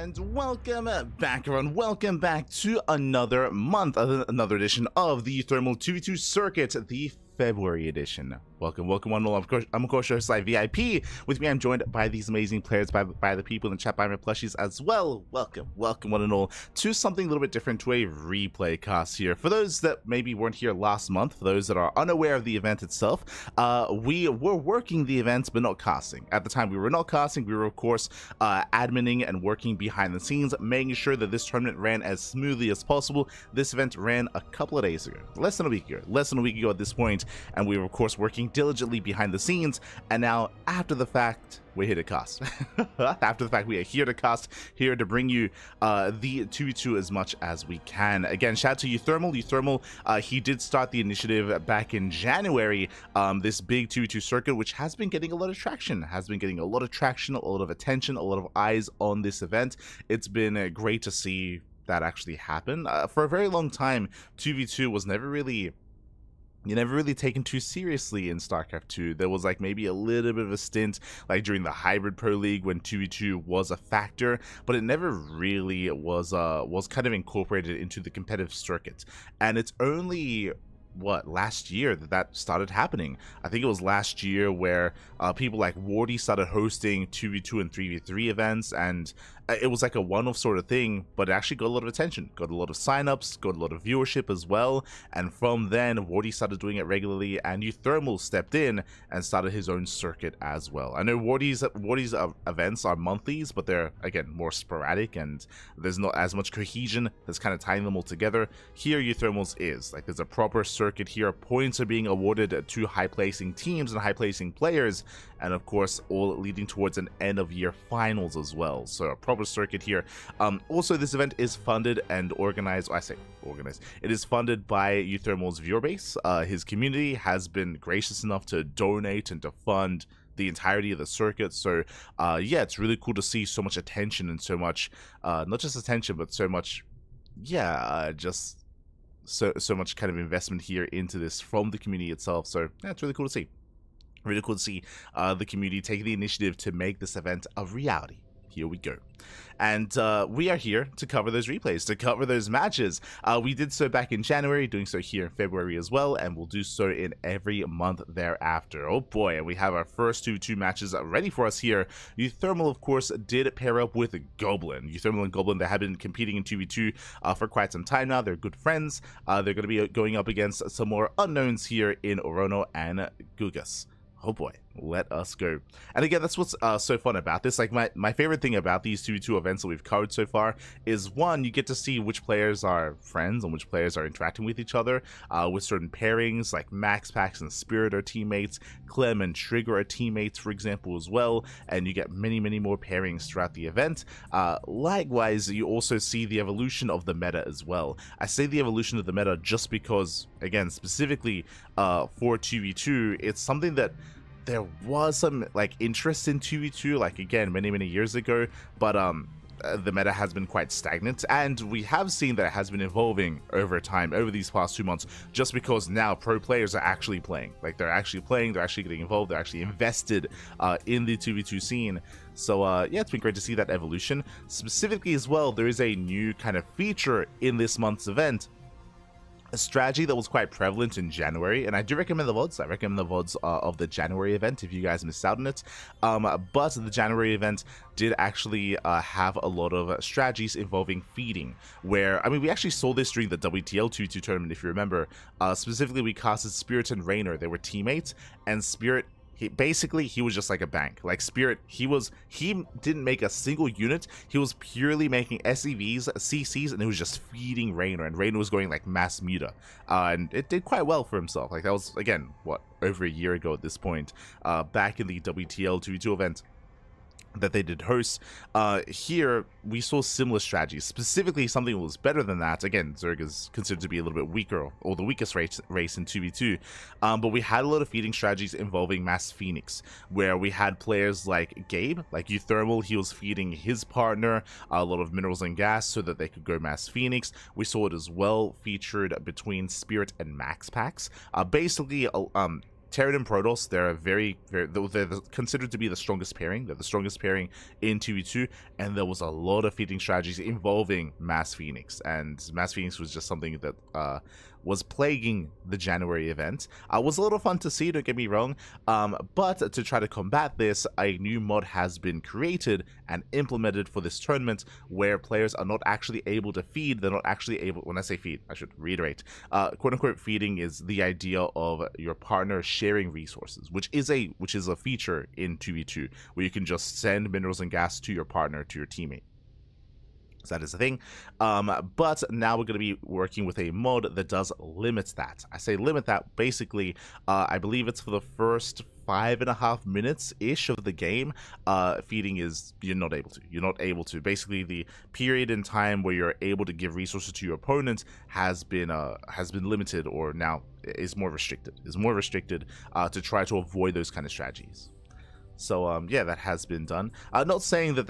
And welcome back, everyone. Welcome back to another month, another edition of the uThermal 2v2 Circuit, the February edition. Welcome, one and all. I'm of course your host, VIP. With me, I'm joined by these amazing players, by the people in the chat, by my plushies as well. Welcome, one and all, to something a little bit different, to a replay cast here. For those that maybe weren't here last month, for those that are unaware of the event itself, we were working the event, but not casting. At the time, we were not casting. We were, of course, adminning and working behind the scenes, making sure that this tournament ran as smoothly as possible. This event ran a couple of days ago, less than a week ago at this point, and we were, of course, working diligently behind the scenes, and now after the fact we're here to cast. After the fact, we are here to cast, here to bring you the 2v2 as much as we can. Again, shout out to uThermal. He did start the initiative back in January, this big 2v2 circuit, which has been getting a lot of traction, a lot of attention, a lot of eyes on this event. It's been great to see that actually happen. For a very long time, 2v2 was never really taken too seriously in StarCraft 2. There was like maybe a little bit of a stint like during the Hybrid Pro League when 2v2 was a factor, but it never really was kind of incorporated into the competitive circuit. And it's only last year that started happening. I think it was last year where people like Wardy started hosting 2v2 and 3v3 events, and it was like a one-off sort of thing, but it actually got a lot of attention, got a lot of signups, got a lot of viewership as well. And from then, Wardy started doing it regularly, and uThermal stepped in and started his own circuit as well. I know Wardy's events are monthlies, but they're, again, more sporadic, and there's not as much cohesion that's kind of tying them all together. Here, uThermal's is like there's a proper circuit here. Points are being awarded to high-placing teams and high-placing players, and of course, all leading towards an end-of-year finals as well. So a proper circuit here. Also, this event is funded and organized. It is funded by uThermal's viewer base. His community has been gracious enough to donate and to fund the entirety of the circuit. So yeah, it's really cool to see so much attention and so much not just attention, but so much just so much kind of investment here into this from the community itself. So yeah, it's really cool to see. Really cool to see the community take the initiative to make this event a reality. Here we go. And we are here to cover those replays, to cover those matches. We did so back in January, doing so here in February as well, and we'll do so in every month thereafter. Oh boy, and we have our first two matches ready for us here. uThermal, of course, did pair up with Goblin. uThermal and Goblin, they have been competing in 2v2 for quite some time now. They're good friends. They're going to be going up against some more unknowns here in Orono and Gugas. Oh boy, let us go. And again, that's what's so fun about this. Like my favorite thing about these 2v2 events that we've covered so far is, one, you get to see which players are friends and which players are interacting with each other with certain pairings, like MaxPax and Spirit are teammates, Clem and Trigger are teammates, for example, as well. And you get many more pairings throughout the event. Likewise, you also see the evolution of the meta as well. I say the evolution of the meta just because, again, specifically for 2v2, it's something that there was some like interest in 2v2, like again many years ago, but the meta has been quite stagnant, and we have seen that it has been evolving over time, over these past 2 months, just because now pro players are actually playing. Like they're actually playing, they're actually getting involved, they're actually invested in the 2v2 scene. So yeah, it's been great to see that evolution. Specifically as well, there is a new kind of feature in this month's event, a strategy that was quite prevalent in January, and I do recommend the VODs. I recommend the VODs of the January event if you guys missed out on it. But the January event did actually have a lot of strategies involving feeding, where, I mean, we actually saw this during the WTL 2v2 tournament, if you remember. Specifically, we casted Spirit and Raynor. They were teammates, and Spirit, he was just like a bank. Like Spirit, he didn't make a single unit. He was purely making SEVs, CCs, and it was just feeding Raynor, and Raynor was going like mass muta, and it did quite well for himself. Like that was, again, what, over a year ago at this point, back in the WTL 2v2 event that they did host. Here we saw similar strategies, specifically something that was better than that. Again, Zerg is considered to be a little bit weaker, or the weakest race in 2v2, but we had a lot of feeding strategies involving Mass Phoenix, where we had players like Gabe, like uThermal, he was feeding his partner a lot of minerals and gas so that they could go Mass Phoenix. We saw it as well featured between Spirit and MaxPax. Basically Terran and Protoss, they're considered to be the strongest pairing. They're the strongest pairing in 2v2, and there was a lot of feeding strategies involving Mass Phoenix, and Mass Phoenix was just something that was plaguing the January event. Was a little fun to see, don't get me wrong, but to try to combat this, a new mod has been created and implemented for this tournament where players are not actually able to feed. They're not actually able, when I say feed, I should reiterate, quote-unquote feeding is the idea of your partner sharing resources, which is a feature in 2v2 where you can just send minerals and gas to your partner, to your teammate. So that is the thing, but now we're going to be working with a mod that does limit that. I say limit that, basically, I believe it's for the first 5.5 minutes-ish of the game, feeding is, you're not able to. Basically, the period in time where you're able to give resources to your opponent has been limited, or now is more restricted, to try to avoid those kind of strategies. So yeah, that has been done. Not saying that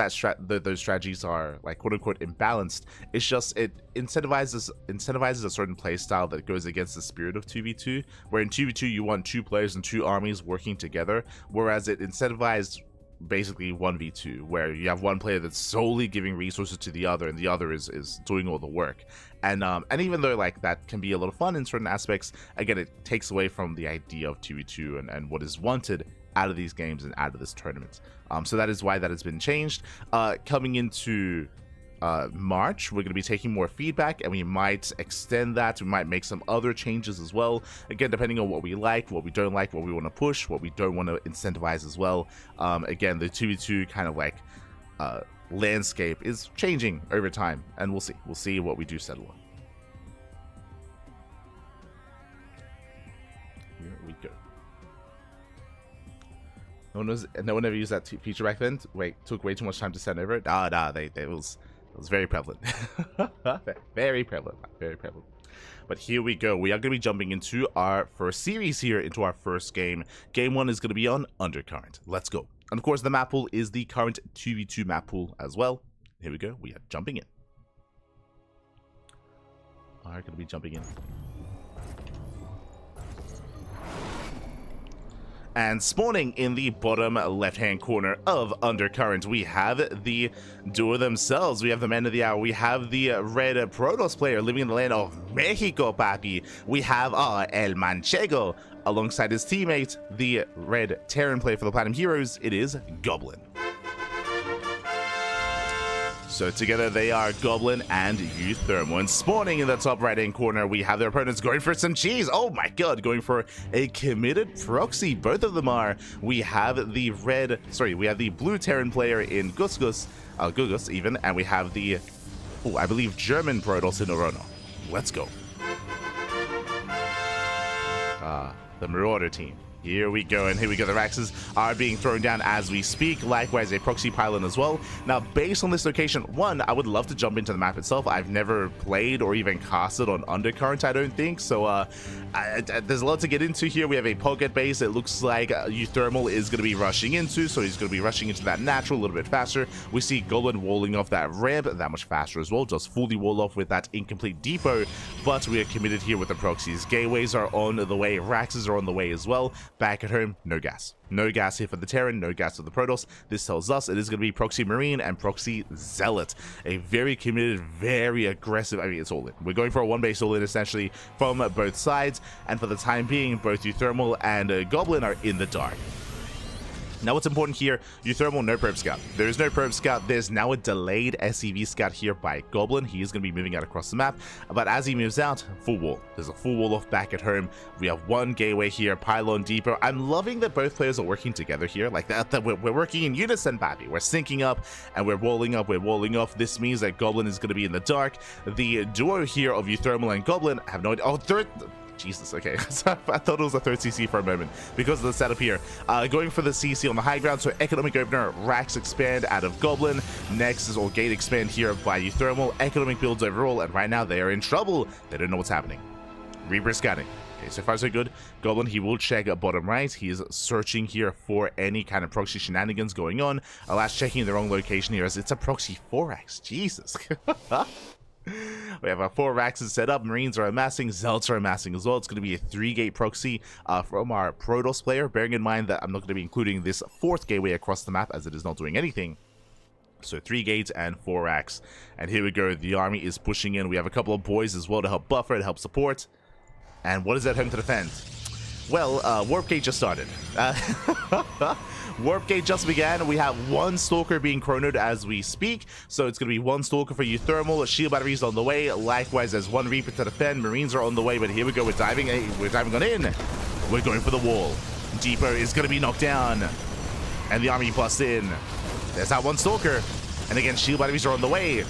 those strategies are like quote-unquote imbalanced. It's just it incentivizes a certain play style that goes against the spirit of 2v2, where in 2v2 you want 2 players and 2 armies working together, whereas it incentivized basically 1v2, where you have one player that's solely giving resources to the other and the other is doing all the work. And even though like that can be a little fun in certain aspects, again, it takes away from the idea of 2v2 and what is wanted out of these games and out of this tournament. So that is why that has been changed. Coming into March, we're going to be taking more feedback, and we might extend that. We might make some other changes as well, again, depending on what we like, what we don't like, what we want to push, what we don't want to incentivize as well. Again, the 2v2 kind of like landscape is changing over time, and we'll see what we do settle on. Here we go. No one ever used that feature back then. Took way too much time to send over it. It was very prevalent. very prevalent. But here we go. We are going to be jumping into our first series here, into our first game. Game 1 is going to be on Undercurrent. Let's go. And of course, the map pool is the current 2v2 map pool as well. Here we go. We are jumping in. Are going to be jumping in. And spawning in the bottom left-hand corner of Undercurrent, we have the duo themselves. We have the man of the hour. We have the red Protoss player living in the land of Mexico, papi. We have El Manchego alongside his teammate, the red Terran player for the Platinum Heroes. It is Goblin. So together they are Goblin and uThermal. And spawning in the top right-hand corner, we have their opponents going for some cheese. Oh my god, going for a committed proxy. Both of them are. We have the blue Terran player in Gugus even, and we have the, I believe, German Protoss in Orono. Let's go. The Marauder team. Here we go, and here we go. The Raxes are being thrown down as we speak. Likewise, a proxy pylon as well. Now, based on this location, one, I would love to jump into the map itself. I've never played or even casted on Undercurrent, I don't think. So there's a lot to get into here. We have a pocket base. It looks like uThermal is going to be rushing into, so he's going to be rushing into that natural a little bit faster. We see Goblin walling off that ramp that much faster as well. Just fully wall off with that incomplete depot, but we are committed here with the proxies. Gateways are on the way. Raxes are on the way as well. Back at home, no gas. No gas here for the Terran, no gas for the Protoss. This tells us it is going to be Proxy Marine and Proxy Zealot. A very committed, very aggressive, I mean, it's all in. We're going for a one-base all in, essentially, from both sides. And for the time being, both uThermal and Goblin are in the dark. Now, what's important here, uThermal, no probe scout. There is no probe scout. There's now a delayed SCV scout here by Goblin. He is going to be moving out across the map, but as he moves out, full wall. There's a full wall off back at home. We have one gateway here, pylon depot. I'm loving that both players are working together here, like that we're working in unison, papi. We're syncing up, and we're walling up, we're walling off. This means that Goblin is going to be in the dark. The duo here of uThermal and Goblin have no idea. Oh, third... Jesus, okay. I thought it was a third CC for a moment because of the setup here. Going for the CC on the high ground, so Economic Opener, Rax expand out of Goblin. Next is all Gate expand here by uThermal. Economic builds overall, and right now they are in trouble. They don't know what's happening. Reaper scanning. Okay, so far so good. Goblin, he will check bottom right. He is searching here for any kind of proxy shenanigans going on. Alas, checking the wrong location here as it's a proxy 4x. Jesus. We have our 4 racks set up. Marines are amassing. Zealots are amassing as well. It's going to be a 3-gate proxy from our Protoss player, bearing in mind that I'm not going to be including this 4th gateway across the map as it is not doing anything. So 3 gates and 4 racks. And here we go. The army is pushing in. We have a couple of boys as well to help buffer, to help support. And what is that home to defend? Well, Warp Gate just started. Warp Gate just began. We have 1 Stalker being chronoed as we speak. So it's going to be 1 Stalker for uThermal. Shield batteries on the way. Likewise, there's 1 Reaper to defend. Marines are on the way, but here we go. We're diving on in. We're going for the wall. Depot is going to be knocked down. And the army busts in. There's that 1 Stalker. And again, shield batteries are on the way.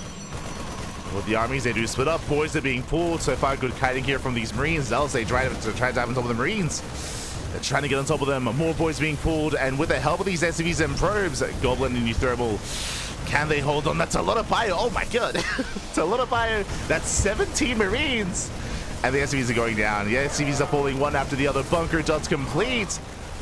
With the armies, they do split up. Boys are being pulled. So far, good kiting here from these Marines. Zealots, they try to dive on top of the Marines. They're trying to get on top of them. More boys being pulled. And with the help of these SCVs and probes, Goblin and uThermal, can they hold on? That's a lot of fire. Oh my god. It's a lot of fire. That's 17 Marines. And the SCVs are going down. The SCVs are falling one after the other. Bunker dots complete.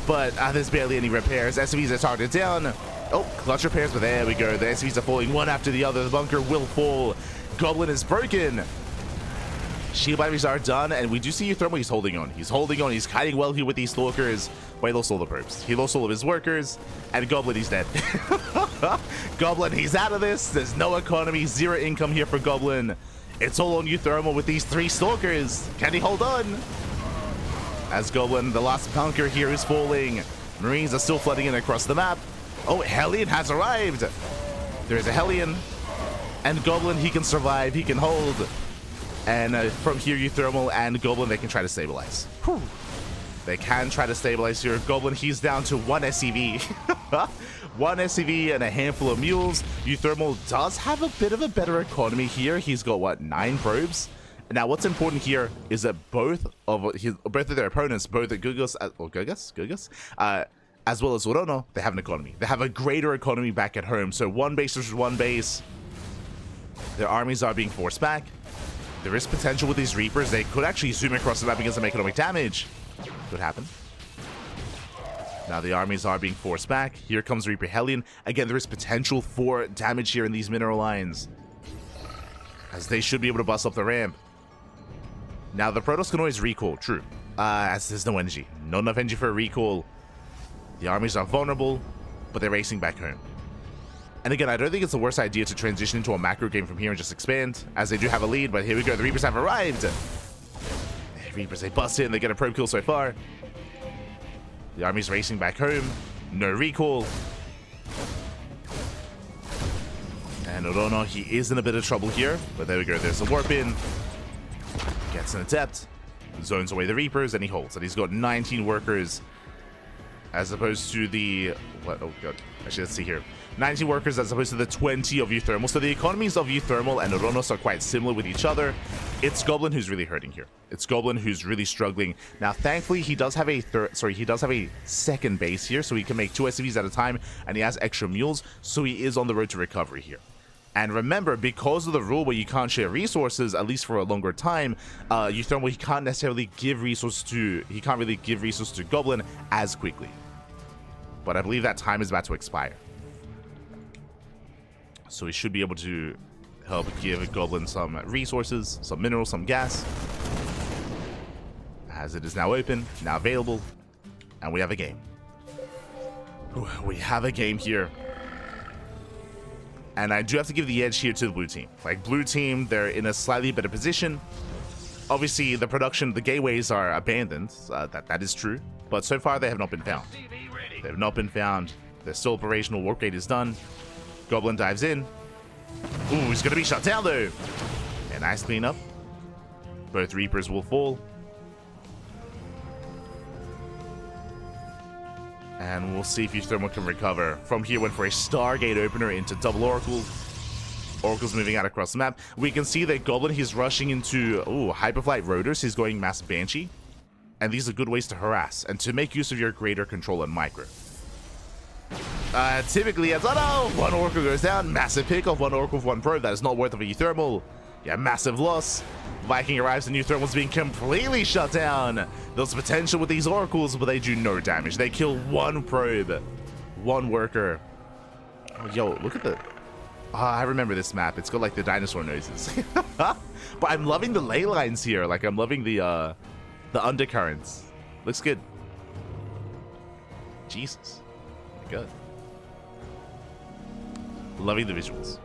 But there's barely any repairs. SCVs are targeted down. Oh, clutch repairs, but there we go. The SCVs are falling one after the other. The bunker will fall. Goblin is broken. Shield batteries are done, and we do see uThermal. He's holding on. He's holding on. He's kiting well here with these stalkers. But he lost all the probes. He lost all of his workers, and Goblin, he's dead. Goblin, he's out of this. There's no economy, 0 income here for Goblin. It's all on uThermal with these 3 stalkers. Can he hold on? As Goblin, the last bunker here is falling. Marines are still flooding in across the map. Oh, Hellion has arrived. There is a Hellion. And Goblin, he can survive. He can hold. And from here, uThermal and Goblin, they can try to stabilize. Whew. They can try to stabilize here. Goblin, he's down to 1 SCV. 1 SCV and a handful of mules. uThermal does have a bit of a better economy here. He's got, what, 9 probes? Now, what's important here is that both of their opponents, both Gugus, as well as Orono, they have an economy. They have a greater economy back at home. So 1 base versus 1 base. Their armies are being forced back. There is potential with these Reapers. They could actually zoom across the map against some economic damage. Could happen. Now the armies are being forced back. Here comes Reaper Hellion. Again, there is potential for damage here in these mineral lines, as they should be able to bust up the ramp. Now the Protoss can always recall, true. As there's no energy. Not enough energy for a recall. The armies are vulnerable, but they're racing back home. And again, I don't think it's the worst idea to transition into a macro game from here and just expand, as they do have a lead, but here we go. The Reapers have arrived. The Reapers, they bust in. They get a probe kill so far. The army's racing back home. No recall. And Orono, he is in a bit of trouble here, but there we go. There's a warp in. Gets an adept. Zones away the Reapers, and he holds. And he's got 19 workers, as opposed to the... What? Oh, God. Actually, let's see here. 19 workers as opposed to the 20 of uThermal. So the economies of uThermal and Oronos are quite similar with each other. It's Goblin who's really hurting here. It's Goblin who's really struggling. Now, thankfully, he does have a second base here, so he can make 2 SCVs at a time, and he has extra mules, so he is on the road to recovery here. And remember, because of the rule where you can't share resources, at least for a longer time, uThermal, he can't necessarily give resources to... He can't really give resources to Goblin as quickly. But I believe that time is about to expire. So we should be able to help give Goblin some resources, some minerals, some gas. As it is now open, now available, and we have a game. We have a game here. And I do have to give the edge here to the blue team. Like, blue team, they're in a slightly better position. Obviously, the production, the gateways are abandoned. That is true. But so far, they have not been found. They have not been found. They're still operational. Warp gate is done. Goblin dives in. Ooh, he's going to be shut down, though. A nice cleanup. Both Reapers will fall. And we'll see if uThermal can recover. From here, went for a Stargate opener into double Oracle. Oracle's moving out across the map. We can see that Goblin, he's rushing into Hyperflight Rotors. He's going Mass Banshee. And these are good ways to harass and to make use of your greater control and micro. Typically, it's, oh no! 1 Oracle goes down. Massive pick off 1 Oracle with 1 probe. That is not worth of a uThermal. Yeah, massive loss. Viking arrives and uThermal's being completely shut down. There's potential with these Oracles, but they do no damage. They kill 1 probe. 1 worker. Oh, yo, look at the... I remember this map. It's got like the dinosaur noses. But I'm loving the ley lines here. Like I'm loving the undercurrents. Looks good. Jesus. Oh my God. Loving the visuals.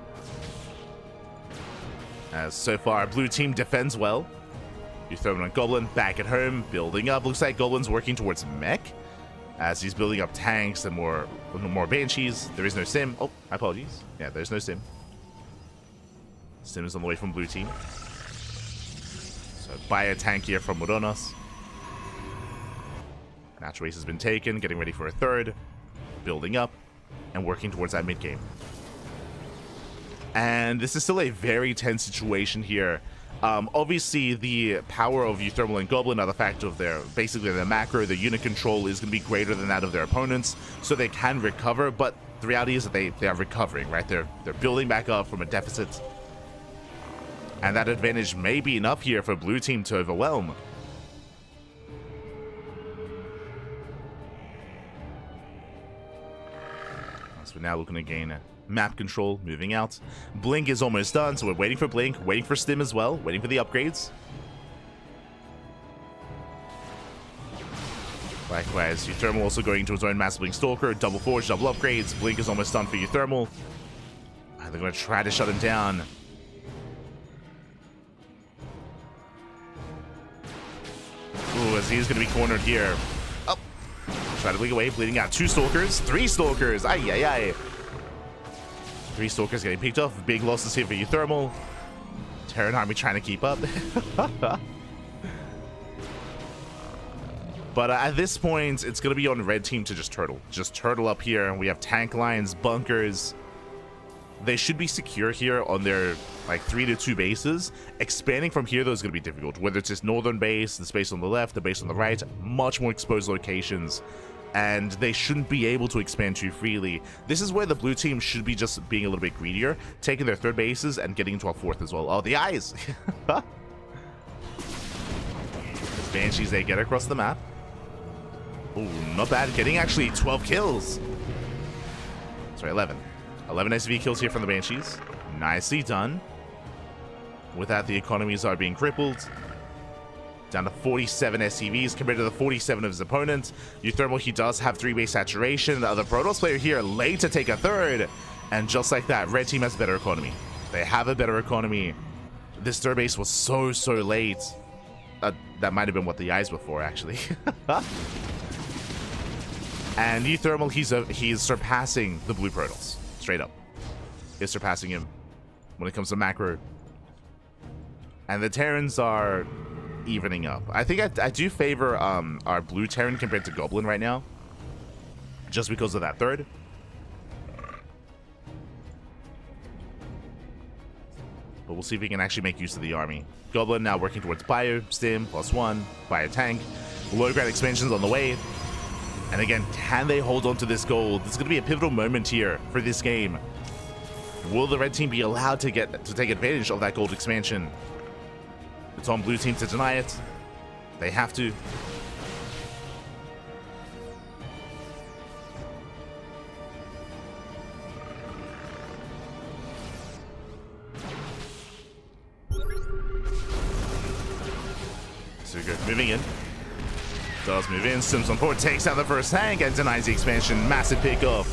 As so far, blue team defends well. uThermal and Goblin back at home, building up. Looks like Goblin's working towards mech, as he's building up tanks and more Banshees. There is no sim. Oh, my apologies. Yeah, there's no sim. Sim is on the way from blue team. So buy a tank here from Moronos. Natural Ace has been taken, getting ready for a third. Building up and working towards that mid game. And this is still a very tense situation here. Obviously, the power of uThermal and Goblin are the fact of their macro, the unit control is going to be greater than that of their opponents, so they can recover. But the reality is that they are recovering, right? They're building back up from a deficit, and that advantage may be enough here for blue team to overwhelm. So we're now looking to gain map control, moving out. Blink is almost done, so we're waiting for Blink, waiting for Stim as well, waiting for the upgrades. Likewise, uThermal also going into his own Massive Blink Stalker, double forge, double upgrades. Blink is almost done for uThermal. They're going to try to shut him down. Ooh, as he's going to be cornered here. Oh, try to blink away, bleeding out 2 Stalkers, 3 Stalkers. Ay, ay, ay. 3 Stalkers getting picked off. Big losses here for uThermal. Terran Army trying to keep up. But at this point, it's going to be on red team to just turtle. Just turtle up here. We have tank lines, bunkers. They should be secure here on their like 3-2 bases. Expanding from here, though, is going to be difficult. Whether it's this northern base, the space on the left, the base on the right, much more exposed locations. And they shouldn't be able to expand too freely. This is where the blue team should be just being a little bit greedier, taking their 3rd bases and getting into our 4th as well. Oh, the eyes! Banshees, they get across the map. Ooh, not bad. Getting actually 12 kills. Sorry, 11. 11 SV kills here from the Banshees. Nicely done. With that, the economies are being crippled. Down to 47 SCVs compared to the 47 of his opponent. uThermal, he does have 3-base saturation. The other Protoss player here late to take a 3rd. And just like that, red team has better economy. They have a better economy. This 3rd base was so late. That might have been what the eyes were for, actually. And uThermal, he's surpassing the blue Protoss. Straight up. He's surpassing him when it comes to macro. And the Terrans are evening up. I think I do favor our blue Terran compared to Goblin right now, just because of that 3rd. But we'll see if we can actually make use of the army. Goblin now working towards Bio, Stim, +1, Bio tank. Low grade expansions on the way. And again, can they hold on to this gold? This is going to be a pivotal moment here for this game. Will the red team be allowed to take advantage of that gold expansion? It's on blue team to deny it. They have to. So good. Moving in. Does move in. Sims on board, takes out the first tank and denies the expansion. Massive pickoff.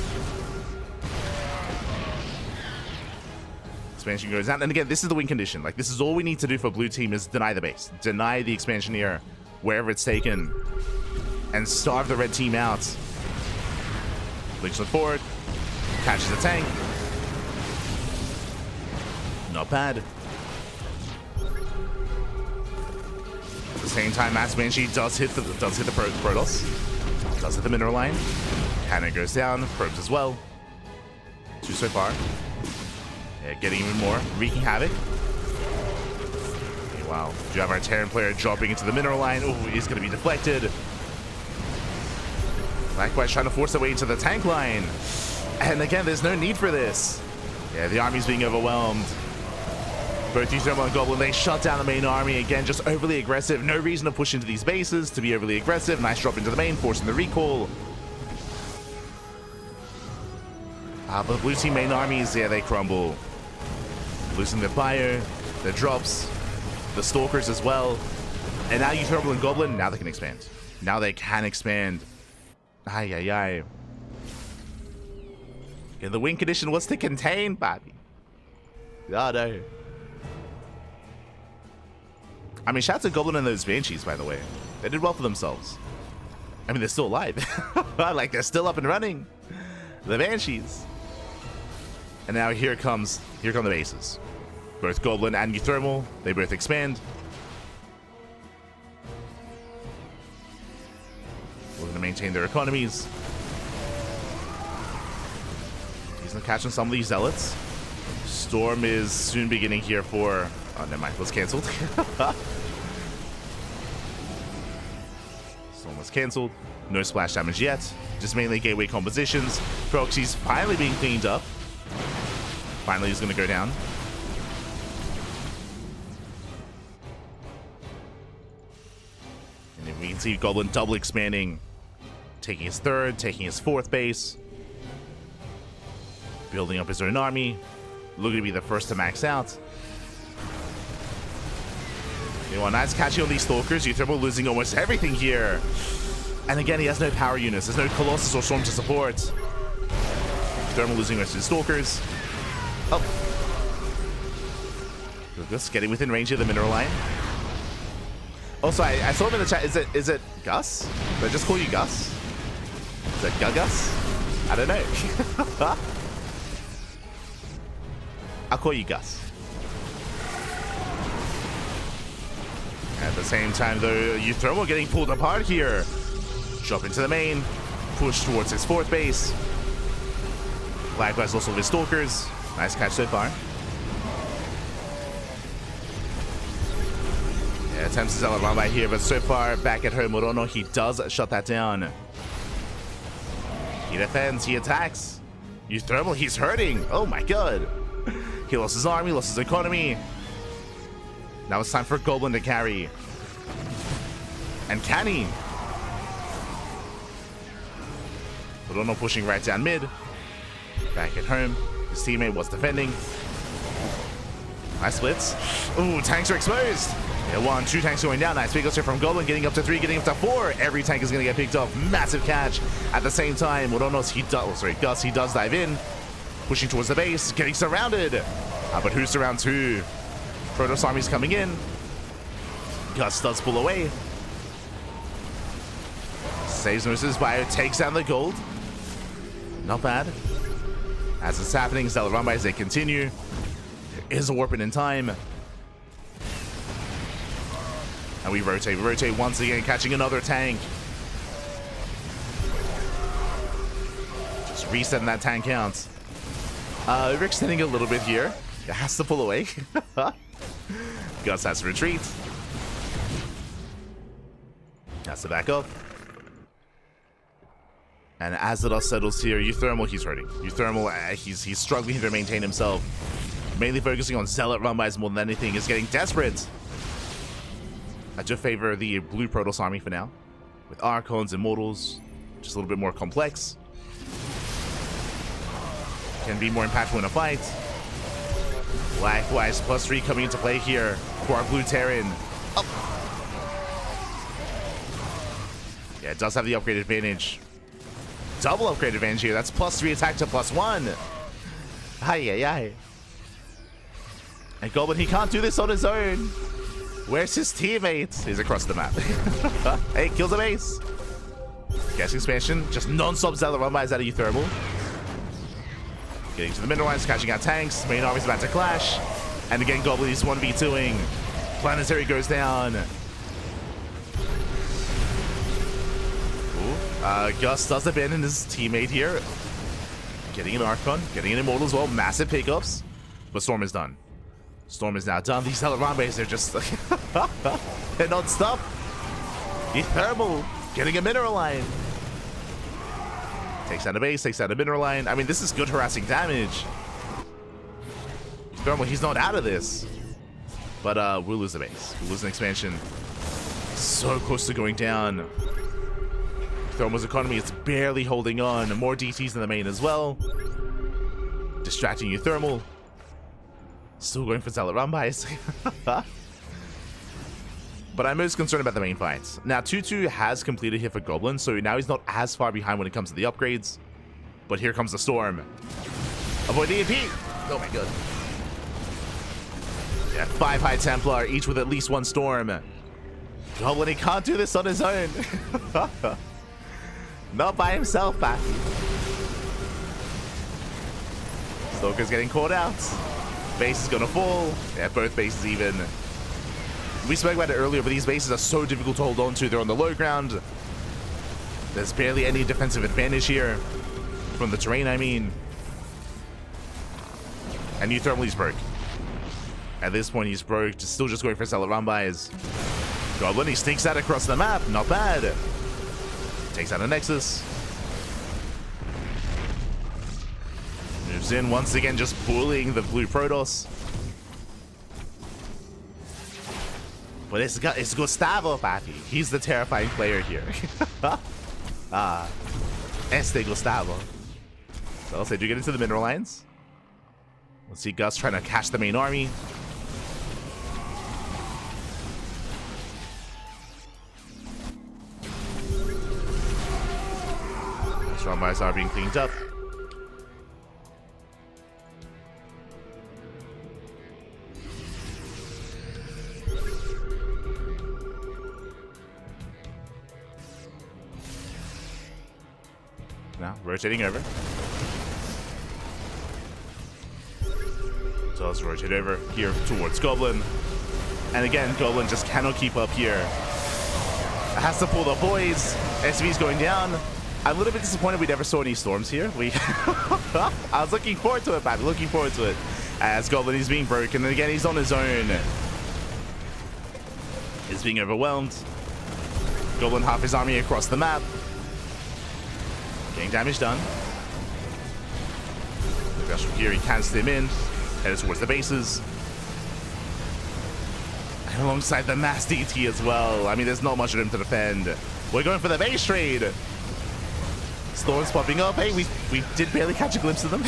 Expansion goes out, and again, this is the win condition. Like, this is all we need to do for blue team is deny the base, deny the expansion here wherever it's taken, and starve the red team out. Blinks on forward, catches the tank. Not bad. At the same time, MaxPax does hit the Protoss, does hit the mineral line. Cannon goes down, probes as well. 2 so far. Yeah, getting even more, wreaking havoc. Okay, wow. Do you have our Terran player dropping into the mineral line? Oh, he's going to be deflected. Likewise, trying to force their way into the tank line. And again, there's no need for this. Yeah, the army's being overwhelmed. Both uThermal and Goblin, they shut down the main army. Again, just overly aggressive. No reason to push into these bases to be overly aggressive. Nice drop into the main, forcing the recall. But blue team main armies, yeah, they crumble. Losing the bio, the drops, the stalkers as well. And now uThermal and Goblin, now they can expand. Now they can expand. Ay, ay, ay. Yeah, the win condition was to contain, baby. Oh, no. I mean, shout out to Goblin and those Banshees, by the way. They did well for themselves. I mean, they're still alive. Like, they're still up and running. The Banshees. And now here come the bases. Both Goblin and uThermal, they both expand. We're going to maintain their economies. He's going to catch on some of these Zealots. Storm is soon beginning here for... Oh, never mind. Was cancelled. Storm was cancelled. No splash damage yet. Just mainly gateway compositions. Proxy's finally being cleaned up. Finally, he's going to go down. And then we can see Goblin double expanding. Taking his third, taking his fourth base. Building up his own army. Looking to be the first to max out. You know, nice catching on these Stalkers. uThermal losing almost everything here. And again, he has no power units. There's no Colossus or Storm to support. uThermal losing most of his Stalkers. Oh. Just getting within range of the mineral line. Also, I saw him in the chat. Is it Gus? Did I just call you Gus? Is it Gus? I don't know. I'll call you Gus. At the same time, though, uThermal getting pulled apart here. Drop into the main. Push towards his fourth base. Likewise, also with his Stalkers. Nice catch so far. Yeah, attempts to sell a run by here, but so far back at home, Morono, he does shut that down. He defends, he attacks. uThermal, he's hurting. Oh my god. He lost his army, lost his economy. Now it's time for Goblin to carry. And can he? Morono pushing right down mid. Back at home. His teammate was defending. Nice splits. Ooh, tanks are exposed. Yeah, 1, 2 tanks going down. Nice pickups here from Goblin, getting up to 3, getting up to 4. Every tank is going to get picked off. Massive catch. At the same time, Gus, he does dive in. Pushing towards the base, getting surrounded. But who's around 2? Protoss army's coming in. Gus does pull away. Saves most of his bio, takes down the gold. Not bad. As it's happening, Zealot run by as they continue. There is a warping in time. And we rotate. We rotate once again, catching another tank. Just resetting that tank count. Overextending a little bit here. It has to pull away. Gus has to retreat. Has to back up. And as the dust settles here, uThermal, he's hurting. uThermal, he's struggling to maintain himself. Mainly focusing on Zealot run-bys more than anything. Is getting desperate. I do favor the blue Protoss army for now. With Archons, Immortals, just a little bit more complex. Can be more impactful in a fight. Likewise, +3 coming into play here for our blue Terran. Oh. Yeah, it does have the upgrade advantage. Double upgrade advantage here. That's +3 attack to +1. Ay, ay, ay. And Goblin, he can't do this on his own. Where's his teammates? He's across the map. Hey, kills a base. Gas expansion. Just non-stop Zealot run-bys out of uThermal. Getting to the mineral lines, catching out tanks. Main army's about to clash. And again, Goblin is 1v2ing. Planetary goes down. Gus does abandon his teammate here. Getting an Archon, getting an Immortal as well. Massive pickups. But Storm is done. Storm is now done. These Zealot run-bys, they're just... they're non-stop. uThermal getting a mineral line. Takes out a base, takes out a mineral line. I mean, this is good harassing damage. uThermal, he's not out of this. But we'll lose the base. We'll lose an expansion. So close to going down. uThermal's economy is barely holding on. More DTs in the main as well. Distracting uThermal. Still going for Zealot run bys. But I'm most concerned about the main fights. Now, 2-2 has completed here for Goblin, so now he's not as far behind when it comes to the upgrades. But here comes the Storm. Avoid the EP! Oh my god. Yeah, 5 High Templar, each with at least 1 Storm. Goblin, he can't do this on his own. Not by himself, Batty. Stalker's getting caught out. Base is gonna fall. Yeah, both bases even. We spoke about it earlier, but these bases are so difficult to hold on to. They're on the low ground. There's barely any defensive advantage here. From the terrain, I mean. And uThermal, he's broke. At this point, he's broke. Still just going for Zealot run bys. Goblin, he sneaks out across the map. Not bad. Takes out a Nexus. Moves in once again, just bullying the blue Protoss. But it's Gustavo, Patty. He's the terrifying player here. Gustavo. So they do get into the mineral lines. Let's see Gus trying to catch the main army. Strong bys are being cleaned up. Now rotating over. So let's rotate over here towards Goblin. And again, Goblin just cannot keep up here. Has to pull the boys. SV's going down. I'm a little bit disappointed we never saw any storms here. I was looking forward to it, man. Looking forward to it. As Goblin is being broken. And again, he's on his own. He's being overwhelmed. Goblin half his army across the map. Getting damage done. Gus from here, he can stim in. Headed towards the bases. And alongside the mass DT as well. I mean, there's not much of him to defend. We're going for the base trade. Storms popping up. Hey, we did barely catch a glimpse of them.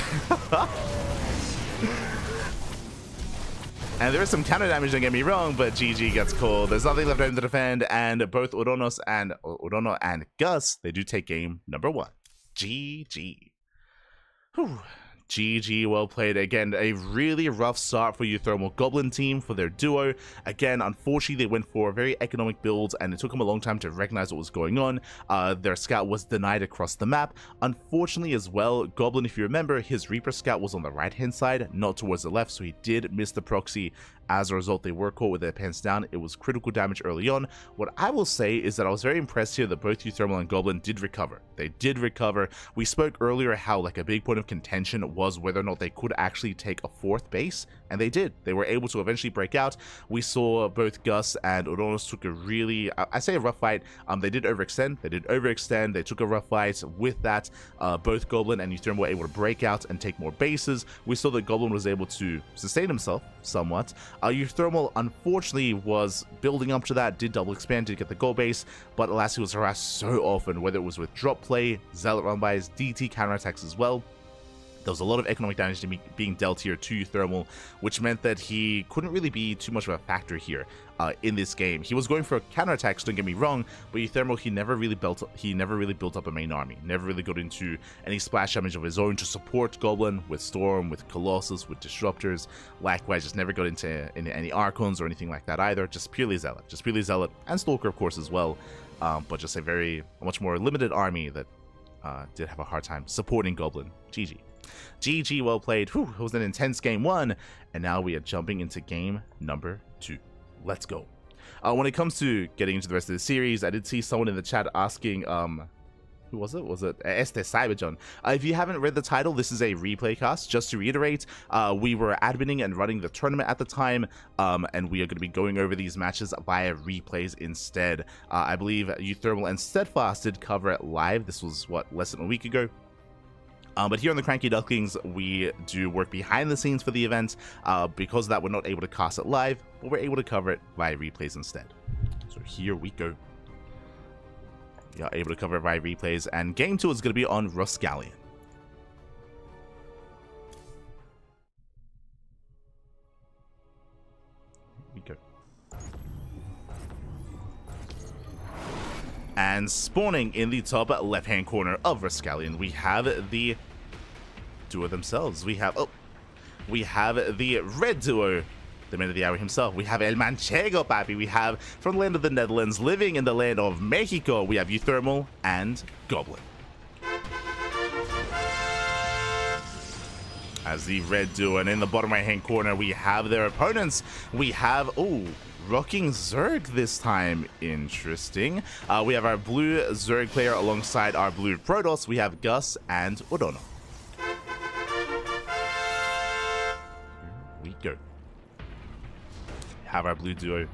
And there is some counter damage, don't get me wrong, but GG gets called. There's nothing left for him to defend, and both Orono and Gus, they do take game number 1. GG. Whew. GG, well played. Again, a really rough start for uThermal Goblin team for their duo. Again, unfortunately, they went for very economic builds, and it took them a long time to recognize what was going on. Their scout was denied across the map. Unfortunately as well, Goblin, if you remember, his Reaper scout was on the right-hand side, not towards the left, so he did miss the proxy. As a result, they were caught with their pants down. It was critical damage early on. What I will say is that I was very impressed here that both uThermal and Goblin did recover. They did recover. We spoke earlier how like a big point of contention was whether or not they could actually take a 4th base, and they did. They were able to eventually break out. We saw both Gus and Oronos took a really, I say a rough fight. They did overextend. They took a rough fight. With that, both Goblin and uThermal were able to break out and take more bases. We saw that Goblin was able to sustain himself somewhat. uThermal, unfortunately, was building up to that, did double expand, did get the gold base, but alas, he was harassed so often, whether it was with drop play, Zealot run bys, DT counterattacks as well. There was a lot of economic damage being dealt here to uThermal, which meant that he couldn't really be too much of a factor here in this game. He was going for counterattacks, don't get me wrong, but uThermal, he never really built up a main army. Never really got into any splash damage of his own to support Goblin with Storm, with Colossus, with Disruptors. Likewise, just never got into any Archons or anything like that either. Just purely Zealot, and Stalker of course as well. But just a much more limited army that did have a hard time supporting Goblin. GG. GG, well played. Whew, it was an intense game 1, and now we are jumping into game number 2. Let's go. When it comes to getting into the rest of the series, I did see someone in the chat asking, who was it? Was it Este Cyberjohn? If you haven't read the title, this is a replay cast. Just to reiterate, we were adminning and running the tournament at the time, and we are going to be going over these matches via replays instead. I believe uThermal and Steadfast did cover it live. This was, what, less than a week ago? But here on the CranKy Ducklings, we do work behind the scenes for the event. Because of that, we're not able to cast it live, but we're able to cover it via replays instead. So here we go. We are able to cover it via replays, and game 2 is going to be on Ruscallion. And spawning in the top left-hand corner of Rascallion, we have the duo themselves. We have the red duo, the man of the hour himself. We have El Manchego, papi. We have from the land of the Netherlands, living in the land of Mexico, we have uThermal and Goblin. As the red duo, and in the bottom right-hand corner, we have their opponents. We have, rocking Zerg this time. Interesting. We have our blue Zerg player alongside our blue Protoss. We have Gus and Orono. Here we go. Have our blue duo.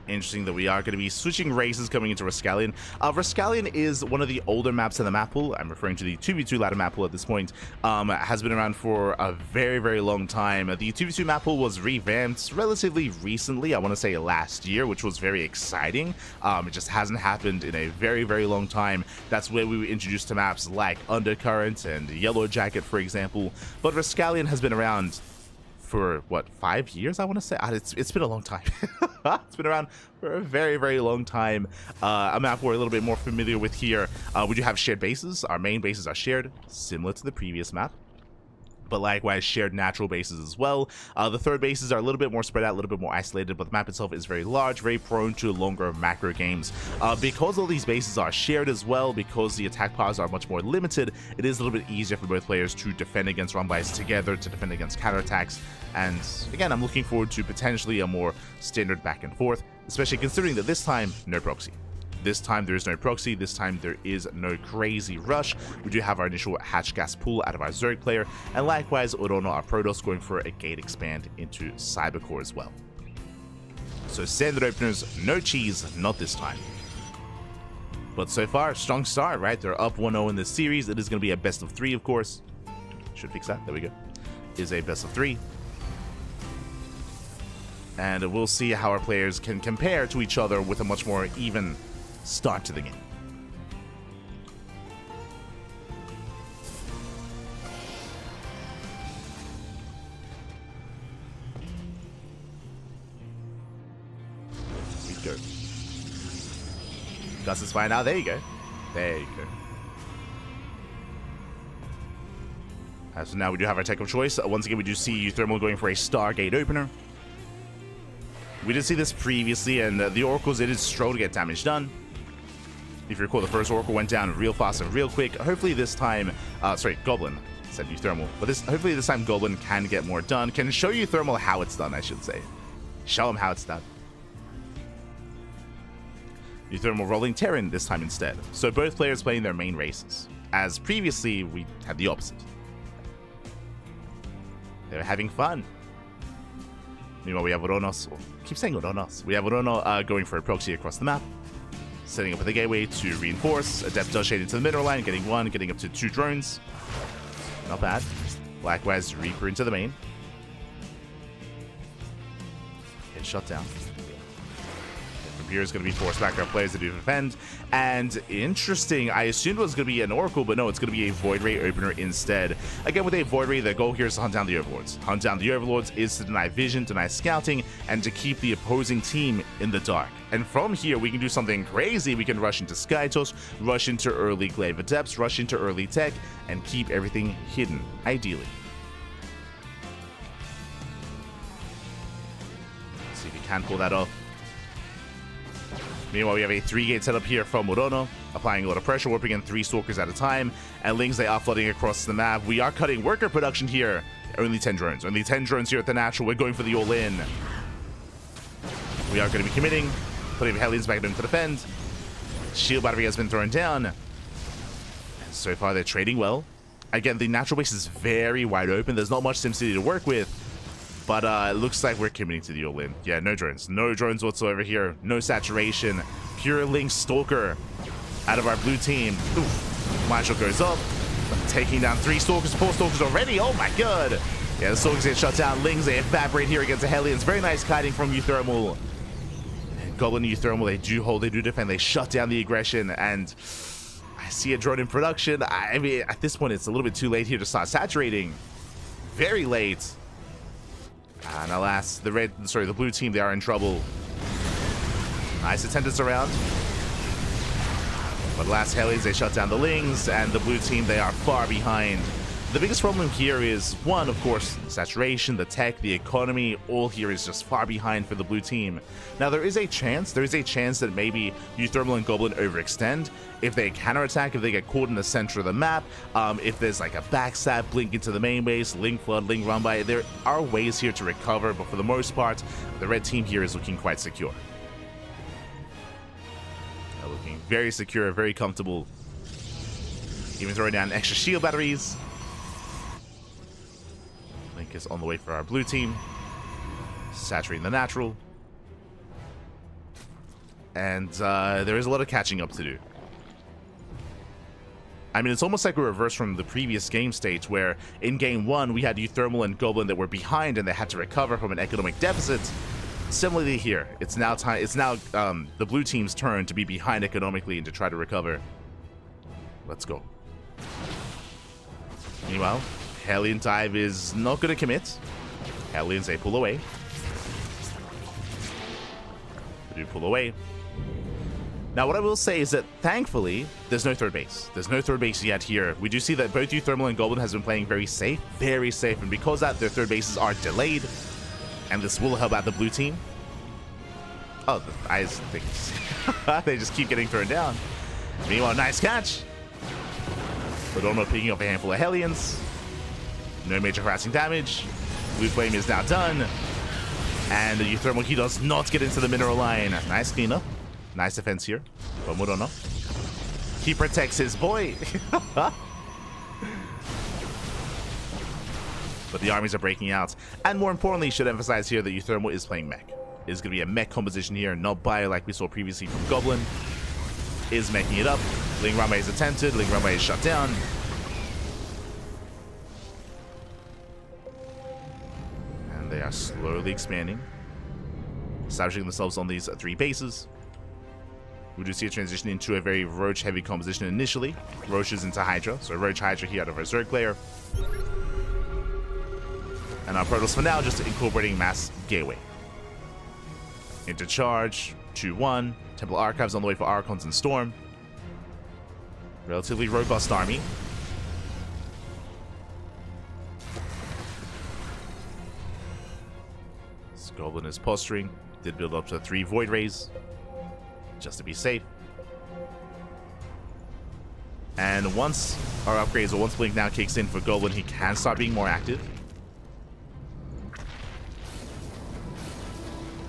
Interesting that we are going to be switching races coming into Rascallion. Rascallion is one of the older maps in the map pool. I'm referring to the 2v2 ladder map pool at this point. Has been around for a very, very long time. The 2v2 map pool was revamped relatively recently, I want to say last year, which was very exciting. It just hasn't happened in a very, very long time. That's where we were introduced to maps like Undercurrent and Yellow Jacket, for example. But Rascallion has been around for what, 5 years, I want to say. It's been a long time. It's been around for a very, very long time. A map we're a little bit more familiar with here. We do have shared bases. Our main bases are shared, similar to the previous map, but likewise shared natural bases as well. The third bases are a little bit more spread out, a little bit more isolated, but the map itself is very large, very prone to longer macro games. Because all these bases are shared as well, because the attack paths are much more limited, it is a little bit easier for both players to defend against run-bys together, to defend against counterattacks. And again, I'm looking forward to potentially a more standard back and forth, especially considering that this time, no proxy. This time there is no proxy, this time there is no crazy rush. We do have our initial hatch gas pool out of our Zerg player, and likewise Orono, our Protoss, going for a gate expand into Cybercore as well. So standard openers, no cheese, not this time. But so far, strong start, right? They're up 1-0 in this series. It is going to be a best of 3, of course. Should fix that, there we go. Is a best of 3. And we'll see how our players can compare to each other with a much more even start to the game. Here we go. Gus is fine now. There you go. There you go. So now we do have our tech of choice. Once again, we do see uThermal going for a Stargate opener. We did see this previously, and the Oracles, it is slow to get damage done. If you recall, the first Oracle went down real fast and real quick. Hopefully this time, Goblin said uThermal, but hopefully this time Goblin can get more done. Can show uThermal how it's done, I should say. Show him how it's done. uThermal rolling Terran this time instead. So both players playing their main races, as previously we had the opposite. They're having fun. Meanwhile, we have Oronos. Keep saying Oronos. We have Orono going for a proxy across the map, setting up with a gateway to reinforce. Adept does shade into the middle line, getting 1, getting up to 2 drones. Not bad. Likewise, Reaper into the main. Get shut down. From here is going to be forced back our players to do defend. And interesting, I assumed it was going to be an Oracle, but no, it's going to be a Void Ray opener instead. Again, with a Void Ray, the goal here is to hunt down the Overlords. Hunt down the Overlords is to deny vision, deny scouting, and to keep the opposing team in the dark. And from here, we can do something crazy. We can rush into Skytos, rush into early Glaive Adepts, rush into early tech, and keep everything hidden, ideally. Let's see if we can pull that off. Meanwhile, we have a 3-gate setup here from Orono, applying a lot of pressure, warping in 3 Stalkers at a time, and Lings, they are flooding across the map. We are cutting worker production here. Only 10 drones. Only 10 drones here at the natural. We're going for the all-in. We are going to be committing, putting Hellions back in to defend. Shield battery has been thrown down. And so far, they're trading well. Again, the natural base is very wide open. There's not much SimCity to work with. But it looks like we're committing to the all-in. Yeah, no drones. No drones whatsoever here. No saturation. Pure Link Stalker out of our blue team. Oof. Marshall goes up. Taking down 3 Stalkers, 4 Stalkers already. Oh my god. Yeah, the Stalkers get shut down. Lings, they evaporate here against the Hellions. Very nice kiting from uThermal. Goblin and uThermal, they do hold, they do defend. They shut down the aggression. And I see a drone in production. I mean, at this point, it's a little bit too late here to start saturating. Very late. And alas, the blue team, they are in trouble. Nice attendance around. But last Hellions, they shut down the Lings, and the blue team, they are far behind. The biggest problem here is, one, of course, saturation, the tech, the economy, all here is just far behind for the blue team. Now, there is a chance that maybe uThermal and Goblin overextend. If they counterattack, if they get caught in the center of the map, if there's like a backstab, blink into the main base, Link Flood, Link Run By, there are ways here to recover, but for the most part, the red team here is looking quite secure. They're looking very secure, very comfortable. Even throwing down extra shield batteries. Link is on the way for our blue team. Saturating the natural. And there is a lot of catching up to do. I mean, it's almost like a reverse from the previous game state, where in game 1 we had uThermal and Goblin that were behind and they had to recover from an economic deficit. Similarly here, it's now the blue team's turn to be behind economically and to try to recover. Let's go. Meanwhile, Hellion Dive is not going to commit. Hellions, they pull away. They do pull away. Now, what I will say is that, thankfully, there's no third base. There's no third base yet here. We do see that both uThermal and Goblin has been playing very safe, and because of that, their third bases are delayed, and this will help out the blue team. Oh, the eyes think they just keep getting thrown down. Meanwhile, nice catch. But picking up a handful of Hellions. No major harassing damage. Blue Flame is now done. And the uThermal, he does not get into the mineral line. Nice cleanup. Nice defense here. Bomurono. He protects his boy. But the armies are breaking out. And more importantly, should emphasize here that uThermal is playing mech. It is going to be a mech composition here, not bio like we saw previously from Goblin. Is meching it up. Ling Ramai is attempted. Ling Ramai is shut down. They are slowly expanding, establishing themselves on these 3 bases. We do see a transition into a very Roach-heavy composition initially. Roaches into Hydra, so Roach Hydra here out of our Zerg player. And our Protoss for now just incorporating Mass Gateway. Into charge, 2-1. Temple Archives on the way for Archons and Storm. Relatively robust army. Goblin is posturing. Did build up to 3 Void Rays, just to be safe. And once our upgrades, or once Blink now kicks in for Goblin, he can start being more active.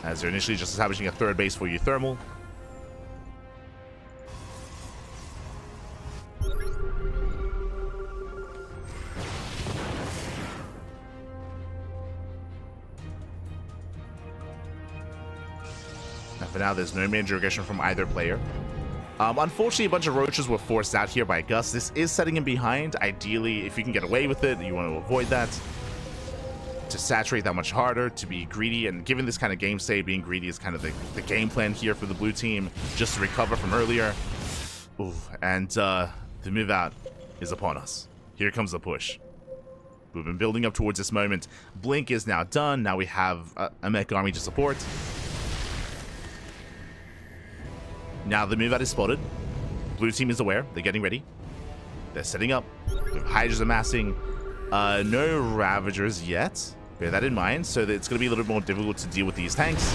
As they're initially just establishing a third base for uThermal. For now, there's no major aggression from either player. Unfortunately, a bunch of Roaches were forced out here by Gus. This is setting him behind. Ideally, if you can get away with it, you want to avoid that. To saturate that much harder, to be greedy, and given this kind of game state, being greedy is kind of the game plan here for the blue team, just to recover from earlier. Ooh, and the move out is upon us. Here comes the push. We've been building up towards this moment. Blink is now done. Now we have a mech army to support. Now the move out is spotted. Blue team is aware. They're getting ready. They're setting up. We have Hydras amassing. No Ravagers yet. Bear that in mind. So that it's going to be a little bit more difficult to deal with these tanks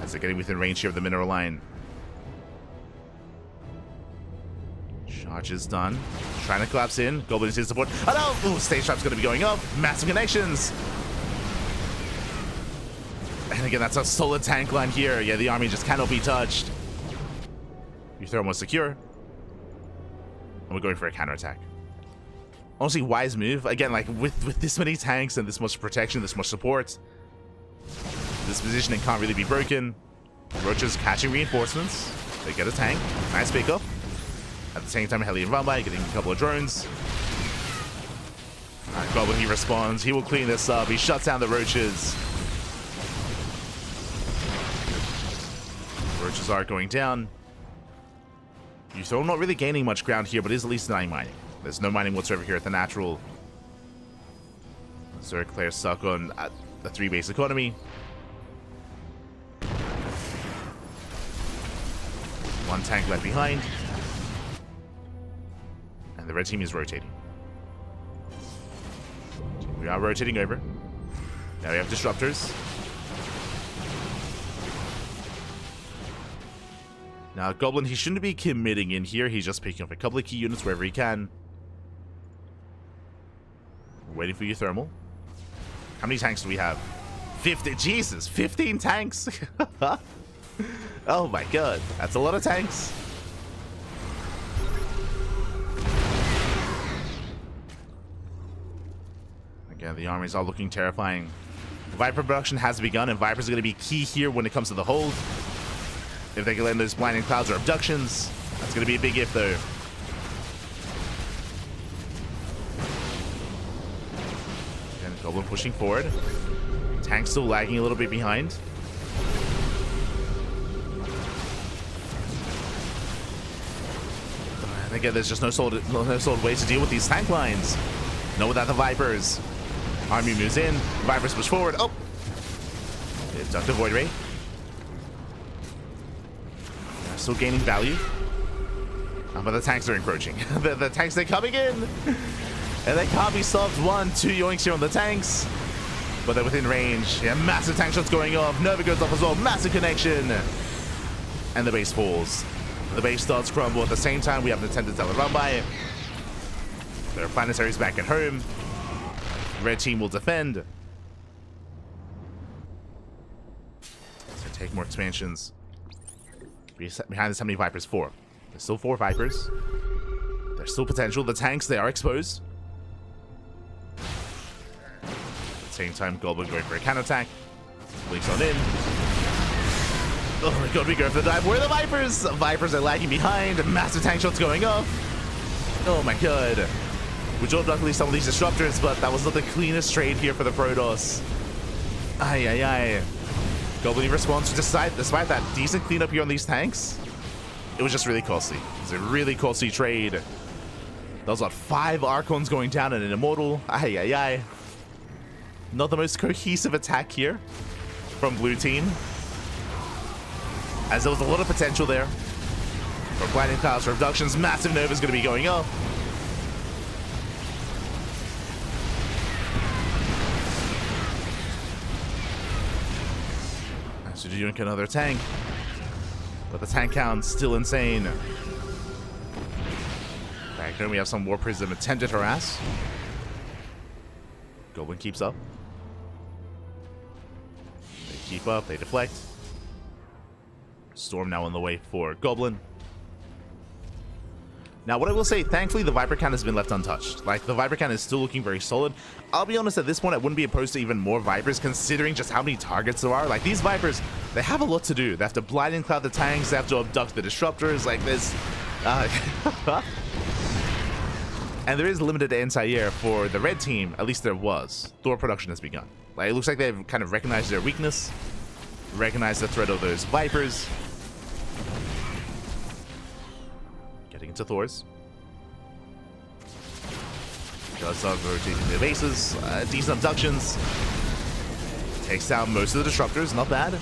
as they're getting within range here of the mineral line. Charge is done. Trying to collapse in. Goblin is here to support. Oh no! Ooh, stage trap's going to be going up. Massive connections. And again, that's a solid tank line here. Yeah, the army just cannot be touched. uThermal secure. And we're going for a counterattack. Honestly, wise move. Again, like with this many tanks and this much protection, this much support, this positioning can't really be broken. Roaches catching reinforcements. They get a tank. Nice pickup. At the same time, Hellion Run By getting a couple of drones. Goblin, he responds. He will clean this up. He shuts down the Roaches. Roaches are going down. uThermal not really gaining much ground here, but is at least denying mining. There's no mining whatsoever here at the natural. Zerg players suck on the 3-base economy. One tank left behind. And the red team is rotating. We are rotating over. Now we have disruptors. Now, Goblin, he shouldn't be committing in here. He's just picking up a couple of key units wherever he can. Waiting for uThermal. How many tanks do we have? 50. Jesus, 15 tanks. Oh my god, that's a lot of tanks. Again, the armies are looking terrifying. Viper production has begun, and Vipers are going to be key here when it comes to the hold. If they can land those blinding clouds or abductions, that's going to be a big if, though. Again, Goblin pushing forward. Tank still lagging a little bit behind. And again, there's just no solid way to deal with these tank lines. No, without the Vipers. Army moves in. Vipers push forward. Oh! It's Dr. Void Ray. They're still gaining value. But the tanks are encroaching. the tanks are coming in! And they can't be stopped. 1, 2 yoinks here on the tanks. But they're within range. Yeah, massive tank shots going off. Nova goes off as well. Massive connection. And the base falls. The base starts crumble. At the same time, we have an attempted Zealot run by. There are planetaries back at home. Red team will defend. So take more expansions. Behind this, how many Vipers? 4. There's still 4 Vipers. There's still potential. The tanks, they are exposed. At the same time, Goblin going for a counterattack. Blinks on in. Oh my god, we go for the dive. Where are the Vipers? Vipers are lagging behind. Massive tank shots going off. Oh my god. We dropped luckily some of these disruptors, but that was not the cleanest trade here for the Protoss. Ay, ay, ay. Goblin response, despite that decent cleanup here on these tanks, it was just really costly. It was a really costly trade. That was what, 5 Archons going down and an Immortal. Ay, ay, ay. Not the most cohesive attack here from blue team, as there was a lot of potential there. For blinding clouds, for abductions, massive Nova is going to be going up. So you yoink another tank, but the tank count's still insane. Back home we have some War Prism attempted harass. Goblin keeps up. They keep up, they deflect. Storm now on the way for Goblin. Now, what I will say, thankfully, the Viper count has been left untouched. Like, the Viper count is still looking very solid. I'll be honest, at this point, I wouldn't be opposed to even more Vipers, considering just how many targets there are. Like, these Vipers, they have a lot to do. They have to blind and cloud the tanks, they have to abduct the disruptors, like this. And there is limited anti-air for the red team, at least there was. Thor production has begun. Like, it looks like they've kind of recognized their weakness, recognized the threat of those Vipers. Getting into Thors. Does start rotating their bases. Decent abductions. Takes down most of the disruptors. Not bad.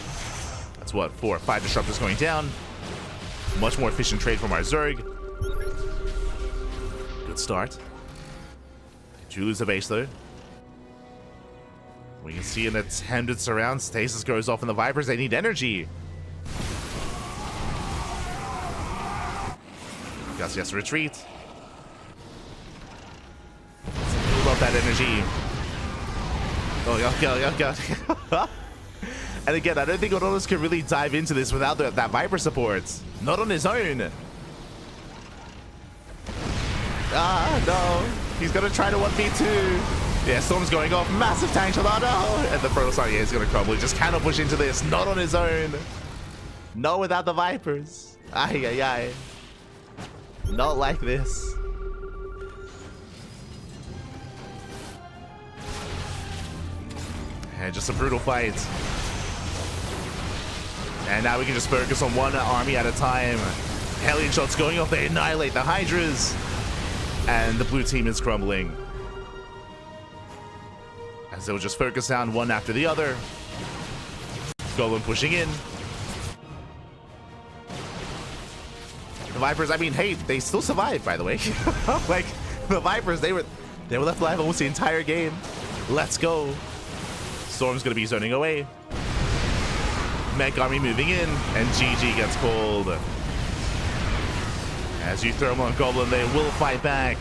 That's what, 4 or 5 disruptors going down. Much more efficient trade from our Zerg. Good start. Do lose the base though. We can see an attempted surround. Stasis goes off, and the Vipers, they need energy. Gus has to retreat. Love that energy. Oh god. And again, I don't think Odonus can really dive into this without that Viper support. Not on his own. Ah, no. He's gonna try to 1v2. Yeah, Storm's going off. Massive tank shot. Oh no. And the Protoss, yeah, is gonna crumble. He just cannot push into this. Not on his own. No, without the Vipers. Ay, ay, ay. Not like this. And just a brutal fight. And now we can just focus on one army at a time. Hellion shots going off. They annihilate the Hydras. And the blue team is crumbling. As they'll just focus down one after the other. Golem pushing in. The Vipers, I mean, hey, they still survived, by the way. Like, the Vipers, they were left alive almost the entire game. Let's go. Storm's gonna be zoning away. Mech Army moving in, and GG gets called. As uThermal and Goblin, they will fight back,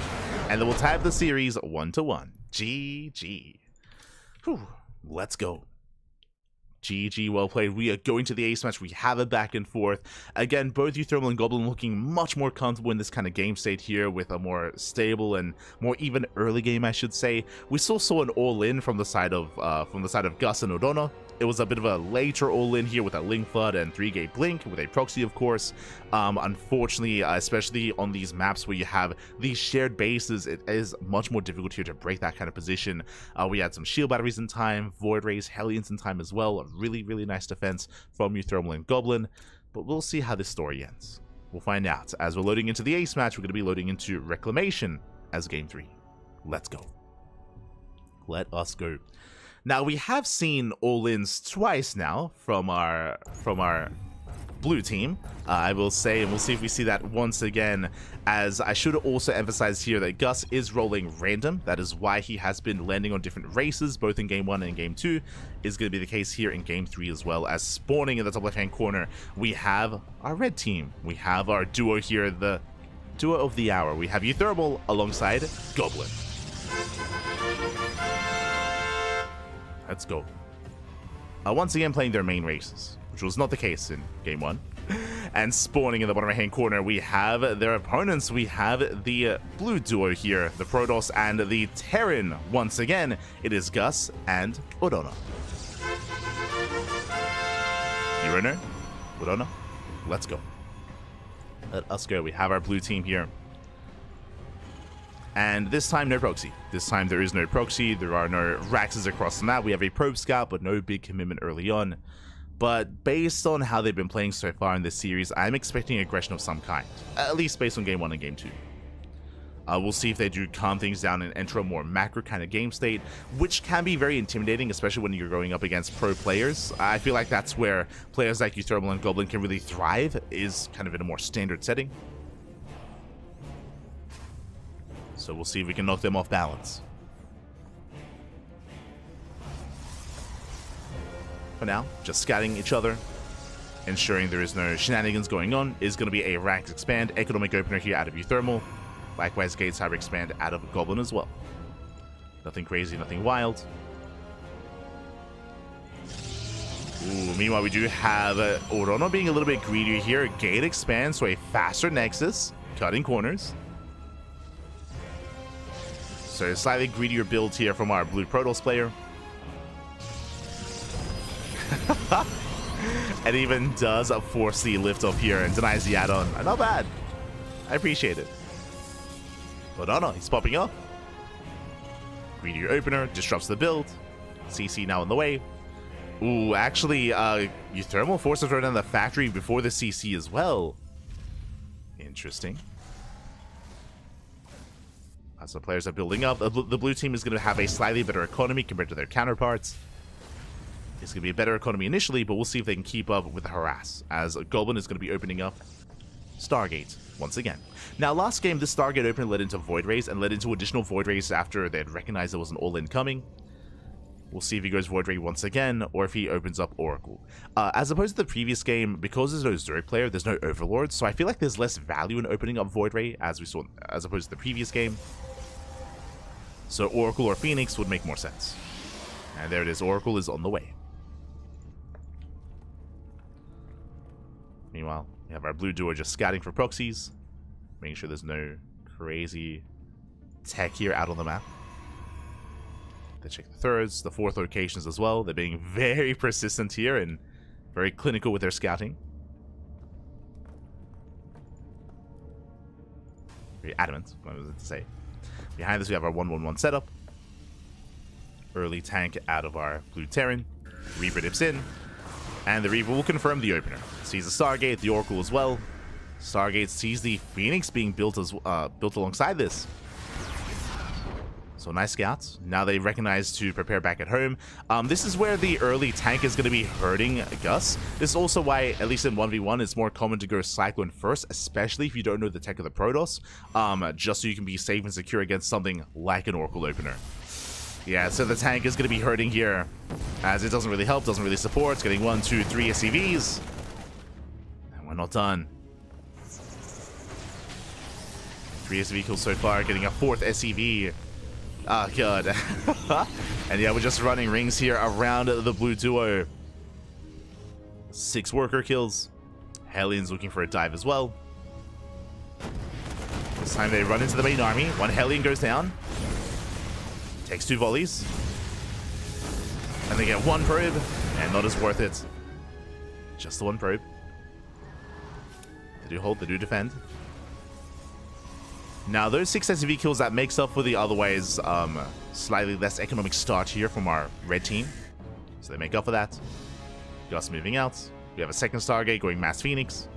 and they will tie the series 1-1. GG. Whew. Let's go. GG, well played. We are going to the ace match. We have a back and forth. Again, both uThermal and Goblin looking much more comfortable in this kind of game state here with a more stable and more even early game, I should say. We still saw an all-in from the side of Gus and Odona. It was a bit of a later all-in here with a Link Flood and 3-gate Blink with a proxy, of course. Unfortunately, especially on these maps where you have these shared bases, it is much more difficult here to break that kind of position. We had some shield batteries in time, Void Rays, Hellions in time as well. A really, really nice defense from uThermal and Goblin. But we'll see how this story ends. We'll find out. As we're loading into the ace match, we're going to be loading into Reclamation as game 3. Let's go. Let us go. Now, we have seen all-ins twice now from our blue team, I will say, and we'll see if we see that once again, as I should also emphasize here that Gus is rolling random. That is why he has been landing on different races, both in game 1 and game 2, is going to be the case here in game 3 as well, as spawning in the top left-hand corner, we have our red team. We have our duo here, the duo of the hour. We have uThermal alongside Goblin. Let's go. Once again playing their main races, which was not the case in game 1. And spawning in the bottom right-hand corner, we have their opponents. We have the blue duo here, the Protoss and the Terran. Once again, it is Gus and Odona. Uriner, Odona, let's go. Let us go. We have our blue team here. And this time, no proxy. This time, there is no proxy. There are no Raxes across the map. We have a Probe Scout, but no big commitment early on. But based on how they've been playing so far in this series, I'm expecting aggression of some kind. At least based on game 1 and game 2. We'll see if they do calm things down and enter a more macro kind of game state, which can be very intimidating, especially when you're going up against pro players. I feel like that's where players like uThermal and Goblin can really thrive, is kind of in a more standard setting. So we'll see if we can knock them off balance. For now, just scouting each other, ensuring there is no shenanigans going on. Is going to be a Rax Expand, Economic Opener here out of uThermal. Likewise, Gate Cyber Expand out of Goblin as well. Nothing crazy, nothing wild. Ooh, meanwhile, we do have Odona being a little bit greedier here. Gate Expand, so a faster Nexus, cutting corners. So a slightly greedier build here from our blue Protoss player. And even does force the lift up here and denies the add-on. Not bad. I appreciate it. But no, he's popping up. Greedier opener, disrupts the build. CC now in the way. Ooh, actually, uThermal forces right down the factory before the CC as well. Interesting. As the players are building up, the blue team is going to have a slightly better economy compared to their counterparts. It's going to be a better economy initially, but we'll see if they can keep up with the harass, as Goblin is going to be opening up Stargate once again. Now, last game, this Stargate opener led into Void Rays and led into additional Void Rays after they had recognized there was an all-in coming. We'll see if he goes Void Ray once again, or if he opens up Oracle. As opposed to the previous game, because there's no Zerg player, there's no Overlord, so I feel like there's less value in opening up Void Ray, as we saw, as opposed to the previous game. So Oracle or Phoenix would make more sense. And there it is, Oracle is on the way. Meanwhile, we have our blue duo just scouting for proxies, making sure there's no crazy tech here out on the map. They check the thirds, the fourth locations as well. They're being very persistent here and very clinical with their scouting. Very adamant, what I was going to say. Behind this, we have our 1-1-1 setup. Early tank out of our blue Terran. Reaper dips in. And the Reaper will confirm the opener. Sees the Stargate, the Oracle as well. Stargate sees the Phoenix being built alongside this. So nice scouts. Now they recognize to prepare back at home. This is where the early tank is going to be hurting Gus. This is also why, at least in 1v1, it's more common to go Cyclone first, especially if you don't know the tech of the Protoss, just so you can be safe and secure against something like an Oracle Opener. Yeah, so the tank is going to be hurting here, as it doesn't really help, doesn't really support. It's getting 1, 2, 3 SCVs. And we're not done. 3 SCV kills so far, getting a 4th SCV. Oh, God. And yeah, we're just running rings here around the blue duo. 6 worker kills. Hellions looking for a dive as well. This time they run into the main army. 1 Hellion goes down. Takes 2 volleys. And they get 1 probe. And not as worth it. Just the 1 probe. They do hold, they do defend. Now, those 6 SCV kills, that makes up for the otherwise slightly less economic start here from our red team. So they make up for that. Gus moving out. We have a 2nd Stargate going Mass Phoenix.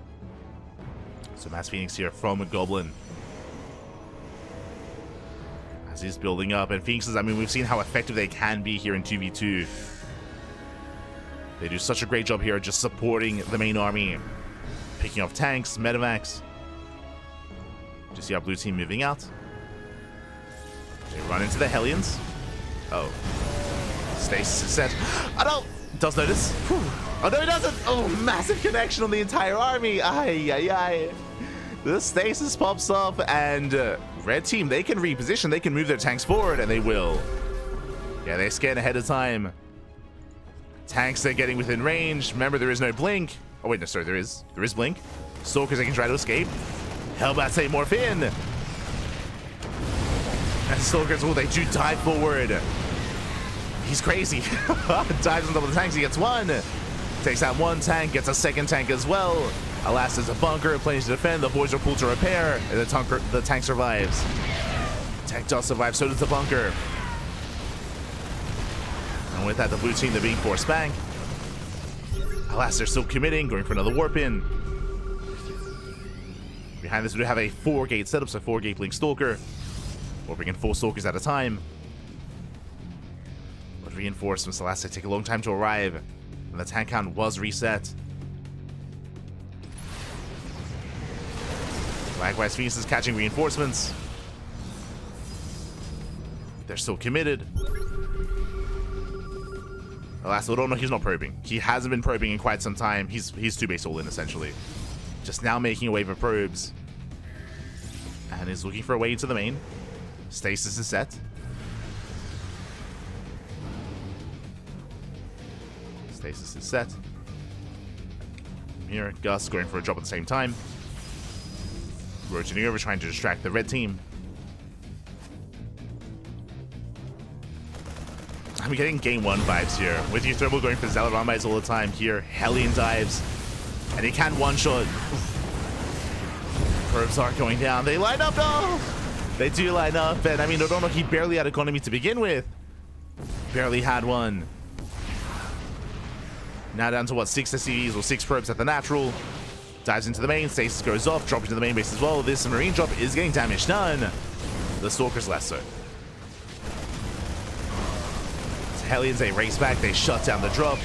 So Mass Phoenix here from a Goblin. As he's building up. And Phoenixes, I mean, we've seen how effective they can be here in 2v2. They do such a great job here just supporting the main army. Picking off tanks, medevacs. Just see our blue team moving out. They run into the Hellions. Oh. Stasis is set. Oh no! Does notice. Whew. Oh no, he doesn't! Oh, massive connection on the entire army. Ay, ay, ay. The Stasis pops up, and red team, they can reposition. They can move their tanks forward, and they will. Yeah, they scan ahead of time. Tanks, they're getting within range. Remember, there is no blink. Oh, wait, no, sorry, there is. There is blink. Stalkers, they can try to escape. Hellbats, they morph in. And Stalkers, oh, they do dive forward. He's crazy. Dives on top of the tanks, he gets 1. Takes out 1 tank, gets a 2nd tank as well. Alas, there's a bunker, plans to defend, the boys are pulled to repair, and the tank survives. Tank does survive, so does the bunker. And with that, the blue team, they're being forced back. Alas, they're still committing, going for another warp in. Behind this, we have a 4-gate setup, so 4-gate Blink Stalker. Warping in 4 Stalkers at a time. But reinforcements, alas, they take a long time to arrive. And the tank count was reset. Likewise, Phoenix is catching reinforcements. They're still committed. Alas, no, he's not probing. He hasn't been probing in quite some time. He's 2-base all in, essentially. Just now making a wave of probes. And is looking for a way into the main. Stasis is set. Stasis is set. Here, Gus going for a drop at the same time. Rotating over, trying to distract the red team. I'm getting game 1 vibes here. With uThermal going for Zealot Rambites all the time here. Hellion dives. And he can one-shot. Probes are going down. They line up. No! They do line up. And I mean, Odono, he barely had economy to begin with. Barely had one. Now down to what, 6 SCVs or 6 probes at the natural. Dives into the main. Stasis goes off. Dropping to the main base as well. This marine drop is getting damage done. The Stalkers less so. Hellions, they race back. They shut down the drop.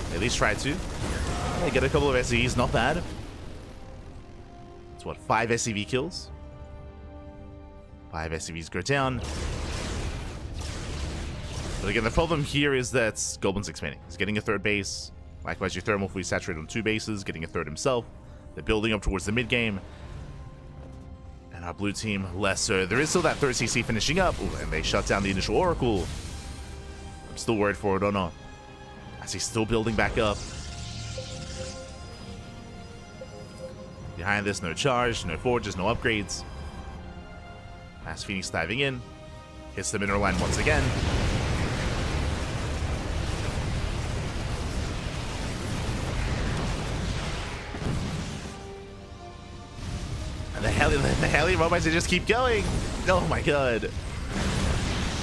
They at least try to. They get a couple of SCVs, not bad. It's what, 5 SCV kills? 5 SCVs go down. But again, the problem here is that Goblin's expanding. He's getting a 3rd base. Likewise, uThermal fully saturated on 2 bases, getting a 3rd himself. They're building up towards the mid game. And our blue team less so. There is still that 3rd CC finishing up. Ooh, and they shut down the initial Oracle. I'm still worried for Odono, as he's still building back up. Behind this, no charge, no forges, no upgrades. Mass Phoenix diving in. Hits the mineral line once again. And the Hellion robots, they just keep going. Oh my god.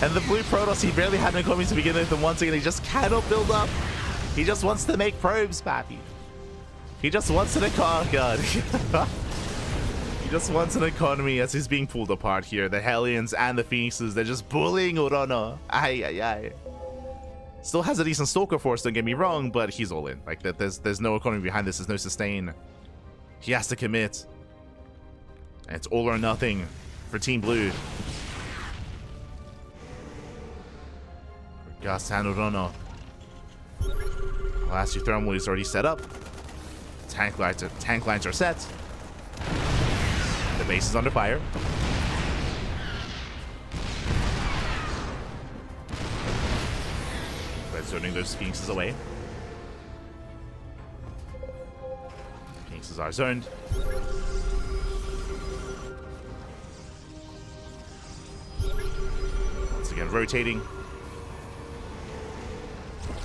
And the blue Protoss, he barely had no economy to begin with, and once again, he just cannot build up. He just wants to make probes, Pappy. He just wants to make... Oh, God. just wants an economy as he's being pulled apart here. The Hellions and the Phoenixes, they're just bullying Urano. Ay, ay, ay. Still has a decent Stalker force, don't get me wrong, but he's all in. Like, there's no economy behind this. There's no sustain. He has to commit. And it's all or nothing for Team Blue. For Gus and Urano. Last uThermal is already set up. Tank lines are set. The base is under fire. Red zoning those Phoenixes away. Phoenixes are zoned. Once again, rotating.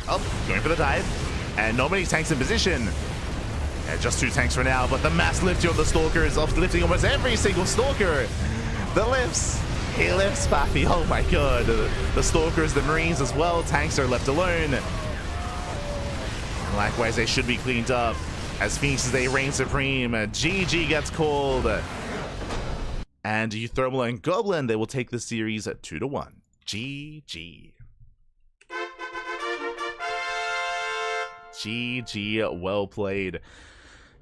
Oh, going for the dive. And not many tanks in position. Yeah, just 2 tanks for now, but the mass lift here on the Stalker is lifting almost every single Stalker. The lifts. He lifts Pappy. Oh my god. The Stalkers, the Marines as well. Tanks are left alone. And likewise, they should be cleaned up. As Phoenixes, they reign supreme. GG gets called. And uThermal and Goblin, they will take the series at 2-1. GG. GG, well played.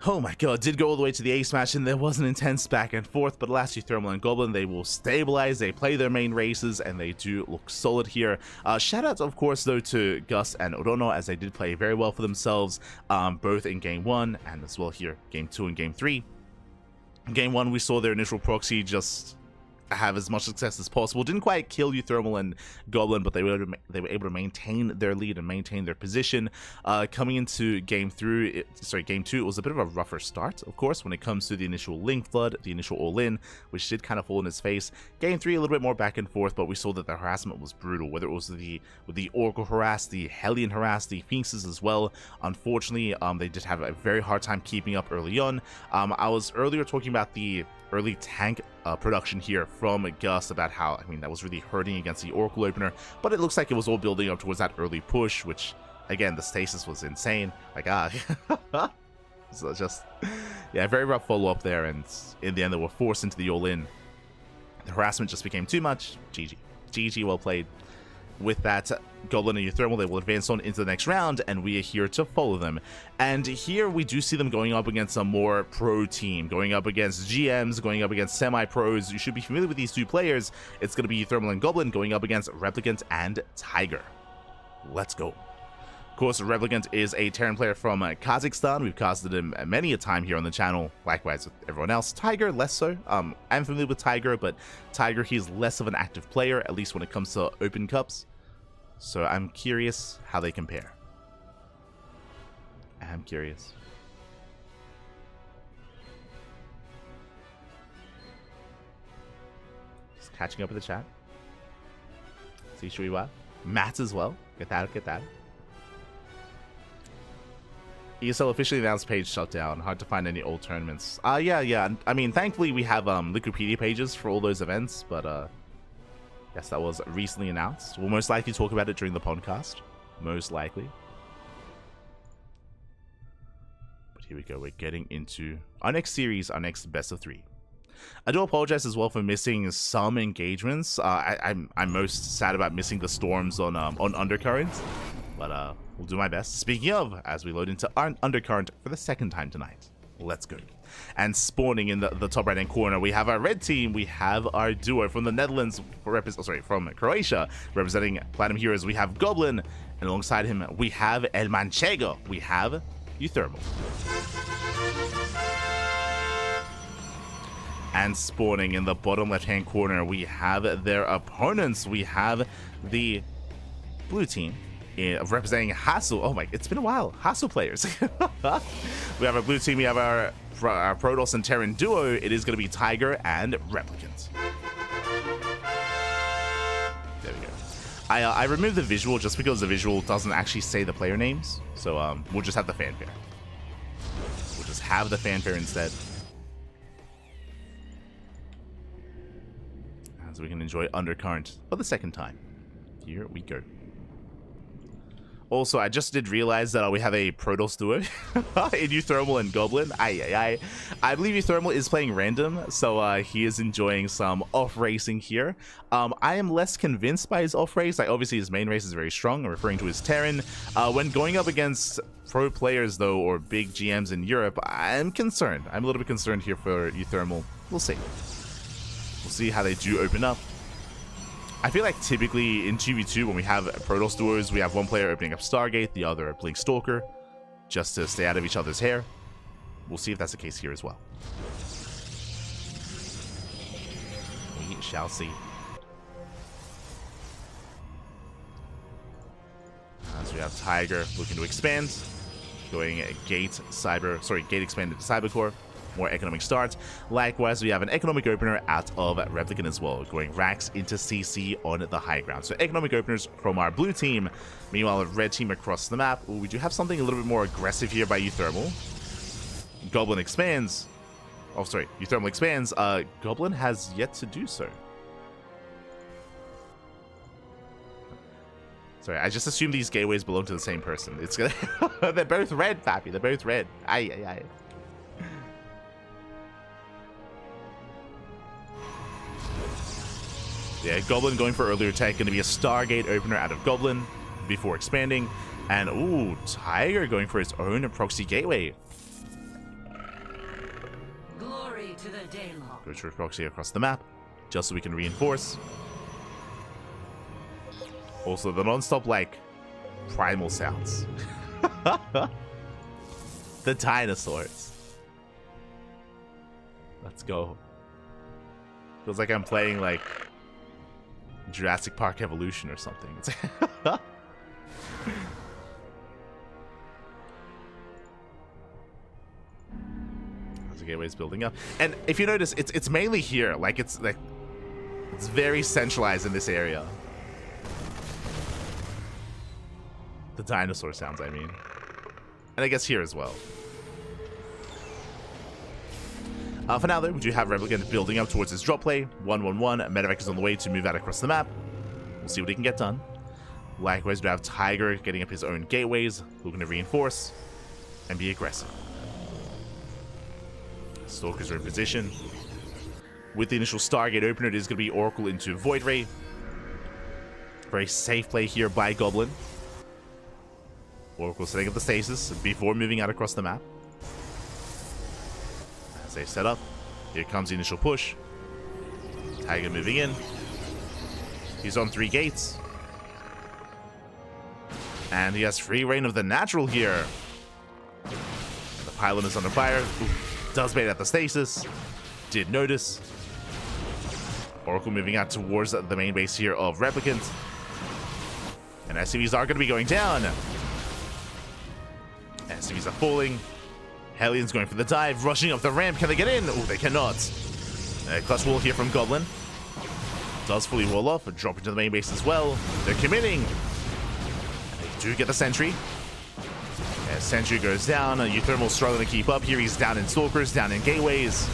Oh my god, did go all the way to the ace match, and there was an intense back and forth, but last uThermal and Goblin, they will stabilize, they play their main races, and they do look solid here. Shout out, of course, though, to Gus and Urano, as they did play very well for themselves, both in Game 1, and as well here, Game 2 and Game 3. In Game 1, we saw their initial proxy just have as much success as possible. Didn't quite kill uThermal and Goblin, but they were able to maintain their lead and maintain their position. Coming into Game 2, it was a bit of a rougher start, of course, when it comes to the initial Link Flood, the initial all-in, which did kind of fall in his face. Game 3, a little bit more back and forth, but we saw that the harassment was brutal, whether it was the Oracle harass, the Hellion harass, the Phoenixes as well. Unfortunately, they did have a very hard time keeping up early on. I was earlier talking about the early tank production here from Gus about how, I mean, that was really hurting against the Oracle opener, but it looks like it was all building up towards that early push, which, again, the stasis was insane. Like, so just, yeah, very rough follow-up there, and in the end, they were forced into the all-in. The harassment just became too much. GG. GG, well played. With that, Goblin and uThermal, they will advance on into the next round, and we are here to follow them. And here we do see them going up against a more pro team, going up against GMs, going up against semi-pros. You should be familiar with these 2 players. It's going to be uThermal and Goblin going up against Replicant and Tiger. Let's go. Of course, Replicant is a Terran player from Kazakhstan. We've casted him many a time here on the channel, likewise with everyone else. Tiger, less so. I'm familiar with Tiger, but Tiger, he's less of an active player, at least when it comes to Open Cups. So I'm curious how they compare. I'm curious. Just catching up with the chat. See, Shuiwa. Matt as well. Get that, get that. ESL officially announced page shut down. Hard to find any old tournaments. Yeah. I mean, thankfully we have Wikipedia pages for all those events, but yes, that was recently announced. We'll most likely talk about it during the podcast. Most likely. But here we go. We're getting into our next series, our next best of 3. I do apologize as well for missing some engagements. I'm most sad about missing the storms on Undercurrent, but we'll do my best. Speaking of, as we load into our Undercurrent for the 2nd time tonight, let's go. And spawning in the top right hand corner, we have our red team. We have our duo from the Netherlands, from Croatia, representing Platinum Heroes. We have Goblin, and alongside him we have El Manchego. We have uThermal. And spawning in the bottom left hand corner, we have their opponents. We have the blue team representing Hassel. Oh my, it's been a while. Hassel players. We have our blue team. We have our Protoss and Terran duo. It is going to be Tiger and Replicant. There we go. I removed the visual just because the visual doesn't actually say the player names. So we'll just have the fanfare. We'll just have the fanfare instead. So we can enjoy Undercurrent for the 2nd time. Here we go. Also, I just did realize that we have a Protoss duo in uThermal and Goblin. I believe uThermal is playing random, so he is enjoying some off-racing here. I am less convinced by his off-race. Like, obviously, his main race is very strong. I'm referring to his Terran. When going up against pro players, though, or big GMs in Europe, I'm concerned. I'm a little bit concerned here for uThermal. We'll see. We'll see how they do open up. I feel like typically in 2v2, when we have Protoss duos, we have one player opening up Stargate, the other Blink Stalker, just to stay out of each other's hair. We'll see if that's the case here as well. We shall see. As we have Tiger looking to expand, going Gate expanded to Cybercore. More economic starts. Likewise, we have an economic opener out of Replicant as well, going Rax into CC on the high ground. So economic openers from our blue team. Meanwhile, red team across the map. Ooh, we do have something a little bit more aggressive here by uThermal. Goblin expands. Oh, sorry, uThermal expands. Goblin has yet to do so. Sorry, I just assume these gateways belong to the same person. It's gonna they're both red, Pappy. They're both red. Aye. Yeah, Goblin going for earlier attack, going to be a Stargate opener out of Goblin before expanding. And, ooh, Tiger going for his own proxy gateway. Glory to the Daylong. Go to proxy across the map, just so we can reinforce. Also, the non-stop, like, primal sounds. The dinosaurs. Let's go. Feels like I'm playing, like, Jurassic Park Evolution or something. As the gateway is building up, and if you notice, it's mainly here. Like it's very centralized in this area. The dinosaur sounds, I mean, and I guess here as well. For now, though, we do have Replicant building up towards his drop play. 1-1-1. Medevac is on the way to move out across the map. We'll see what he can get done. Likewise, we have Tiger getting up his own gateways, looking to reinforce and be aggressive. Stalkers are in position. With the initial Stargate opener, it is going to be Oracle into Void Ray. Very safe play here by Goblin. Oracle setting up the stasis before moving out across the map. They set up. Here comes the initial push. Tiger moving in. He's on 3 gates. And he has free reign of the natural here. The pylon is under fire. Ooh, does bait at the stasis. Did notice. Oracle moving out towards the main base here of Replicant. And SCVs are going to be going down. SCVs are falling. Hellions going for the dive, rushing up the ramp. Can they get in? Oh, they cannot. Clutch wall here from Goblin. Does fully wall off, but drop into the main base as well. They're committing. And they do get the sentry. As sentry goes down, uThermal struggling to keep up here. He's down in Stalkers, down in gateways.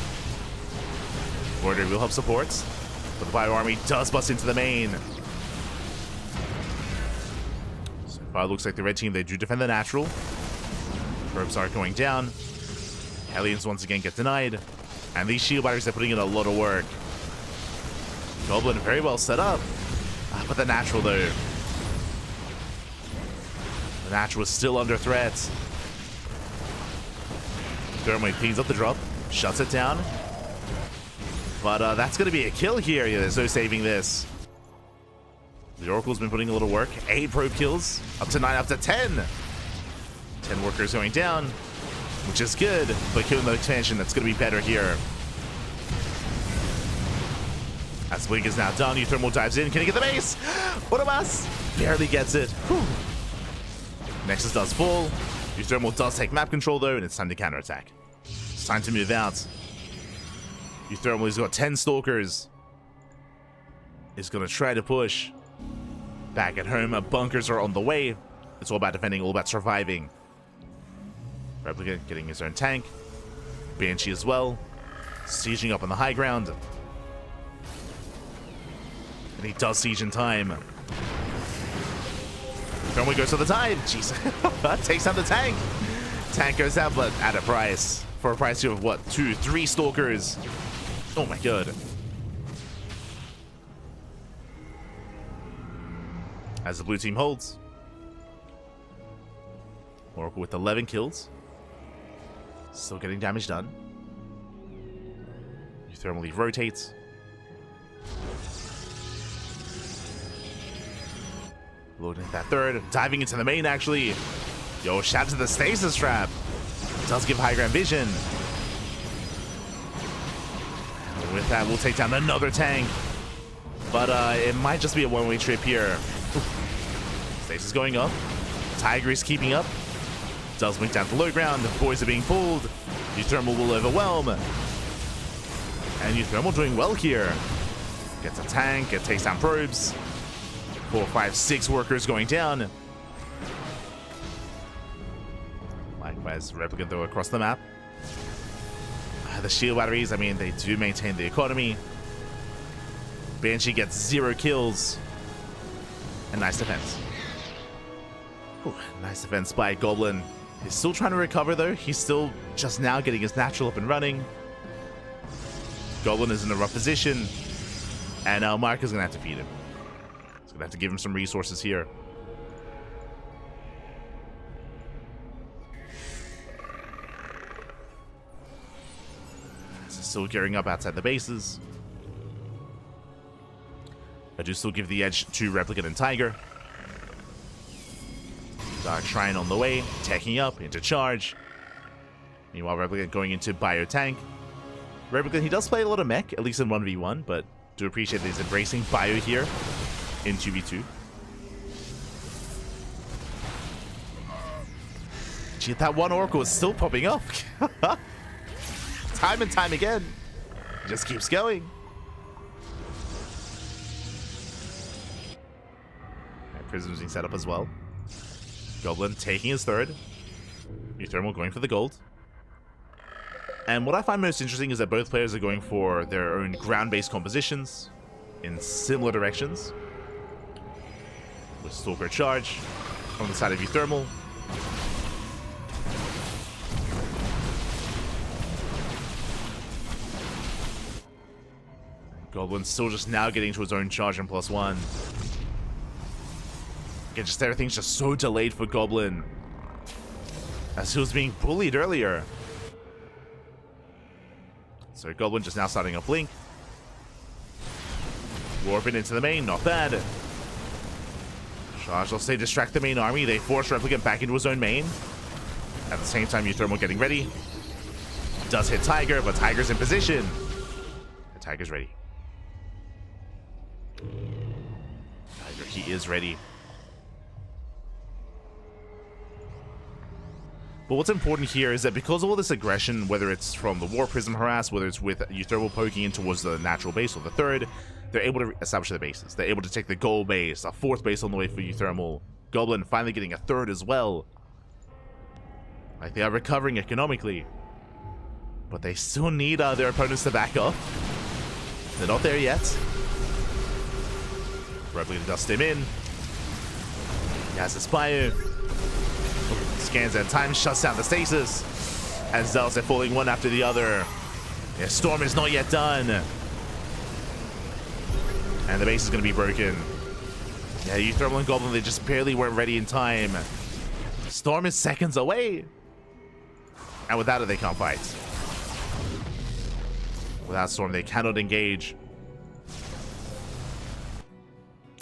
Border will help support, but the Bio Army does bust into the main. So far, it looks like the red team, they do defend the natural. Probes are going down. Hellions once again get denied. And these shield batteries are putting in a lot of work. Goblin very well set up. But the natural, though. The natural is still under threat. Thermal cleans up the drop. Shuts it down. But that's going to be a kill here. Yeah, there's no saving this. The Oracle's been putting a little work. 8 probe kills. Up to 9, up to 10. 10 workers going down, which is good, but killing the expansion, that's going to be better here. As Blink is now done, uThermal dives in. Can he get the base? What a mess! Barely gets it. Whew. Nexus does fall. uThermal does take map control, though, and it's time to counterattack. It's time to move out. uThermal has got 10 Stalkers. Is going to try to push. Back at home, bunkers are on the way. It's all about defending, all about surviving. Replicant getting his own tank. Banshee as well. Sieging up on the high ground. And he does siege in time. uThermal goes to the tide. Jeez. Takes out the tank. Tank goes out, but at a price. For a price of what? 2, 3 stalkers. Oh my god. As the blue team holds. Oracle with 11 kills. Still getting damage done. uThermal rotates. Loading that third. Diving into the main, actually. Yo, shout to the stasis trap. Does give high ground vision. And with that, we'll take down another tank. But it might just be a one-way trip here. Stasis going up. Tiger is keeping up. Does blink down to low ground. The boys are being pulled. uThermal will overwhelm. And uThermal doing well here. Gets a tank. It takes down probes. 4, 5, 6 workers going down. Likewise, Replicant though across the map. The shield batteries, I mean, they do maintain the economy. Banshee gets 0 kills. And nice defense. Whew, nice defense by Goblin. He's still trying to recover though. He's still just now getting his natural up and running. Goblin is in a rough position. And now Mark is going to have to feed him. He's going to have to give him some resources here. Still gearing up outside the bases. I do still give the edge to Replicant and Tiger. Dark Shrine on the way, taking up into charge. Meanwhile, Replicant going into Bio Tank. Replicant, he does play a lot of mech, at least in 1v1, but do appreciate that he's embracing Bio here in 2v2. Gee, that one Oracle is still popping up. Time and time again. Just keeps going. Prism's being set up as well. Goblin taking his third. uThermal going for the gold. And what I find most interesting is that both players are going for their own ground-based compositions in similar directions. With Stalker charge on the side of uThermal. Goblin still just now getting to his own charge and +1. Again, just everything's just so delayed for Goblin. As he was being bullied earlier. So Goblin just now starting a blink. Warping into the main, not bad. Charge, they'll say distract the main army. They force Replicant back into his own main. At the same time, uThermal getting ready. Does hit Tiger, but Tiger's in position. And Tiger's ready. Tiger, he is ready. But what's important here is that because of all this aggression, whether it's from the War Prism harass, whether it's with uThermal poking in towards the natural base or the third, they're able to establish their bases. They're able to take the gold base, a 4th base on the way for uThermal. Goblin finally getting a 3rd as well. Like, they are recovering economically. But they still need their opponents to back up. They're not there yet. Replicant does stim in. He has Aspire. Scans at time, shuts down the stasis. And Zells are falling one after the other. Yeah, Storm is not yet done. And the base is going to be broken. Yeah, uThermal and Goblin, they just barely weren't ready in time. Storm is seconds away. And without it, they can't fight. Without Storm, they cannot engage.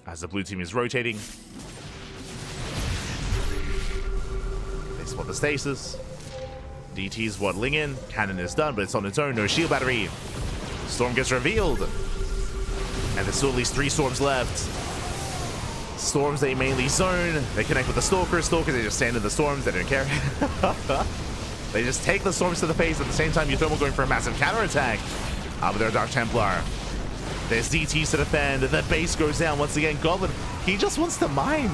As the blue team is rotating. They spot the stasis. DT's waddling in. Cannon is done, but it's on its own. No shield battery. Storm gets revealed. And there's still at least 3 storms left. Storms, they mainly zone. They connect with the Stalkers. Stalkers, they just stand in the storms. They don't care. They just take the storms to the face. At the same time, uThermal going for a massive counterattack. With their Dark Templar. There's DTs to defend. The base goes down once again. Goblin, he just wants to mine.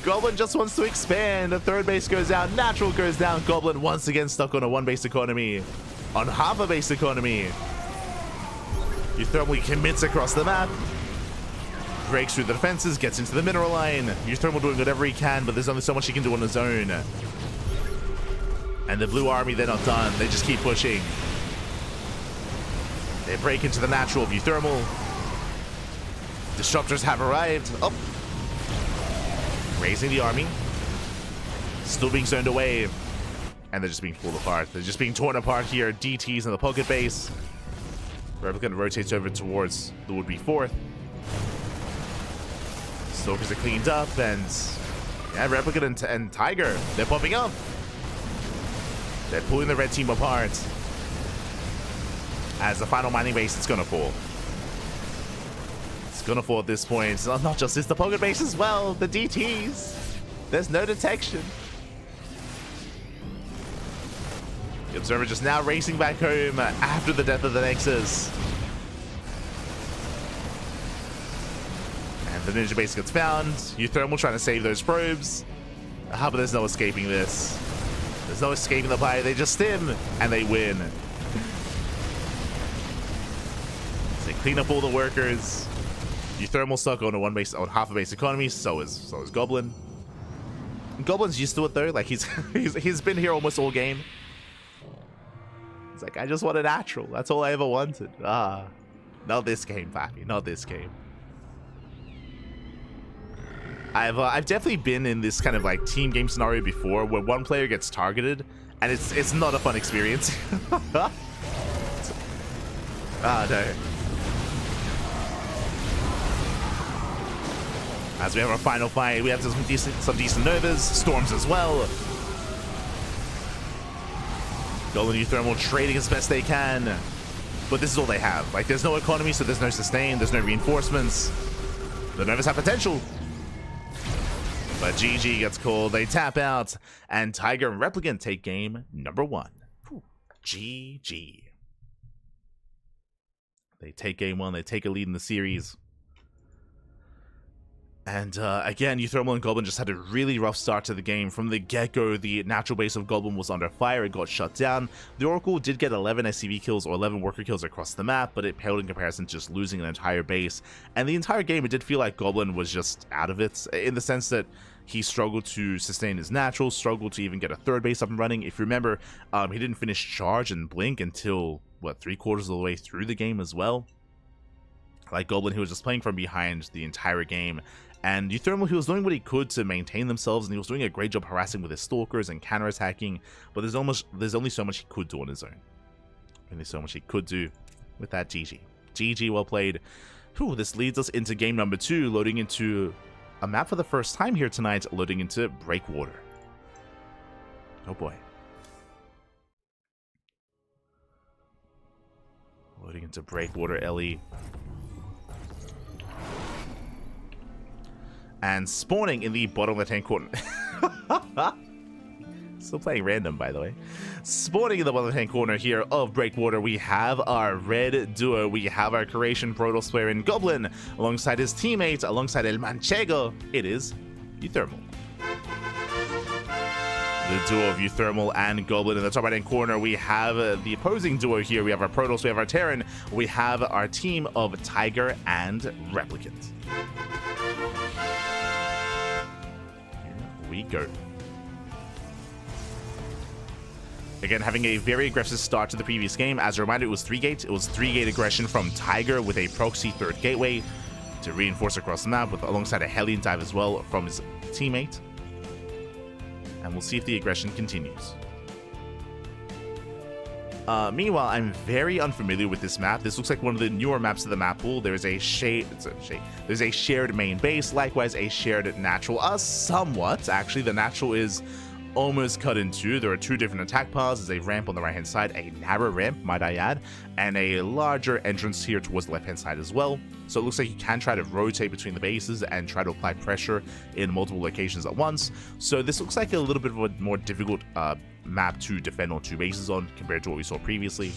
Goblin just wants to expand. The 3rd base goes down. Natural goes down. Goblin once again stuck on a 1 base economy. On half a base economy. uThermal commits across the map. breaks through the defenses, gets into the mineral line. uThermal doing whatever he can, but there's only so much he can do on his own. And the blue army, they're not done. They just keep pushing. They break into the natural of uThermal. Disruptors have arrived. Oh. Raising the army. Still being zoned away. And they're just being pulled apart. They're just being torn apart here. DTs in the pocket base. Replicant rotates over towards the would-be fourth. Stalkers are cleaned up, and yeah, Replicant and Tiger, they're popping up. They're pulling the red team apart. As the final mining base, it's gonna fall. It's gonna fall at this point. It's not just this, the pocket base as well. The DTs. There's no detection. The Observer just now racing back home after the death of the Nexus. And the ninja base gets found. uThermal trying to save those probes. But there's no escaping this. There's no escaping the play. They just stim and they win. So they clean up all the workers. uThermal stuck on half a base economy. So is Goblin. Goblin's used to it though. Like he's been here almost all game. It's like, I just want a natural. That's all I ever wanted. Not this game, Pappy. Not this game. I've definitely been in this kind of like team game scenario before, where one player gets targeted, and it's not a fun experience. No. As we have our final fight, we have some decent Novas, Storms as well. Goblin and uThermal trading as best they can, but this is all they have. Like, there's no economy, so there's no sustain, there's no reinforcements. The Novas have potential, but GG gets called. They tap out, and Tiger and Replicant take game number 1. GG. They take game 1. They take a lead in the series. And again, uThermal and Goblin just had a really rough start to the game. From the get-go, the natural base of Goblin was under fire. It got shut down. The Oracle did get 11 SCV kills or 11 worker kills across the map, but it paled in comparison to just losing an entire base. And the entire game, it did feel like Goblin was just out of it, in the sense that he struggled to sustain his natural, struggled to even get a third base up and running. If you remember, he didn't finish Charge and Blink until, what, 3/4 of the way through the game as well. Like Goblin, he was just playing from behind the entire game. And uThermal, he was doing what he could to maintain themselves, and he was doing a great job harassing with his stalkers and counterattacking, but there's only so much he could do on his own. Only so much he could do with that. GG. GG, well played. Whew, this leads us into game number 2, loading into a map for the first time here tonight, loading into Breakwater. Oh boy. Loading into Breakwater, LE. And spawning in the bottom left-hand corner. Still playing random, by the way. Spawning in the bottom left-hand corner here of Breakwater, we have our red duo. We have our Creation Protoss player in Goblin, alongside his teammate, alongside El Manchego. It is uThermal. The duo of uThermal and Goblin. In the top right-hand corner, we have the opposing duo here. We have our Protoss, we have our Terran. We have our team of Tiger and Replicant. We go. Again, having a very aggressive start to the previous game. As a reminder, it was 3-gate. It was 3-gate aggression from Tiger with a proxy third gateway to reinforce across the map, alongside a Hellion dive as well from his teammate. And we'll see if the aggression continues. Meanwhile, I'm very unfamiliar with this map. This looks like one of the newer maps of the map pool. There's a there's a shared main base, likewise a shared natural. Somewhat, actually. The natural is almost cut in two. There are 2 different attack paths. There's a ramp on the right-hand side, a narrow ramp, might I add, and a larger entrance here towards the left-hand side as well. So it looks like you can try to rotate between the bases and try to apply pressure in multiple locations at once. So this looks like a little bit of a more difficult map to defend on 2 bases on compared to what we saw previously.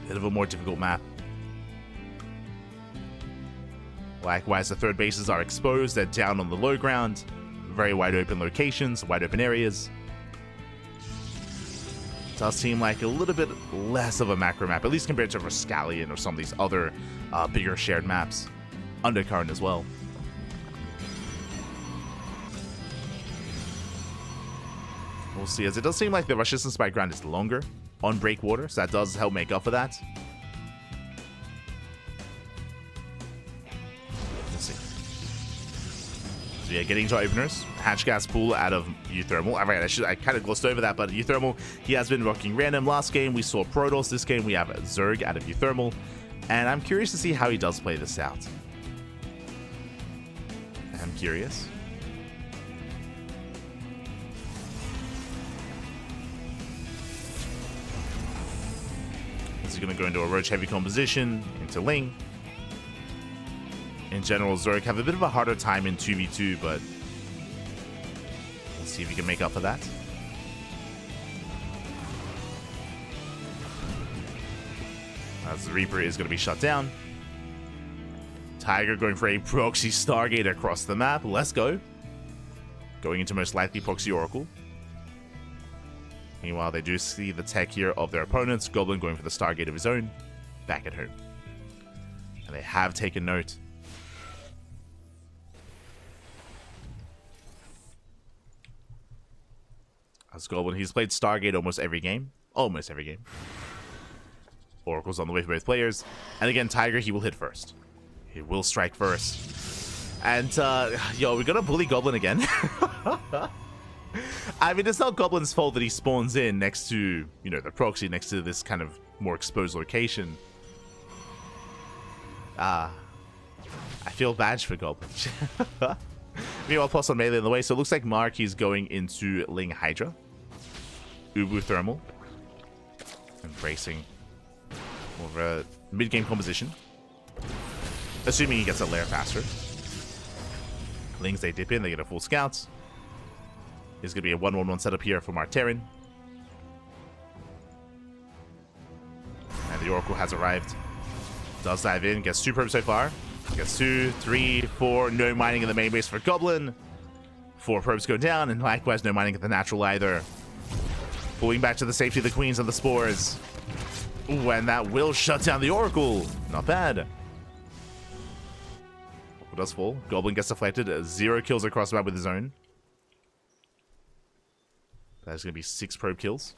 Bit of a more difficult map. Likewise, the third bases are exposed. They're down on the low ground. Very wide open locations, wide open areas. does seem like a little bit less of a macro map, at least compared to Rascallion or some of these other bigger shared maps. Undercurrent as well. We'll see, as it does seem like the rush distance by ground is longer on Breakwater, so that does help make up for that. Let's see. So yeah, getting to our openers. Hatch Gas Pool out of uThermal. Alright, I kind of glossed over that, but uThermal, he has been rocking random. Last game we saw Protoss. This game we have Zerg out of uThermal. And I'm curious to see how he does play this out. I'm curious. He's going to go into a Roach heavy composition, into Ling. In general, Zerg have a bit of a harder time in 2v2, but we'll see if he can make up for that. As the Reaper is going to be shut down. Tiger going for a proxy Stargate across the map. Let's go. Going into most likely proxy Oracle. Meanwhile, they do see the tech here of their opponents. Goblin going for the Stargate of his own. Back at home. And they have taken note. As Goblin, he's played Stargate almost every game. Almost every game. Oracle's on the way for both players. And again, Tiger, he will hit first. He will strike first. And, yo, we're gonna bully Goblin again. I mean, it's not Goblin's fault that he spawns in next to, you know, the proxy, next to this kind of more exposed location. I feel bad for Goblin. Meanwhile, plus on melee in the way, so it looks like Mark, he's going into Ling Hydra. uThermal. Embracing more of a mid-game composition. Assuming he gets a lair faster. Lings, they dip in, they get a full scout. There's going to be a 1-1-1 setup here for Marterin. And the Oracle has arrived. Does dive in, gets 2 probes so far. Gets 2, 3, 4, no mining in the main base for Goblin. 4 probes go down, and likewise no mining at the natural either. Pulling back to the safety of the Queens and the Spores. Ooh, and that will shut down the Oracle. Not bad. Oracle does fall. Goblin gets deflected. 0 kills across the map with his own. That's going to be 6 probe kills.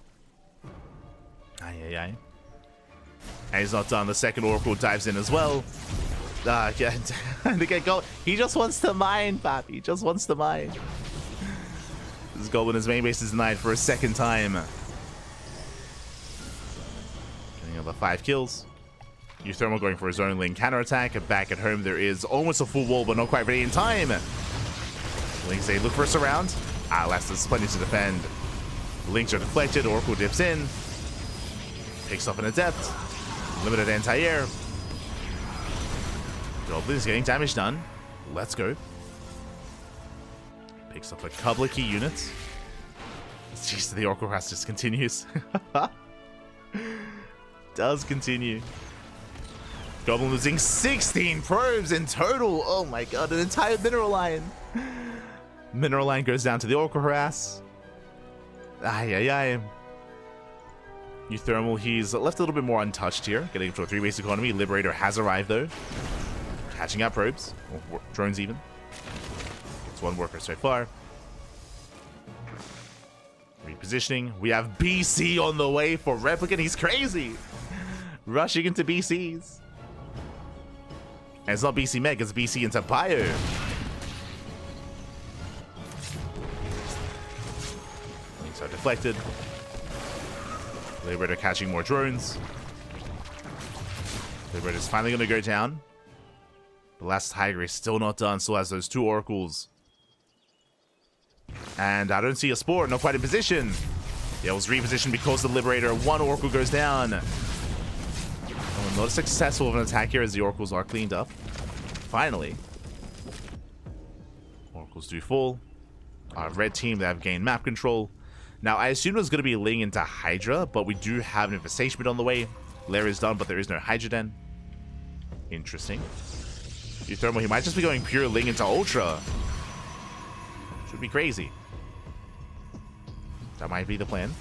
Aye, aye, aye. And he's not done. The second Oracle dives in as well. Yeah. And again, he just wants to mine, Pap. He just wants to mine. This Goblin, his main base is denied for a second time. Getting another 5 kills. uThermal going for his own Ling counterattack. And back at home, there is almost a full wall, but not quite ready in time. Lings, they look for a surround. Last has plenty to defend. Links are deflected. Oracle dips in. Picks up an Adept. Limited anti-air. Goblin's getting damage done. Let's go. Picks up a couple of key units. Jeez, the Oracle Harass just continues. Does continue. Goblin losing 16 probes in total. Oh my god, an entire mineral line. Mineral line goes down to the Oracle Harass. Aye, aye, aye. uThermal, he's left a little bit more untouched here. Getting to a 3-base economy. Liberator has arrived, though. Catching out probes. Or drones, even. It's 1 worker so far. Repositioning. We have BC on the way for Replicant. He's crazy. Rushing into BCs. And it's not BC Meg, it's BC into Bio. So deflected. Liberator catching more drones. Liberator's finally going to go down. The last Tiger is still not done, still has those 2 Oracles. And I don't see a Spore, not quite in position. Yeah, it was repositioned because the Liberator. 1 Oracle goes down. Oh, not successful of an attack here as the Oracles are cleaned up. Finally. Oracles do fall. Our red team, they have gained map control. Now, I assumed it was going to be Ling into Hydra, but we do have an Infestation Bit on the way. Lair is done, but there is no Hydra Den. Interesting. uThermal, he might just be going pure Ling into Ultra. Should be crazy. That might be the plan.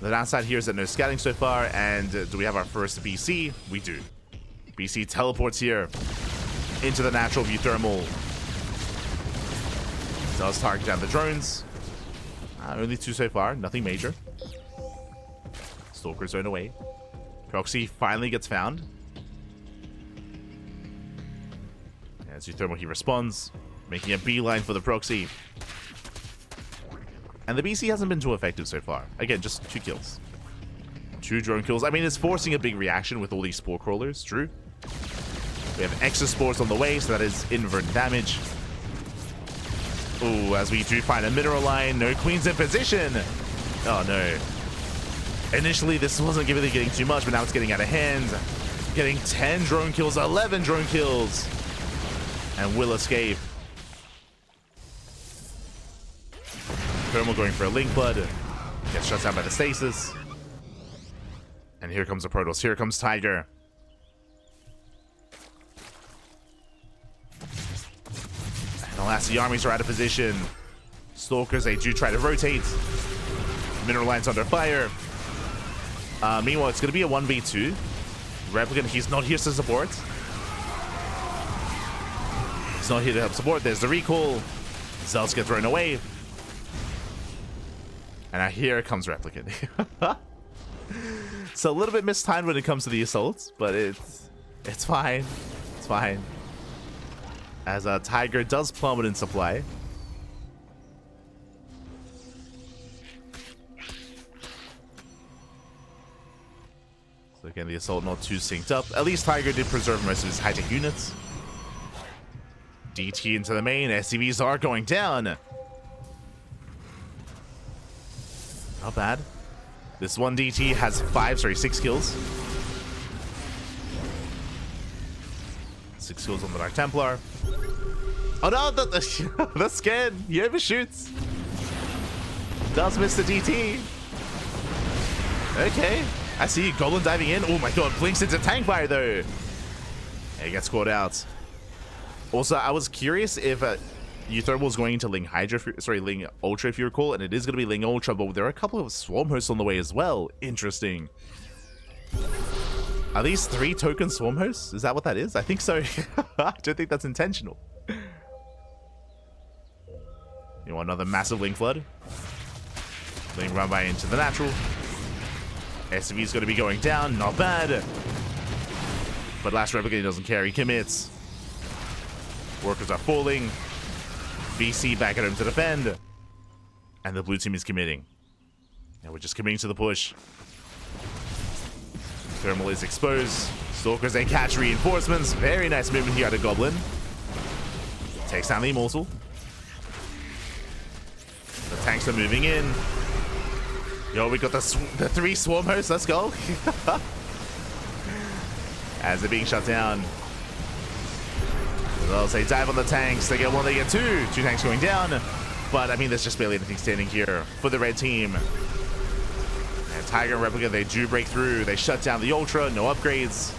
The downside here is that no scouting so far, and do we have our first BC? We do. BC teleports here into the natural uThermal. Does target down the drones. Only 2 so far, nothing major. Stalker's zone away. Proxy finally gets found. As uThermal, he responds, making a beeline for the proxy. And the BC hasn't been too effective so far. Again, just 2 kills. 2 drone kills. I mean, it's forcing a big reaction with all these spore crawlers, true. We have extra spores on the way, so that is inadvertent damage. Ooh, as we do find a mineral line. No queens in position. Oh, no. Initially, this wasn't really getting too much, but now it's getting out of hand. Getting 10 drone kills, 11 drone kills. And will escape. Thermal going for a link blood. Gets shut down by the stasis. And here comes the Protoss. Here comes Tiger. And alas, the armies are out of position. Stalkers, they do try to rotate. Mineral lines under fire. Meanwhile, it's going to be a 1v2. Replicant, he's not here to support. He's not here to help support. There's the recall. Zelts get thrown away. And now here comes Replicant. It's a little bit mistimed when it comes to the assaults, but it's fine. It's fine. As Tiger does plummet in supply. So again, the assault not too synced up. At least Tiger did preserve most of his high-tech units. DT into the main. SCVs are going down. Not bad. This one DT has 6 kills. 6 kills on the Dark Templar. Oh no, the skin! He overshoots. Does miss the DT. Okay. I see Goblin diving in. Oh my god, blinks into tank fire though. He gets caught out. Also, I was curious if uThermal is going into Ling Hydra, Ling Ultra if you recall, and it is going to be Ling Ultra, but there are a couple of Swarm Hosts on the way as well. Interesting. Are these 3 token Swarm Hosts? Is that what that is? I think so. I don't think that's intentional. You want another massive Ling Flood? Ling run by into the natural. SCV is going to be going down. Not bad. But last Replicant doesn't care. He commits. Workers are falling. BC back at home to defend. And the blue team is committing. And we're just committing to the push. Thermal is exposed. Stalkers, they catch reinforcements. Very nice movement here out of Goblin. Takes down the Immortal. The tanks are moving in. Yo, we got the 3 Swarm Hosts. Let's go. As they're being shut down. Well, they dive on the tanks. They get 1, they get 2. 2 tanks going down. But, I mean, there's just barely anything standing here for the red team. And Tiger and Replica, they do break through. They shut down the Ultra. No upgrades.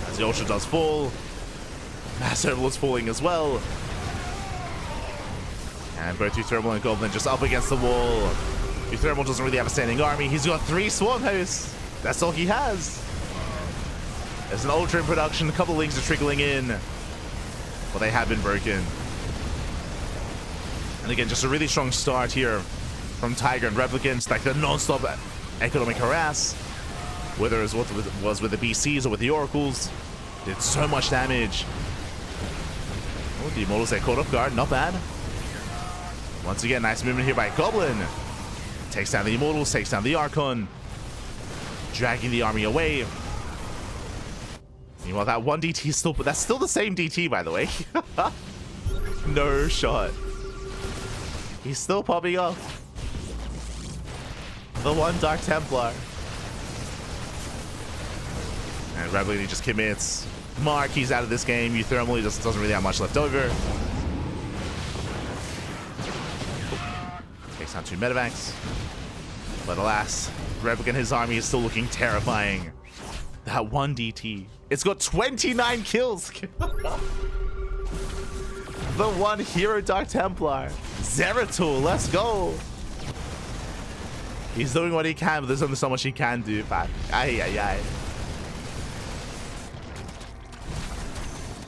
As the Ultra does fall. Mass Overlord is falling as well. And both uThermal and Goblin just up against the wall. uThermal doesn't really have a standing army. He's got 3 Swarm Hosts. That's all he has. There's an Ultra in production. A couple of links are trickling in. But they have been broken. And again, just a really strong start here from Tiger and Replicants. Like the non-stop economic harass. Whether it was with the BCs or with the Oracles. Did so much damage. Oh, the Immortals, they caught off guard. Not bad. Once again, nice movement here by Goblin. Takes down the Immortals, takes down the Archon. Dragging the army away. Meanwhile, that 1 DT is still... That's still the same DT, by the way. No shot. He's still popping up. The 1 Dark Templar. And Rebellion just commits. Mark, he's out of this game. uThermal, he just doesn't really have much left over. Takes down 2 medevacs. But alas, Replicant and his army is still looking terrifying. That 1 DT. It's got 29 kills. The 1 Hero Dark Templar. Zeratul, let's go. He's doing what he can, but there's only so much he can do. But ay.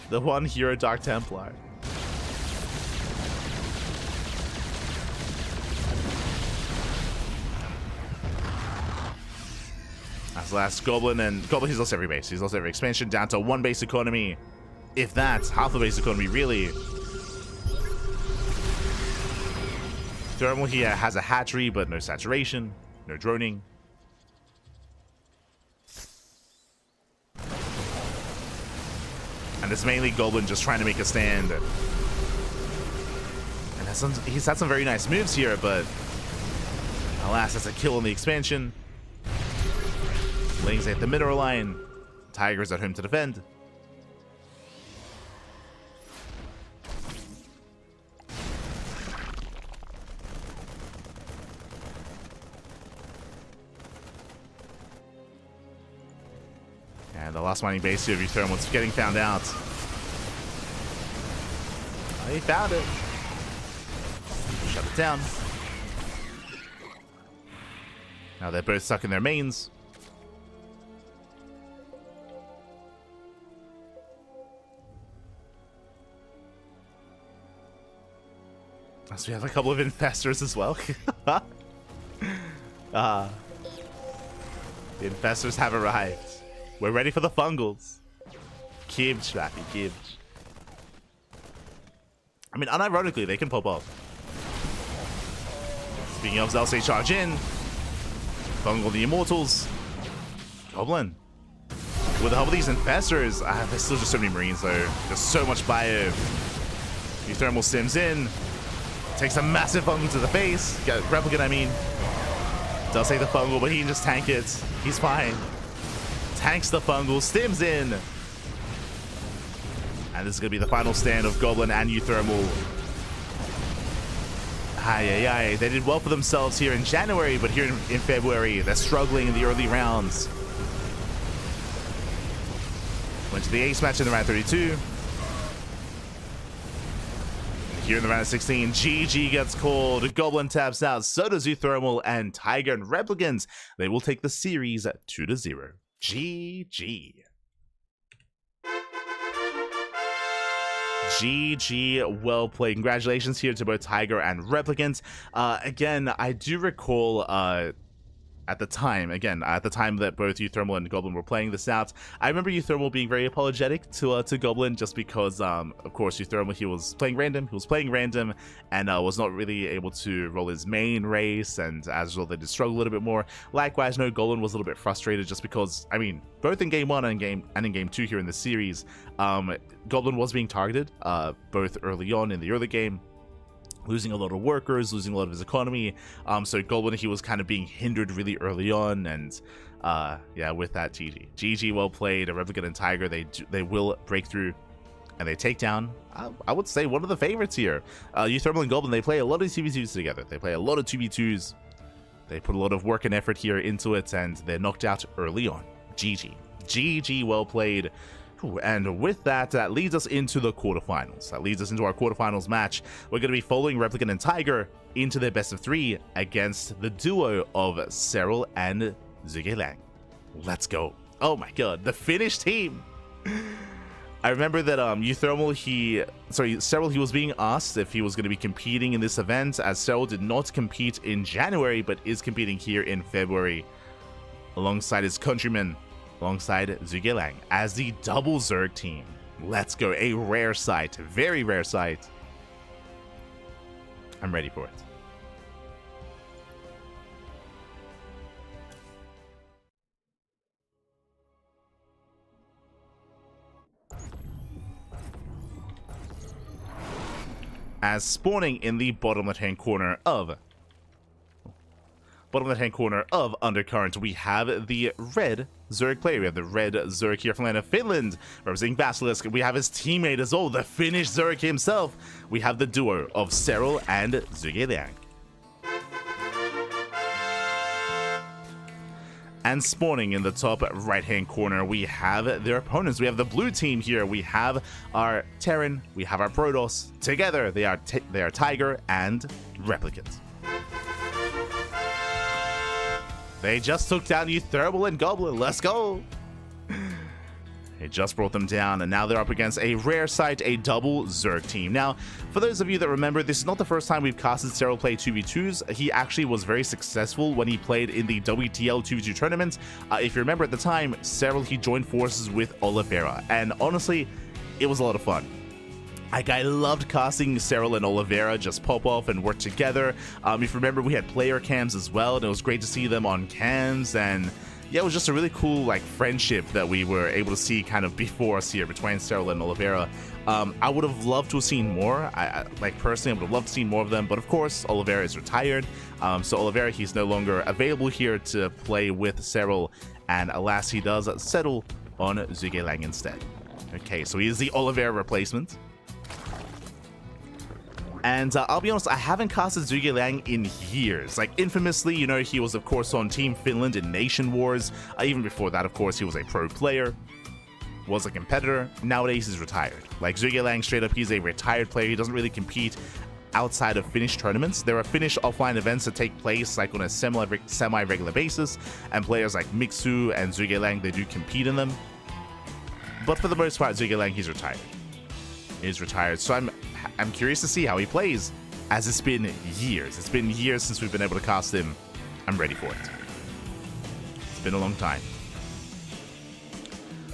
The one hero Dark Templar. As last Goblin, and Goblin, he's lost every base. He's lost every expansion, down to 1 base economy. If that's half the base economy, really. Thermal here has a hatchery, but no saturation, no droning. And it's mainly Goblin just trying to make a stand. And he's had some very nice moves here, but alas, that's a kill on the expansion. Lings at the mineral line. Tigers at home to defend. And the last mining base here of uThermal's getting found out. Oh, he found it. Shut it down. Now they're both stuck in their mains. So we have a couple of infestors as well. The infestors have arrived. We're ready for the fungals. Kibj, Rappy, Kibj. I mean, unironically, they can pop off. Speaking of, they'll say charge in. Fungal the Immortals. Goblin. With the help of these infestors, there's still just so many Marines though. There's so much bio. uThermal sims in. Takes a massive fungal to the face. Replicant, I mean. Does take the fungal, but he can just tank it. He's fine. Tanks the fungal, stims in. And this is going to be the final stand of Goblin and uThermal. Ay. They did well for themselves here in January, but here in February, they're struggling in the early rounds. Went to the ace match in the round 32. Here in the round of 16, GG gets called. Goblin taps out, so does uThermal, and Tiger and Replicants. They will take the series at 2-0. GG. GG, well played. Congratulations here to both Tiger and Replicant. Again, I do recall at the time that both uThermal and Goblin were playing this out, I remember uThermal being very apologetic to Goblin, just because, of course, uThermal, he was playing random, and was not really able to roll his main race, and as a result, they did struggle a little bit more. Likewise, no, Goblin was a little bit frustrated, just because, I mean, both in Game 1 and in Game 2 here in the series, Goblin was being targeted, both early on in the early game, losing a lot of workers, losing a lot of his economy. So Goblin, he was kind of being hindered really early on, and yeah, with that, GG, well played. Replicant and Tiger, they will break through, and they take down, I would say, one of the favorites here. uThermal and Goblin, they play a lot of 2v2s together. They play a lot of 2v2s. They put a lot of work and effort here into it, and they're knocked out early on. GG, well played. And with that, that leads us into the quarterfinals. That leads us into our quarterfinals match. We're going to be following Replicant and Tiger into their best of 3 against the duo of Serral and Ducklings. Let's go. Oh my god, the Finnish team. I remember that Serral, he was being asked if he was going to be competing in this event, as Serral did not compete in January, but is competing here in February alongside his countrymen, alongside Ducklings, as the double Zerg team. Let's go. A rare sight. Very rare sight. I'm ready for it. As spawning in the bottom left-hand corner of Undercurrent, we have the red Zerg player. We have the red Zerg here from land of Finland, representing Basilisk. We have his teammate as well, the Finnish Zerg himself. We have the duo of Serral and Ducklings. And spawning in the top right-hand corner, we have their opponents. We have the blue team here. We have our Terran, we have our Protoss. Together, they are Tiger and Replicant. They just took down uThermal and Goblin. Let's go. It just brought them down, and now they're up against a rare sight, a double Zerg team. Now, for those of you that remember, this is not the first time we've casted Serral play 2v2s. He actually was very successful when he played in the WTL 2v2 tournament. If you remember at the time, Serral, he joined forces with Oliveira, and honestly, it was a lot of fun. Like, I loved casting Serral and Oliveira just pop off and work together. If you remember, we had player cams as well, and it was great to see them on cams, and yeah, it was just a really cool, like, friendship that we were able to see kind of before us here between Serral and Oliveira. I would have loved to have seen more. Like, personally, I would have loved to see more of them, but of course, Oliveira is retired. So Oliveira, he's no longer available here to play with Serral, and alas, he does settle on Zhuge instead. Okay, so he is the Oliveira replacement. And I'll be honest, I haven't casted Zhuge in years. Like, infamously, you know, he was, of course, on Team Finland in Nation Wars. Even before that, of course, he was a pro player, was a competitor. Nowadays, he's retired. Like, Zhuge straight up, he's a retired player. He doesn't really compete outside of Finnish tournaments. There are Finnish offline events that take place, like, on a semi-regular basis, and players like Mixu and Zhuge they do compete in them. But for the most part, Zhuge he's retired. He's retired, so I'm curious to see how he plays, as it's been years. It's been years since we've been able to cast him. I'm ready for it. It's been a long time.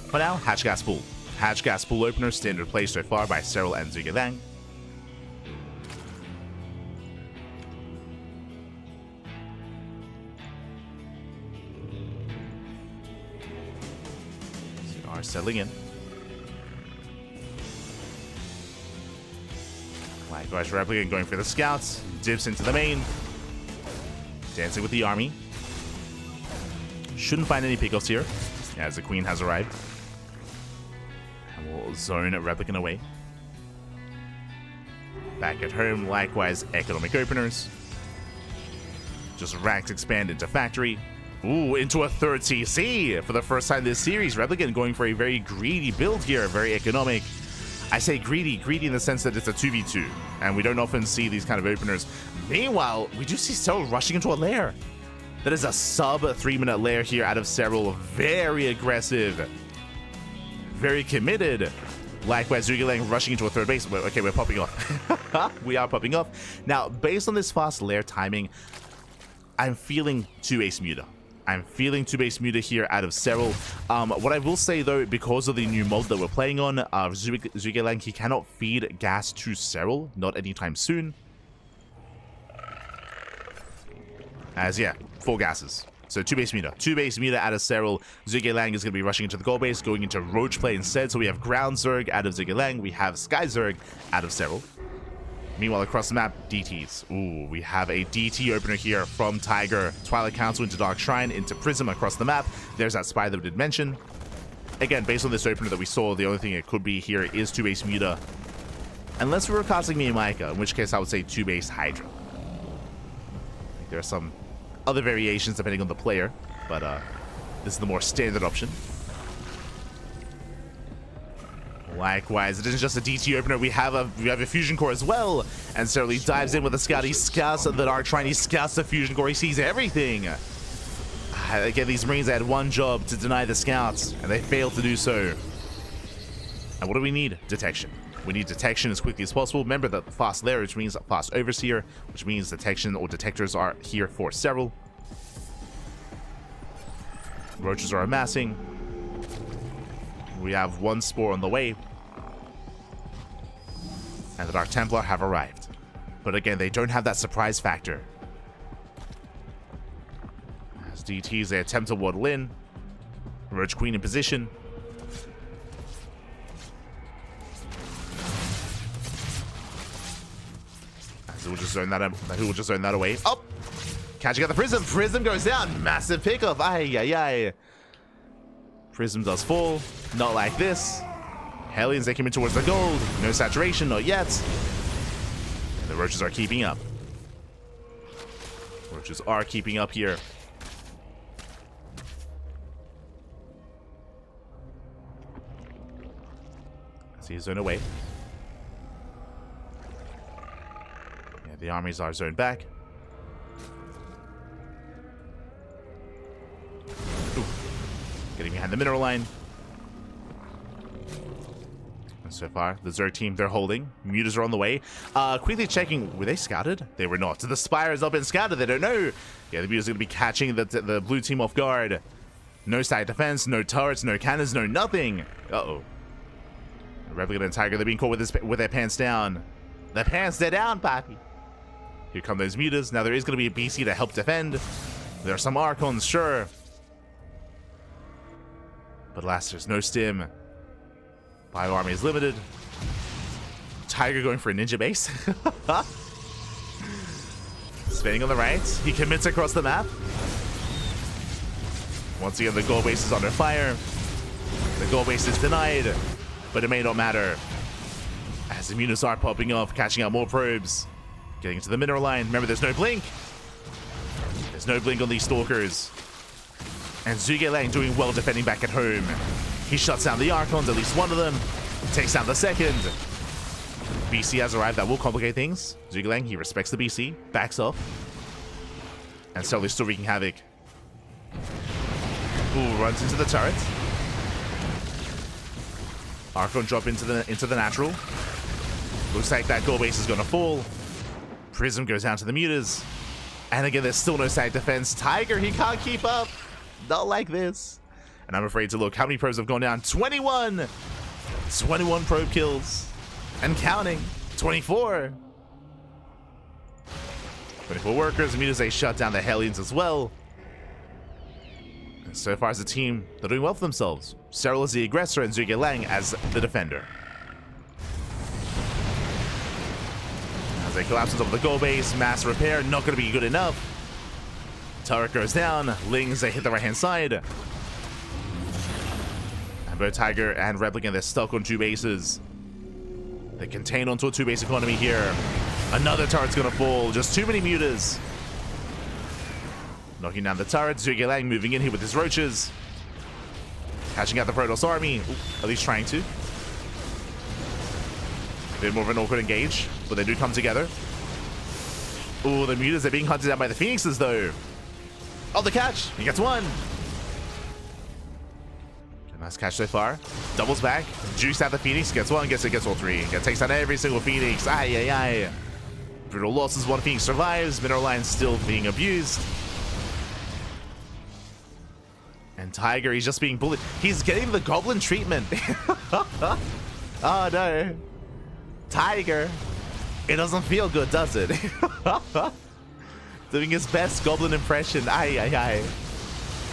For now, Hatch Gas Pool. Hatch Gas Pool opener, standard play so far by Serral and Zhuge. So are settling in. Likewise, Replay going for the scouts, dips into the main, dancing with the army. Shouldn't find any pickoffs here, as the queen has arrived. And we'll zone Replicant away. Back at home, likewise, economic openers. Just racks expand into factory. Ooh, into a third CC for the first time this series. Replicant going for a very greedy build here, very economic. I say greedy in the sense that it's a 2v2, and we don't often see these kind of openers. Meanwhile, we do see Serral rushing into a lair. That is a sub 3-minute lair here out of Serral. Very aggressive, very committed. Likewise, Zhuge rushing into a third base. Okay, we're popping off. We are popping off. Now, based on this fast lair timing, I'm feeling 2-ace Muta. I'm feeling 2-base Muta here out of Serral. What I will say, though, because of the new mod that we're playing on, Zhuge he cannot feed gas to Serral, not anytime soon. As, yeah, 4 gases. So 2-base Muta. 2-base Muta out of Serral. Zhuge is going to be rushing into the gold base, going into Roach play instead. So we have Ground Zerg out of Zhuge. We have Sky Zerg out of Serral. Meanwhile, across the map, DTs. Ooh, we have a DT opener here from Tiger. Twilight Council into Dark Shrine, into Prism across the map. There's that spy that we did mention. Again, based on this opener that we saw, the only thing it could be here is 2-base Muta. Unless we were casting Miyamika, in which case I would say 2-base Hydra. There are some other variations depending on the player, but this is the more standard option. Likewise, it isn't just a DT opener. We have a fusion core as well, and Serral dives in with a scout. He scouts the Dark Shrine. He scouts the fusion core. He sees everything. Again, these Marines, they had one job: to deny the scouts, and they failed to do so. And what do we need? Detection. We need detection as quickly as possible. Remember that fast lair, which means fast overseer, which means detection or detectors are here for Serral. Roaches are amassing. We have 1 spore on the way. And the Dark Templar have arrived. But again, they don't have that surprise factor. As DTs, they attempt to waddle in. Roach Queen in position. As we'll just zone that away. Oh! Catching out the Prism. Prism goes down. Massive pickup. Ay, ay, ay. Prism does fall. Not like this. Hellions, they come in towards the gold. No saturation, not yet. And the Roaches are keeping up. Roaches are keeping up here. See, zone away. Yeah, the armies are zoned back. the mineral line. And so far, the Zerg team, they're holding. Mutas are on the way. Quickly checking, were they scouted? They were not. The Spire has not been scouted. They don't know. Yeah, the Mutas are going to be catching the blue team off guard. No side defense, no turrets, no cannons, no nothing. Uh-oh. Replicant and Tiger, they're being caught with their pants down. Their pants, they're down, papi. Here come those Mutas. Now there is going to be a BC to help defend. There are some Archons, sure. But alas, there's no stim. Bio army is limited. Tiger going for a ninja base. Spinning on the right. He commits across the map. Once again, the gold base is under fire. The gold base is denied, but it may not matter. As the Mutas are popping off, catching out more probes. Getting into the mineral line. Remember, there's no blink. There's no blink on these stalkers. And Zhuge doing well defending back at home. He shuts down the Archons, at least one of them. Takes down the second. BC has arrived. That will complicate things. Zhuge, he respects the BC. Backs off. And so they're still wreaking havoc. Ooh, runs into the turret. Archon drop into the natural. Looks like that gold base is gonna fall. Prism goes down to the Mutas. And again, there's still no side defense. Tiger, he can't keep up. Not like this. And I'm afraid to look. How many probes have gone down? 21! 21 probe kills. And counting. 24. 24 workers. The Mutas, they shut down the Hellions as well. And so far as a team, they're doing well for themselves. Serral as the aggressor and Zhuge as the defender. As they collapse on top of the gold base, mass repair, not going to be good enough. Turret goes down. Lings, they hit the right-hand side. And both Tiger and Replicant, they're stuck on two bases. They contain onto a two-base economy here. Another turret's going to fall. Just too many Mutas. Knocking down the turret. Zhuge moving in here with his roaches. Catching out the Protoss army. Ooh, at least trying to. A bit more of an awkward engage, but they do come together. Ooh, the Mutas are being hunted down by the Phoenixes, though. Oh, the catch! He gets one! Okay, nice catch so far. Doubles back. Juice out the Phoenix. Gets one. Gets all three. Takes out every single Phoenix. Ay, ay, ay. Brutal losses. One Phoenix survives. Mineral line still being abused. And Tiger, he's just being bullied. He's getting the goblin treatment. Oh, no. Tiger. It doesn't feel good, does it? Doing his best goblin impression. Ay, ay, ay.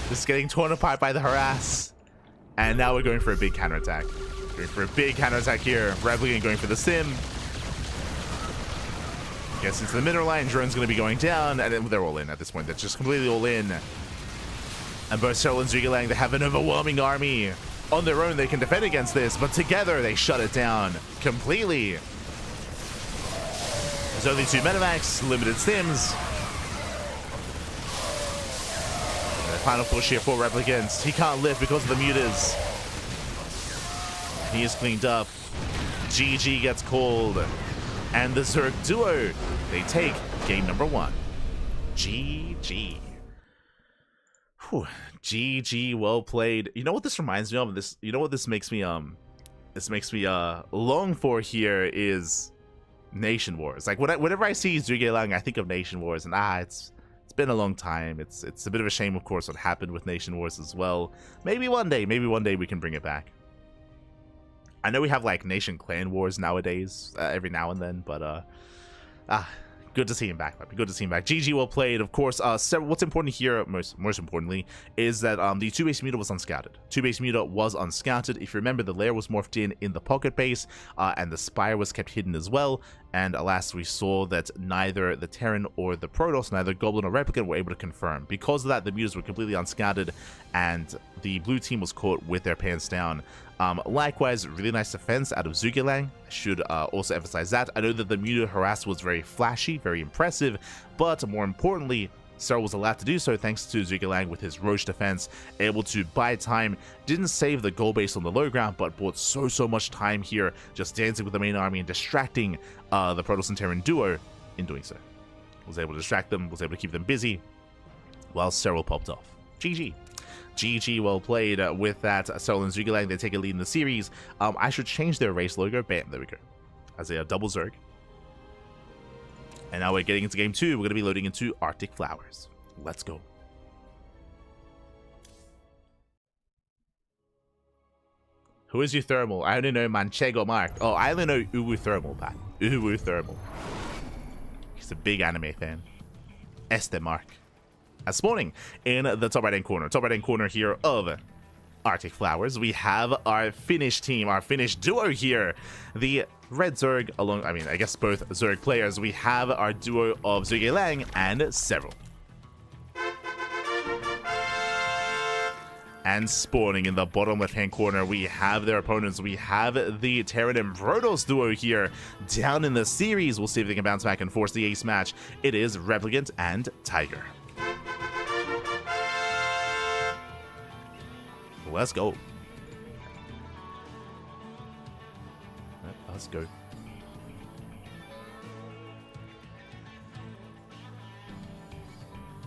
Just getting torn apart by the harass. And now we're going for a big counterattack. Going for a big counterattack here. Replicant going for the sim. Gets into the mineral line. Drone's going to be going down. And they're all in at this point. They're just completely all in. And both Serral and Zhuge, they have an overwhelming army. On their own, they can defend against this. But together, they shut it down completely. There's only 2 Medivacs. Limited stims. Final push here for Replicants. He can't lift because of the Mutas. He is cleaned up. GG gets called. And the Zerg duo, they take game number 1. GG. Whew. GG, well played. You know what this reminds me of? This, you know what this makes me long for here is Nation Wars. Like whenever I see Zhuge, I think of Nation Wars, and it's been a long time. It's a bit of a shame, of course, what happened with Nation Wars as well. Maybe one day we can bring it back. I know we have like Nation Clan Wars nowadays, every now and then, but good to see him back. Good to see him back. GG, well played. Of course, what's important here, most importantly, is that the 2-base Muta was unscouted. 2-base Muta was unscouted. If you remember, the lair was morphed in the pocket base, and the Spire was kept hidden as well. And alas, we saw that neither the Terran or the Protoss, neither Goblin or Replicant, were able to confirm. Because of that, the Mutas were completely unscouted, and the blue team was caught with their pants down. Likewise, really nice defense out of Zhuge. I should also emphasize that. I know that the Muta harass was very flashy, very impressive, but more importantly, Serral was allowed to do so thanks to Zhuge with his Roche defense, able to buy time, didn't save the gold base on the low ground, but bought so much time here, just dancing with the main army and distracting the Protoss and Terran duo in doing so. Was able to distract them, was able to keep them busy, while Serral popped off. GG. GG, well played with that. Serral and Zhuge Liang, they take a lead in the series. I should change their race logo. Bam, there we go. As a double Zerg. And now we're getting into game 2. We're going to be loading into Arctic Flowers. Let's go. Who is uThermal? I only know Manchego Mark. Oh, I only know uThermal, Pat. uThermal. He's a big anime fan. Este Mark. As spawning in the top right-hand corner. Top right-hand corner here of Arctic Flowers. We have our Finnish team, our Finnish duo here. The Red Zerg along, I mean, I guess both Zerg players. We have our duo of Zhuge Liang and Serral. And spawning in the bottom left-hand corner, we have their opponents. We have the Terran and Protoss duo here down in the series. We'll see if they can bounce back and force the ace match. It is Replicant and Tiger. Let's go. Let's go.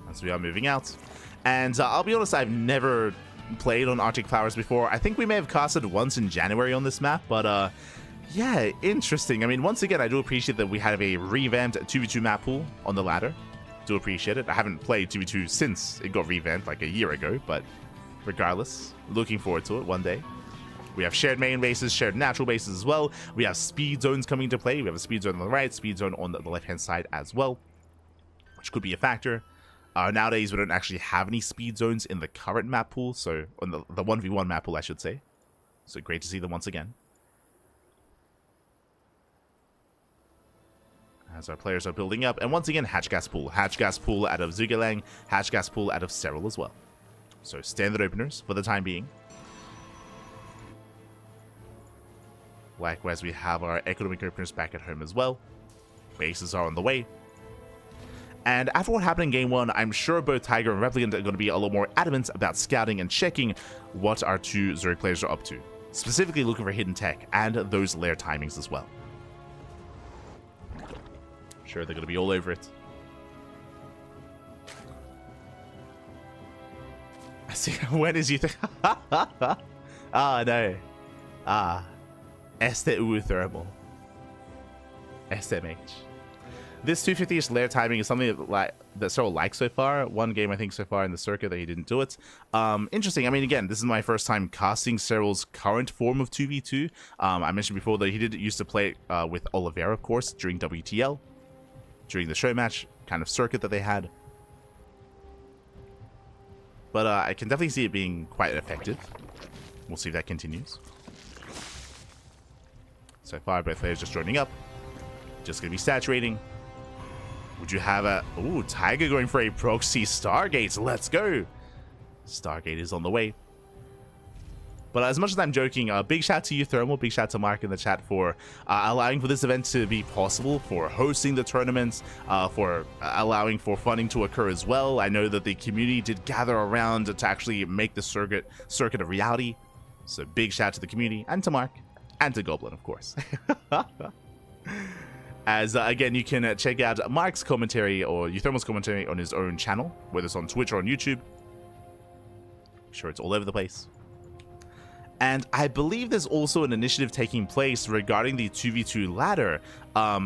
As we are moving out. And I'll be honest, I've never played on Arctic Flowers before. I think we may have casted once in January on this map, but yeah, interesting. I mean, once again, I do appreciate that we have a revamped 2v2 map pool on the ladder. Do appreciate it. I haven't played 2v2 since it got revamped like a year ago, but regardless, looking forward to it one day. We have shared main bases, shared natural bases as well. We have speed zones coming into play. We have a speed zone on the right, speed zone on the left-hand side as well, which could be a factor. Nowadays, we don't actually have any speed zones in the current map pool, so on the 1v1 map pool, I should say. So great to see them once again. As our players are building up, and once again, hatch gas pool out of Zhuge Liang, hatch gas pool out of Serral as well. So standard openers for the time being. Likewise, we have our economic openers back at home as well. Bases are on the way. And after what happened in Game 1, I'm sure both Tiger and Replicant are going to be a lot more adamant about scouting and checking what our two Zerg players are up to. Specifically looking for hidden tech and those lair timings as well. I'm sure they're going to be all over it. I see. When is you think? Ah, no. Ah. Este uThermal. SMH. This 250-ish lair timing is something that Serral likes so far. One game, I think, so far in the circuit that he didn't do it. Interesting. I mean, again, this is my first time casting Serral's current form of 2v2. I mentioned before that he did used to play with Oliveira, of course, during WTL, during the show match kind of circuit that they had. But I can definitely see it being quite effective. We'll see if that continues. So far, both players just joining up. Just going to be saturating. Would you have a... Ooh, Tiger going for a proxy Stargate. Let's go. Stargate is on the way. But as much as I'm joking, big shout to uThermal, big shout to Mark in the chat for allowing for this event to be possible, for hosting the tournaments, for allowing for funding to occur as well. I know that the community did gather around to actually make the circuit a reality. So big shout to the community and to Mark and to Goblin, of course. As, again, you can check out Mark's commentary or uThermal's commentary on his own channel, whether it's on Twitch or on YouTube. I'm sure it's all over the place. And I believe there's also an initiative taking place regarding the 2v2 ladder. I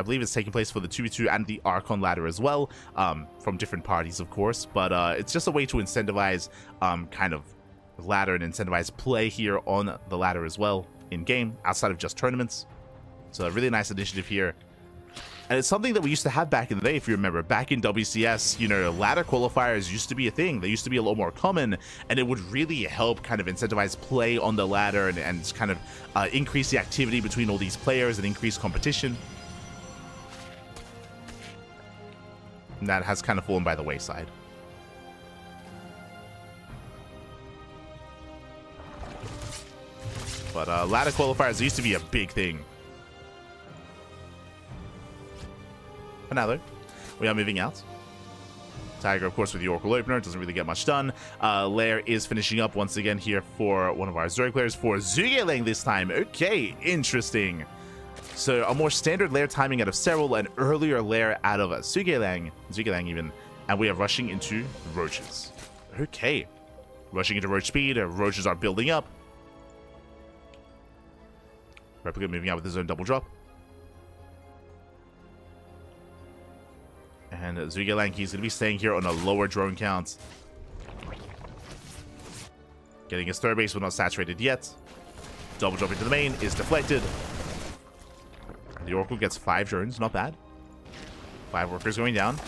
believe it's taking place for the 2v2 and the Archon ladder as well, from different parties, of course. But it's just a way to incentivize kind of ladder and incentivize play here on the ladder as well in-game, outside of just tournaments. So a really nice initiative here. And it's something that we used to have back in the day, if you remember. Back in WCS, you know, ladder qualifiers used to be a thing. They used to be a lot more common, and it would really help kind of incentivize play on the ladder and kind of increase the activity between all these players and increase competition. And that has kind of fallen by the wayside. But ladder qualifiers used to be a big thing. For now, though, we are moving out. Tiger, of course, with the Oracle opener. Doesn't really get much done. Lair is finishing up once again here for one of our Zerg players, for Zhuge Liang this time. Okay, interesting. So a more standard lair timing out of Serral, an earlier lair out of Zhuge Liang even, and we are rushing into roaches. Okay, Rushing into Roach speed. Roaches are building up. Replica moving out with his own double drop. And Zhuge is going to be staying here on a lower drone count. Getting his third base, but not saturated yet. Double drop into the main is deflected. The Oracle gets 5 drones, not bad. 5 workers going down.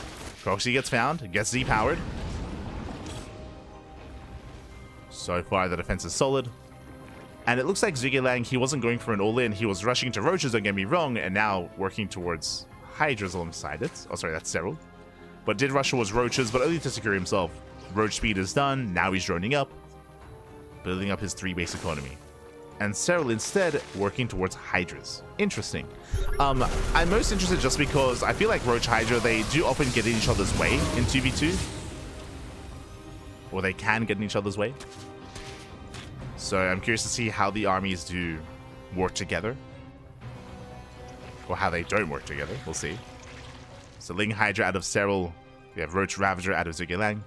Proxy gets found, gets Z-powered. So far, the defense is solid. And it looks like Zhuge he wasn't going for an all-in. He was rushing to Roaches, don't get me wrong, and now working towards Hydras alongside it. Oh, sorry, that's Serral. But did rush towards Roaches, but only to secure himself. Roach speed is done. Now he's droning up. Building up his 3-base economy. And Serral instead working towards Hydras. Interesting. I'm most interested just because I feel like Roach Hydra, they do often get in each other's way in 2v2. Or they can get in each other's way. So I'm curious to see how the armies do work together. Or how they don't work together. We'll see. So Ling Hydra out of Serral. We have Roach Ravager out of Zhuge.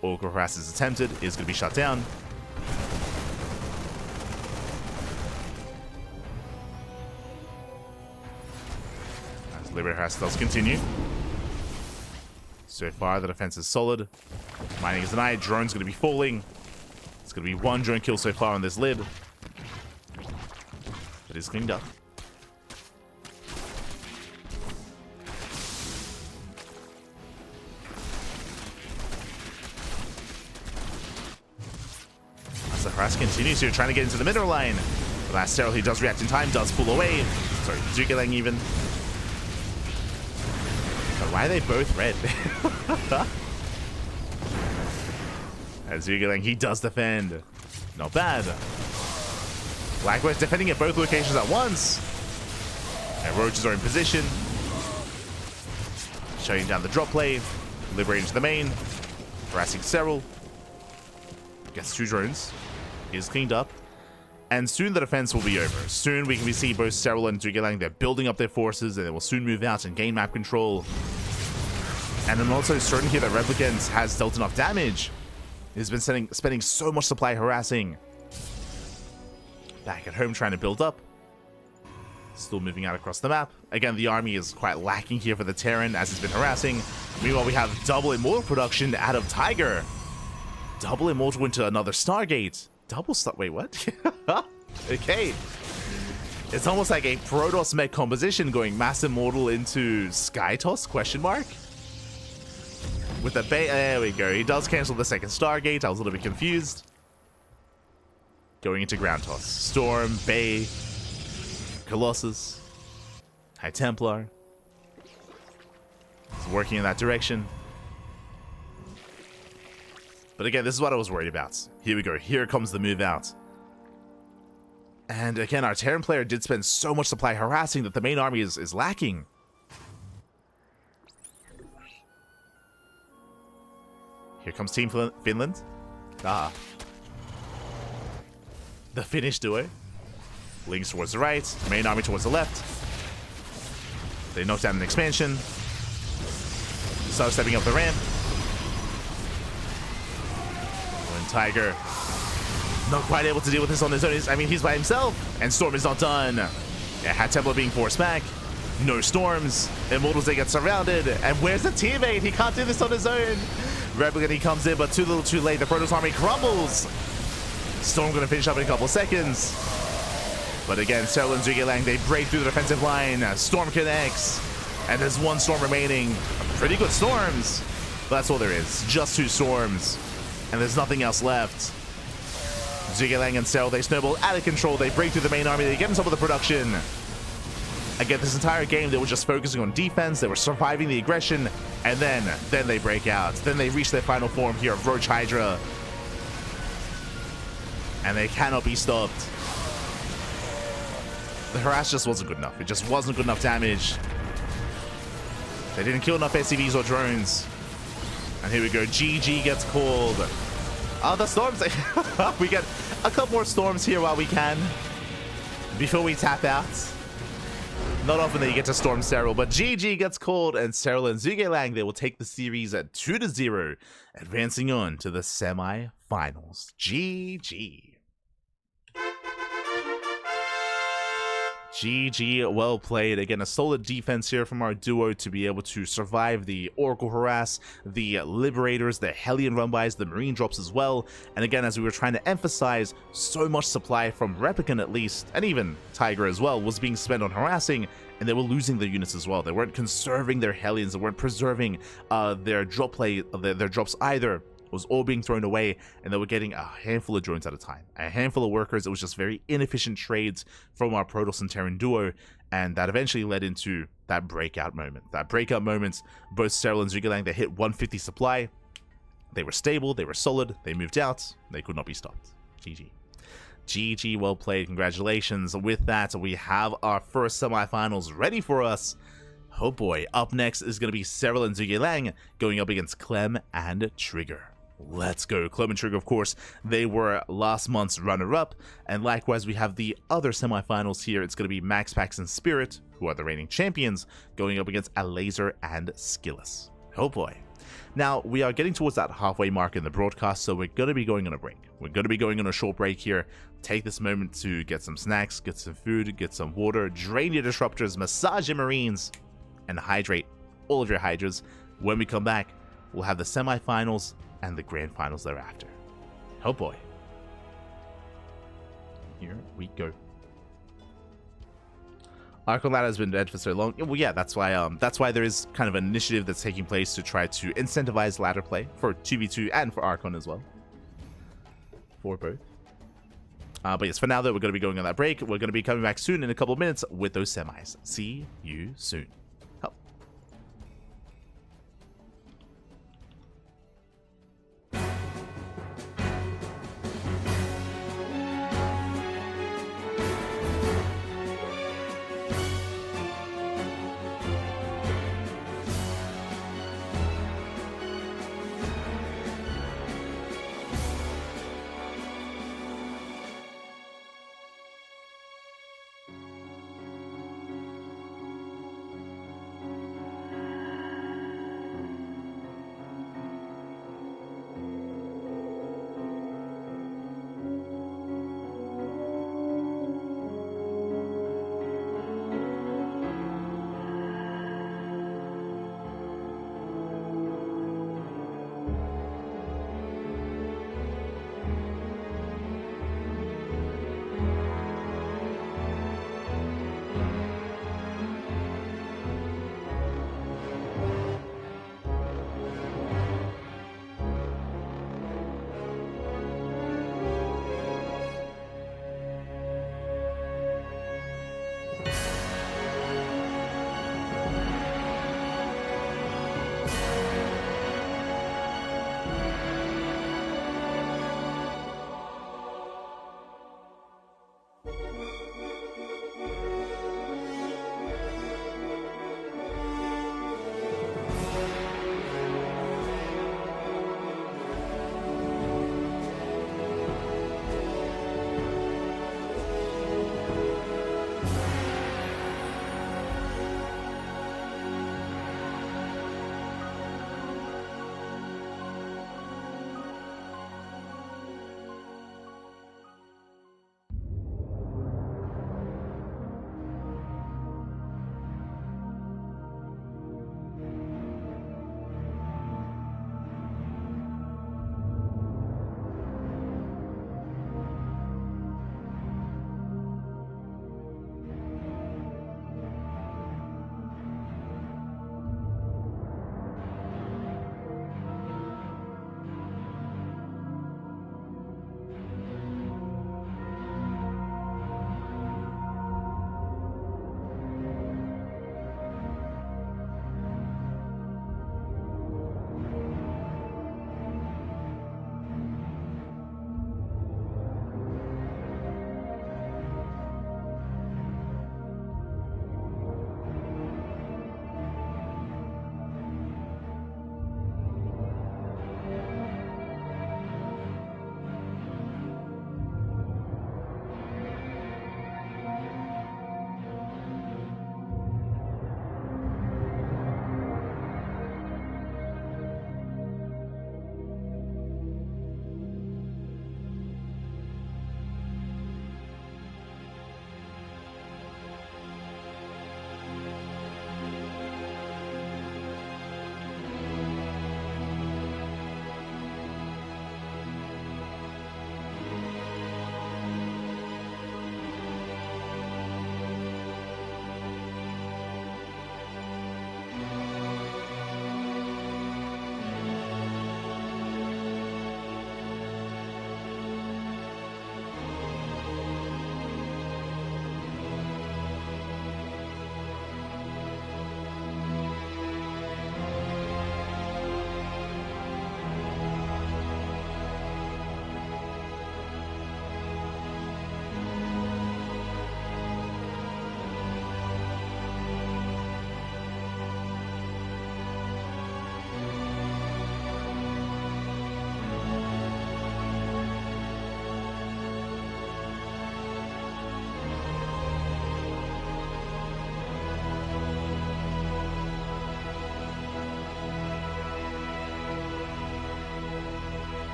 Oracle Harass is attempted. Is going to be shut down. As Liberator Harass does continue. So far, the defense is solid. Mining is denied. Drone's going to be falling. It's going to be 1 drone kill so far on this lid. It is cleaned up. As the harass continues here, trying to get into the middle line. The last Serral, he does react in time, does pull away. Sorry, Ducklings even. Why are they both red? As Zhuge he does defend. Not bad. Blackbird's defending at both locations at once. And Roaches are in position. Shutting down the drop play. Liberating to the main. Harassing Serral. Gets 2 drones. Is cleaned up. And soon the defense will be over. Soon we can see both Serral and Ducklings, they're building up their forces, and they will soon move out and gain map control. And I'm also certain here that Replicant has dealt enough damage. He's been spending so much supply harassing. Back at home trying to build up. Still moving out across the map. Again, the army is quite lacking here for the Terran as it's been harassing. Meanwhile, we have double Immortal production out of Tiger. Double Immortal into another Stargate. Double Star... Wait, what? Okay. It's almost like a Protoss mech composition going Mass Immortal into Skytoss, question mark? With the Bay... There we go. He does cancel the second Stargate. I was a little bit confused. Going into Ground Toss. Storm, Bay, Colossus, High Templar. It's working in that direction. But again, this is what I was worried about. Here we go. Here comes the move out. And again, our Terran player did spend so much supply harassing that the main army is lacking. Here comes Team Finland. Ah. The Finnish duo. Links towards the right. Main army towards the left. They knock down an expansion. Start stepping up the ramp. When Tiger not quite able to deal with this on his own. I mean, he's by himself. And Storm is not done. Yeah, Hat Templar being forced back. No Storms. Immortals, they get surrounded. And where's the teammate? He can't do this on his own. Replicant, he comes in, but too little too late. The Protoss army crumbles. Storm gonna finish up in a couple seconds. But again, Serral and Zhuge they break through the defensive line. Storm connects. And there's 1 Storm remaining. Pretty good Storms. But that's all there is. Just 2 Storms. And there's nothing else left. Zhuge and Serral, they snowball out of control. They break through the main army. They get on top of the production. Again, this entire game, they were just focusing on defense. They were surviving the aggression. And then they break out. Then they reach their final form here of Roach Hydra. And they cannot be stopped. The harass just wasn't good enough. It just wasn't good enough damage. They didn't kill enough SCVs or drones. And here we go. GG gets called. Oh, the Storms. We get a couple more Storms here while we can. Before we tap out. Not often that you get to storm Serral, but GG gets called, and Serral and Zhuge they will take the series at 2-0, advancing on to the semi-finals. GG. GG, well played. Again, a solid defense here from our duo to be able to survive the Oracle Harass, the Liberators, the Hellion Run-bys, the Marine drops as well. And again, as we were trying to emphasize, so much supply from Replicant at least, and even Tiger as well, was being spent on harassing, and they were losing their units as well. They weren't conserving their Hellions, they weren't preserving their drop play, their drops either. It was all being thrown away, and they were getting a handful of drones at a time. A handful of workers. It was just very inefficient trades from our Protoss and Terran duo, and that eventually led into that breakout moment. That breakout moment, both Serral and Zhuge they hit 150 supply. They were stable, they were solid, they moved out, they could not be stopped. GG. GG, well played, congratulations. With that, we have our first semifinals ready for us. Oh boy, up next is going to be Serral and Zhuge going up against Clem and Trigger. Let's go. Clem and Trigger, of course, they were last month's runner-up, and likewise we have the other semifinals here. It's going to be MaxPax and Spirit, who are the reigning champions, going up against Laser and Skillus. Oh boy. Now, we are getting towards that halfway mark in the broadcast, so we're going to be going on a break. We're going to be going on a short break here. Take this moment to get some snacks, get some food, get some water, drain your disruptors, massage your Marines, and hydrate all of your Hydras. When we come back, we'll have the semifinals and the grand finals thereafter. Oh boy. Here we go. Archon Ladder has been dead for so long. Well, yeah, that's why there is kind of an initiative that's taking place to try to incentivize ladder play for 2v2 and for Archon as well. For both. But yes, for now though, we're going to be going on that break. We're going to be coming back soon in a couple of minutes with those semis. See you soon.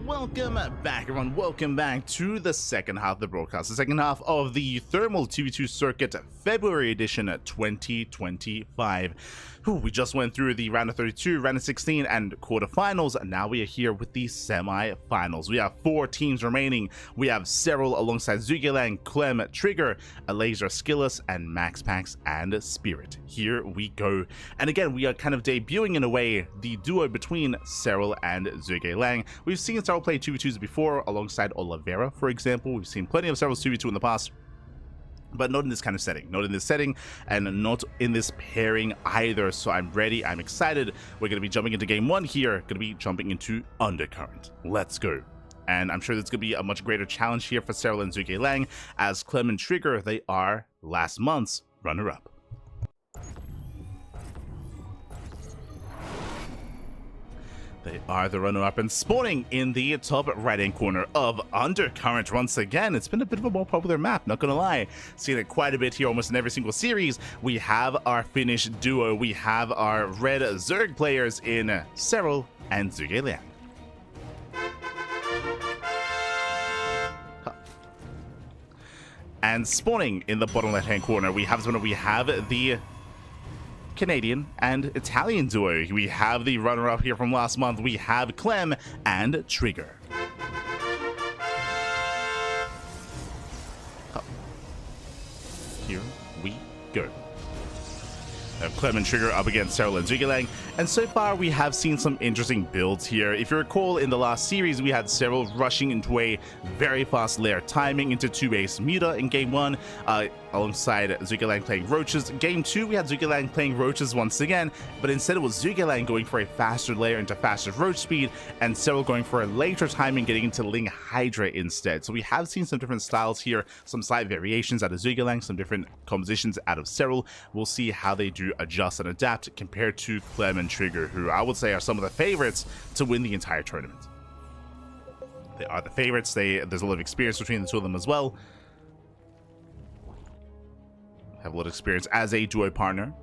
welcome back, everyone. Welcome back to the second half of the broadcast, the second half of the Thermal 2v2 Circuit February edition 2025. We just went through the round of 32, round of 16, and quarterfinals, and now we are here with the semi-finals. We have 4 teams remaining. We have Serral alongside Ducklings, Clem, Trigger, Laser, Skillus, and MaxPax and Spirit. Here we go. And again, we are kind of debuting in a way the duo between Serral and Ducklings. We've seen Serral play 2v2s before alongside Oliveira, for example. We've seen plenty of Serral's 2v2 in the past, but not in this kind of setting, not in this setting, and not in this pairing either. So I'm ready, I'm excited. We're going to be jumping into game 1 here, going to be jumping into Undercurrent. Let's go. And I'm sure there's going to be a much greater challenge here for Serral and Ducklings, as Clem and Trigger, they are last month's runner-up. They are the runner-up and spawning in the top right-hand corner of Undercurrent once again. It's been a bit of a more popular map, not gonna lie. Seen it quite a bit here, almost in every single series. We have our Finnish duo. We have our red Zerg players in Serral and Ducklings. And spawning in the bottom left-hand corner, we have the Canadian and Italian duo. We have the runner-up here from last month. We have Clem and Trigger. Here we go. Clem and Trigger up against Serral and Ducklings, and so far we have seen some interesting builds here. If you recall, in the last series we had Serral rushing into a very fast lair timing into 2-base Muta in game 1, alongside Ducklings playing Roaches. Game 2 we had Ducklings playing Roaches once again, but instead it was Ducklings going for a faster lair into faster Roach speed, and Serral going for a later timing, getting into Ling Hydra instead. So we have seen some different styles here, some slight variations out of Ducklings, some different compositions out of Serral. We'll see how they do adjust and adapt compared to Clem and Trigger, who I would say are some of the favorites to win the entire tournament. They are the favorites. There's a lot of experience between the two of them as well. Have a lot of experience as a duo partner.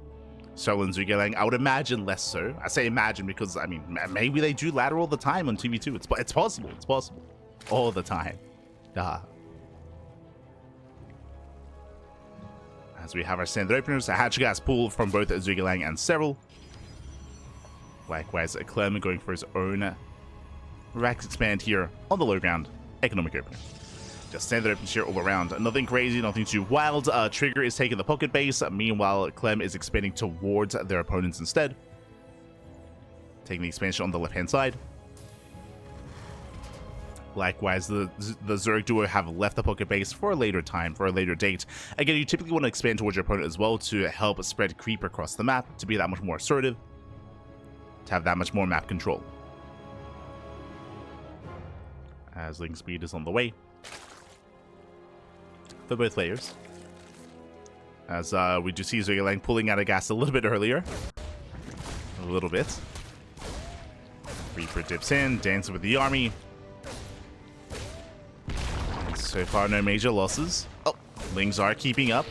Serral and Ducklings, I would imagine less so. I say imagine because, I mean, maybe they do ladder all the time on 2v2. It's possible. It's possible. All the time. As we have our standard openers, a hatch gas pool from both Ducklings and Serral. Likewise, Clem going for his own Rax expand here on the low ground. Economic opener. Just standard opens here all around. Nothing crazy, nothing too wild. Trigger is taking the pocket base. Meanwhile, Clem is expanding towards their opponents instead. Taking the expansion on the left-hand side. Likewise, the Zerg duo have left the pocket base for a later time, for a later date. Again, you typically want to expand towards your opponent as well to help spread creep across the map, to be that much more assertive, to have that much more map control. As Ling speed is on the way for both players. As we do see Ducklings pulling out of gas a little bit earlier. A little bit. Reaper dips in, dancing with the army. So far, no major losses. Oh, Lings are keeping up.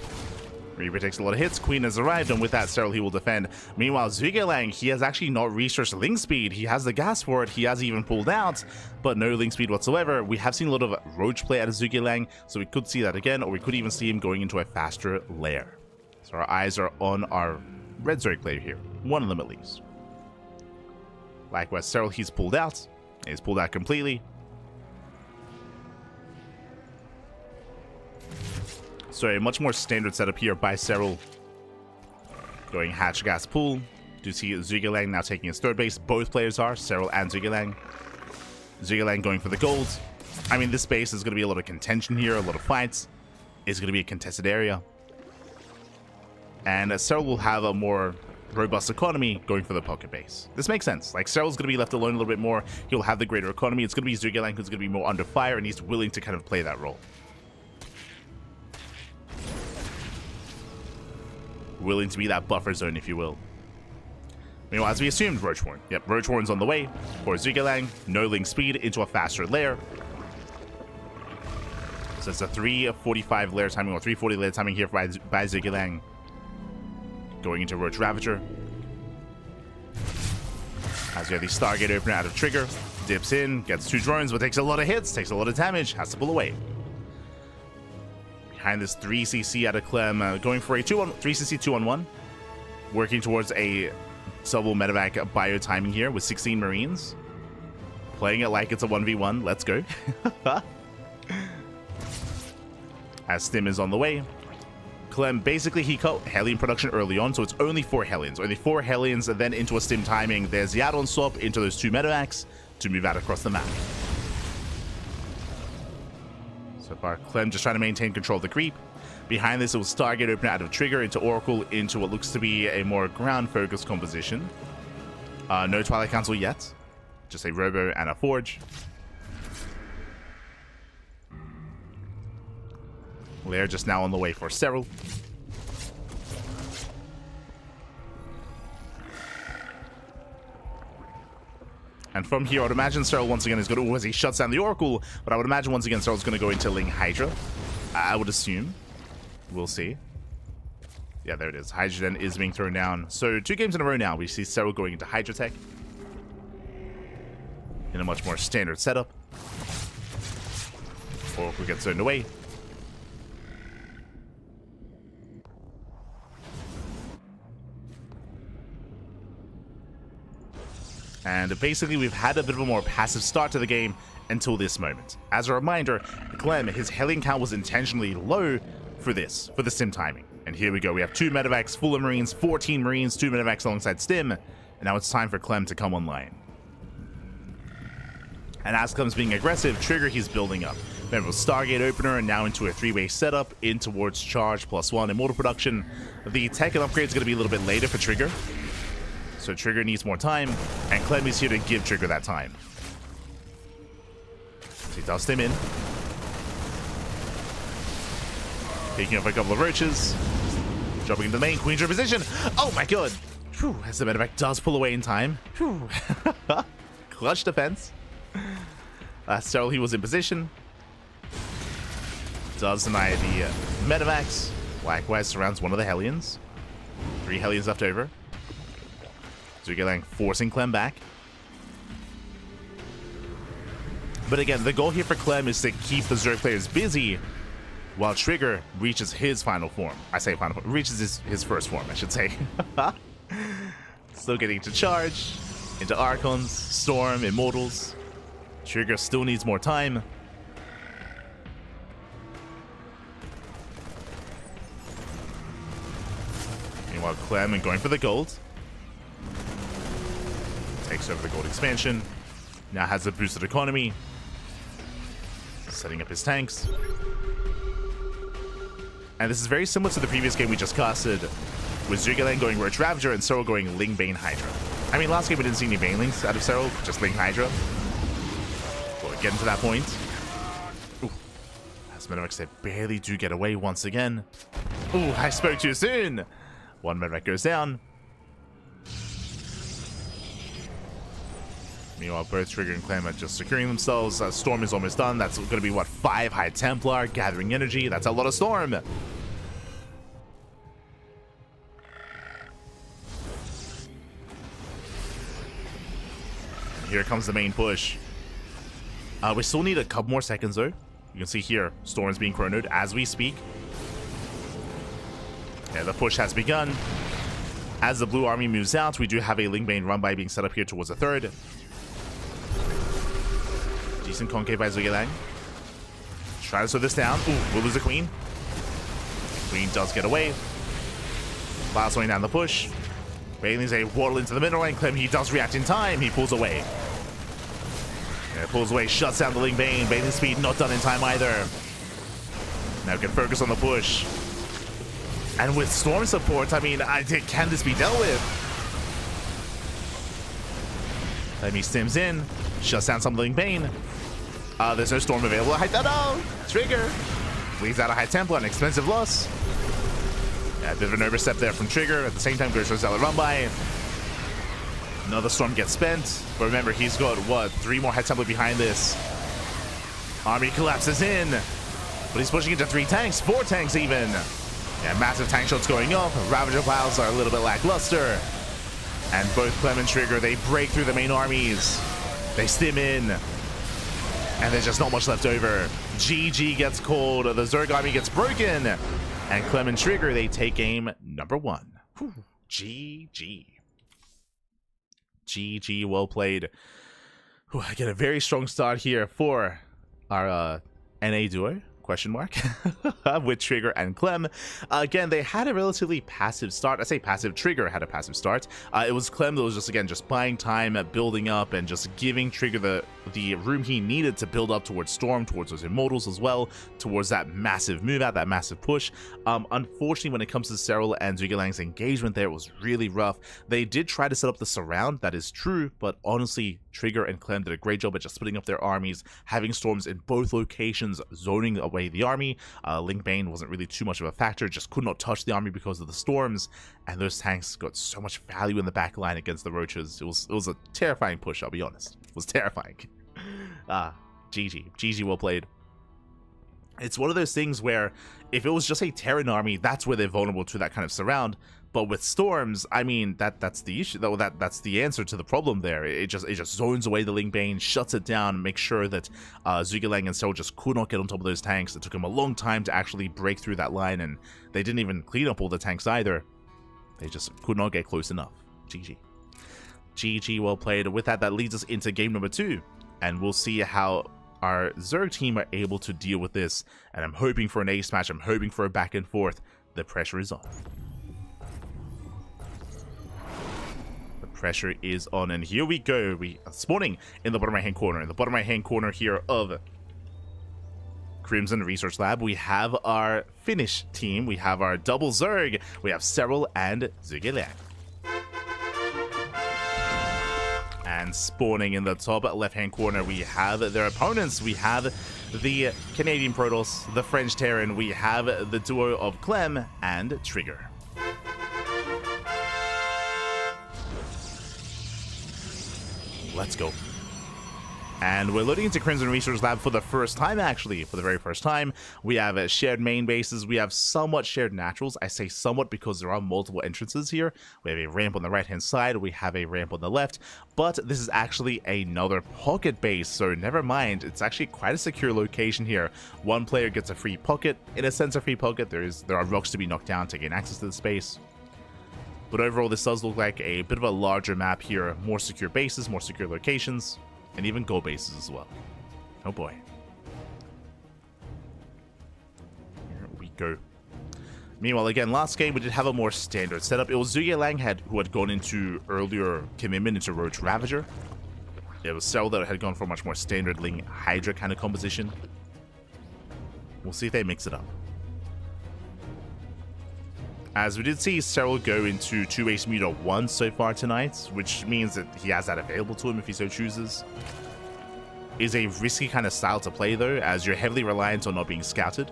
Reaper takes a lot of hits. Queen has arrived, and with that, Serral, he will defend. Meanwhile, Ducklings, he has actually not researched Ling speed. He has the gas for it. He has even pulled out, but no Ling speed whatsoever. We have seen a lot of Roach play out of Ducklings, so we could see that again, or we could even see him going into a faster lair. So our eyes are on our red Zerg player here. One of them at least. Likewise, Serral, he's pulled out. He's pulled out completely. So a much more standard setup here by Serral. Going hatch gas pool. Do see Ducklings now taking his third base. Both players are, Serral and Ducklings. Ducklings going for the gold. I mean, this base is going to be a lot of contention here, a lot of fights. It's going to be a contested area. And Serral will have a more robust economy going for the pocket base. This makes sense. Like, Serral's going to be left alone a little bit more. He'll have the greater economy. It's going to be Ducklings who's going to be more under fire, and he's willing to kind of play that role. Willing to be that buffer zone, if you will. Meanwhile, as we assumed, Roach Warren. Yep, Roach Warren's on the way for Ducklings. No Ling speed into a faster lair. So it's a 3:45 lair timing, or 3:40 lair timing here by Ducklings. Going into Roach Ravager. As we have the Stargate opener out of Trigger. Dips in, gets 2 drones, but takes a lot of hits, takes a lot of damage, has to pull away. Behind this 3cc out of Clem, going for a 3cc 2-on-1. Working towards a double medevac bio timing here with 16 Marines. Playing it like it's a 1v1. Let's go. As Stim is on the way. Clem, basically, he cut Hellion production early on, so it's only 4 Hellions. Only 4 Hellions, and then into a Stim timing. There's the add-on swap into those 2 medevacs to move out across the map. So far, Clem just trying to maintain control of the creep. Behind this, it was Stargate opener out of Trigger into Oracle into what looks to be a more ground-focused composition. No Twilight Council yet. Just a Robo and a Forge. Lair just now on the way for Serral. And from here, I would imagine Serral once again is going to... as he shuts down the Oracle, but I would imagine once again Serral's going to go into Ling Hydra. I would assume. We'll see. Yeah, there it is. Hydra then is being thrown down. So 2 games in a row now, we see Serral going into Hydra Tech. In a much more standard setup. Oracle gets turned away. And basically, we've had a bit of a more passive start to the game until this moment. As a reminder, Clem, his Hellion count was intentionally low for this, for the Stim timing. And here we go. We have 2 medevacs full of Marines, 14 Marines, 2 medevacs alongside Stim. And now it's time for Clem to come online. And as Clem's being aggressive, Trigger he's building up. Remember, Stargate opener and now into a 3-way setup in towards Charge +1 Immortal production. The tech and upgrade is going to be a little bit later for Trigger. So Trigger needs more time, and Clem is here to give Trigger that time. So he does Stim in. Picking up a couple of roaches. Dropping into the main, Queen's position. Oh my god! Whew, as the medevac does pull away in time. Whew. Clutch defense. Serral, he was in position. Does deny the medevacs. Likewise surrounds one of the Hellions. 3 Hellions left over. Zhuge forcing Clem back. But again, the goal here for Clem is to keep the Zerg players busy while Trigger reaches his final form. I say final form. Reaches his first form, I should say. Still getting to charge. Into Archons, Storm, Immortals. Trigger still needs more time. Meanwhile, Clem and going for the gold. Takes over the gold expansion. Now has a boosted economy. Setting up his tanks. And this is very similar to the previous game we just casted, with Zhuge going Roach Ravager and Serral going Ling Bane Hydra. I mean, last game we didn't see any Banelings out of Serral, just Ling Hydra. We'll get into that point. Ooh. As medevacs, they barely do get away once again. Ooh, I spoke too soon! 1 medevac goes down. Meanwhile, both Trigger and Clem are just securing themselves. Storm is almost done. That's going to be, what, 5 High Templar gathering energy. That's a lot of Storm. Here comes the main push. We still need a couple more seconds, though. You can see here, Storm is being chronoed as we speak. Yeah, the push has begun. As the blue army moves out, we do have a Ling Bane run by being set up here towards the 3rd. Decent concave by Zhuge. Try to slow this down. Ooh, we'll lose the Queen. Queen does get away. Last slowing down the push. Bailey's a waddle into the middle lane. Clem, he does react in time. He pulls away. Yeah, pulls away, shuts down the Ling Bane. Bailey's speed not done in time either. Now can focus on the push. And with Storm support, I mean, can this be dealt with? Let me Stims in. Shuts down some Ling Bane. There's no Storm available. No! Trigger! Leaves out a High Templar, an expensive loss. Yeah, a bit of an overstep there from Trigger. At the same time, goes for a Zealot run by. Another Storm gets spent. But remember, he's got, what, 3 more High Templar behind this. Army collapses in. But he's pushing into 3 tanks, 4 tanks even. Yeah, massive tank shots going up. Ravager piles are a little bit lackluster. And both Clem and Trigger, they break through the main armies. They stim in. And there's just not much left over. GG gets called. The Zerg army gets broken. And Clem and Trigger, they take game number 1. Whew. GG. GG, well played. Whew, I get a very strong start here for our NA duo. Question mark with Trigger and Clem. Again, they had a relatively passive start. I say passive. Trigger had a passive start. It was Clem that was just buying time, building up, and just giving Trigger the room he needed to build up towards Storm, towards those Immortals as well, towards that massive move out, that massive push. Unfortunately, when it comes to Serral and Ducklings' engagement there, it was really rough. They did try to set up the surround, that is true, but honestly, Trigger and Clem did a great job at just splitting up their armies, having Storms in both locations, zoning away the army. Link Bane wasn't really too much of a factor, just could not touch the army because of the Storms, and those tanks got so much value in the back line against the Roaches. It was a terrifying push, I'll be honest. It was terrifying. GG, well played. It's one of those things where if it was just a Terran army, that's where they're vulnerable to that kind of surround. But with Storms, I mean, that's the issue, though. That's the answer to the problem there. It just zones away the Link Bane, shuts it down, makes sure that Zhuge and Serral just could not get on top of those tanks. It took them a long time to actually break through that line, and they didn't even clean up all the tanks either. They just could not get close enough. GG. GG, well played. With that, that leads us into game number 2. And we'll see how our Zerg team are able to deal with this. And I'm hoping for an ace match. I'm hoping for a back and forth. The pressure is on. The pressure is on. And here we go. We are spawning in the bottom right hand corner. In the bottom right hand corner here of Crimson Research Lab, we have our Finnish team. We have our double Zerg. We have Serral and Zhuge. And spawning in the top left-hand corner, we have their opponents. We have the Canadian Protoss, the French Terran. We have the duo of Clem and Trigger. Let's go. And we're loading into Crimson Research Lab for the first time, actually. For the very first time, we have shared main bases. We have somewhat shared naturals. I say somewhat because there are multiple entrances here. We have a ramp on the right-hand side. We have a ramp on the left. But this is actually another pocket base, so never mind. It's actually quite a secure location here. One player gets a free pocket. In a sense, a free pocket. There are rocks to be knocked down to gain access to the space. But overall, this does look like a bit of a larger map here. More secure bases, more secure locations. And even gold bases as well. Oh boy. Here we go. Meanwhile, again, last game we did have a more standard setup. It was Zhuge who had gone into earlier commitment into Roach Ravager. It was Serral that had gone for a much more standard Ling Hydra kind of composition. We'll see if they mix it up. As we did see Serral go into 2-Ace Muta once so far tonight, which means that he has that available to him if he so chooses. Is a risky kind of style to play though, as you're heavily reliant on not being scouted.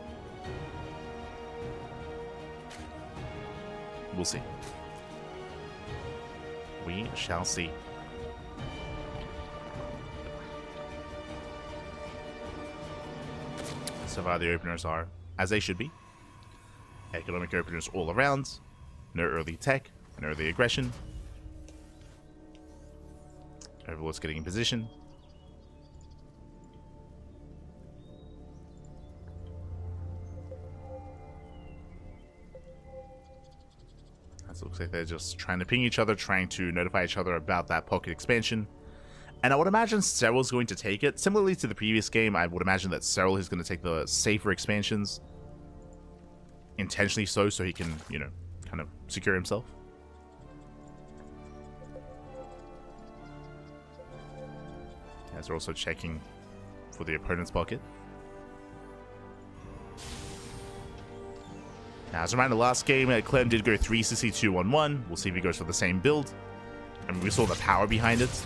We'll see. We shall see. So far the openers are as they should be. Economic openers all around. No early tech, no early aggression. Overlord's getting in position. It looks like they're just trying to ping each other, trying to notify each other about that pocket expansion. And I would imagine Serral's going to take it. Similarly to the previous game, I would imagine that Serral is going to take the safer expansions. Intentionally so he can, you know, kind of secure himself. As they're also checking for the opponent's pocket. Now, as a reminder, last game, Clem did go 3CC2-1-1. We'll see if he goes for the same build. I mean, we saw the power behind it.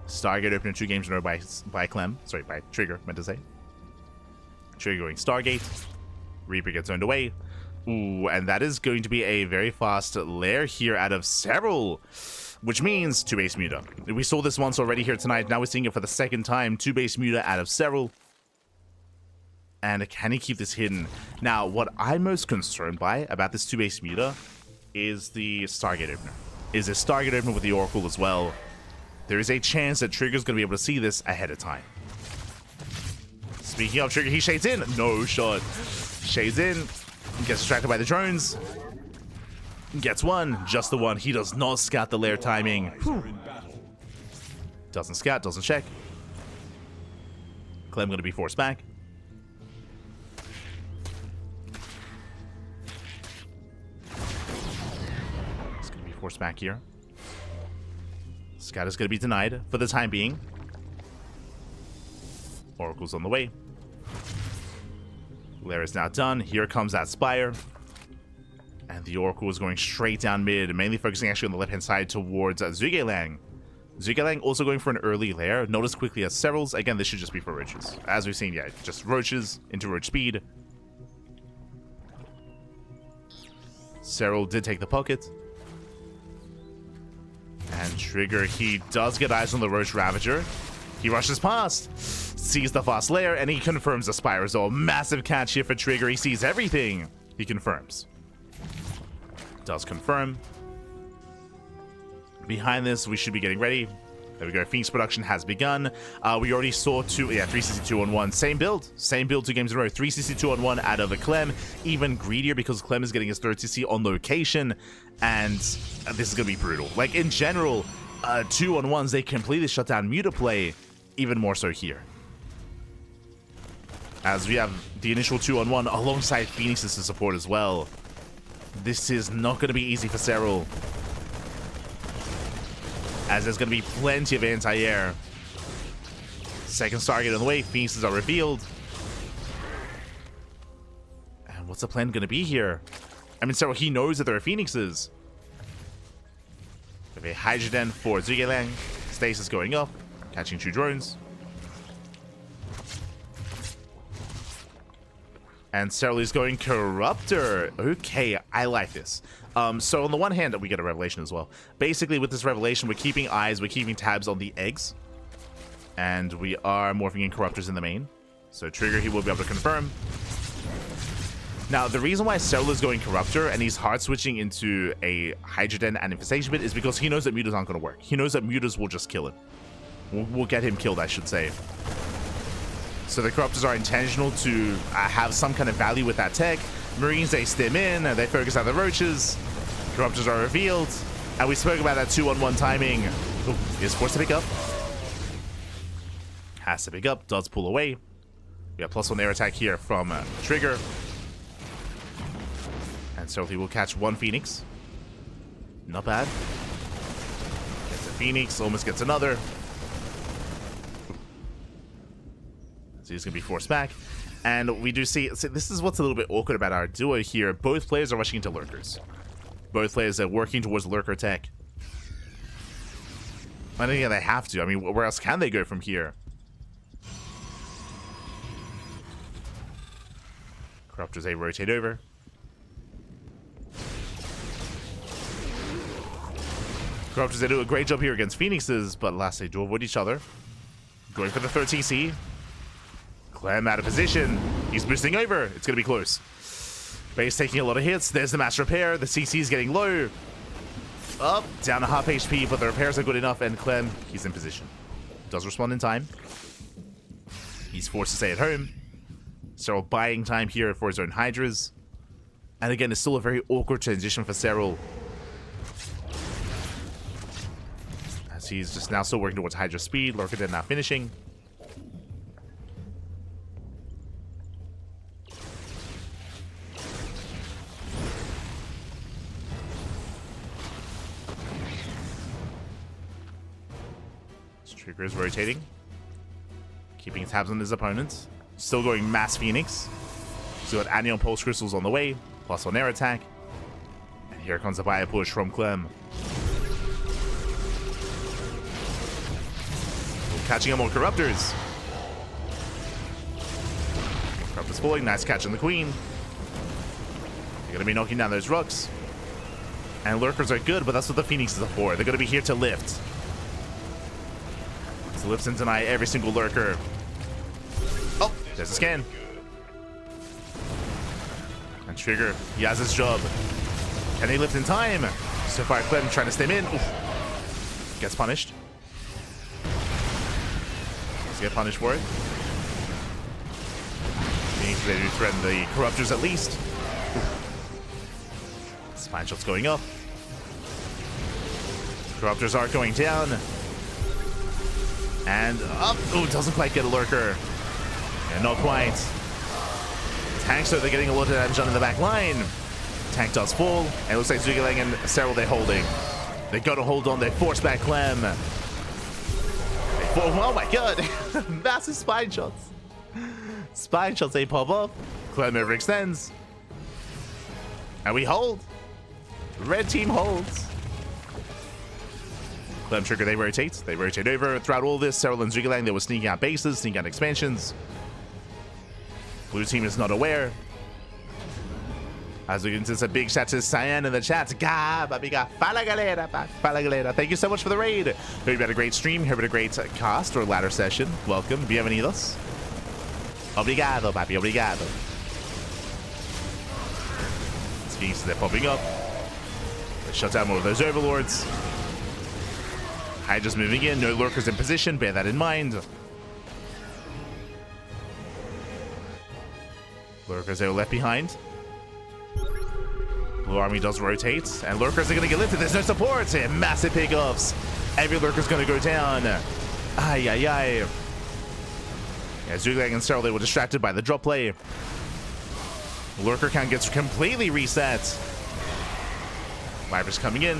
Stargate opening 2 games in a row by Clem. Sorry, by Trigger, meant to say. Trigger going Stargate. Reaper gets owned away. Ooh, and that is going to be a very fast lair here out of Serral, which means 2-Base Muta. We saw this once already here tonight. Now we're seeing it for the second time. 2-Base Muta out of Serral. And can he keep this hidden? Now, what I'm most concerned by about this 2-Base Muta is the Stargate opener. Is a Stargate opener with the Oracle as well. there is a chance that Trigger's going to be able to see this ahead of time. Speaking of Trigger, he shades in. No shot. Shades in. Gets distracted by the drones. Gets one. Just the one. He does not scout the lair timing. Doesn't scout. Doesn't check. Clem going to be forced back. It's going to be forced back here. Scout is going to be denied for the time being. Oracle's on the way. Lair is now done. Here comes that Spire. And the Oracle is going straight down mid, mainly focusing actually on the left-hand side towards Zhuge-Liang. Zhuge-Liang also going for an early Lair. Notice quickly as Serral's. Again, this should just be for roaches. As we've seen, yeah, just roaches into roach speed. Serral did take the pocket. And Trigger, he does get eyes on the Roach Ravager. He rushes past, sees the fast lair, and he confirms the Spire result. Massive catch here for Trigger. He sees everything. He confirms. Does confirm. Behind this, we should be getting ready. There we go. Phoenix production has begun. We already saw 3CC 2-on-1. Same build. Same build 2 games in a row. 3CC 2-on-1 out of the Clem. Even greedier because Clem is getting his 3rd CC on location. And this is going to be brutal. Like, in general, 2-on-1s, they completely shut down Mutaplay. Even more so here. As we have the initial 2-on-1 alongside Phoenixes to support as well. This is not going to be easy for Serral. As there's going to be plenty of anti-air. Second target on the way. Phoenixes are revealed. And what's the plan going to be here? I mean, Serral, he knows that there are Phoenixes. We have a Hydroden for Zhuge-Liang. Stasis going up. Catching 2 drones. And Serral is going Corruptor. Okay, I like this. So on the one hand, we get a revelation as well. Basically, with this revelation, we're keeping eyes, we're keeping tabs on the eggs. And we are morphing in Corruptors in the main. So Trigger, he will be able to confirm. Now, the reason why Serral is going Corruptor and he's hard switching into a Hydroden and Infestation Bit is because he knows that mutas aren't going to work. He knows that mutas will just kill him. We'll get him killed, I should say. So the Corruptors are intentional to have some kind of value with that tech. Marines, they stim in, they focus on the roaches. Corruptors are revealed. And we spoke about that 2-on-1 timing. Ooh, is forced to pick up. Has to pick up, does pull away. We have +1 air attack here from Trigger. And so he will catch 1 Phoenix. Not bad. Gets a Phoenix, almost gets another. So he's going to be forced back. And we do see, this is what's a little bit awkward about our duo here. Both players are rushing into lurkers. Both players are working towards lurker tech. I don't think they have to. I mean, where else can they go from here? Corruptors, they rotate over. Corruptors, they do a great job here against Phoenixes, but last they do avoid each other. Going for the 13C. Clem out of position. He's boosting over. It's going to be close. Base taking a lot of hits. There's the mass repair. The CC is getting low. Up, down to half HP, but the repairs are good enough, and Clem, he's in position. Does respond in time. He's forced to stay at home. Serral buying time here for his own Hydras. And again, it's still a very awkward transition for Serral. As he's just now still working towards Hydra speed. Lurker Dead now finishing. Trigger is rotating. Keeping tabs on his opponents. Still going Mass Phoenix. So got Anion Pulse Crystals on the way. +1 air attack. And here comes the Bio Push from Clem. Catching him on Corruptors. Corruptors falling. Nice catch on the Queen. They're going to be knocking down those rocks. And Lurkers are good, but that's what the Phoenixes are for. They're going to be here to lift. Lifts and deny every single lurker. Oh, there's a scan. And Trigger, he has his job. Can he lift in time? So far, Clem trying to stem in. Oof. Gets punished. get punished for it. Being ready to threaten the Corruptors at least. Spine shots going up. Corruptors are going down. And up. Oh, doesn't quite get a lurker. Yeah, not quite. Tanks, though, they're getting a lot of damage on in the back line. Tank does fall. And it looks like Duckling and Serral, they're holding. They got to hold on. They force back Clem. They fall. Oh my god. Massive spine shots. Spine shots, they pop up. Clem overextends. And we hold. Red team holds. Clem trigger, they rotate. They rotate over. Throughout all this, Serral and Duckling, they were sneaking out bases, sneaking out expansions. Blue team is not aware. As we get into this, a big shout to Cyan in the chat. Amiga, fala galera, fala galera. Thank you so much for the raid. Hope you had a great stream. Hope you had a great cast or ladder session. Welcome. Bienvenidos. Obrigado, papi. Obrigado. Speaks, they're popping up. Let's shut down more of those overlords. Hydra's moving in. No lurkers in position. Bear that in mind. Lurkers are left behind. Blue army does rotate, and lurkers are going to get lifted. There's no support. Massive pickoffs. Every lurker's going to go down. Ay, ay, ay. Yeah, Duckling and Serral, they were distracted by the drop play. Lurker count gets completely reset. Viper's coming in.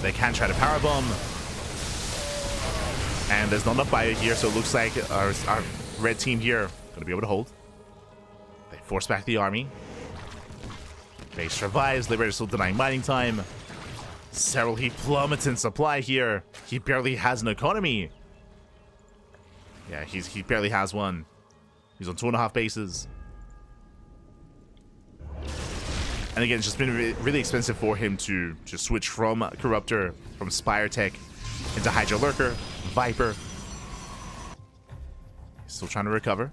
They can try to power bomb. And there's not enough bio here, so it looks like our red team here going to be able to hold. They force back the army. Base survives. Liberator still denying mining time. Serral, he plummets in supply here. He barely has an economy. Yeah, he barely has one. He's on 2.5 bases. And again, it's just been really expensive for him to switch from Corruptor, from Spire Tech, into Hydra Lurker, Viper. He's still trying to recover.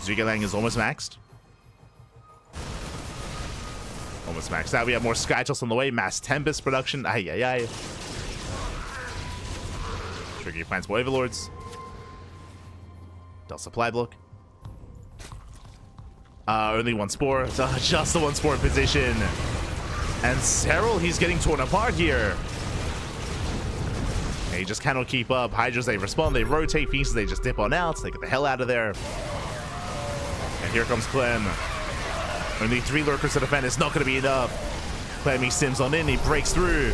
Duckling is almost maxed. Almost maxed out. We have more Skytoss on the way. Mass Tempest production. Ay, ay, ay. Trigger finds more Overlords. Does supply block. Only one Spore. Just the one Spore position. And Serral, he's getting torn apart here. And he just cannot keep up. Hydras, they respond. They rotate. Pieces, they just dip on out. They get the hell out of there. And here comes Clem. Only 3 lurkers to defend. It's not going to be enough. Clem, he sims on in. He breaks through.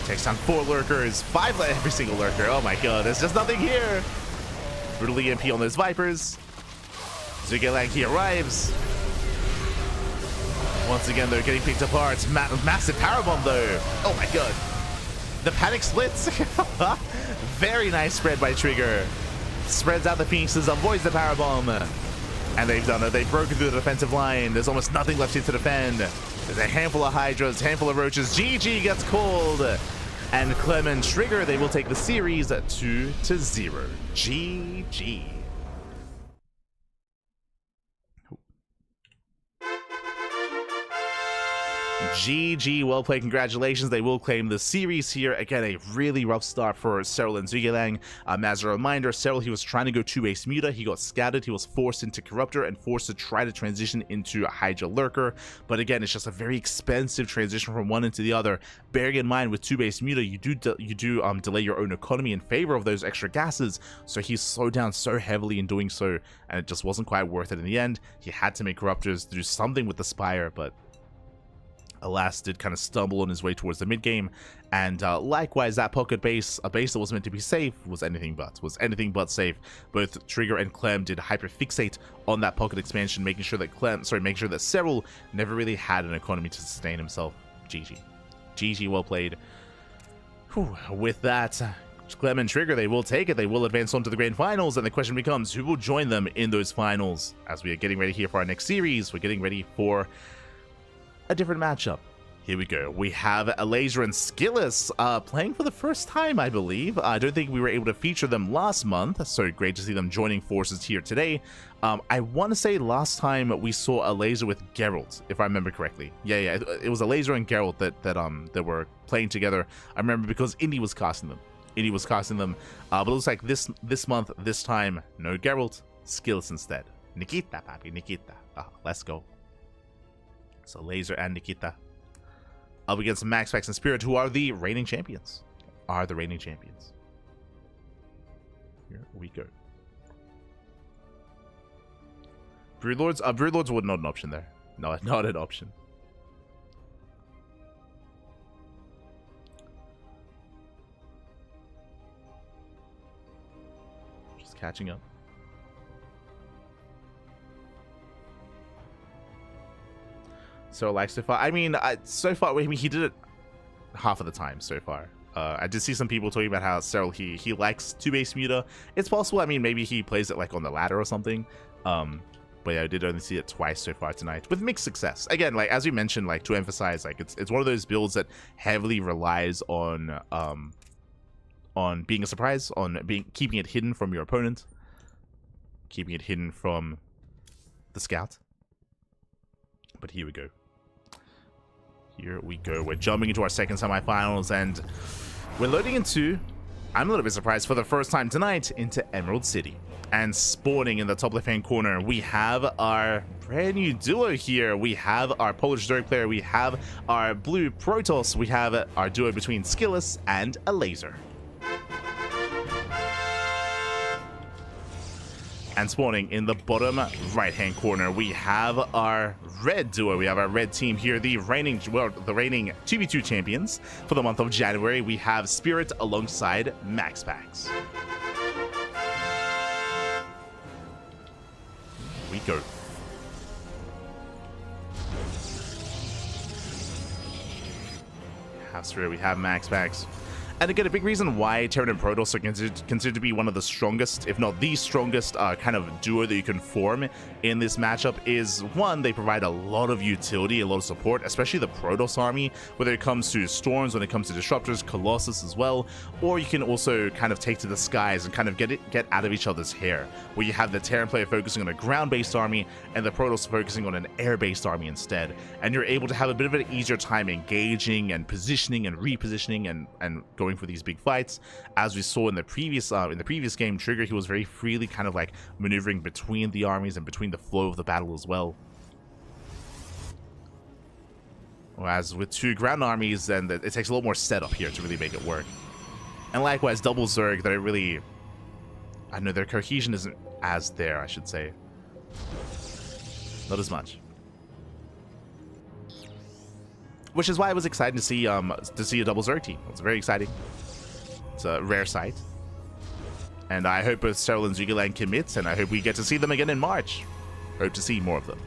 Takes down 4 lurkers. 5 every single lurker. Oh my god. There's just nothing here. Brutally EMP on those Vipers. Duckling, he arrives. Once again, they're getting picked apart. Massive powerbomb, though. Oh my god. The panic splits. Very nice spread by Trigger. Spreads out the pieces, avoids the powerbomb. And they've done it. They've broken through the defensive line. There's almost nothing left here to defend. There's a handful of Hydras, handful of Roaches. GG gets called. And Clem and Trigger, they will take the series 2-0. GG. GG, well played, congratulations. They will claim the series here. Again, a really rough start for Serral and Duckling. As a reminder, Serral, he was trying to go 2-base Muta. He got scouted. He was forced into Corruptor and forced to try to transition into a Hydra Lurker. But again, it's just a very expensive transition from one into the other. Bearing in mind, with 2-base Muta, you do delay your own economy in favor of those extra gases. So he slowed down so heavily in doing so, and it just wasn't quite worth it in the end. He had to make Corruptors do something with the Spire, but alas, did kind of stumble on his way towards the mid game. And likewise, that pocket base, a base that was meant to be safe, was anything but safe. Both Trigger and Clem did hyper fixate on that pocket expansion, making sure that Serral never really had an economy to sustain himself. GG, well played. Whew. With that, Clem and Trigger, they will take it. They will advance on to the grand finals, and the question becomes, who will join them in those finals? As we are getting ready here for our next series, we're getting ready for a different matchup. Here we go. We have Alasia and Skillus playing for the first time, I believe. I don't think we were able to feature them last month, so great to see them joining forces here today. I want to say last time we saw Alasia with Geralt, if I remember correctly. Yeah, it was Alasia and Geralt that were playing together. I remember because Indy was casting them. But it looks like this month, this time, no Geralt, Skillus instead. Nikita, papi, Nikita. Let's go. So Alasia and Nikita up against MaxPax and Spirit, who are the reigning champions. Here we go. Broodlords? Broodlords were not an option there. No, not an option. Just catching up. So like so far, I mean, he did it half of the time so far. I did see some people talking about how Serral he likes 2-base Muta. It's possible. I mean, maybe he plays it like on the ladder or something. But yeah, I did only see it twice so far tonight with mixed success. Again, like as we mentioned, like to emphasize, like it's one of those builds that heavily relies on being a surprise, on keeping it hidden from your opponent, keeping it hidden from the scout. But here we go. We're jumping into our second semifinals, and we're loading into, I'm a little bit surprised, for the first time tonight, into Emerald City. And spawning in the top left-hand corner, we have our brand new duo here. We have our Polish Zerg player, we have our blue Protoss, we have our duo between Skillus and Alasia. And spawning in the bottom right-hand corner, we have our red duo. We have our red team here, the reigning 2v2 champions for the month of January. We have Spirit alongside MaxPax. We go. We have Spirit, we have MaxPax. And again, a big reason why Terran and Protoss are considered to be one of the strongest, if not the strongest, kind of duo that you can form in this matchup is, one, they provide a lot of utility, a lot of support, especially the Protoss army, whether it comes to Storms, when it comes to Disruptors, Colossus as well, or you can also kind of take to the skies and kind of get out of each other's hair, where you have the Terran player focusing on a ground-based army and the Protoss focusing on an air-based army instead, and you're able to have a bit of an easier time engaging and positioning and repositioning and going for these big fights. As we saw in the previous game, Trigger, he was very freely kind of like maneuvering between the armies and between the flow of the battle as well. Whereas with two ground armies, then it takes a lot more setup here to really make it work. And likewise, double Zerg, that I don't know, their cohesion isn't as there, I should say. Not as much. Which is why I was excited to see a double Zerg team. It's very exciting. It's a rare sight. And I hope both Serral and Zugalan commit, and I hope we get to see them again in March. Hope to see more of them.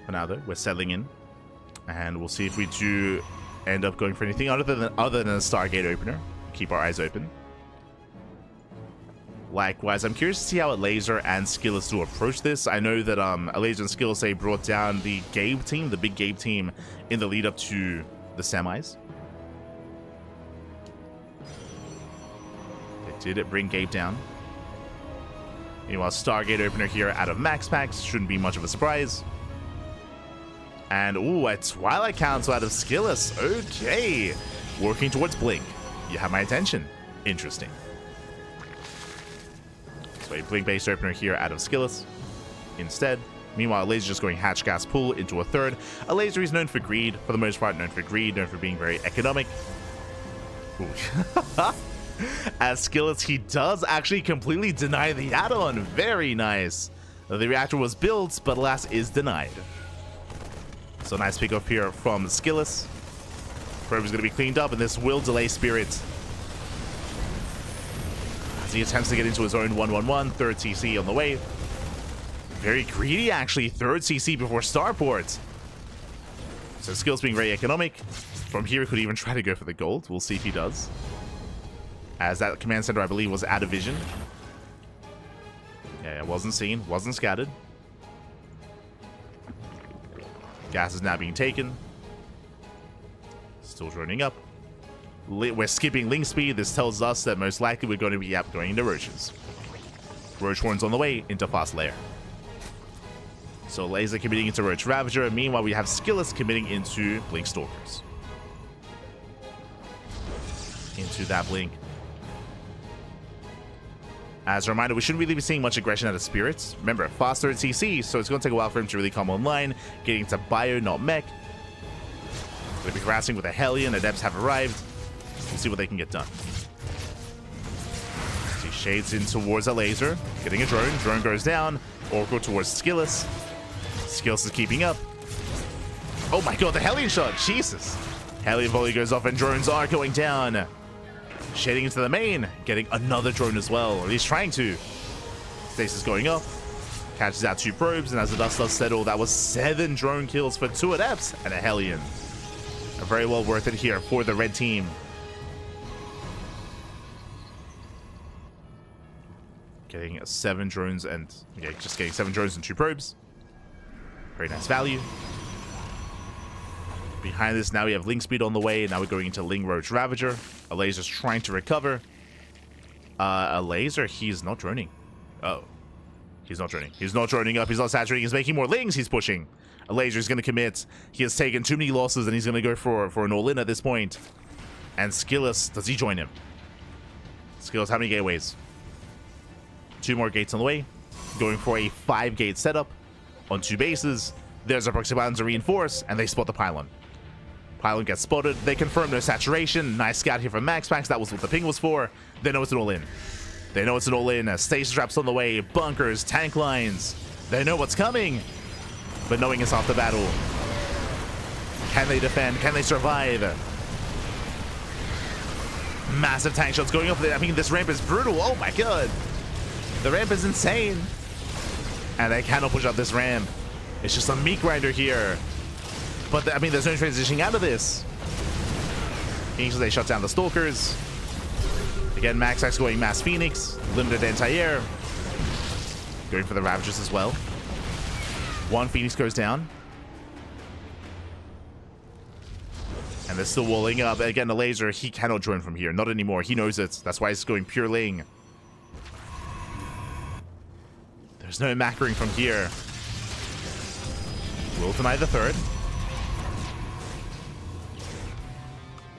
For now, though, we're settling in, and we'll see if we do end up going for anything other than a Stargate opener. Keep our eyes open. Likewise, I'm curious to see how Alasia and Skillus do approach this. I know that Alasia and Skillus, they brought down the Gabe team, the big Gabe team, in the lead up to the semis. They did bring Gabe down. Meanwhile, Stargate opener here out of MaxPax shouldn't be much of a surprise. And ooh, a Twilight Council out of Skillus. Okay, working towards Blink. You have my attention. Interesting. So a Blink-based opener here out of Skillus instead. Meanwhile, Alasia just going Hatch Gas Pull into a third. Alasia is known for greed, for the most part, known for being very economic. As Skillus, he does actually completely deny the add-on. Very nice. The reactor was built, but alas, is denied. So nice pick up here from Skillus. Probe is going to be cleaned up, and this will delay Spirit. He attempts to get into his own 1-1-1, third CC on the way. Very greedy, actually. Third CC before starport. So Skills being very economic. From here, could even try to go for the gold. We'll see if he does. As that command center, I believe, was out of vision. Yeah, it wasn't seen, wasn't scattered. Gas is now being taken. Still droning up. We're skipping link speed. This tells us that most likely we're going to be going into roaches. Roach horns on the way into fast lair. So Laser committing into Roach Ravager. Meanwhile, we have Skillus committing into Blink Stalkers. Into that Blink. As a reminder, we shouldn't really be seeing much aggression out of Spirits. Remember, faster at CC, so it's going to take a while for him to really come online. Getting into Bio, not Mech. We'll be harassing with a Hellion. Adepts have arrived. We'll see what they can get done. See Shades in towards a Laser. Getting a drone. Drone goes down. Oracle towards Skillus. Skillus is keeping up. Oh my god, the Hellion shot. Jesus. Hellion volley goes off and drones are going down. Shading into the main. Getting another drone as well. Or he's trying to. Stasis going up. Catches out 2 probes. And as the dust does settle, that was 7 drone kills for 2 Adepts and a Hellion. Very well worth it here for the red team. Getting 7 drones and just getting 7 drones and 2 probes. Very nice value. Behind this, now we have Link Speed on the way. Now we're going into Ling Roach Ravager. A Laser's trying to recover. A Laser, he's not droning. Oh. He's not droning. He's not droning up. He's not saturating. He's making more Lings. He's pushing. A Laser is going to commit. He has taken too many losses and he's going to go for an all-in at this point. And Skillus, does he join him? Skillus, how many gateways? 2 more gates on the way. Going for a 5-gate setup on 2 bases. There's a proxy pylon to reinforce, and they spot the pylon. Pylon gets spotted. They confirm no saturation. Nice scout here from MaxPax. That was what the ping was for. They know it's an all-in. They know it's an all-in. Stasis traps on the way. Bunkers, tank lines. They know what's coming. But knowing it's off the battle. Can they defend? Can they survive? Massive tank shots going up. I mean, this ramp is brutal. Oh my god. The ramp is insane. And they cannot push up this ramp. It's just a meat grinder here. But, I mean, there's no transitioning out of this. They shut down the Stalkers. Again, MaxPax going Mass Phoenix. Limited anti-air. Going for the Ravagers as well. 1 Phoenix goes down. And they're still walling up. Again, the Laser, he cannot join from here. Not anymore. He knows it. That's why he's going pure Ling. There's no macering from here. Will deny the 3rd.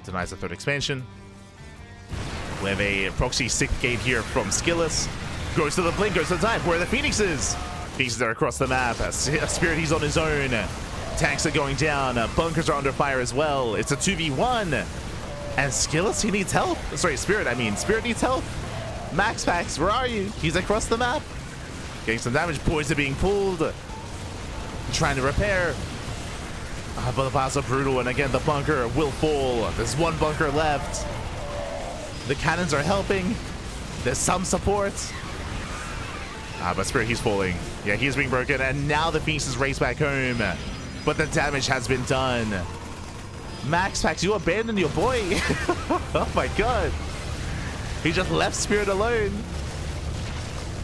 Denies the 3rd expansion. We have a proxy 6th gate here from Skillus. Goes to the blink, goes to the dive. Where are the Phoenixes? Phoenixes are across the map. Spirit, he's on his own. Tanks are going down. Bunkers are under fire as well. It's a 2v1. And Skillus, he needs help. Sorry, Spirit, I mean. Spirit needs help. MaxPax, where are you? He's across the map. Getting some damage. Boys are being pulled. Trying to repair. But the piles are brutal. And again, the bunker will fall. There's 1 bunker left. The cannons are helping. There's some support. But Spirit, he's falling. Yeah, he's being broken. And now the Phoenixes race back home. But the damage has been done. MaxPax, you abandoned your boy. Oh my god. He just left Spirit alone.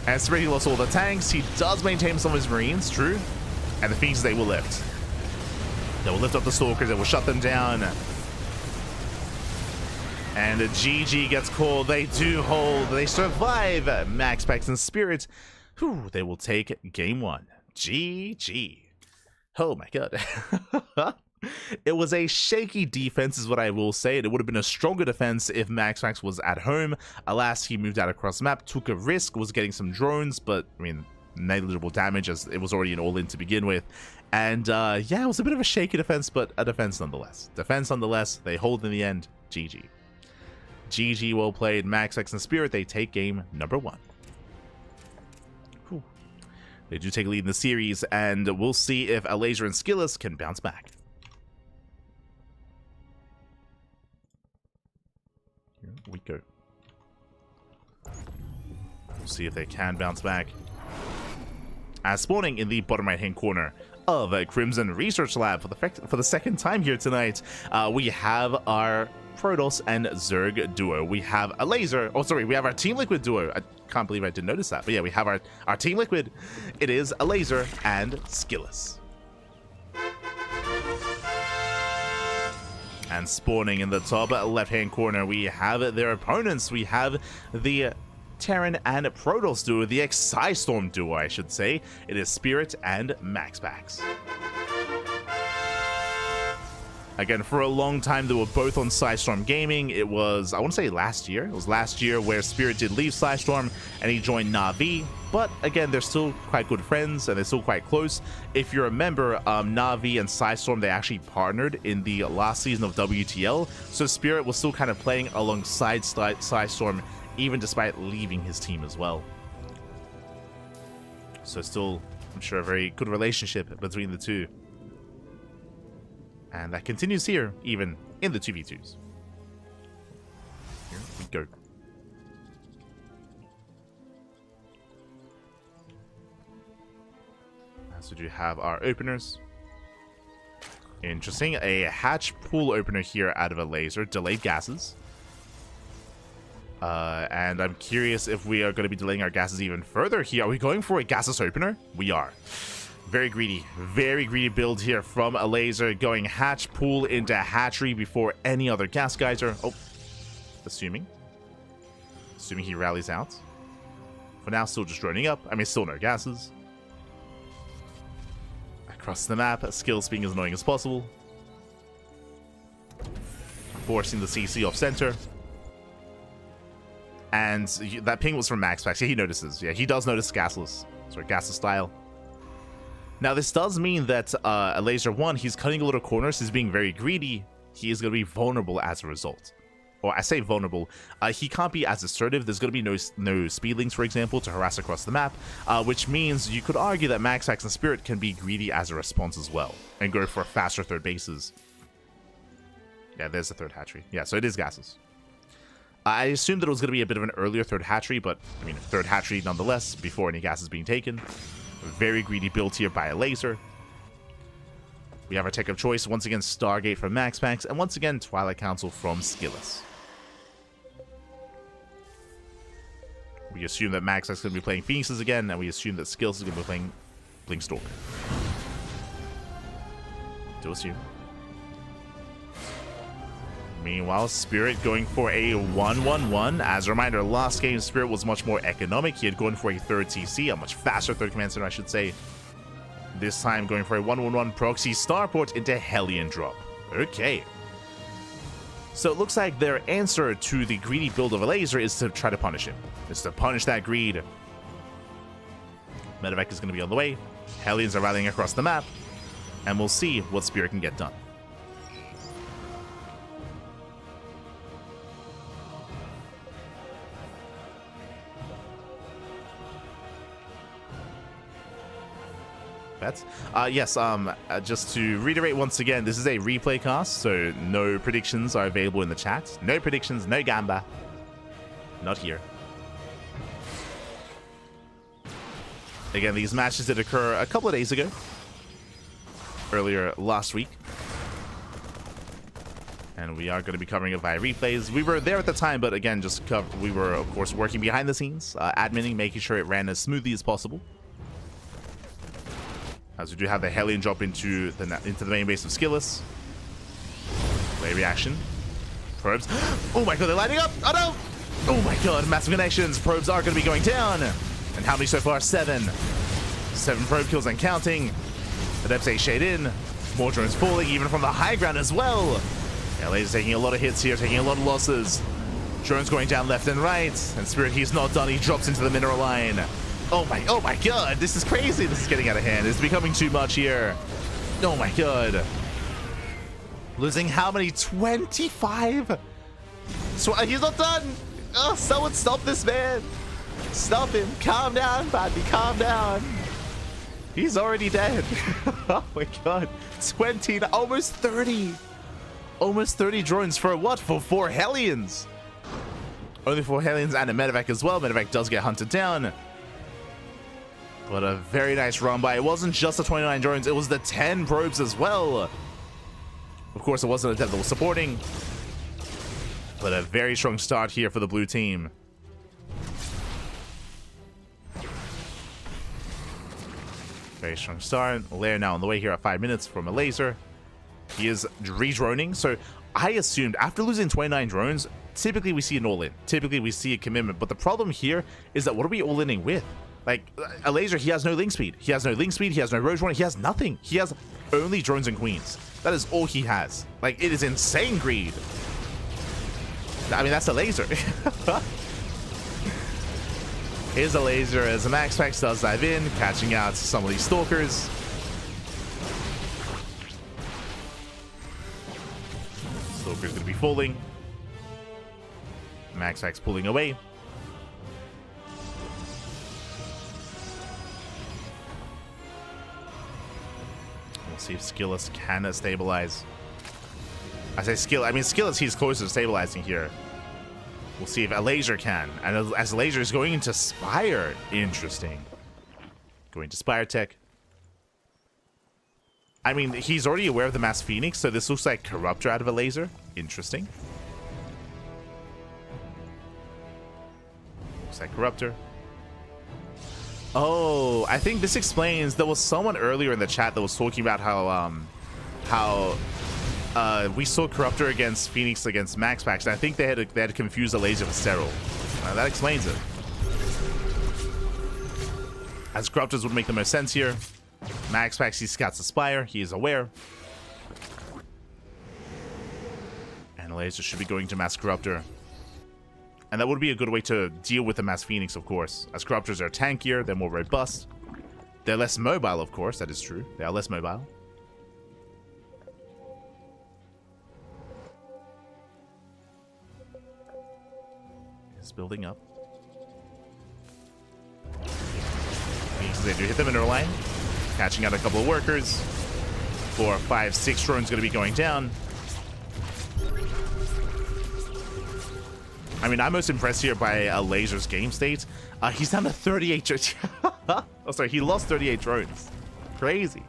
And Spirit, he lost all the tanks. He does maintain some of his Marines, true. And the Phoenixes, they will lift. They will lift up the Stalkers. They will shut them down. And a GG gets called. They do hold. They survive. MaxPax and Spirit. Whew, they will take game 1. GG. Oh my god. It was a shaky defense is what I will say. It would have been a stronger defense if MaxPax was at home. Alas, he moved out across the map, took a risk, was getting some drones, but I mean, negligible damage as it was already an all-in to begin with. And yeah, it was a bit of a shaky defense, but a defense nonetheless. Defense nonetheless, they hold in the end. GG. GG, well played. MaxPax and Spirit, they take game number 1. Whew. They do take a lead in the series, and we'll see if Alazer and Skillus can bounce back. Here we go. We'll see if they can bounce back. As spawning in the bottom right-hand corner of Crimson Research Lab for the second time here tonight, we have our Protoss and Zerg duo. We have a Laser. Oh, sorry, we have our Team Liquid duo. I can't believe I didn't notice that. But yeah, we have our Team Liquid. It is a Laser and Skillus. And spawning in the top left-hand corner, we have their opponents. We have the Terran and Protoss duo, the Storm duo, I should say. It is Spirit and MaxPax. Again, for a long time, they were both on Storm Gaming. It was, I want to say last year. It was last year where Spirit did leave Storm and he joined Na'Vi. But again, they're still quite good friends and they're still quite close. If you remember, Na'Vi and Storm, they actually partnered in the last season of WTL. So Spirit was still kind of playing alongside Storm, even despite leaving his team as well. So still, I'm sure, a very good relationship between the two. And that continues here, even in the 2v2s. Here we go. So we do have our openers. Interesting. A hatch pool opener here out of a laser. Delayed gases. And I'm curious if we are going to be delaying our gases even further here. Are we going for a gasless opener? We are. Very greedy build here from a laser, going hatch pool into hatchery before any other gas geyser. Oh, assuming he rallies out. For now, still just droning up. I mean, still no gases. Across the map, skills being as annoying as possible. Forcing the CC off center. And that ping was from MaxPax. Yeah, he notices. Yeah, he does notice gasless. Sorry, gasless style. Now, this does mean that a laser 1, he's cutting a little corners, he's being very greedy. He is going to be vulnerable as a result. Or I say vulnerable, he can't be as assertive. There's going to be no speedlings, for example, to harass across the map, which means you could argue that MaxPax and Spirit can be greedy as a response as well, and go for faster third bases. Yeah, there's the third hatchery. Yeah, so it is gases. I assumed that it was going to be a bit of an earlier third hatchery, but, I mean, third hatchery nonetheless, before any gas is being taken. Very greedy build here by a laser. We have our tech of choice. Once again, Stargate from MaxPax. And once again, Twilight Council from Skilless. We assume that MaxPax is going to be playing Phoenixes again. And we assume that Skilless is going to be playing Blink Stalker. Do assume. Meanwhile, Spirit going for a 1-1-1. As a reminder, last game, Spirit was much more economic. He had gone for a third TC, a much faster third command center, I should say. This time, going for a 1-1-1 proxy starport into Hellion drop. Okay. So it looks like their answer to the greedy build of a laser is to try to punish him. Is to punish that greed. Medevac is going to be on the way. Hellions are rallying across the map. And we'll see what Spirit can get done. Yes, just to reiterate once again, this is a replay cast, so no predictions are available in the chat. No predictions, no gamba. Not here. Again, these matches did occur a couple of days ago. Earlier last week. And we are going to be covering it via replays. We were there at the time, but again, we were, of course, working behind the scenes, adminning, making sure it ran as smoothly as possible. As we do have the Hellion drop into the main base of Skilless. Play reaction. Probes. Oh my god, they're lighting up! Oh no! Oh my god, massive connections. Probes are going to be going down. And how many so far? 7. 7 probe kills and counting. The Depse shade in. More drones falling, even from the high ground as well. LA's taking a lot of hits here, taking a lot of losses. Drones going down left and right. And Spirit, he's not done. He drops into the mineral line. Oh my god, this is crazy. This is getting out of hand. It's becoming too much here. Oh my god. Losing how many? 25? So he's not done. Oh, someone stop this man. Stop him. Calm down, buddy. Calm down. He's already dead. Oh my god. 20, almost 30. Almost 30 drones for what? For 4 Hellions. Only 4 Hellions and a Medevac as well. Medevac does get hunted down. But a very nice run by. It wasn't just the 29 drones, it was the 10 probes as well. Of course, it wasn't a 10 that was supporting. But a very strong start here for the blue team. Very strong start. Lair now on the way here at 5 minutes from a laser. He is re-droning. So I assumed after losing 29 drones, typically we see an all-in. Typically we see a commitment. But the problem here is that what are we all-inning with? Like, a laser, he has no link speed. He has no link speed. He has no roach runner. He has nothing. He has only drones and queens. That is all he has. Like, it is insane greed. I mean, that's a laser. Here's a laser as the MaxPax does dive in, catching out some of these stalkers. Stalker's gonna be falling. MaxPax pulling away. We'll see if Skillus can stabilize. I say skill, I mean Skillus, he's closer to stabilizing here. We'll see if a laser can. And as a laser is going into Spire. Interesting. Going to Spire Tech. I mean, he's already aware of the Mass Phoenix, so this looks like Corruptor out of a laser. Interesting. Looks like Corruptor. Oh, I think this explains. There was someone earlier in the chat that was talking about how we saw Corruptor against Phoenix against MaxPax, and I think they had confused the laser for Serral. That explains it. As Corruptors would make the most sense here. MaxPax, he scouts the Spire. He is aware. And the laser should be going to Mass Corruptor. And that would be a good way to deal with the Mass Phoenix, of course. As Corruptors are tankier, they're more robust. They're less mobile, of course. That is true. They are less mobile. It's building up. Phoenixes, they do hit the mineral line. Catching out a couple of workers. 4, 5, 6 drones going to be going down. I mean, I'm most impressed here by a laser's game state. He's down to 38 drones. Oh, sorry, he lost 38 drones. Crazy.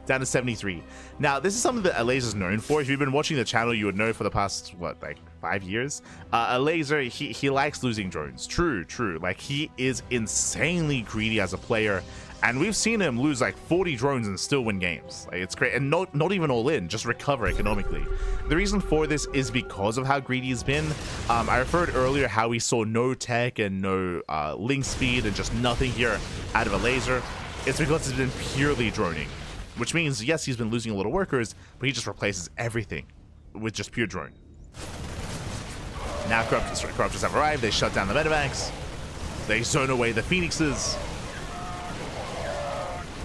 Down to 73. Now, this is something that a laser's known for. If you've been watching the channel, you would know for the past, what, like 5 years? A laser, he likes losing drones. True. Like, he is insanely greedy as a player. And we've seen him lose like 40 drones and still win games. Like, it's great. And not even all in, just recover economically. The reason for this is because of how greedy he's been. I referred earlier how we saw no tech and no link speed and just nothing here out of a laser. It's because it's been purely droning. Which means, yes, he's been losing a lot of workers, but he just replaces everything with just pure drone. Now Corruptors have arrived. They shut down the Medivacs. They zone away the Phoenixes.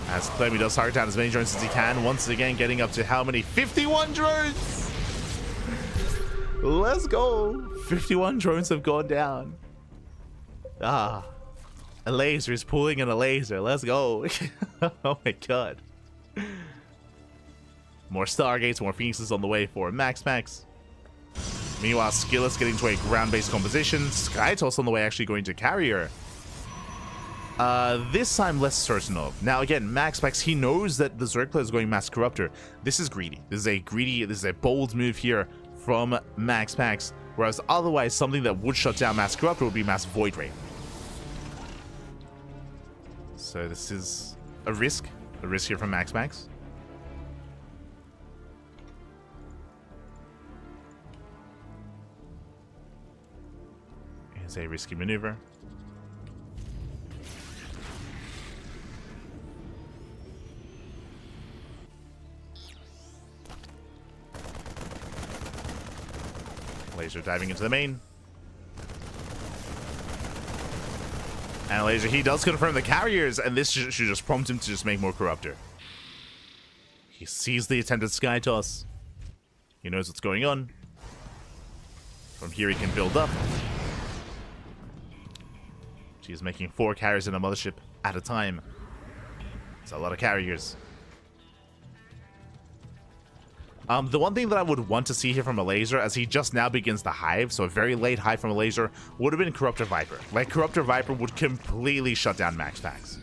As Clem does target down as many drones as he can. Once again, getting up to how many? 51 drones! Let's go! 51 drones have gone down. A laser is pulling in a laser. Let's go. Oh my god. More Stargates, more Phoenixes on the way for MaxPax. Meanwhile, Skillus getting to a ground-based composition. Skytoss on the way, actually going to Carrier. This I'm less certain of. Now again, MaxPax, he knows that the Zergler is going Mass Corruptor. This is greedy. This is a bold move here from MaxPax. Whereas otherwise, something that would shut down Mass Corruptor would be Mass Void Ray. So this is a risk here from MaxPax. It's a risky maneuver. Laser diving into the main. And Laser, he does confirm the carriers, and this should just prompt him to just make more Corruptor. He sees the attempted Sky Toss. He knows what's going on. From here he can build up. She's making 4 carriers in a mothership at a time. It's a lot of carriers. The one thing that I would want to see here from a laser, as he just now begins the hive, so a very late hive from a laser, would have been Corruptor Viper. Like, Corruptor Viper would completely shut down MaxPax.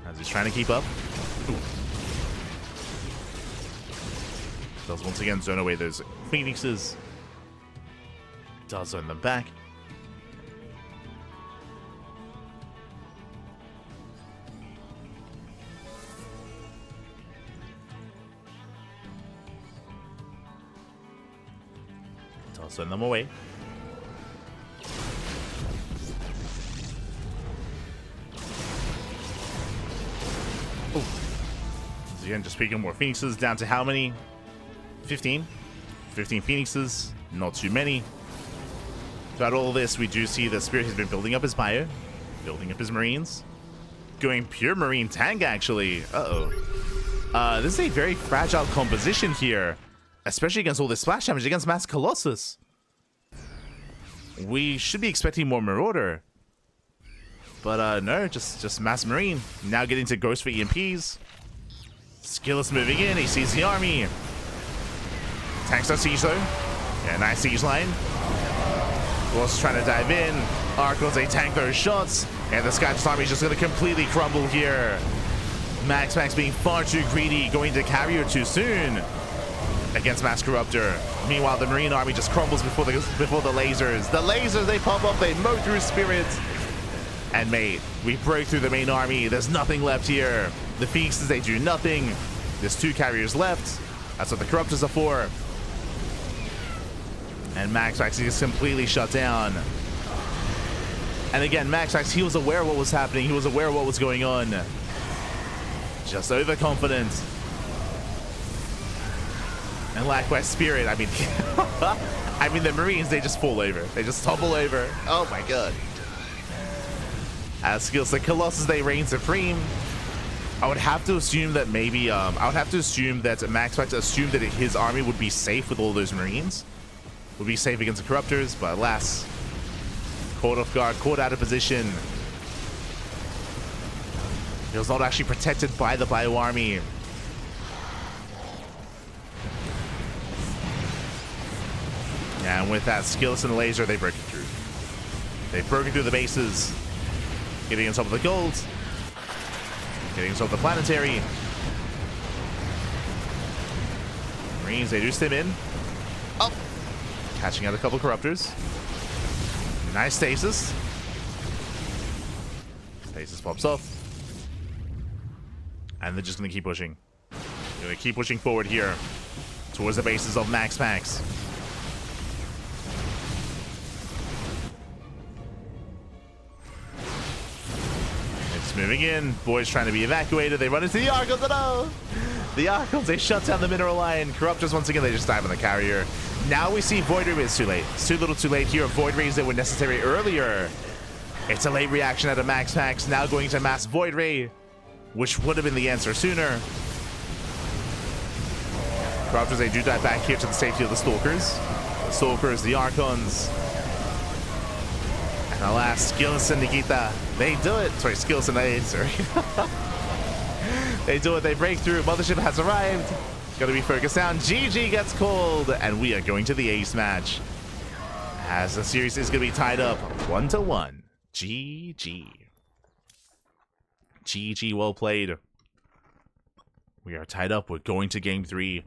As he's trying to keep up. Ooh. Does once again zone away those Phoenixes. Does zone them back. I'll send them away. Oh. So again, just picking more Phoenixes. Down to how many? 15. 15 Phoenixes. Not too many. Throughout all this, we do see that Spirit has been building up his bio, building up his Marines, going pure Marine tank, actually. Uh-oh. This is a very fragile composition here, especially against all this splash damage against Mass Colossus. We should be expecting more Marauder. But no, just Mass Marine. Now getting to Ghost for EMPs. Skillus moving in, he sees the army. Tanks on siege though. Yeah, nice siege line. Colossus trying to dive in. Archons, they tank those shots. And the Sky's army is just going to completely crumble here. MaxPax being far too greedy, going to carrier too soon against Mass Corruptor. Meanwhile, the Marine army just crumbles before the lasers. The lasers, they pop up, they mow through spirits. And mate, we break through the main army. There's nothing left here. The Phoenixes, they do nothing. There's 2 carriers left. That's what the Corruptors are for. And MaxPax is completely shut down. And again, MaxPax, he was aware of what was happening. He was aware of what was going on. Just overconfident. And likewise, Spirit, I mean... I mean, the Marines, they just fall over. They just topple over. Oh my god. As skills, the Colossus, they reign supreme. I would have to assume that maybe... I would have to assume that MaxPax assumed that his army would be safe with all those Marines. Would be safe against the Corruptors, but alas, caught off guard, caught out of position. He was not actually protected by the Bio Army. And with that, Skillus and the laser, they break it through. They've broken through the bases, getting on top of the gold, getting on top of the planetary. Marines, they do stim in. Oh! Catching out a couple Corruptors. Nice stasis. Stasis pops off. And they're just going to keep pushing. They're going to keep pushing forward here towards the bases of MaxPax. It's moving in. Boys trying to be evacuated. They run into the Archons. Oh no! The Archons, they shut down the mineral line. Corruptors, once again, they just dive on the carrier. Now we see Void Ray, but it's too late. It's too little too late here. Void Rays that were necessary earlier. It's a late reaction out of MaxPax. Now going to mass Void Ray, which would have been the answer sooner. Corruptors, they do dive back here to the safety of the Stalkers. The Stalkers, the Archons. And alas, Skillus and Nikita, they do it. Sorry, Skillus and Aid, sorry. They do it, they break through. Mothership has arrived. Gotta be focused down. GG gets called, and we are going to the ace match. As the series is gonna be tied up 1-1. GG. GG, well played. We are tied up. We're going to game 3.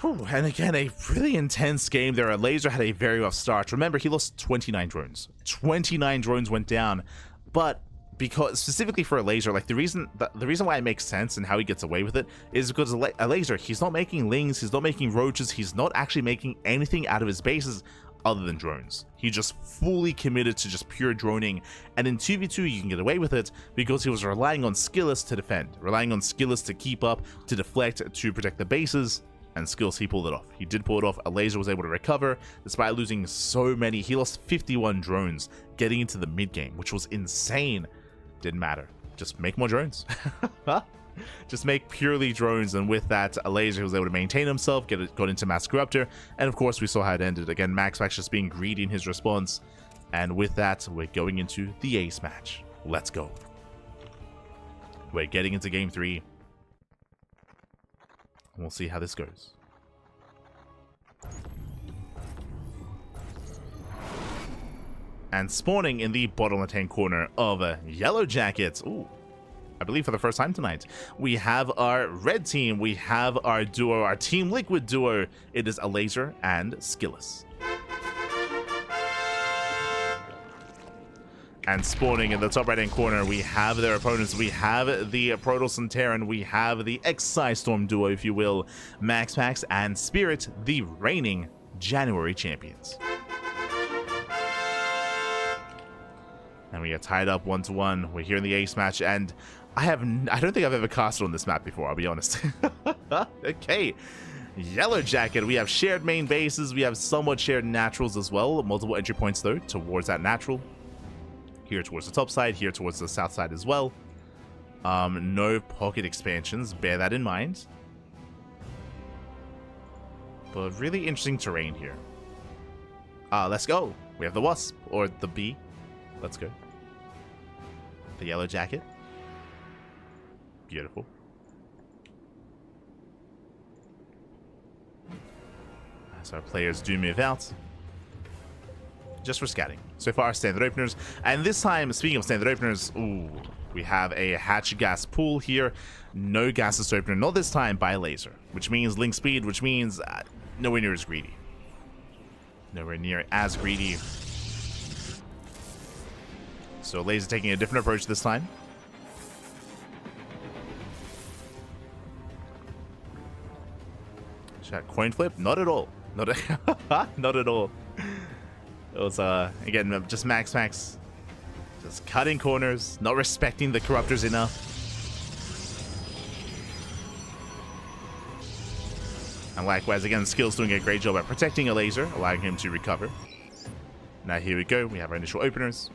Whew, and again, a really intense game there. Laser had a very rough start. Remember, he lost 29 drones. 29 drones went down, but because specifically for a laser, like the reason why it makes sense and how he gets away with it is because a laser, he's not making lings, he's not making roaches, he's not actually making anything out of his bases other than drones. He just fully committed to just pure droning, and in 2v2 you can get away with it because he was relying on Skillus to defend, relying on Skillus to keep up, to deflect, to protect the bases, and Skillus, he pulled it off. He did pull it off. A laser was able to recover despite losing so many. He lost 51 drones getting into the mid game, which was insane. Didn't matter. Just make more drones. Just make purely drones, and with that, a laser was able to maintain himself, got into Mass Corruptor, and of course we saw how it ended. Again, MaxPax just being greedy in his response, and with that, we're going into the ace match. Let's go. We're getting into game 3. We'll see how this goes. And spawning in the bottom left-hand corner of Yellow Jackets. Ooh, I believe for the first time tonight, we have our red team. We have our duo, our Team Liquid duo. It is a laser and Skillus. And spawning in the top right-hand corner, we have their opponents. We have the Protoss and Terran. We have the Xi Storm duo, if you will. MaxPax and Spirit, the reigning January champions. And we get tied up 1-1. We're here in the ace match, and I don't think I've ever casted on this map before, I'll be honest. Okay. Yellow Jacket. We have shared main bases. We have somewhat shared naturals as well. Multiple entry points, though, towards that natural. Here towards the top side. Here towards the south side as well. No pocket expansions. Bear that in mind. But really interesting terrain here. Let's go. We have the Wasp. Or the Bee. Let's go. The Yellow Jacket. Beautiful. So our players do move out. Just for scouting. So far, standard openers. And this time, speaking of standard openers, ooh, we have a hatch gas pool here. No gases opener, not this time by laser. Which means link speed, which means nowhere near as greedy. Nowhere near as greedy. So laser taking a different approach this time. Coin flip? Not at all. Not at all. It was, again, just MaxPax. Just cutting corners, not respecting the corruptors enough. And likewise, again, Skill's doing a great job at protecting a laser, allowing him to recover. Now here we go. We have our initial openers.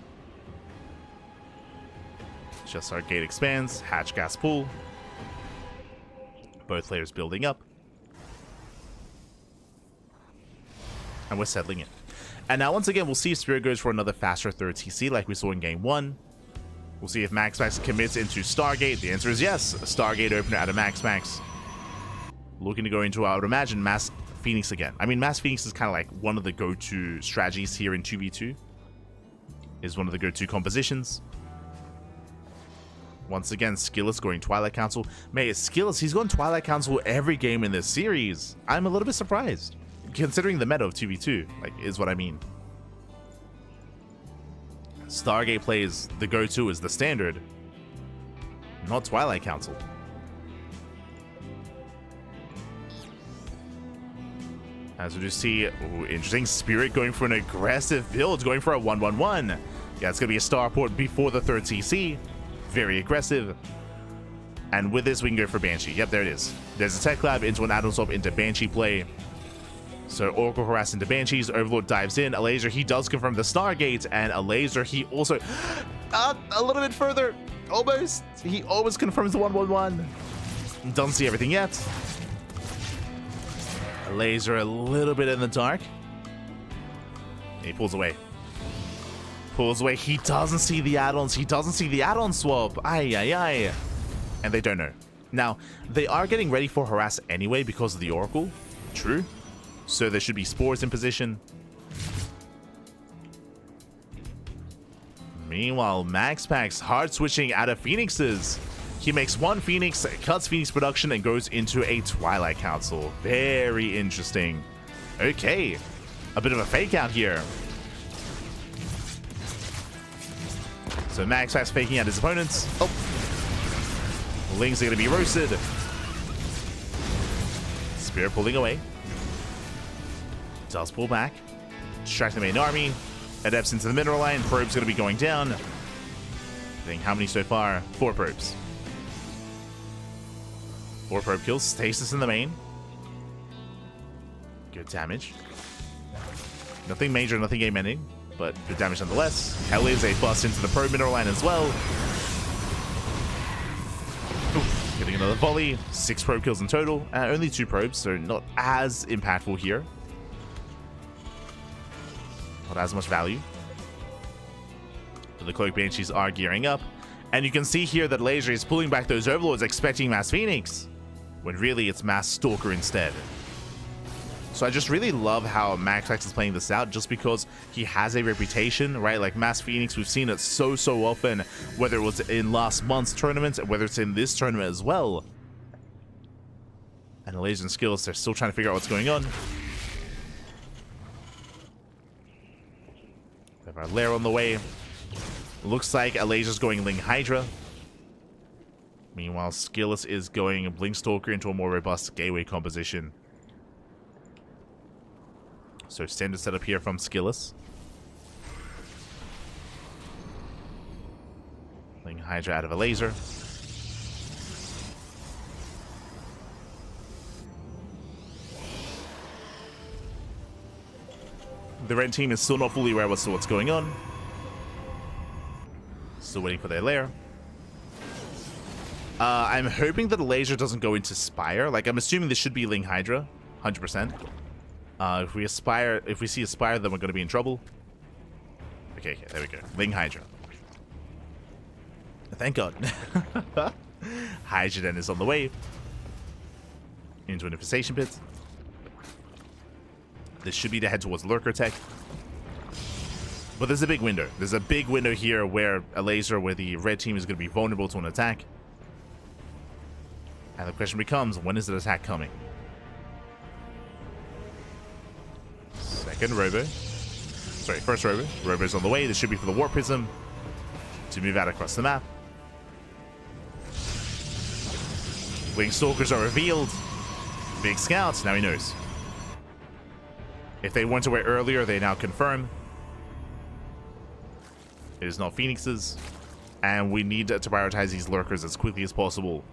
Just our gate expands. Hatch gas pool. Both layers building up. And we're settling in. And now once again, we'll see if Spirit goes for another faster third TC like we saw in game 1. We'll see if MaxPax commits into Stargate. The answer is yes. A Stargate opener out of MaxPax. Looking to go into, I would imagine, Mass Phoenix again. I mean, Mass Phoenix is kind of like one of the go-to strategies here in 2v2. Is one of the go-to compositions. Once again, Skillus going Twilight Council. Mate, Skillus, he's gone Twilight Council every game in this series. I'm a little bit surprised. Considering the meta of 2v2, like, is what I mean. Stargate plays the go-to is the standard, not Twilight Council. As we just see, ooh, interesting, Spirit going for an aggressive build, going for a 1-1-1. Yeah, it's going to be a starport before the third TC. Very aggressive. And with this, we can go for Banshee. Yep, there it is. There's a Tech Lab into an Atom Swap into Banshee play. So Oracle harass into Banshees, Overlord dives in, a laser, he does confirm the Stargate, and a laser, he also, a little bit further, almost, he almost confirms the 1-1-1. Doesn't see everything yet. A laser a little bit in the dark. He pulls away. Pulls away, he doesn't see the add-ons, he doesn't see the add-on swap, ay. And they don't know. Now, they are getting ready for harass anyway because of the Oracle, true. So there should be spores in position. Meanwhile, MaxPax hard switching out of Phoenixes. He makes one Phoenix, cuts Phoenix production, and goes into a Twilight Council. Very interesting. Okay, a bit of a fake out here. So MaxPax faking out his opponents. Oh, Lings are going to be roasted. Spirit pulling away. Does pull back. Distract the main army. Adepts into the mineral line. Probe's going to be going down. I think how many so far? 4 probes. 4 probe kills. Stasis in the main. Good damage. Nothing major, nothing game ending, but good damage nonetheless. Hell is a bust into the probe mineral line as well. Ooh, getting another volley. 6 probe kills in total. Only 2 probes, so not as impactful here. Not as much value. But the Cloak Banshees are gearing up. And you can see here that Laser is pulling back those Overlords expecting Mass Phoenix, when really it's Mass Stalker instead. So I just really love how MaxPax is playing this out, just because he has a reputation, right? Like Mass Phoenix, we've seen it so often, whether it was in last month's tournament, whether it's in this tournament as well. And the Laser and Skills, they're still trying to figure out what's going on. We have our lair on the way. Looks like a laser's going Ling Hydra. Meanwhile, Skillus is going Blink Stalker into a more robust gateway composition. So standard setup here from Skillus. Playing Hydra out of a laser. The red team is still not fully aware as to what's going on. Still waiting for their lair. I'm hoping that the laser doesn't go into Spire. Like, I'm assuming this should be Ling Hydra, 100%. If we see a Spire, then we're going to be in trouble. Okay, there we go. Ling Hydra. Thank God. Hydra then is on the way into an infestation pit. This should be the head towards Lurker Tech. But there's a big window. There's a big window here where a laser where the red team is going to be vulnerable to an attack. And the question becomes, when is the attack coming? Second Robo. Sorry, first Robo. Robo's on the way. This should be for the Warp Prism to move out across the map. Wing Stalkers are revealed. Big Scouts, now he knows. If they went away earlier, they now confirm. It is not Phoenixes. And we need to prioritize these Lurkers as quickly as possible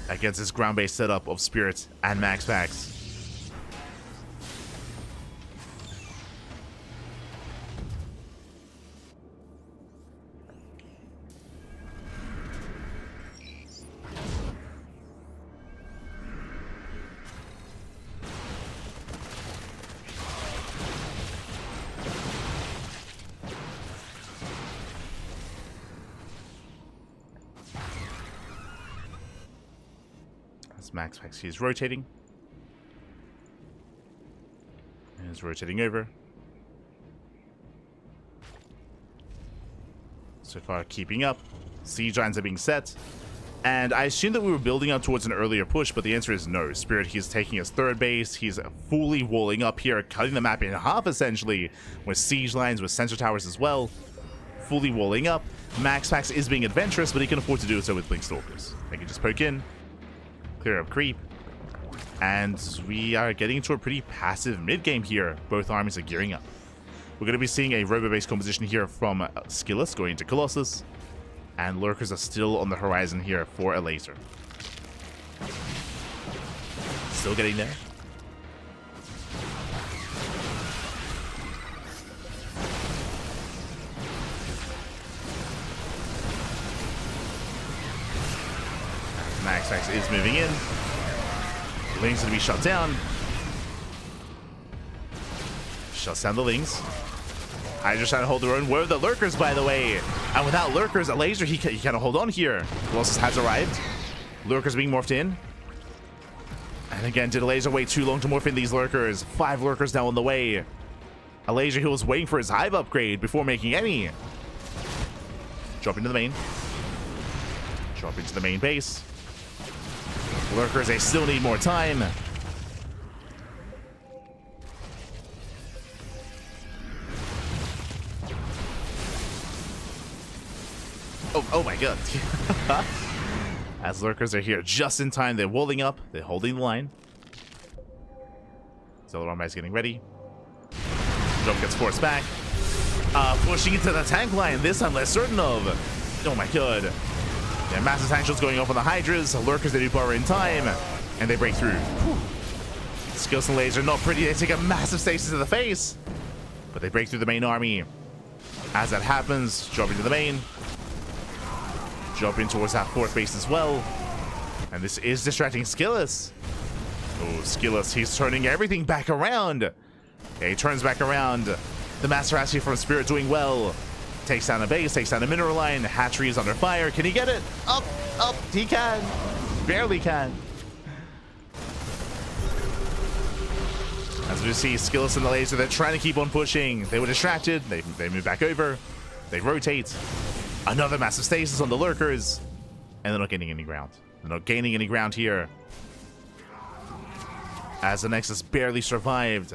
against this ground-based setup of Spirit and MaxPax. MaxPax is rotating. And it's rotating over. So far, keeping up. Siege lines are being set. And I assumed that we were building up towards an earlier push, but the answer is no. Spirit, he's taking his third base. He's fully walling up here, cutting the map in half, essentially, with siege lines, with sensor towers as well. Fully walling up. MaxPax is being adventurous, but he can afford to do so with Blink Stalkers. They can just poke in. Clear up creep, and we are getting into a pretty passive mid-game here. Both armies are gearing up. We're going to be seeing a robo-based composition here from Skillus going into Colossus, and Lurkers are still on the horizon here for a laser. Still getting there. MaxPax is moving in. Ling's going to be shut down. Shuts down the Lings. Hydra's trying to hold their own. Where are the Lurkers, by the way? And without Lurkers, a laser, he cannot hold on here. Colossus has arrived. Lurkers being morphed in. And again, did a laser wait too long to morph in these Lurkers? 5 Lurkers now on the way. A laser, he was waiting for his Hive upgrade before making any. Drop into the main. Drop into the main base. Lurkers, they still need more time. Oh my god. As Lurkers are here just in time, they're walling up, they're holding the line. Zelaron is getting ready. Jump gets forced back. Pushing into the tank line, this I'm less certain of. Oh my god. Yeah, massive tank shots going off on the Hydras. Lurkers, they do power in time, and they break through. Skills and laser, not pretty. They take a massive stasis to the face, but they break through the main army. As that happens, drop into the main. Drop in towards that 4th base as well. And this is distracting Skillus. Oh, Skillus, he's turning everything back around. Okay, he turns back around. The Master Assi from Spirit doing well. Takes down a base, takes down a mineral line. Hatchery is under fire. Can he get it? Up, he can. Barely can. As we see, Skillus and the laser, they're trying to keep on pushing. They were distracted. They move back over. They rotate. Another massive stasis on the Lurkers. And they're not gaining any ground. They're not gaining any ground here. As the Nexus barely survived.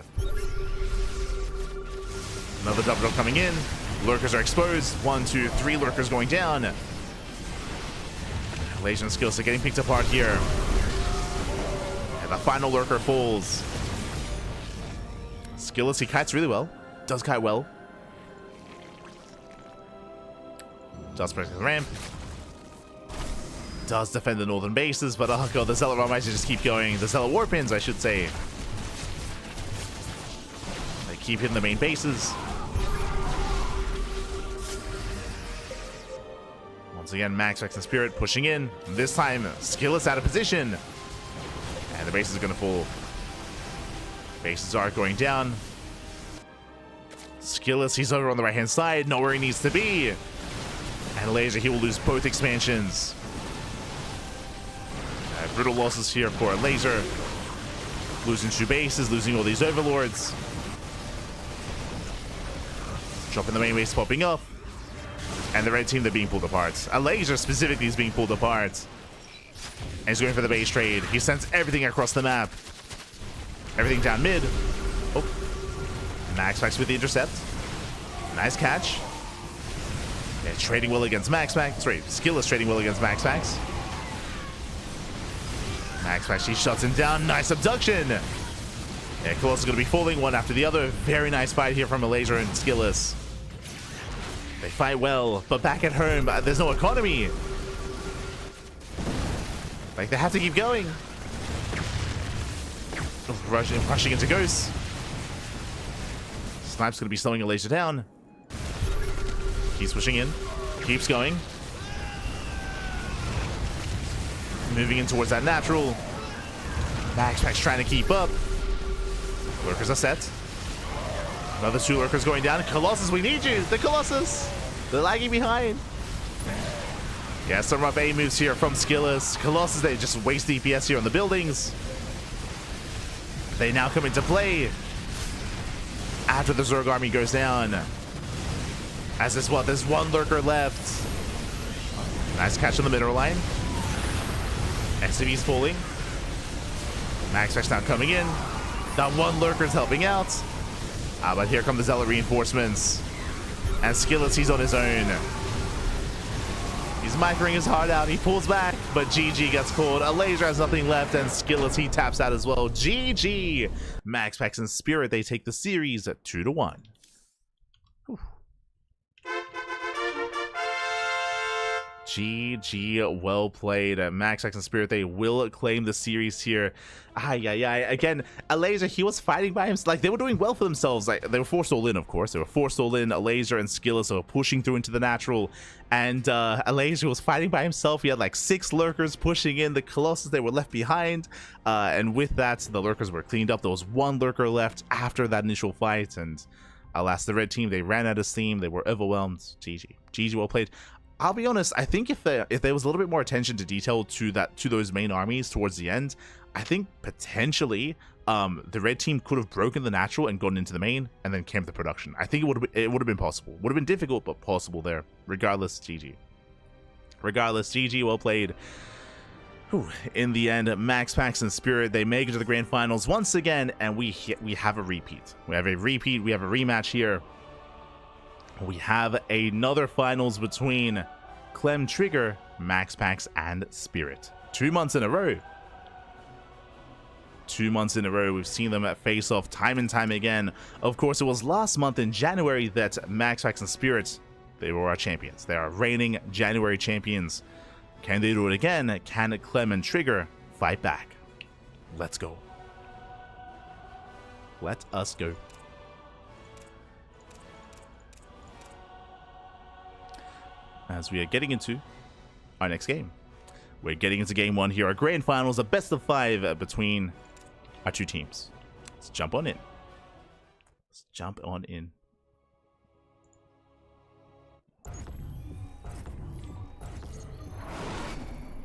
Another double drop coming in. Lurkers are exposed. 1, 2, 3 Lurkers going down. Legion skills are getting picked apart here. And the final Lurker falls. Skillous, he kites really well. Does kite well. Does protect the ramp. Does defend the northern bases, but oh god, the Zealot Ram might just keep going. The Zealot Warpins, I should say. They keep hitting the main bases. Once again, MaxPax and Spirit pushing in. This time, Skillous out of position. And the bases are going to fall. Bases are going down. Skillous, he's over on the right-hand side, not where he needs to be. And Laser, he will lose both expansions. Brutal losses here for Laser. Losing 2 bases, losing all these overlords. Dropping the main base, popping up. And the red team, they're being pulled apart. A Laser specifically is being pulled apart. And he's going for the base trade. He sends everything across the map. Everything down mid. Oh. MaxPax with the intercept. Nice catch. Yeah, trading well against MaxPax. Sorry, Skillous trading well against MaxPax. MaxPax, she shuts him down. Nice abduction. Yeah, Colossus is going to be falling one after the other. Very nice fight here from a Laser and Skillous. They fight well, but back at home, there's no economy. Like, they have to keep going. Rushing into Ghosts. Snipe's going to be slowing a Laser down. Keeps pushing in. Keeps going. Moving in towards that natural. MaxPax trying to keep up. Lurkers are set. Another 2 Lurkers going down. Colossus, we need you! The Colossus! They're lagging behind. Yeah, some rough A moves here from Skillous. Colossus, they just waste DPS here on the buildings. They now come into play. After the Zerg army goes down. As this, what, there's 1 Lurker left. Nice catch on the mineral line. SCV's falling. MaxPax now coming in. That 1 Lurker's helping out. But here come the Zealot reinforcements. And Skillous, he's on his own. He's microing his heart out. He pulls back, but GG gets called. A Laser has nothing left, and Skillous, he taps out as well. GG! MaxPax and Spirit, they take the series at 2-1. Whew. GG, well played. MaxPax and Spirit, they will claim the series here. Again, a Laser, he was fighting by himself. Like, they were doing well for themselves. Like, they were forced all in, of course. They were forced all in. A Laser and Skillous were pushing through into the natural. And a Laser was fighting by himself. He had like 6 Lurkers pushing in. The Colossus, they were left behind. And with that, the Lurkers were cleaned up. There was 1 Lurker left after that initial fight. And alas, the red team, they ran out of steam. They were overwhelmed. GG. GG, well played. I'll be honest, I think if there was a little bit more attention to detail to those main armies towards the end, I think potentially the red team could have broken the natural and gone into the main and then camped the production. I think it would have been possible. Would have been difficult, but possible there. Regardless, GG. Regardless, GG, well played. Whew. In the end, MaxPax and Spirit, they make it to the grand finals once again, and we have a repeat. We have a repeat. We have a rematch here. We have another finals between Clem, Trigger, MaxPax, and Spirit. 2 months in a row. 2 months in a row, we've seen them face off time and time again. Of course, it was last month in January that MaxPax and Spirit, they were our champions. They are reigning January champions. Can they do it again? Can Clem and Trigger fight back? Let's go. Let us go. As we are getting into our next game. We're getting into game 1 here. Our grand finals, a best of 5 between our 2 teams. Let's jump on in. Let's jump on in.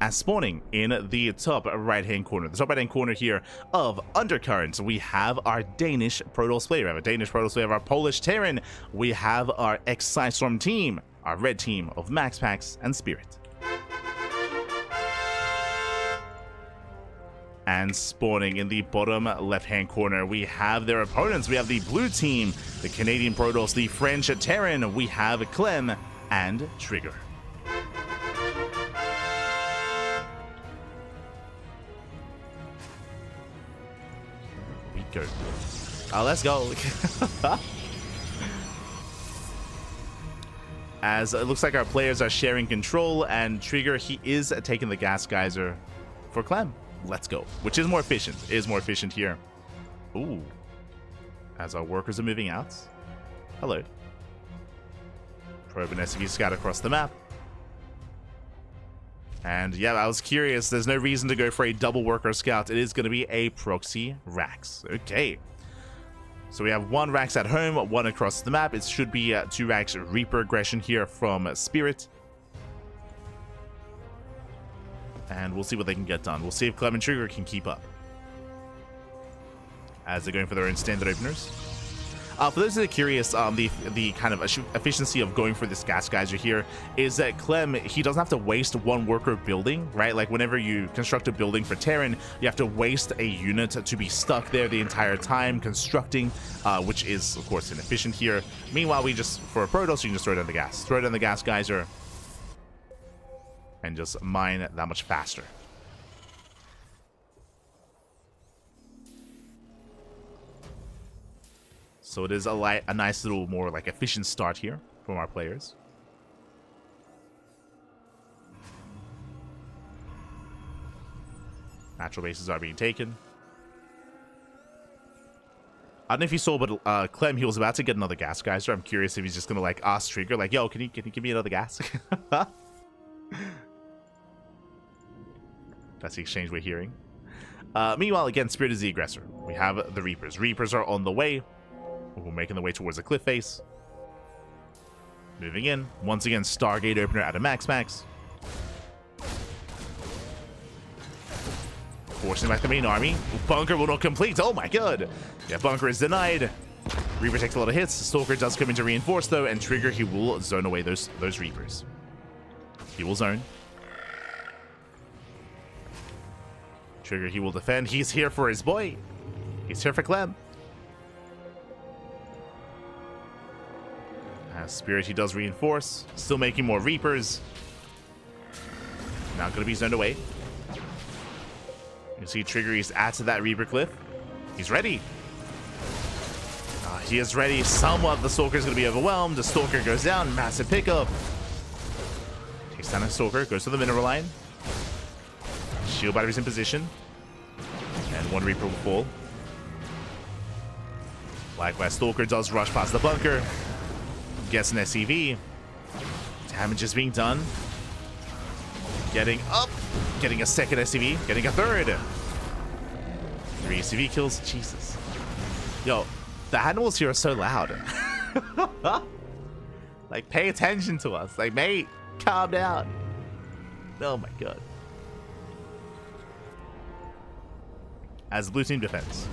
As spawning in the top right-hand corner, the top right-hand corner here of Undercurrent, we have our Danish Protoss player. We have a Danish Protoss player, our Polish Terran. We have our Storm team, our red team of MaxPax and Spirit. And spawning in the bottom left-hand corner, we have their opponents. We have the blue team, the Canadian Protoss, the French Terran. We have Clem and Trigger. Here we go. Oh, let's go. As it looks like our players are sharing control, and Trigger, he is taking the gas geyser for Clem. Let's go. Which is more efficient. Is more efficient here. Ooh. As our workers are moving out. Hello. Probe and SCV scout across the map. And yeah, I was curious. There's no reason to go for a double worker scout. It is going to be a proxy Rax. Okay. So we have one Rax at home, one across the map. It should be 2 Rax Reaper aggression here from Spirit. And we'll see what they can get done. We'll see if Clem and Trigger can keep up. As they're going for their own standard openers. For those that are curious, the kind of efficiency of going for this gas geyser here is that Clem, he doesn't have to waste one worker building, right? Like whenever you construct a building for Terran, you have to waste a unit to be stuck there the entire time constructing, which is of course inefficient here. Meanwhile, we just, for a Protoss, you can just throw it on the gas. Throw it on the gas geyser and just mine that much faster. So it is a nice little more like efficient start here from our players. Natural bases are being taken. I don't know if you saw, but Clem, he was about to get another gas geyser. I'm curious if he's just gonna like ask Trigger, like, "Yo, can you give me another gas?" That's the exchange we're hearing. Meanwhile, again, Spirit is the aggressor. We have the Reapers. Reapers are on the way. We're making the way towards the cliff face. Moving in. Once again, Stargate opener out of MaxPax. Forcing back the main army. Bunker will not complete. Oh my god. Yeah, bunker is denied. Reaper takes a lot of hits. Stalker does come in to reinforce though, and Trigger, he will zone away those Reapers. He will zone. Trigger, he will defend. He's here for his boy. He's here for Clem. Spirit, he does reinforce. Still making more Reapers. Not going to be zoned away. You see Trigger, he's to that Reaper cliff. He's ready. He is ready. Somewhat the Stalker is going to be overwhelmed. The Stalker goes down. Massive pickup. Takes down a Stalker. Goes to the mineral line. Shield batteries in position. And one Reaper will fall. Likewise, Stalker does rush past the bunker. Gets an SCV. Damage is being done. Getting up. Getting a second SCV. Getting a third. 3 SCV kills. Jesus. Yo, the animals here are so loud. Like, pay attention to us. Like, mate, calm down. Oh my god. As the blue team defends.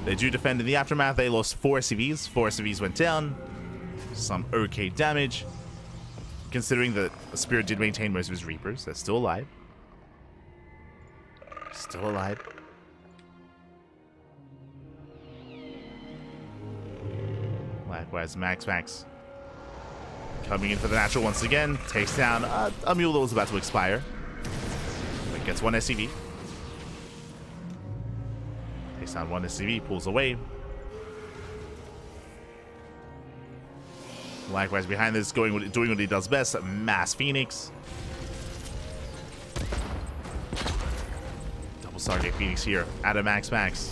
They do defend in the aftermath. They lost 4 SCVs. 4 SCVs went down. Some okay damage. Considering that the Spirit did maintain most of his Reapers. They're still alive. Still alive. Likewise, MaxPax coming in for the natural once again. Takes down a mule that was about to expire. But gets 1 SCV. Takes down 1 SCV. Pulls away. Likewise, behind this, doing what he does best, Mass Phoenix. Double Stargate Phoenix here, out of MaxPax.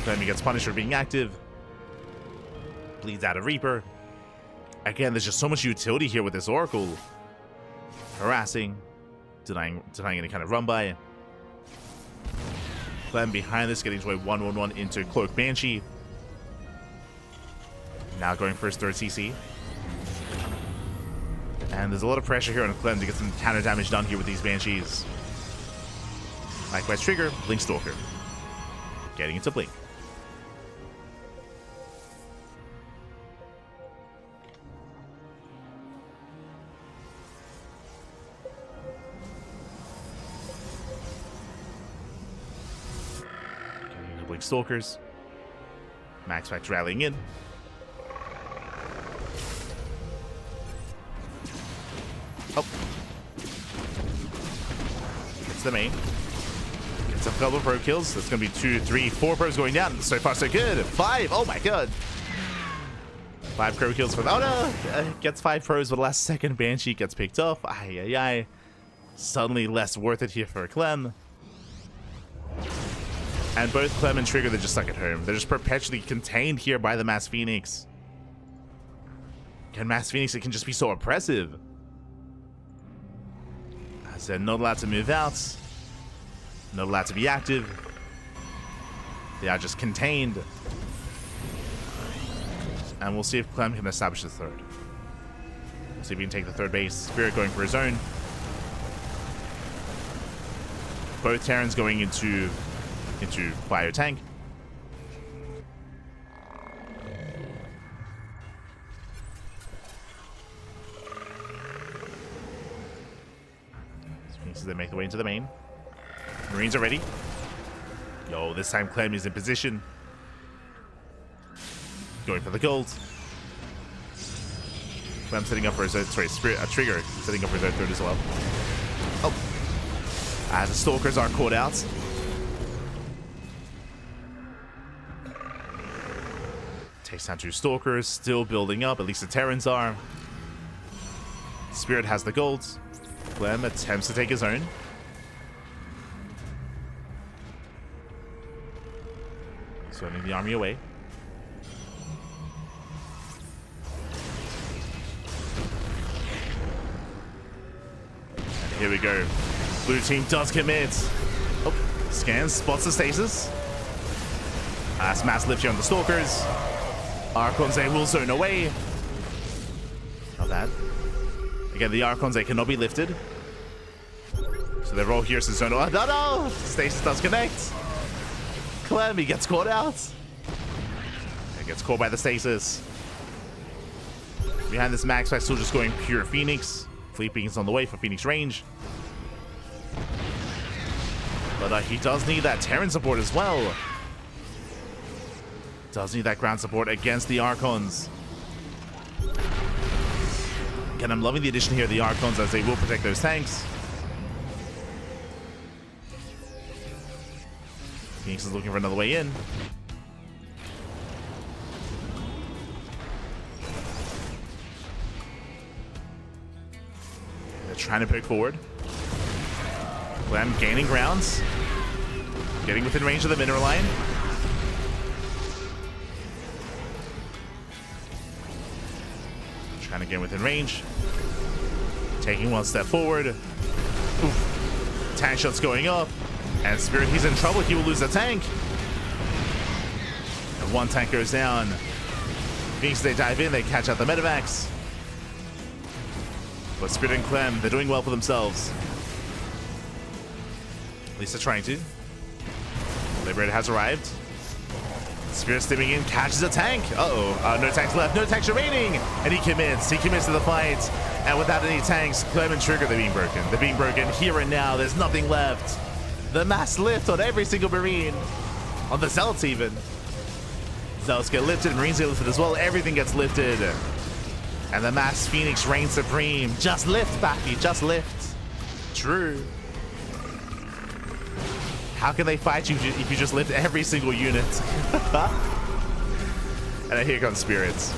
Then he gets punished for being active. Bleeds out of Reaper. Again, there's just so much utility here with this Oracle. Harassing. Denying any kind of run by. Clem behind this, getting to a 1-1-1 into Cloak Banshee. Now going for his 3rd CC. And there's a lot of pressure here on Clem to get some counter damage done here with these Banshees. Likewise, Trigger, Blink Stalker. Getting into Blink. Getting into Blink Stalkers. MaxPax rallying in. Oh. Gets the main. It's a couple of pro kills. That's going to be 2, 3, 4 pros going down. So far, so good. 5. Oh my god. 5 pro kills for... Oh no! Gets 5 pros, but the last second Banshee gets picked off. Ay, ay, ay. Suddenly less worth it here for Clem. And both Clem and Trigger, they're just stuck at home. They're just perpetually contained here by the Mass Phoenix. Can Mass Phoenix, it can just be so oppressive. As they're not allowed to move out. Not allowed to be active. They are just contained. And we'll see if Clem can establish the third. We'll see if he can take the third base. Spirit going for his own. Both Terrans going into bio tank. So they make their way into the main. Marines are ready. Yo, this time Clem is in position. Going for the gold. Clem setting up for his own, sorry, Trigger setting up for his own third as well. Oh. As the Stalkers are caught out. Takes down 2 Stalkers, still building up, at least the Terrans are. Spirit has the gold. Clem attempts to take his own. Sending the army away. And here we go. Blue team does commit. Oh, scans, spots the stasis. As mass lift here on the Stalkers. Archons, they will zone away. Not bad. Again, the Archons, they cannot be lifted. So they're all here to zone. Oh, no! Stasis does connect. Clem, he gets caught out. He gets caught by the stasis. Behind this MaxPax, still just going pure Phoenix. Fleet beacons on the way for Phoenix range. But he does need that Terran support as well. Does need that ground support against the Archons. Again, I'm loving the addition here of the Archons as they will protect those tanks. Phoenix is looking for another way in. They're trying to poke forward. Clem gaining grounds. Getting within range of the mineral line. Trying to get within range. Taking one step forward. Oof. Tank shots going up. And Spirit, he's in trouble. He will lose the tank. And one tank goes down. Phoenix, they dive in. They catch out the Medivacs. But Spirit and Clem, they're doing well for themselves. At least they're trying to. Liberator has arrived. Spirit stepping in, catches a tank. Uh-oh. No tanks left. No tanks remaining. And he commits. He commits to the fight. And without any tanks, Clem and Trigger, they're being broken. They're being broken here and now. There's nothing left. The mass lift on every single Marine. On the Zealots even. Zealots get lifted. Marines get lifted as well. Everything gets lifted. And the mass Phoenix reigns supreme. Just lift, Bappy. Just lift. True. How can they fight you if you just lift every single unit? And here comes Spirits.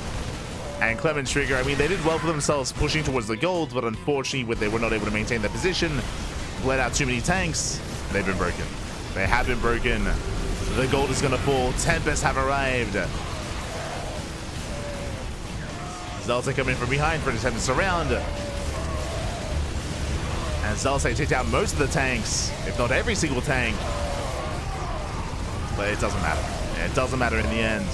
And Clem and Trigger, I mean, they did well for themselves pushing towards the gold, but unfortunately, they were not able to maintain their position. Bled out too many tanks. They've been broken. They have been broken. The gold is going to fall. Tempests have arrived. Zealots come in from behind for an attempt to surround. And Zealots take down most of the tanks, if not every single tank. But it doesn't matter. It doesn't matter in the end.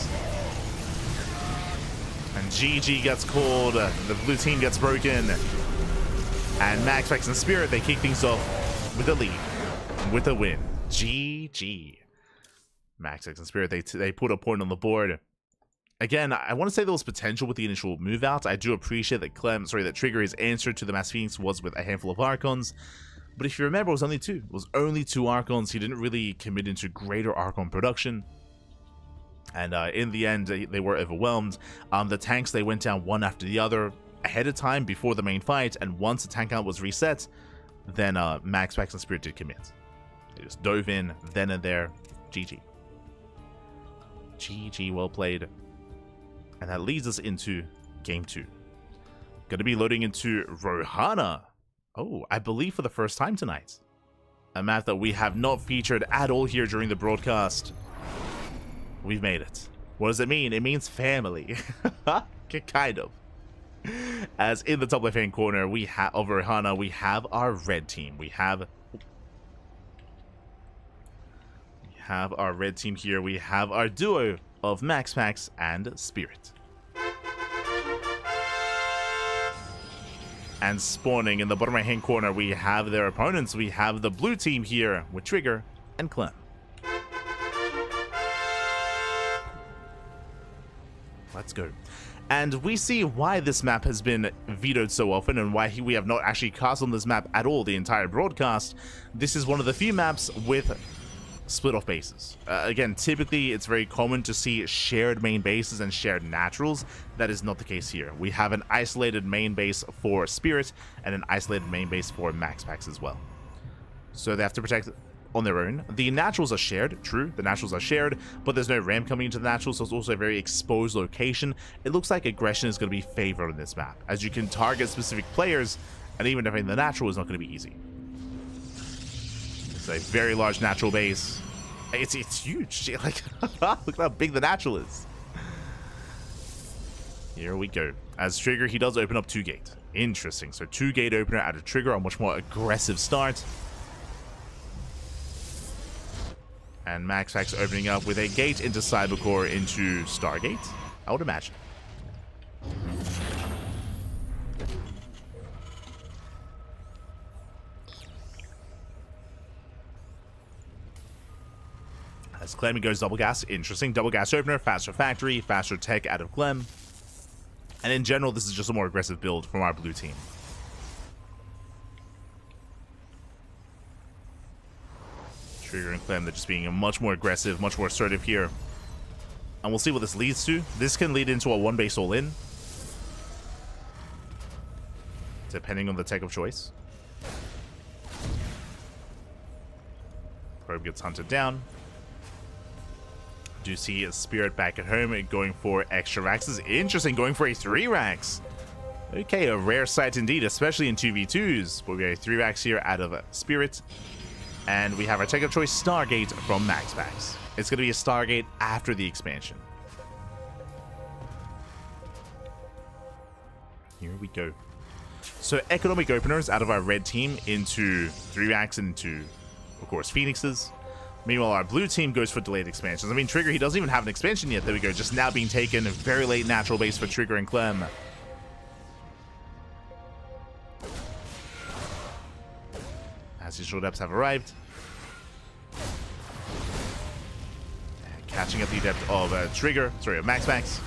And GG gets called. The blue team gets broken. And MaxPax and Spirit, they kick things off with a lead. With a win. GG. MaxPax and Spirit, they put a point on the board. Again, I want to say there was potential with the initial move out. I do appreciate that that Trigger, his answer to the Mass Phoenix was with a handful of Archons. But if you remember, it was only 2. It was only 2 Archons. He didn't really commit into greater Archon production. And in the end, they were overwhelmed. The tanks, they went down one after the other ahead of time before the main fight. And once the tank count was reset, then MaxPax and Spirit did commit. They just dove in then and there. GG. GG, well played. And that leads us into game 2. Going to be loading into Rohana. Oh, I believe for the first time tonight. A map that we have not featured at all here during the broadcast. We've made it. What does it mean? It means family. Kind of. As in the top left-hand corner of Rohana, we have our red team. We have our red team here. We have our duo of MaxPax and Spirit. And spawning in the bottom right-hand corner, we have their opponents. We have the blue team here with Trigger and Clem. Let's go. And we see why this map has been vetoed so often and why we have not actually cast on this map at all the entire broadcast. This is one of the few maps with split off bases. Again, typically it's very common to see shared main bases and shared naturals. That is not the case here. We have an isolated main base for Spirit and an isolated main base for MaxPax as well. So they have to protect on their own. The naturals are shared, true, the naturals are shared, but there's no ramp coming into the naturals, so it's also a very exposed location. It looks like aggression is going to be favored on this map, as you can target specific players, and even defending the natural is not going to be easy. It's a very large natural base. It's huge. Like, look how big the natural is. Here we go. As Trigger, he does open up 2 gate. Interesting. So 2 gate opener out of Trigger, a much more aggressive start. And MaxPax opening up with a gate into Cybercore into Stargate, I would imagine. As Clem goes double gas, interesting. Double gas opener, faster factory, faster tech out of Clem. And in general, this is just a more aggressive build from our blue team. Trigger and Clem, they're just being much more aggressive, much more assertive here. And we'll see what this leads to. This can lead into a 1 base all-in, depending on the tech of choice. Probe gets hunted down. Do see a Spirit back at home going for extra racks. This is interesting, going for a 3 racks. Okay, a rare sight indeed, especially in 2v2s. But we have 3 racks here out of Spirit. And we have our tech of choice Stargate from MaxPax. It's going to be a Stargate after the expansion. Here we go. So economic openers out of our red team into 3 racks and into, of course, Phoenixes. Meanwhile, our blue team goes for delayed expansions. I mean, Trigger, he doesn't even have an expansion yet. There we go. Just now being taken. A very late natural base for Trigger and Clem. As his short depths have arrived. And catching at the depth of Trigger. Sorry, of MaxPax.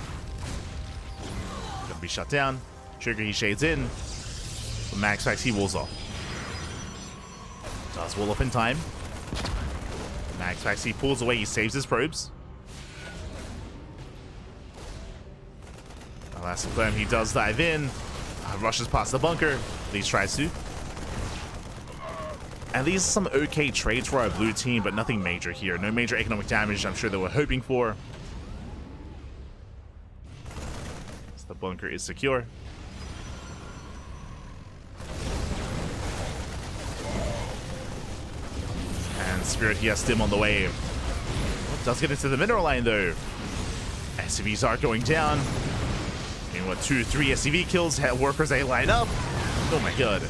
Gonna be shut down. Trigger, he shades in. But MaxPax, he walls off. Does wall off in time. MaxPax, he pulls away, he saves his probes. Alas, Clem, he does dive in. Rushes past the bunker. At least tries to. And these are some okay trades for our blue team, but nothing major here. No major economic damage I'm sure they were hoping for. So the bunker is secure. Spirit, he has Stim on the way. Does get into the mineral line though. SCVs are going down. And what, 2, 3 SCV kills, workers they line up. Oh my god.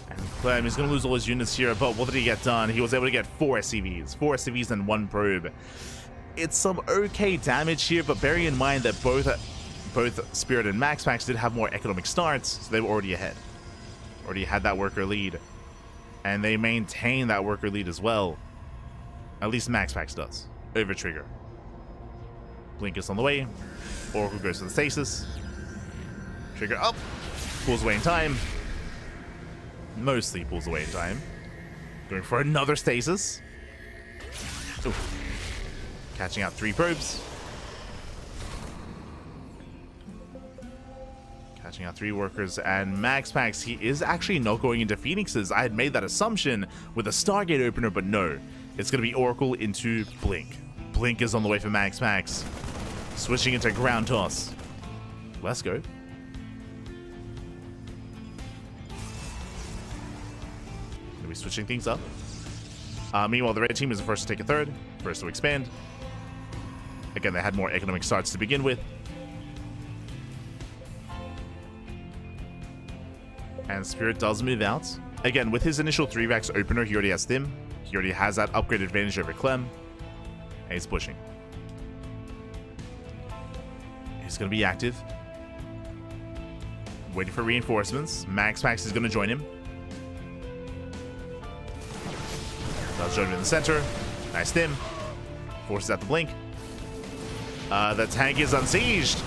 And Clem is gonna lose all his units here, but what did he get done? He was able to get 4 SCVs. 4 SCVs and 1 probe. It's some okay damage here, but bearing in mind that both Spirit and MaxPax did have more economic starts, so they were already ahead. Already had that worker lead, and they maintain that worker lead as well. At least MaxPax does over Trigger. Blink is on the way. Oracle goes to the stasis. Trigger up, pulls away in time. Mostly pulls away in time. Going for another stasis. Ooh. Catching out 3 probes. Catching out 3 workers, and MaxPax, he is actually not going into Phoenixes. I had made that assumption with a Stargate opener, but no. It's going to be Oracle into Blink. Blink is on the way for MaxPax. Switching into Ground Toss. Let's go. Gonna be switching things up. Meanwhile, the red team is the first to take a third, first to expand. Again, they had more economic starts to begin with. And Spirit does move out. Again, with his initial 3-Vax opener, he already has Stim. He already has that upgrade advantage over Clem. And he's pushing. He's going to be active. Waiting for reinforcements. MaxPax is going to join him. Does join him in the center. Nice Stim. Forces out the Blink. The tank is unsieged.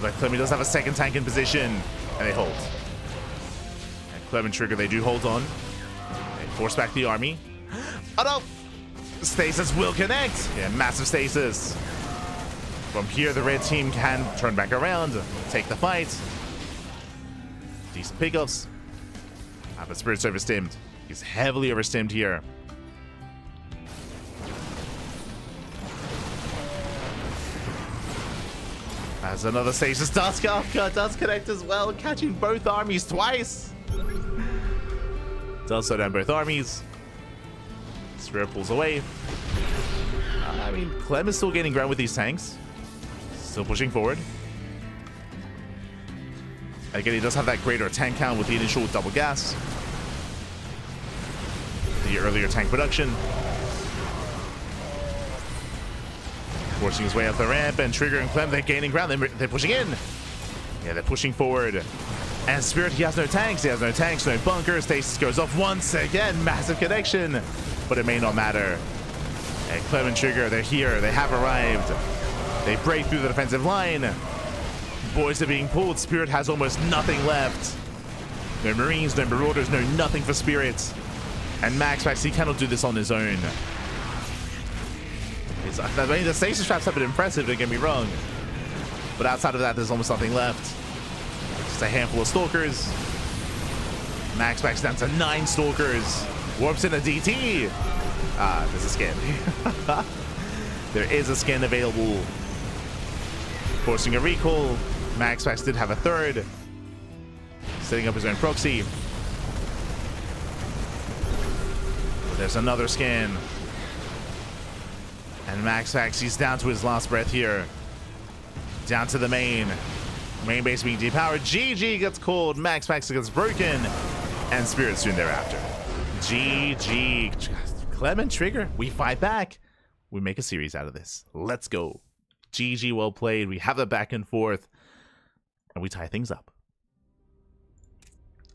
But Clem does have a second tank in position. And they hold. Clem and Trigger, they do hold on. They force back the army. Oh no! Stasis will connect! Yeah, massive stasis. From here, the red team can turn back around, take the fight. Decent pickups. But Spirit's overstimmed. He's heavily overstimmed here. As another stasis does connect as well, catching both armies twice. Does slow down both armies. Spirit pulls away. I mean, Clem is still gaining ground with these tanks. Still pushing forward. Again, he does have that greater tank count with the initial double gas. The earlier tank production. Forcing his way up the ramp, and Trigger and Clem, they're gaining ground. They're pushing in. Yeah, they're pushing forward. And Spirit, he has no tanks. He has no tanks, no bunkers. Stasis goes off once again. Massive connection. But it may not matter. And Clem and Trigger, they're here. They have arrived. They break through the defensive line. Boys are being pulled. Spirit has almost nothing left. No Marines, no Marauders, no nothing for Spirit. And MaxPax, he cannot do this on his own. I mean, the stasis traps have been impressive, don't get me wrong. But outside of that, there's almost nothing left. Just a handful of Stalkers. MaxPax down to 9 Stalkers. Warps in a DT. There's a skin. There is a skin available. Forcing a recall. MaxPax did have a third. Setting up his own proxy. There's another skin. And MaxPax, he's down to his last breath here. Down to the main. Main base being depowered. GG gets called. MaxPax gets broken. And Spirit soon thereafter. GG. Clem and Trigger, we fight back. We make a series out of this. Let's go. GG, well played. We have the back and forth. And we tie things up.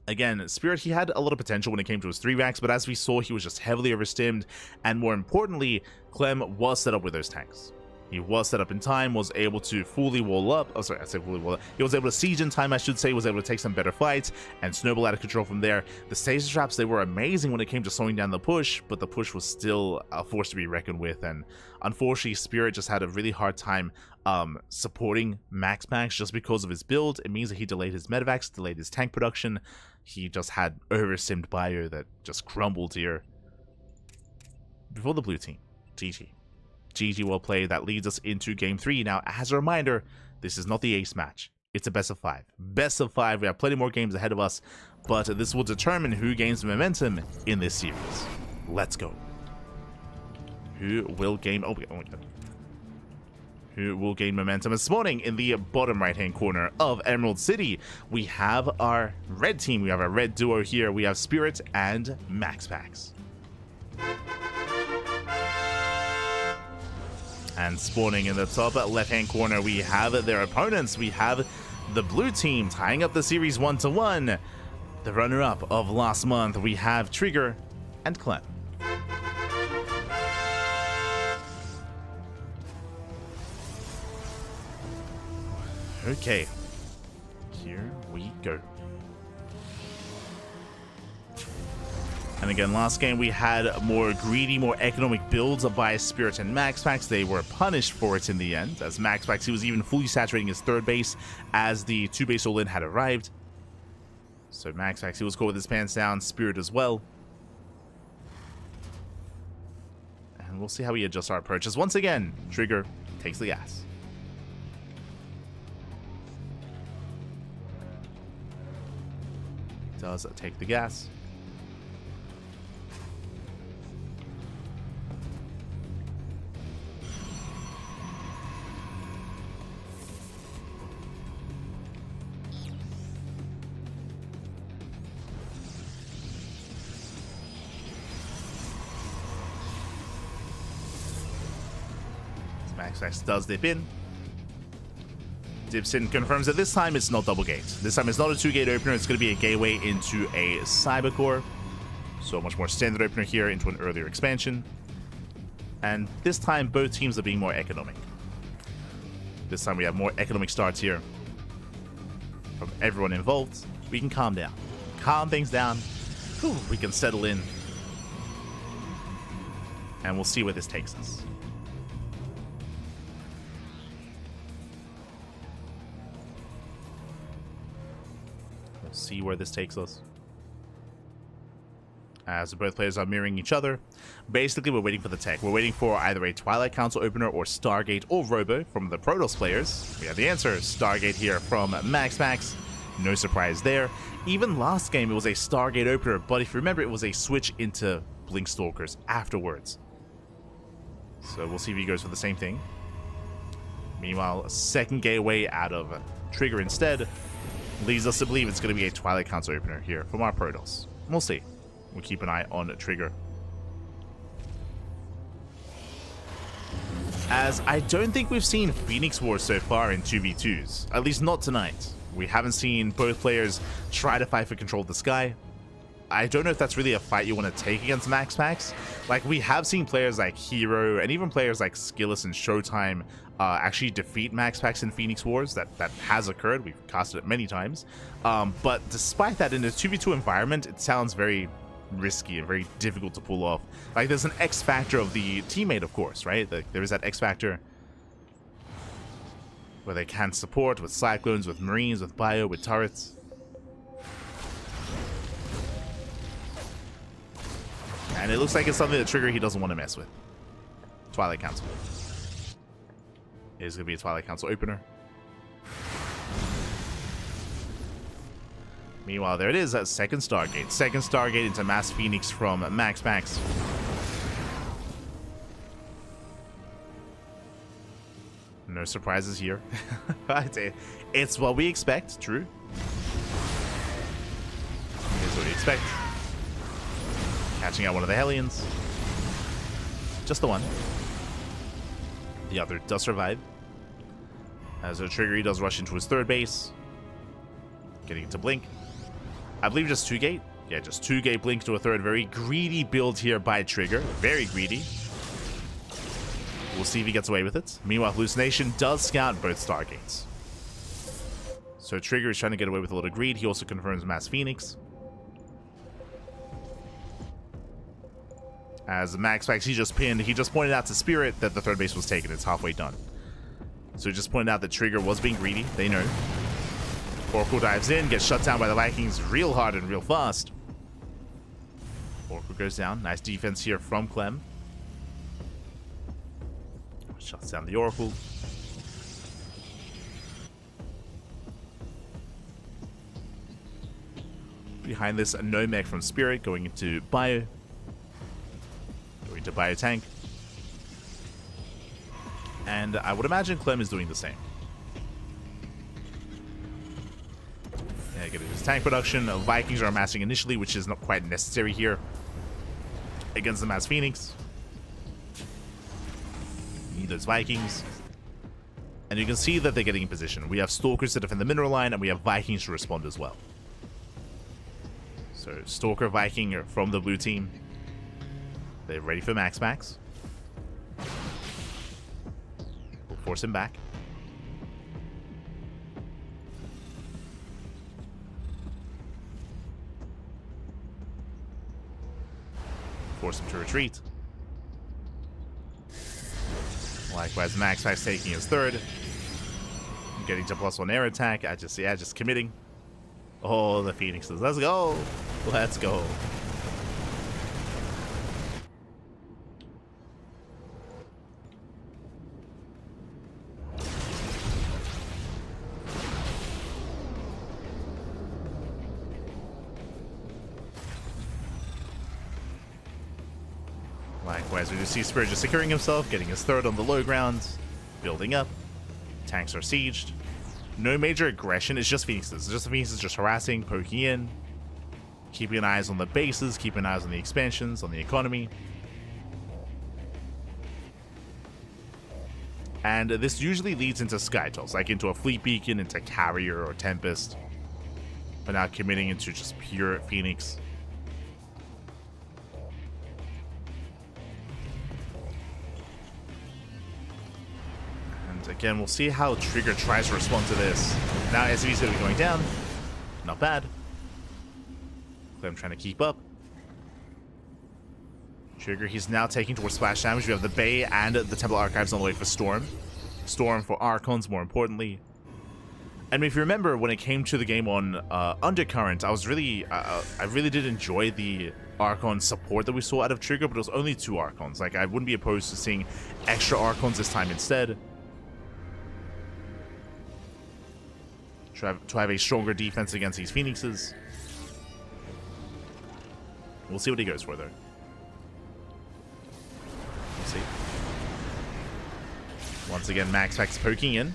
Again, Spirit, he had a lot of potential when it came to his 3-Vax, but as we saw, he was just heavily overstimmed, and more importantly, Clem was set up with those tanks. He was set up in time, was able to fully wall up. Oh, sorry, I said fully wall up. He was able to siege in time, I should say, was able to take some better fights and snowball out of control from there. The stasis traps, they were amazing when it came to slowing down the push, but the push was still a force to be reckoned with, and unfortunately, Spirit just had a really hard time supporting MaxPax just because of his build. It means that he delayed his medevacs, delayed his tank production. He just had overstimmed bio that just crumbled here. Before the blue team, GG. GG, well played. That leads us into game 3. Now, as a reminder, this is not the ace match. It's a best of 5. Best of 5. We have plenty more games ahead of us, but this will determine who gains momentum in this series. Let's go. Who will gain... Oh my God. Who will gain momentum this morning? In the bottom right-hand corner of Emerald City, we have our red team. We have our red duo here. We have Spirit and MaxPax. And spawning in the top left-hand corner, we have their opponents. We have the blue team tying up the series 1-1. The runner-up of last month, we have Trigger and Clem. Okay, here we go. And And again, last game we had more greedy, more economic builds by Spirit and MaxPax. They were punished for it in the end, as MaxPax, he was even fully saturating his third base as the 2-base all-in had arrived. So MaxPax, he was caught with his pants down, Spirit as well. And we'll see how we adjust our approaches. Once again, Trigger takes the gas. Does take the gas. MaxPax does dip in. Dips in, confirms that this time it's not double gate. This time it's not a 2-gate opener, it's going to be a gateway into a Cybercore. So a much more standard opener here into an earlier expansion. And this time both teams are being more economic. This time we have more economic starts here from everyone involved. We can calm down. Calm things down. Whew, we can settle in. And we'll see where this takes us. See where this takes us. As both players are mirroring each other. Basically, we're waiting for the tech. We're waiting for either a Twilight Council opener or Stargate or Robo from the Protoss players. We have the answer. Stargate here from MaxPax. No surprise there. Even last game, it was a Stargate opener, but if you remember, it was a switch into Blink Stalkers afterwards. So we'll see if he goes for the same thing. Meanwhile, a second gateway out of Trigger instead leads us to believe it's going to be a Twilight Council opener here from our Protoss. We'll see. We'll keep an eye on Trigger. As I don't think we've seen Phoenix Wars so far in 2v2s. At least not tonight. We haven't seen both players try to fight for control of the sky. I don't know if that's really a fight you want to take against MaxPax. Like, we have seen players like Hero and even players like Skillus and Showtime actually defeat MaxPax in Phoenix Wars. That has occurred. We've casted it many times. But despite that, in a 2v2 environment, it sounds very risky and very difficult to pull off. Like, there's an X factor of the teammate, of course, right? Like, there is that X factor where they can support with Cyclones, with Marines, with Bio, with turrets. And it looks like it's something that Trigger he doesn't want to mess with. Twilight Council. It is going to be a Twilight Council opener. Meanwhile, there it is, that second Stargate. Second Stargate into Mass Phoenix from MaxPax. No surprises here. It's what we expect, true. It's what we expect. Catching out one of the Hellions. Just the one. The other does survive. As a Trigger, he does rush into his third base. Getting to Blink. I believe just 2-gate. Yeah, just 2-gate Blink to a third. Very greedy build here by Trigger. Very greedy. We'll see if he gets away with it. Meanwhile, Hallucination does scout both Stargates. So Trigger is trying to get away with a little greed. He also confirms Mass Phoenix. As MaxPax, he just pinned. He just pointed out to Spirit that the third base was taken. It's halfway done. So he just pointed out that Trigger was being greedy. They know. Oracle dives in, gets shut down by the Vikings real hard and real fast. Oracle goes down. Nice defense here from Clem. Shuts down the Oracle. Behind this, a no mech from Spirit going into Bio. Going to Bio Tank. And I would imagine Clem is doing the same. Yeah, getting his tank production. Vikings are amassing initially, which is not quite necessary here against the Mass Phoenix. Need those Vikings. And you can see that they're getting in position. We have Stalkers to defend the mineral line, and we have Vikings to respond as well. So Stalker, Viking are from the blue team. They're ready for MaxPax. We'll force him back. Force him to retreat. Likewise, MaxPax taking his third. Getting to +1 air attack. Just committing. Oh, the Phoenixes. Let's go. Let's go. Likewise, we do see Spirit just securing himself, getting his third on the low ground, building up. Tanks are sieged. No major aggression, it's just Phoenixes. It's just the Phoenixes just harassing, poking in, keeping eyes on the bases, keeping eyes on the expansions, on the economy. And this usually leads into Skytoss, like into a Fleet Beacon, into Carrier or Tempest. But now committing into just pure Phoenix. Again, we'll see how Trigger tries to respond to this. Now SV's going to be going down. Not bad. Clem trying to keep up. Trigger, he's now taking towards splash damage. We have the Bay and the Temple Archives on the way for Storm. Storm for Archons, more importantly. And if you remember, when it came to the game on Undercurrent, I really did enjoy the Archon support that we saw out of Trigger, but it was only 2 Archons. Like, I wouldn't be opposed to seeing extra Archons this time instead. To have a stronger defense against these Phoenixes. We'll see what he goes for, though. We'll see. Once again, MaxPax poking in.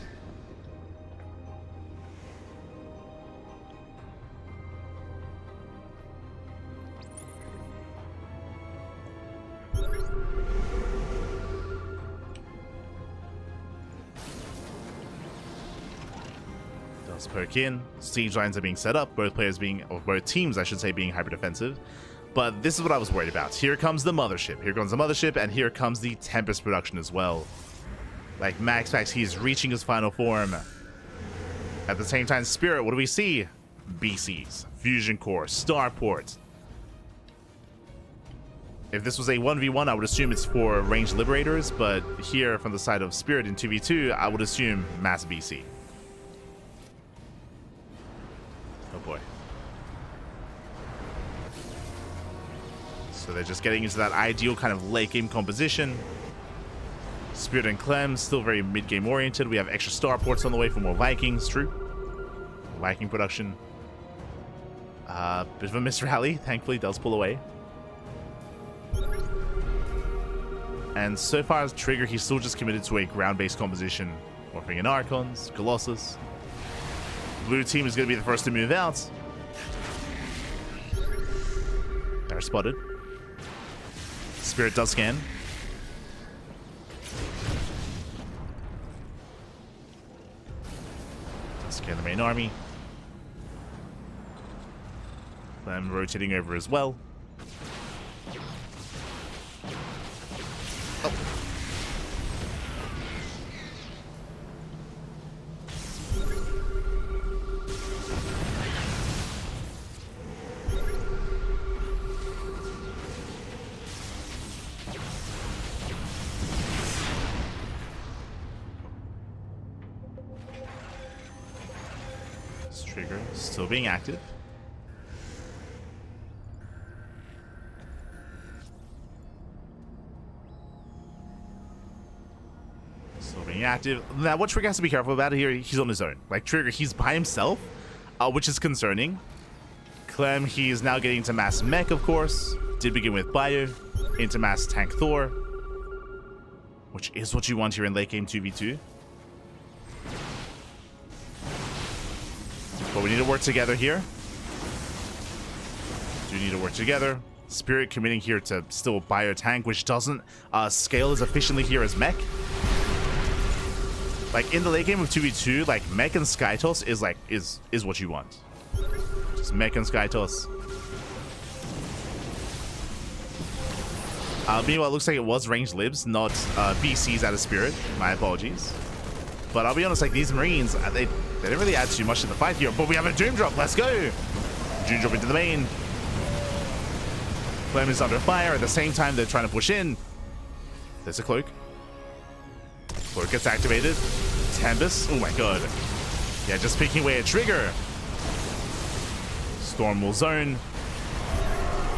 Poke in. Siege lines are being set up. Both teams, I should say, being hyper defensive. But this is what I was worried about. Here comes the mothership. Here comes the mothership, and here comes the Tempest production as well. Like MaxPax, he's reaching his final form. At the same time, Spirit, what do we see? BCs, Fusion Core, Starport. If this was a 1v1, I would assume it's for ranged liberators, but here from the side of Spirit in 2v2, I would assume mass BC. Oh boy. So they're just getting into that ideal kind of late game composition. Spirit and Clem still very mid game oriented. We have extra starports on the way for more Vikings. True. Viking production. Bit of a miss rally. Thankfully does pull away. And so far as Trigger, he's still just committed to a ground-based composition. Morphing in Archons, Colossus. Blue team is going to be the first to move out. They're spotted. Spirit does scan. Does scan the main army. Clem rotating over as well. Oh. Trigger still being active. Still being active. Now, what Trigger has to be careful about here, he's on his own. Like, Trigger, he's by himself, which is concerning. Clem, he's now getting into mass mech, of course. Did begin with Bio, into mass tank Thor, which is what you want here in late game 2v2. But we need to work together here. Do need to work together. Spirit committing here to still Bio tank, which doesn't scale as efficiently here as mech. Like in the late game of 2v2, like mech and Skytoss is what you want. Just mech and Skytoss. Meanwhile, it looks like it was ranged libs, not BCs out of Spirit. My apologies. But I'll be honest, like these Marines, they didn't really add too much to the fight here. But we have a Doom Drop. Let's go. Doom Drop into the main. Clem is under fire. At the same time, they're trying to push in. There's a cloak. Cloak gets activated. Tempest. Oh my god. Yeah, just picking away a trigger. Storm will zone.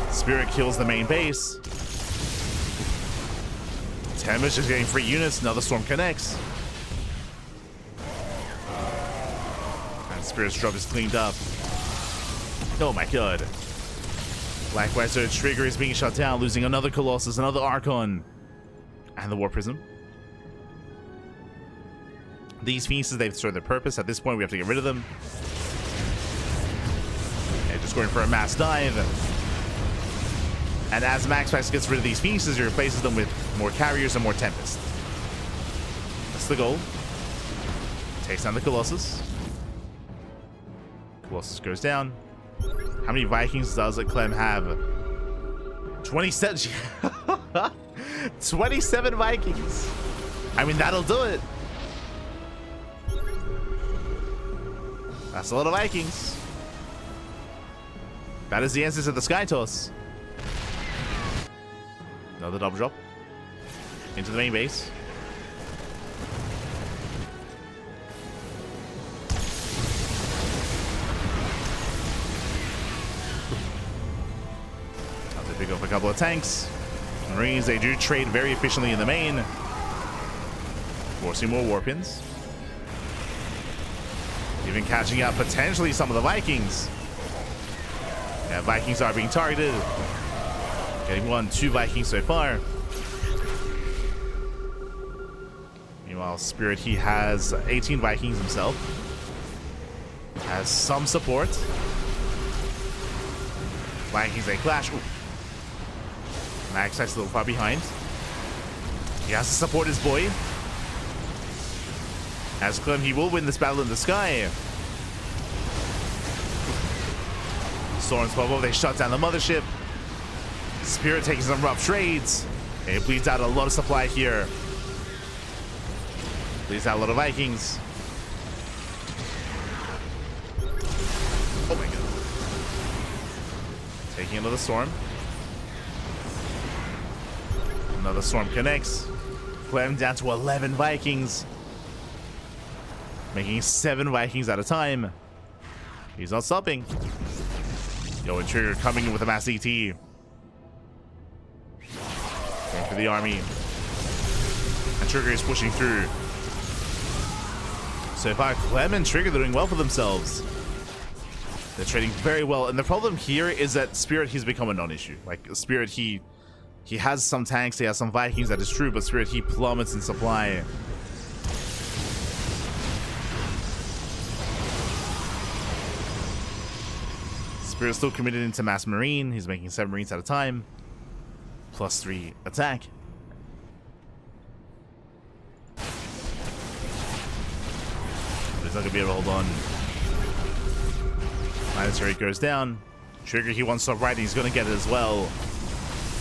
Spirit kills the main base. Tempest is getting free units. Another storm connects. And Spirit's drop is cleaned up. Oh my god. Black Wizard trigger is being shut down, losing another Colossus, another Archon, and the War Prism. These Phoenixes, they've served their purpose. At this point, we have to get rid of them. And just going for a mass dive. And as MaxPax gets rid of these Phoenixes, he replaces them with more carriers and more Tempest. That's the goal. Takes down the Colossus. Colossus goes down. How many Vikings does Clem have? 27. 27 Vikings. I mean, that'll do it. That's a lot of Vikings. That is the answer to the Sky Toss. Another double drop. Into the main base. Pick up a couple of tanks. Marines, they do trade very efficiently in the main. Forcing more warpins. Even catching out potentially some of the Vikings. Yeah, Vikings are being targeted. Getting 2 Vikings so far. Meanwhile, Spirit, he has 18 Vikings himself. Has some support. Vikings, they clash. Ooh. MaxPax a little far behind. He has to support his boy. As Clem, he will win this battle in the sky. Storms pop up, they shut down the mothership. Spirit taking some rough trades. It bleeds out a lot of supply here. Bleeds out a lot of Vikings. Oh my god. Taking another storm. Another storm connects. Clem down to 11 Vikings. Making 7 Vikings at a time. He's not stopping. Yo, and Trigger coming in with a mass ET. Going for the army. And Trigger is pushing through. So far, Clem and Trigger, they're doing well for themselves. They're trading very well. And the problem here is that Spirit, he's become a non-issue. Like, Spirit, he has some tanks, he has some Vikings, that is true, but Spirit, he plummets in supply. Spirit's still committed into Mass Marine. He's making 7 Marines at a time. +3 attack. But he's not going to be able to hold on. Planetary goes down. Trigger, he wants to stop riding. He's going to get it as well.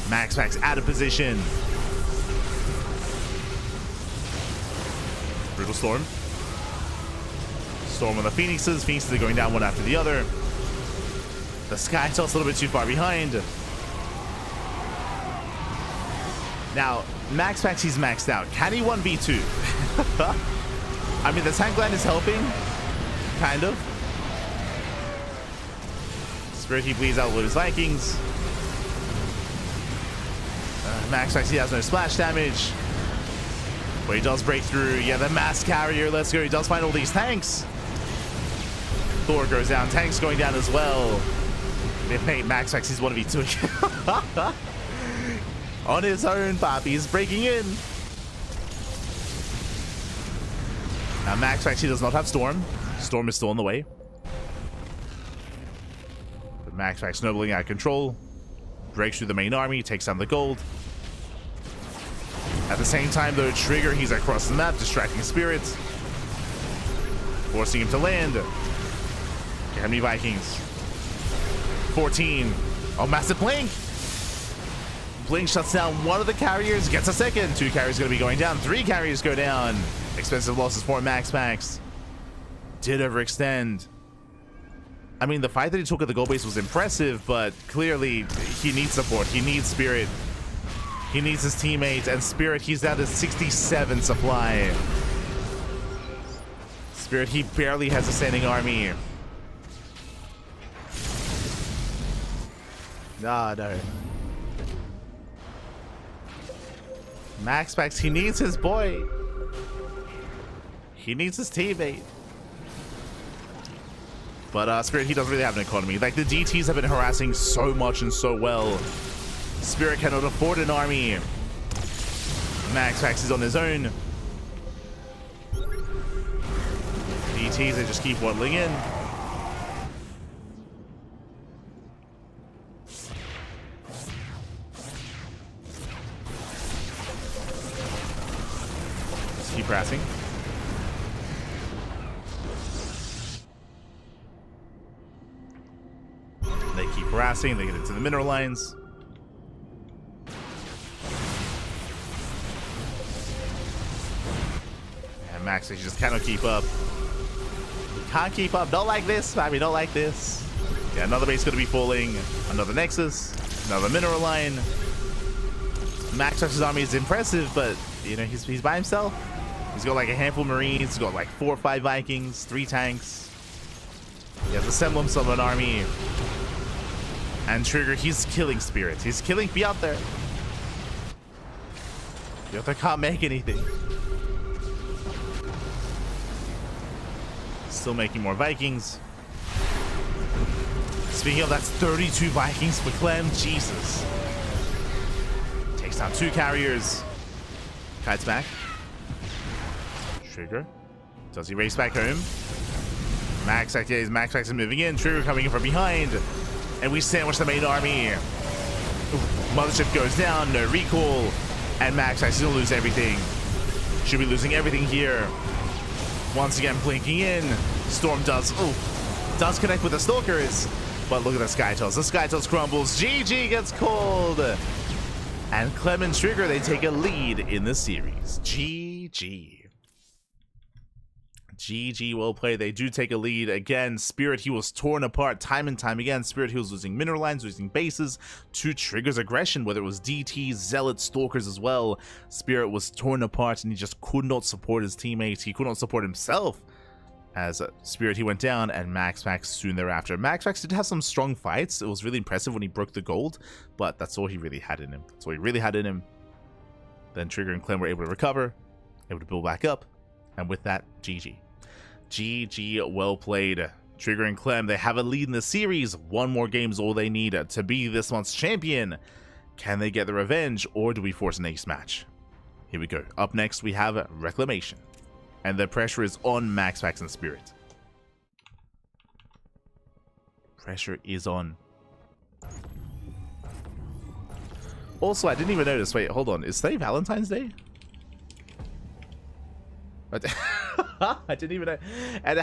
MaxPax out of position. Brutal Storm. Storm on the Phoenixes. Phoenixes are going down one after the other. The Sky Toss a little bit too far behind. Now, MaxPax, he's maxed out. Can he 1v2? I mean, the tank line is helping. Kind of. Spirit, he bleeds out with his Vikings. MaxPax, he has no splash damage. But he does break through. Yeah, the mass carrier. Let's go. He does find all these tanks. Thor goes down. Tanks going down as well. Mate, MaxPax, he's 1v2. On his own, Poppy is breaking in. Now, MaxPax, he does not have Storm. Storm is still on the way. But MaxPax snowballing out of control. Breaks through the main army, takes down the gold. At the same time, though, Trigger, he's across the map, distracting spirits. Forcing him to land. Okay, how many Vikings? 14. Oh, massive Blink. Blink shuts down one of the carriers, gets a second. 2 carriers going to be going down. 3 carriers go down. Expensive losses for MaxPax. Did overextend. I mean, the fight that he took at the gold base was impressive, but clearly he needs support. He needs Spirit. He needs his teammates, and Spirit, he's down to 67 supply. Spirit, he barely has a standing army. No. MaxPax, he needs his boy. He needs his teammate. But Spirit, he doesn't really have an economy. Like, the DTs have been harassing so much and so well. Spirit cannot afford an army. MaxPax is on his own. DTs, they just keep waddling in. Just keep harassing. They keep harassing, they get into the mineral lines. And Max, he just cannot keep up. Can't keep up. Don't like this, I mean, don't like this. Yeah, another base gonna be falling. Another Nexus. Another mineral line. MaxPax's army is impressive, but you know, he's by himself. He's got like a handful of Marines, he's got like 4 or 5 Vikings, 3 tanks. He has a semblance of an army. And Trigger, he's killing Spirits. He's killing Piotr. Piotr can't make anything. Still making more Vikings. Speaking of, that's 32 Vikings for Clem. Jesus. Takes down 2 carriers. Kites back. Trigger. Does he race back home? MaxPax is moving in. Trigger coming in from behind. And we sandwich the main army. Mothership goes down, no recall. And MaxPax is gonna lose everything. Should be losing everything here. Once again, blinking in. Storm does connect with the Stalkers. But look at the Skytoss. The Skytoss crumbles. GG gets called. And Clem and Trigger, they take a lead in the series. GG. GG, well played. They do take a lead. Again, Spirit, he was torn apart time and time again. Spirit, he was losing mineral lines, losing bases to Trigger's aggression, whether it was DTs, Zealots, Stalkers as well. Spirit was torn apart and he just could not support his teammates. He could not support himself. As Spirit, he went down, and MaxPax soon thereafter. MaxPax did have some strong fights. It was really impressive when he broke the gold, but that's all he really had in him. That's all he really had in him. Then Trigger and Clem were able to recover, able to build back up, and with that, GG. GG, well played. Trigger and Clem, they have a lead in the series. 1 more game is all they need to be this month's champion. Can they get the revenge, or do we force an ace match? Here we go. Up next, we have Reclamation. And the pressure is on MaxPax and Spirit. Pressure is on. Also, I didn't even notice. Wait, hold on. Is today Valentine's Day? I didn't even know. And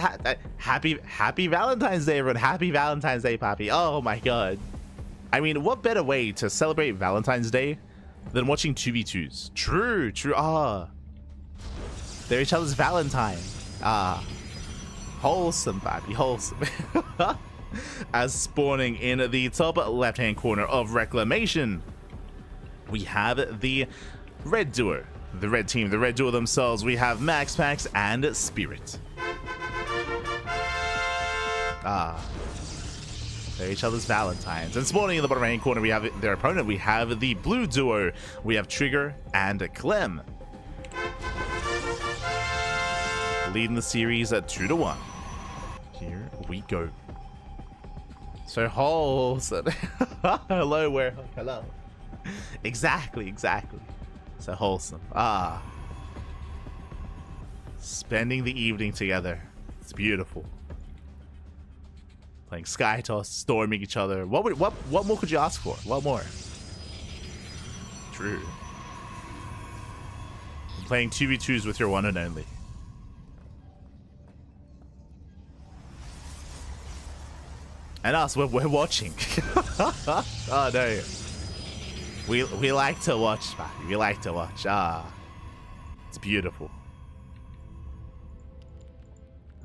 happy Valentine's Day, everyone. Happy Valentine's Day, Papi. Oh my god. I mean, what better way to celebrate Valentine's Day than watching 2v2s? True. Ah. They're each other's Valentine. Ah. Wholesome, Papi. Wholesome. As spawning in the top left-hand corner of Reclamation, we have the red duo. The red team, the red duo themselves. We have MaxPax and Spirit. Ah. They're each other's Valentines. And spawning in the bottom right hand corner, we have their opponent. We have the blue duo. We have Trigger and Clem. Leading the series at 2-1. Here we go. So wholesome. Hello, where? Hello. Exactly. So wholesome. Ah. Spending the evening together. It's beautiful. Playing Skytoss, storming each other. What more could you ask for? What more? True. Playing 2v2s with your one and only. And us, we're watching. Oh no. We like to watch, man. We like to watch. Ah. It's beautiful.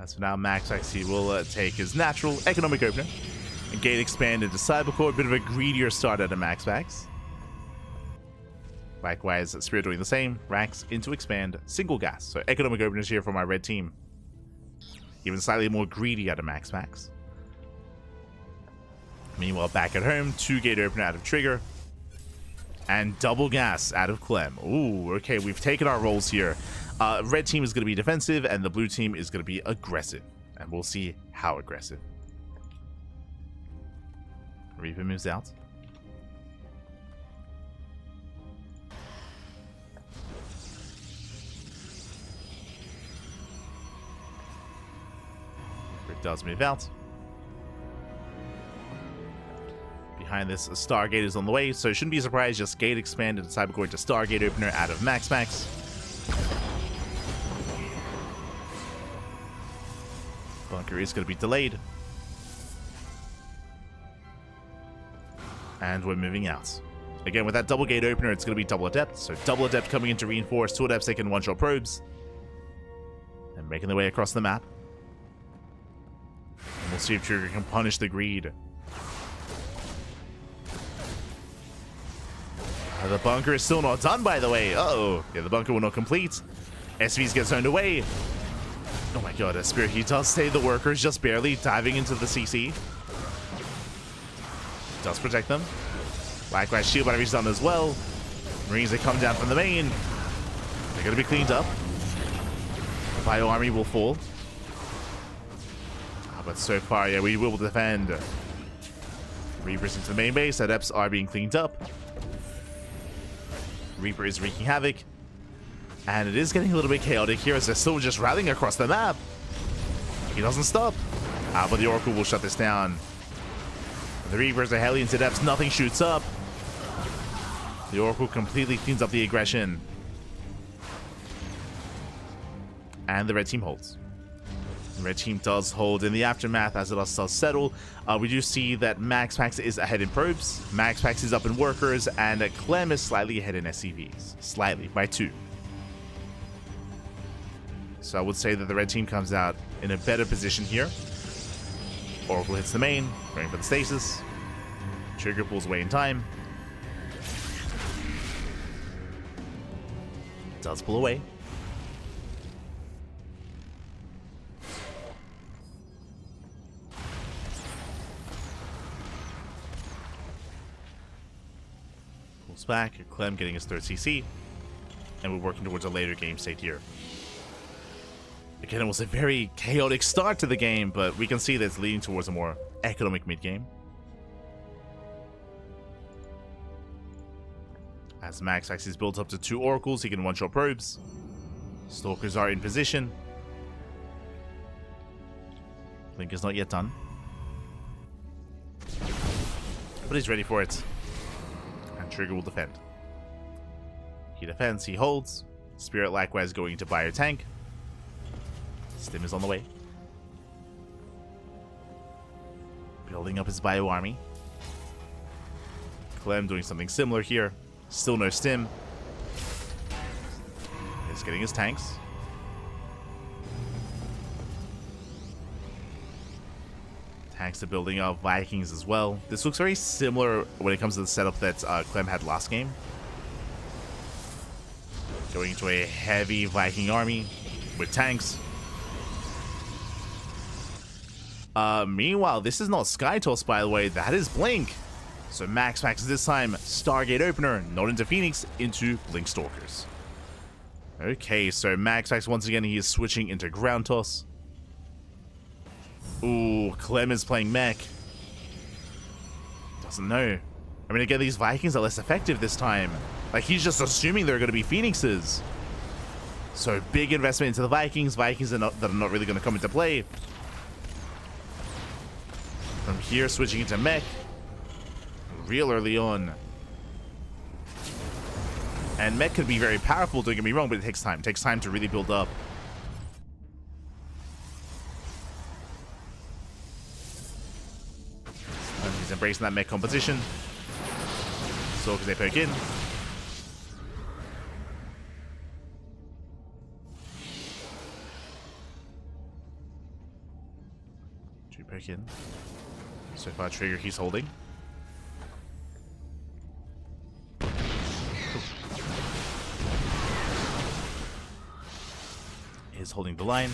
As for now, MaxPax he will take his natural economic opener and gate expand into Cybercore. A bit of a greedier start out of MaxPax. Likewise, Spirit doing the same. Racks into expand, single gas. So economic openers here for my red team. Even slightly more greedy out of MaxPax. Meanwhile, back at home, 2 gate opener out of Trigger. And double gas out of Clem. Ooh, okay, we've taken our roles here. Red team is going to be defensive, and the blue team is going to be aggressive. And we'll see how aggressive. Reaper moves out. It does move out. Behind this, a Stargate is on the way, so shouldn't be surprised. Just gate expanded and Cybercore to Stargate opener out of MaxPax. Bunker is going to be delayed. And we're moving out. Again, with that double gate opener, it's going to be double adept. So double adept coming in to reinforce. 2 adepts taking one-shot probes. And making their way across the map. And we'll see if Trigger can punish the greed. The bunker is still not done, by the way. Uh-oh. Yeah, the bunker will not complete. SVs get zoned away. Oh my god, Spirit, he does save the workers, just barely diving into the CC. Does protect them. Likewise, shield battery's done as well. Marines that come down from the main. They're going to be cleaned up. The Bio Army will fall. But so far, yeah, we will defend. Reapers into the main base. Adepts are being cleaned up. Reaper is wreaking havoc. And it is getting a little bit chaotic here as they're still just rallying across the map. He doesn't stop. But the Oracle will shut this down. The Reapers, the Hellions, Adepts, nothing shoots up. The Oracle completely cleans up the aggression. And the red team holds. The red team does hold in the aftermath as the dust does settle. We do see that MaxPax is ahead in probes. MaxPax is up in workers. And Clem is slightly ahead in SCVs. Slightly, by 2. So I would say that the red team comes out in a better position here. Oracle hits the main, going for the stasis. Trigger pulls away in time. Does pull away. Pulls back, Clem getting his 3rd CC. And we're working towards a later game state here. Again, it was a very chaotic start to the game, but we can see that it's leading towards a more economic mid-game. As MaxPax is built up to 2 oracles, he can one-shot probes. Stalkers are in position. Blink is not yet done. But he's ready for it. And Trigger will defend. He defends, he holds. Spirit likewise going to bio tank. Stim is on the way. Building up his bio army. Clem doing something similar here. Still no stim. He's getting his tanks. Tanks are building up Vikings as well. This looks very similar when it comes to the setup that Clem had last game. Going into a heavy Viking army with tanks. Meanwhile, this is not Skytoss, by the way. That is Blink. So MaxPax this time, Stargate opener, not into Phoenix, into Blink Stalkers. Okay, so MaxPax once again, he is switching into Ground Toss. Ooh, Clem is playing Mech. Doesn't know. I mean, again, these Vikings are less effective this time. Like, he's just assuming they're going to be Phoenixes. So, big investment into the Vikings. Vikings that are not really going to come into play. From here, switching into Mech. Real early on. And Mech can be very powerful, don't get me wrong, but it takes time. It takes time to really build up. And he's embracing that Mech competition. So, because they poke in. 2 pick in. So far, Trigger, he's holding. Is holding the line.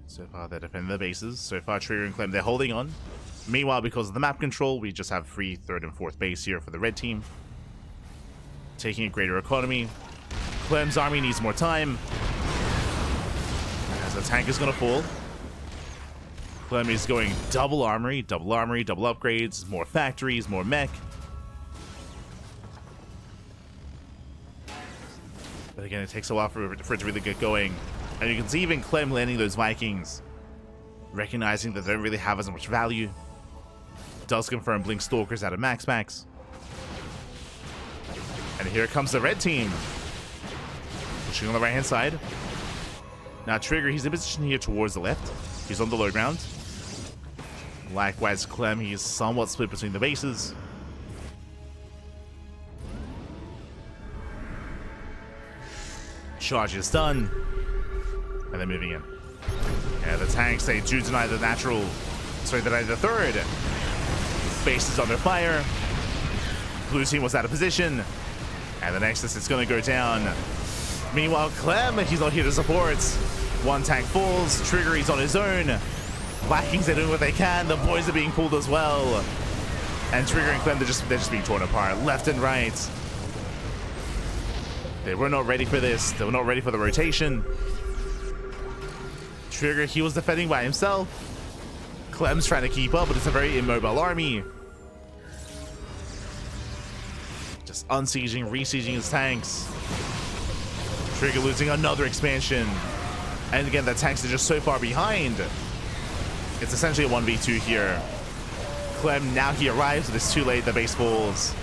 So far, they're defending the bases. So far, Trigger and Clem, they're holding on. Meanwhile, because of the map control, we just have free 3rd and 4th base here for the red team. Taking a greater economy. Clem's army needs more time. As the tank is going to fall. Clem is going double armory, double upgrades, more factories, more mech. But again, it takes a while for it to really get going. And you can see even Clem landing those Vikings, recognizing that they don't really have as much value. Does confirm Blink Stalkers out of MaxPax. And here comes the red team. Pushing on the right hand side. Now Trigger, he's in position here towards the left. He's on the low ground. Likewise, Clem, he's somewhat split between the bases. Charge is done. And they're moving in. Yeah, the tanks, they do deny the natural. Sorry, deny the 3rd. Base is under fire. Blue team was out of position. And the Nexus is going to go down. Meanwhile, Clem, he's not here to support. 1 tank falls. Trigger, he's on his own. Vikings are doing what they can. The boys are being pulled as well. And Trigger and Clem, they're just being torn apart, left and right. They were not ready for this. They were not ready for the rotation. Trigger, he was defending by himself. Clem's trying to keep up, but it's a very immobile army. Just unsieging, resieging his tanks. Trigger losing another expansion. And again, the tanks are just so far behind. It's essentially a 1v2 here. Clem, now he arrives, but it's too late. The base falls.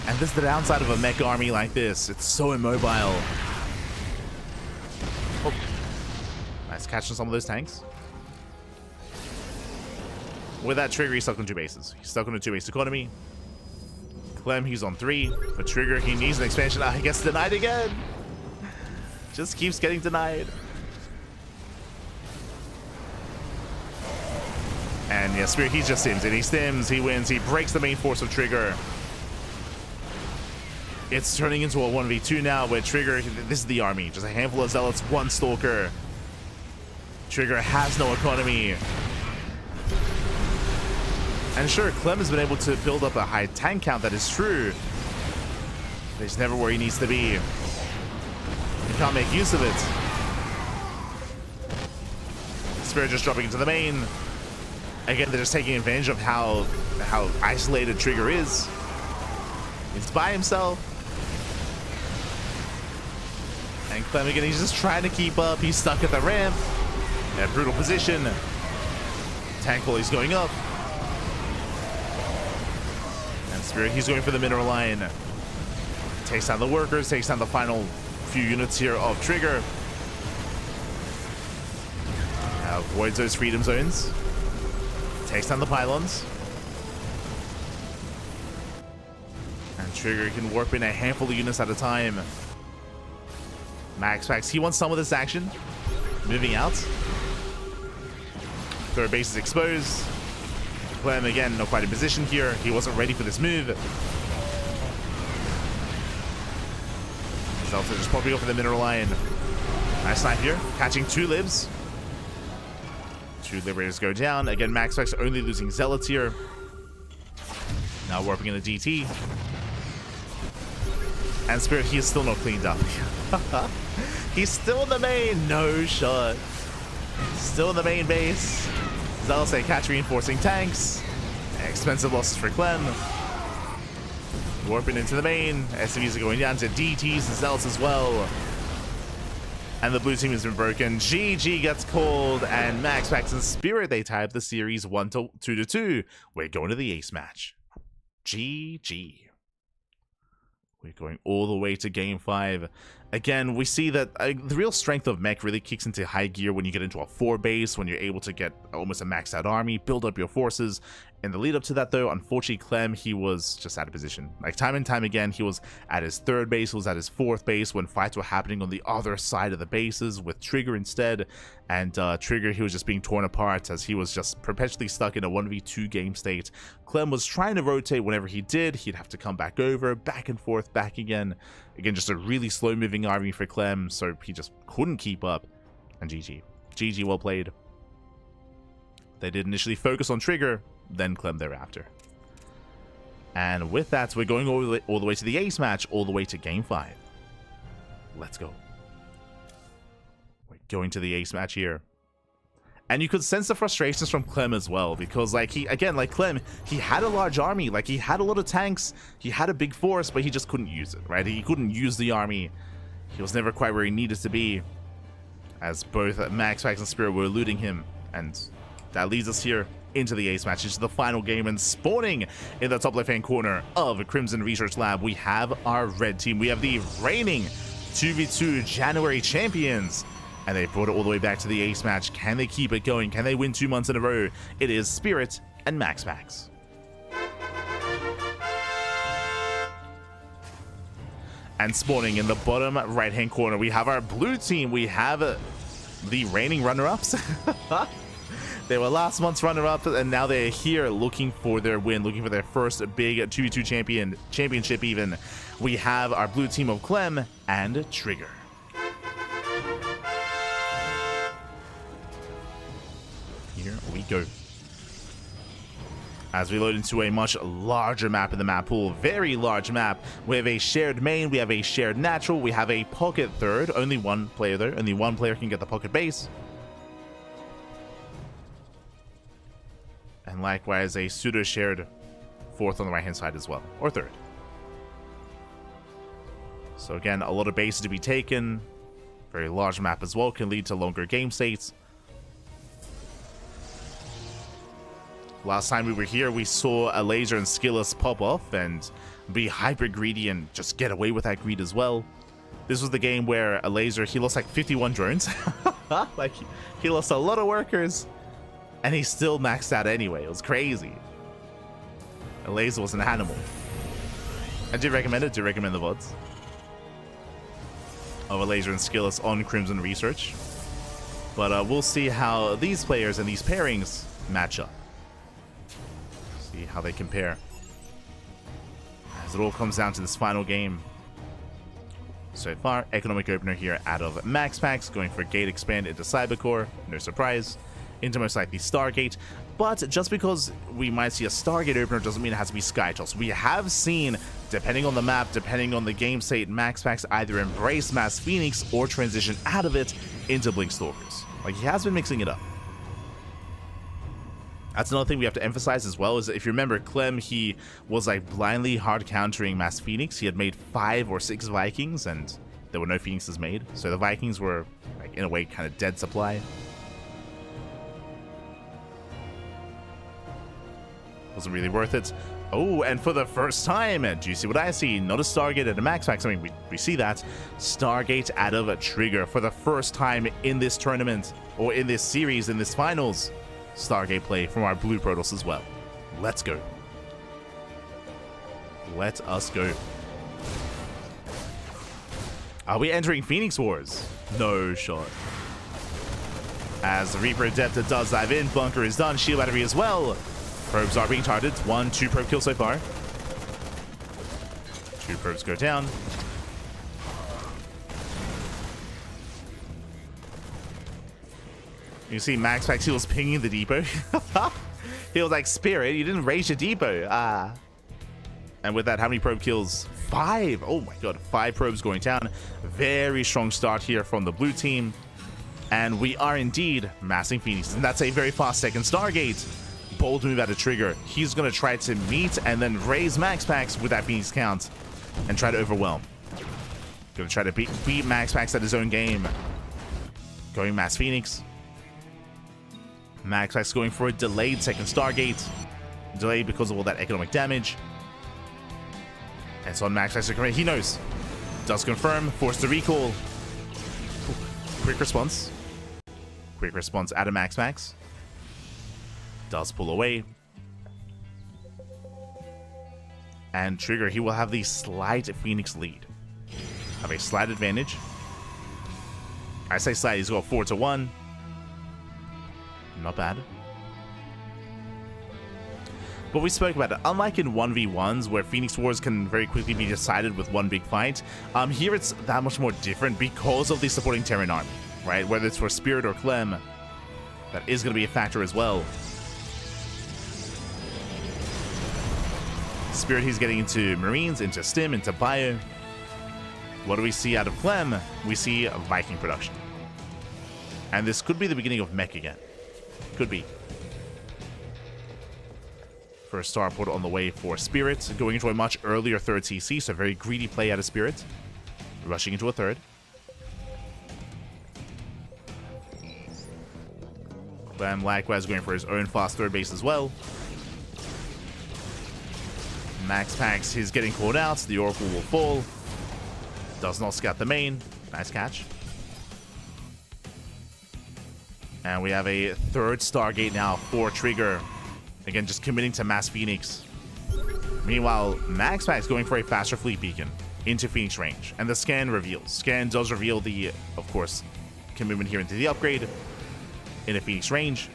And this is the downside of a mech army like this. It's so immobile. Oh. Nice catch on some of those tanks. With that Trigger, he's stuck on 2 bases. He's stuck on a 2-base economy. Clem, he's on 3. But Trigger, he needs an expansion. He gets denied again. Just keeps getting denied. And yeah, Spirit, he just stims it. He stims, he wins, he breaks the main force of Trigger. It's turning into a 1v2 now where Trigger, this is the army. Just a handful of Zealots, 1 Stalker. Trigger has no economy. And sure, Clem has been able to build up a high tank count, that is true. But he's never where he needs to be. He can't make use of it. Spirit just dropping into the main. Again, they're just taking advantage of how isolated Trigger is. He's by himself. And Clem again, he's just trying to keep up. He's stuck at the ramp. In a brutal position. Tank while he's going up. And Spirit, he's going for the mineral line. Takes down the workers, takes down the final few units here of Trigger. Avoids those freedom zones. Takes down the pylons. And Trigger can warp in a handful of units at a time. MaxPax, he wants some of this action. Moving out. 3rd base is exposed. Clem again, not quite in position here. He wasn't ready for this move. He's also just popping up in the mineral line. Nice snipe here. Catching 2 libs. 2 Liberators go down. Again, MaxPax only losing Zealots here. Now warping in the DT. And Spirit, he is still not cleaned up. He's still in the main. No shot. Still in the main base. Zealots, they catch reinforcing tanks. Expensive losses for Clem. Warping into the main. SCVs are going down to DTs and Zealots as well. And the blue team has been broken. GG gets called, and MaxPax and Spirit, they tie up the series 2-2. We're going to the ace match. GG. We're going all the way to Game 5. Again, we see that the real strength of mech really kicks into high gear when you get into a 4 base, when you're able to get almost a maxed out army, build up your forces. In the lead up to that though, unfortunately Clem, he was just out of position. Like time and time again, he was at his 3rd base, he was at his 4th base when fights were happening on the other side of the bases with Trigger instead. And Trigger, he was just being torn apart as he was just perpetually stuck in a 1v2 game state. Clem was trying to rotate. Whenever he did, he'd have to come back over, back and forth, back again. Again, just a really slow moving army for Clem, so he just couldn't keep up. And GG. GG, well played. They did initially focus on Trigger, then Clem thereafter. And with that, we're going all the way to the ace match, all the way to game 5. Let's go. We're going to the ace match here. And you could sense the frustrations from Clem as well, because like Clem, he had a large army, like he had a lot of tanks, he had a big force, but he just couldn't use it, right? He couldn't use the army. He was never quite where he needed to be, as both MaxPax and Spirit were eluding him. And that leads us here into the ace match, into the final game, and spawning in the top left-hand corner of Crimson Research Lab, we have our red team. We have the reigning 2v2 January champions, and they brought it all the way back to the ace match. Can they keep it going? Can they win 2 months in a row? It is Spirit and MaxPax. And spawning in the bottom right-hand corner, we have our blue team. We have the reigning runner-ups. They were last month's runner-up, and now they're here looking for their win, looking for their first big 2v2 championship even. We have our blue team of Clem and Trigger. Here we go. As we load into a much larger map in the map pool, very large map. We have a shared main, we have a shared natural, we have a pocket third. Only one player though, only one player can get the pocket base. And likewise, a pseudo-shared 4th on the right-hand side as well, or 3rd. So again, a lot of bases to be taken. Very large map as well, can lead to longer game states. Last time we were here, we saw a laser and Skillus pop off and be hyper greedy and just get away with that greed as well. This was the game where a laser, he lost like 51 drones. Like, he lost a lot of workers. And he still maxed out anyway. It was crazy. A laser was an animal. I did recommend it. Do recommend the VODs of a laser and Skillus on Crimson Research. But we'll see how these players and these pairings match up. See how they compare. As it all comes down to this final game. So far, economic opener here out of MaxPax, going for Gate Expand into Cybercore. No surprise. Into most likely Stargate, but just because we might see a Stargate opener doesn't mean it has to be Skytoss. We have seen, depending on the map, depending on the game state, MaxPax either embrace Mass Phoenix or transition out of it into Blink Stalkers. Like, he has been mixing it up. That's another thing we have to emphasize as well, is that if you remember, Clem, he was like blindly hard countering Mass Phoenix. He had made 5 or 6 Vikings and there were no Phoenixes made, so the Vikings were like in a way kind of dead supply. Wasn't really worth it. Oh, and for the first time, do you see what I see? Not a Stargate and a MaxPax. I mean, we see that. Stargate out of a Trigger for the first time in this tournament, or in this series, in this finals. Stargate play from our blue Protoss as well. Let's go. Let us go. Are we entering Phoenix Wars? No shot. As the Reaper Adepta does dive in, bunker is done, shield battery as well. Probes are being targeted. 1, 2 probe kills so far. 2 probes go down. You see MaxPax, he was pinging the depot. He was like, Spirit, you didn't raise your depot. Ah. And with that, how many probe kills? 5. Oh my god, 5 probes going down. Very strong start here from the blue team. And we are indeed massing Phoenix. And that's a very fast second Stargate. Bold move out of Trigger. He's going to try to meet and then raise MaxPax with that Phoenix count and try to overwhelm. Going to try to beat MaxPax at his own game. Going Mass Phoenix. MaxPax going for a delayed second Stargate. Delayed because of all that economic damage. And so on MaxPax, he knows. Does confirm. Force to recall. Quick response. Quick response out of MaxPax. Does pull away. And Trigger, he will have the slight Phoenix lead. Have a slight advantage. I say slight, he's got 4-1. Not bad. But we spoke about it. Unlike in 1v1s, where Phoenix Wars can very quickly be decided with one big fight, here it's that much more different because of the supporting Terran army, right? Whether it's for Spirit or Clem, that is going to be a factor as well. Spirit, he's getting into Marines, into Stim, into Bio. What do we see out of Clem? We see Viking production. And this could be the beginning of mech again. Could be. First starport on the way for Spirit, going into a much earlier third CC, so very greedy play out of Spirit. Rushing into a third. Clem likewise going for his own fast third base as well. MaxPax, he's getting called out. The Oracle will fall. Does not scout the main. Nice catch. And we have a third Stargate now for Trigger. Again, just committing to Mass Phoenix. Meanwhile, MaxPax going for a faster fleet beacon into Phoenix range. And the scan reveals. Scan does reveal the, of course, commitment here into the upgrade. Into Phoenix range.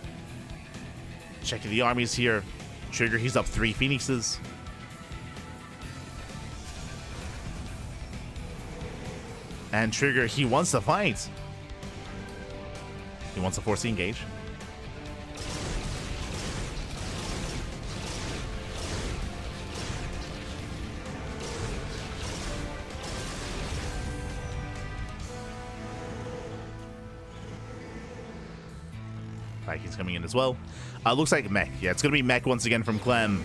Checking the armies here. Trigger, he's up 3 Phoenixes. And Trigger, he wants to fight. He wants to force the engage. Vikings coming in as well. Looks like mech. Yeah, it's going to be mech once again from Clem.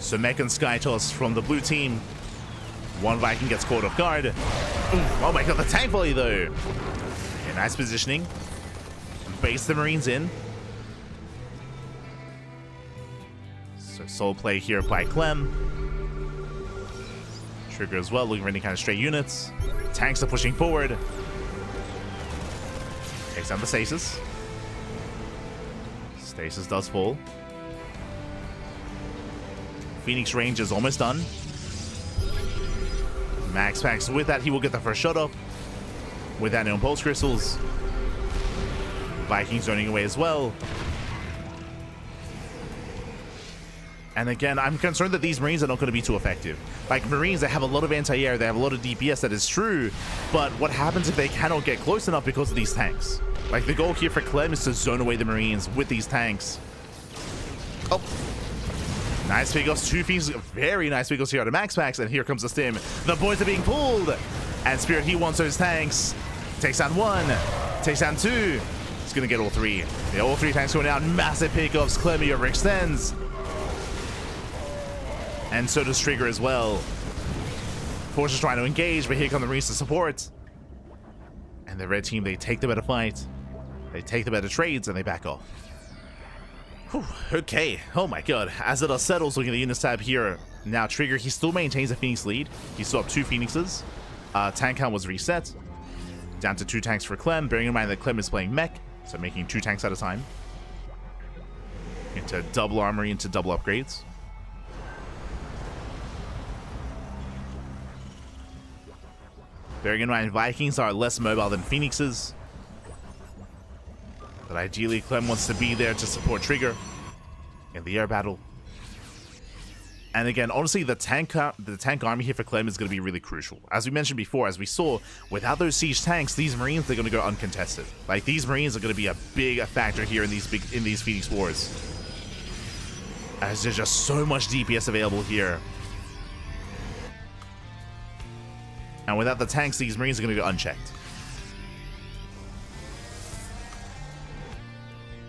So mech and Skytoss from the blue team. One Viking gets caught off guard. Ooh, oh my god, the tank volley though. Okay, nice positioning. Base the Marines in. So soul play here by Clem. Trigger as well, looking for any kind of stray units. Tanks are pushing forward. Takes down the stasis. Stasis does fall. Phoenix range is almost done. MaxPax, with that, he will get the first shot up. With that, no pulse crystals. Vikings running away as well. And again, I'm concerned that these Marines are not going to be too effective. Like, Marines, they have a lot of anti-air, they have a lot of DPS, that is true. But what happens if they cannot get close enough because of these tanks? Like, the goal here for Clem is to zone away the Marines with these tanks. Oh. Nice pickoffs, 2 Phoenix, very nice pickoffs here out of MaxPax, and here comes the Stim. The boys are being pulled, and Spirit, he wants those tanks. Takes down 1, takes down 2. He's gonna get all 3. Yeah, all 3 tanks going down, massive pickoffs. Clem overextends. And so does Trigger as well. Force is trying to engage, but here come the Marines to support. And the red team, they take the better fight. They take the better trades, and they back off. Whew, okay, oh my god. As it all settles, looking at the units tab here. Now Trigger, he still maintains a Phoenix lead. He still up 2 Phoenixes. Tank count was reset. Down to 2 tanks for Clem, bearing in mind that Clem is playing mech, so making 2 tanks at a time. Into double armory, into double upgrades. Bearing in mind, Vikings are less mobile than Phoenixes. But ideally, Clem wants to be there to support Trigger in the air battle. And again, honestly, the tank army here for Clem is going to be really crucial. As we mentioned before, as we saw, without those siege tanks, these Marines, they're going to go uncontested. Like, these Marines are going to be a big factor here in these Phoenix Wars. As there's just so much DPS available here. And without the tanks, these Marines are going to go unchecked.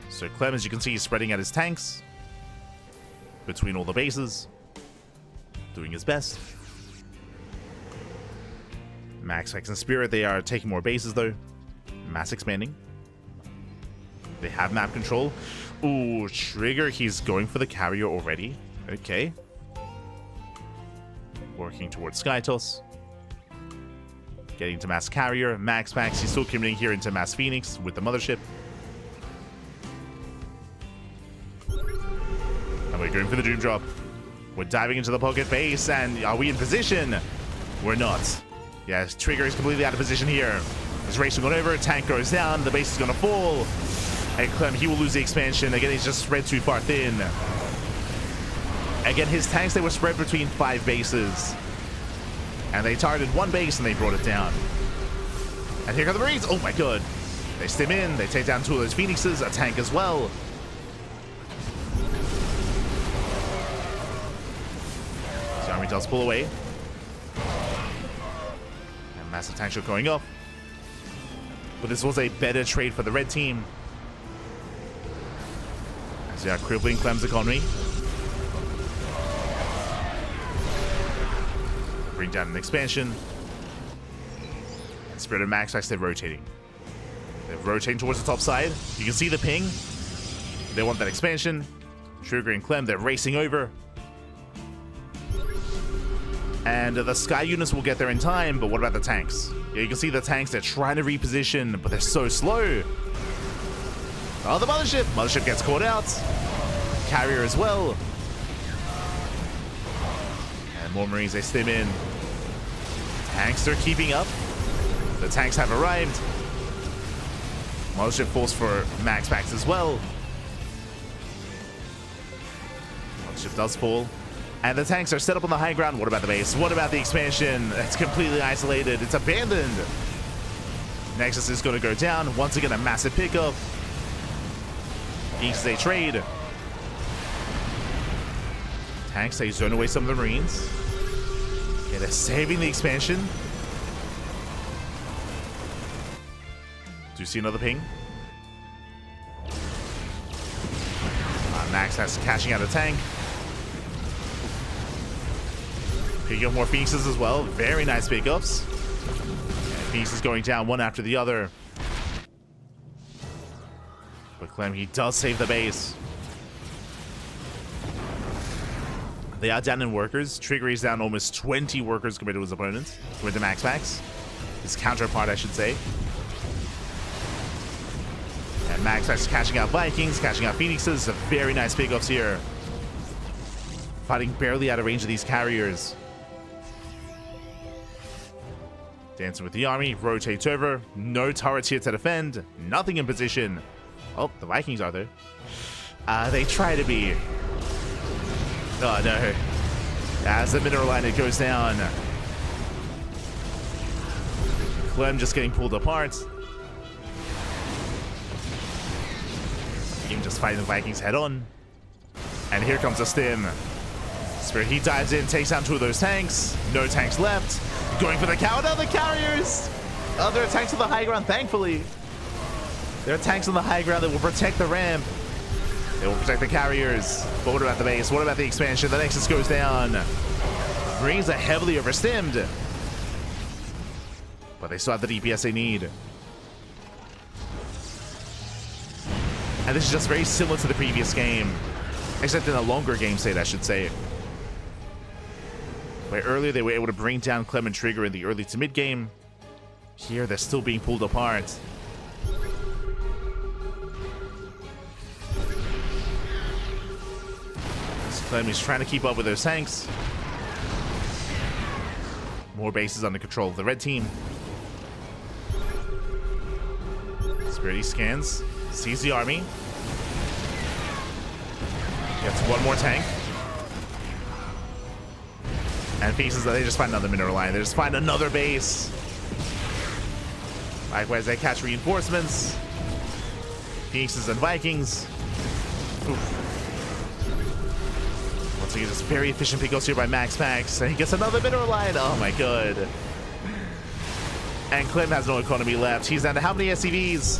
So Clem, as you can see, is spreading out his tanks between all the bases, doing his best. MaxPax and Spirit, they are taking more bases though. Mass expanding. They have map control. Ooh, Trigger, he's going for the carrier already. Okay. Working towards Skytoss. Getting to Mass Carrier. MaxPax, he's still committing here into Mass Phoenix with the Mothership. And we're going for the Doom Drop. We're diving into the pocket base, and are we in position? We're not. Yes, Trigger is completely out of position here. He's racing on over, tank goes down, the base is gonna fall. And Clem, he will lose the expansion. Again, he's just spread too far thin. Again, his tanks, they were spread between 5 bases. And they targeted one base and they brought it down. And here come the Marines. Oh my god. They stim in, they take down 2 of those Phoenixes, a tank as well. The army does pull away. And massive tank shot going up. But this was a better trade for the red team. As they are crippling Clem's economy. Bring down an expansion. And Spirit and MaxPax, they're rotating. They're rotating towards the top side. You can see the ping. They want that expansion. Trigger and Clem, they're racing over. And the Sky units will get there in time, but what about the tanks? Yeah, you can see the tanks, they're trying to reposition, but they're so slow. Oh, the Mothership! Mothership gets caught out. Carrier as well. And more Marines, they stim in. Tanks are keeping up. The tanks have arrived. Mothership falls for MaxPax as well. Mothership does fall. And the tanks are set up on the high ground. What about the base? What about the expansion? It's completely isolated. It's abandoned. Nexus is going to go down. Once again, a massive pickup. East a trade. Tanks, they zone away some of the Marines. Yeah, they're saving the expansion. Do you see another ping? Max has cashing out a tank. Picking up more Phoenixes as well. Very nice pickups. Phoenixes going down one after the other. But Clem, he does save the base. They are down in workers. Trigger is down almost 20 workers compared to his opponent. With the MaxPax. His counterpart, I should say. And MaxPax is catching out Vikings, catching out Phoenixes. Some very nice pickups here. Fighting barely out of range of these carriers. Dancing with the army, rotates over. No turrets here to defend. Nothing in position. Oh, the Vikings are there. They try to be. Oh no. As the mineral line, it goes down. Clem just getting pulled apart. Team just fighting the Vikings head on. And here comes a stim. Spirit, he dives in, takes down 2 of those tanks. No tanks left. Going for the counter, the carriers! Oh, there are tanks on the high ground, thankfully. There are tanks on the high ground that will protect the ramp. They will protect the carriers. But what about the base? What about the expansion? The Nexus goes down. Marines are heavily overstimmed. But they still have the DPS they need. And this is just very similar to the previous game. Except in a longer game state, I should say. Where earlier they were able to bring down Clem and Trigger in the early to mid game. Here they're still being pulled apart. Clem is trying to keep up with those tanks. More bases under control of the red team. Spirit scans, sees the army. Gets one more tank. And pieces that they just find another mineral line. They just find another base. Likewise, they catch reinforcements. Phoenixes and Vikings. Oof. Once again, just very efficient pickups here by MaxPax. And he gets another mineral line. Oh my god. And Clem has no economy left. He's down to how many SCVs?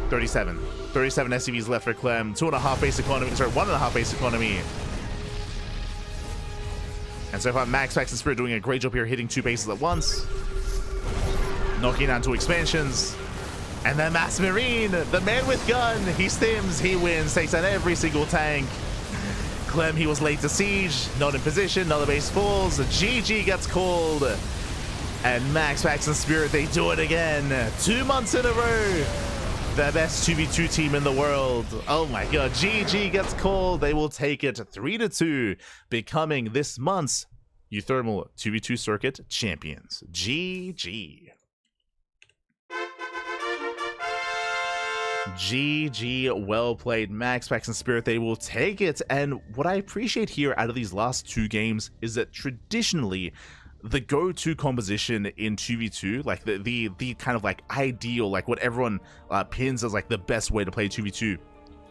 37. 37 SCVs left for Clem. 2.5 base economy. Sorry, 1.5 base economy. And so far, MaxPax and Spirit doing a great job here, hitting 2 bases at once. Knocking down 2 expansions. And then Mass Marine, the man with gun. He stims, he wins, takes out every single tank. Clem, he was late to siege, not in position, another base falls. GG gets called. And MaxPax and Spirit, they do it again. 2 months in a row. The best 2v2 team in the world. Oh my god, GG gets called. They will take it 3-2, becoming this month's uThermal 2v2 circuit champions. GG. GG, well played. MaxPax and Spirit, they will take it. And what I appreciate here out of these last 2 games is that traditionally, the go-to composition in 2v2, like the kind of like ideal, like what everyone pins as like the best way to play 2v2,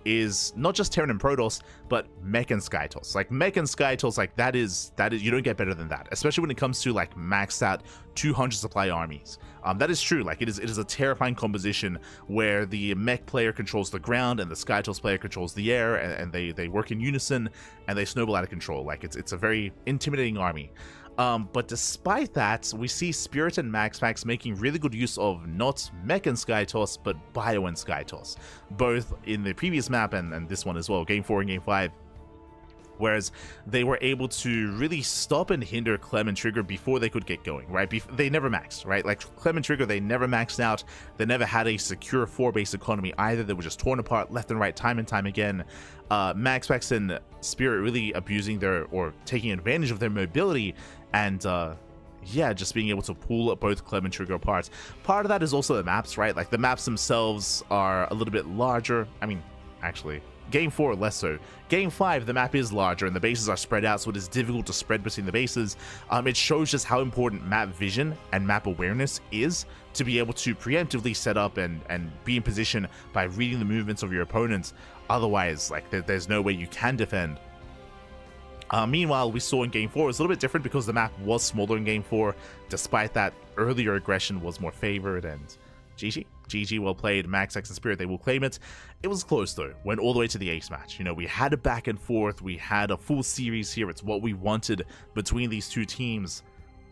is not just Terran and Protoss, but Mech and Skytoss. Like Mech and Skytoss, like that is you don't get better than that, especially when it comes to like maxed out 200 supply armies. That is true. Like it is a terrifying composition where the Mech player controls the ground and the Skytoss player controls the air, and they work in unison and they snowball out of control. Like it's a very intimidating army. But despite that, we see Spirit and MaxPax making really good use of not Mech and Skytoss, but Bio and Skytoss, both in the previous map and this one as well, Game 4 and Game 5. Whereas they were able to really stop and hinder Clem and Trigger before they could get going, right? They never maxed, right? Like Clem and Trigger, they never maxed out. They never had a secure 4-base economy either. They were just torn apart left and right time and time again. MaxPax and Spirit really abusing their, or taking advantage of their mobility and yeah, just being able to pull both Clem and Trigger apart. Part of that is also the maps, right? Like the maps themselves are a little bit larger. I mean, actually, Game 4 less so. Game 5, the map is larger and the bases are spread out, so it is difficult to spread between the bases. It shows just how important map vision and map awareness is to be able to preemptively set up and be in position by reading the movements of your opponents. Otherwise, like there's no way you can defend. Meanwhile, we saw in Game 4 it was a little bit different because the map was smaller in Game 4. Despite that, earlier aggression was more favored, and GG, well played. MaxPax and Spirit, they will claim it. It was close though, went all the way to the ace match. You know, we had a back and forth, we had a full series here. It's what we wanted between these two teams.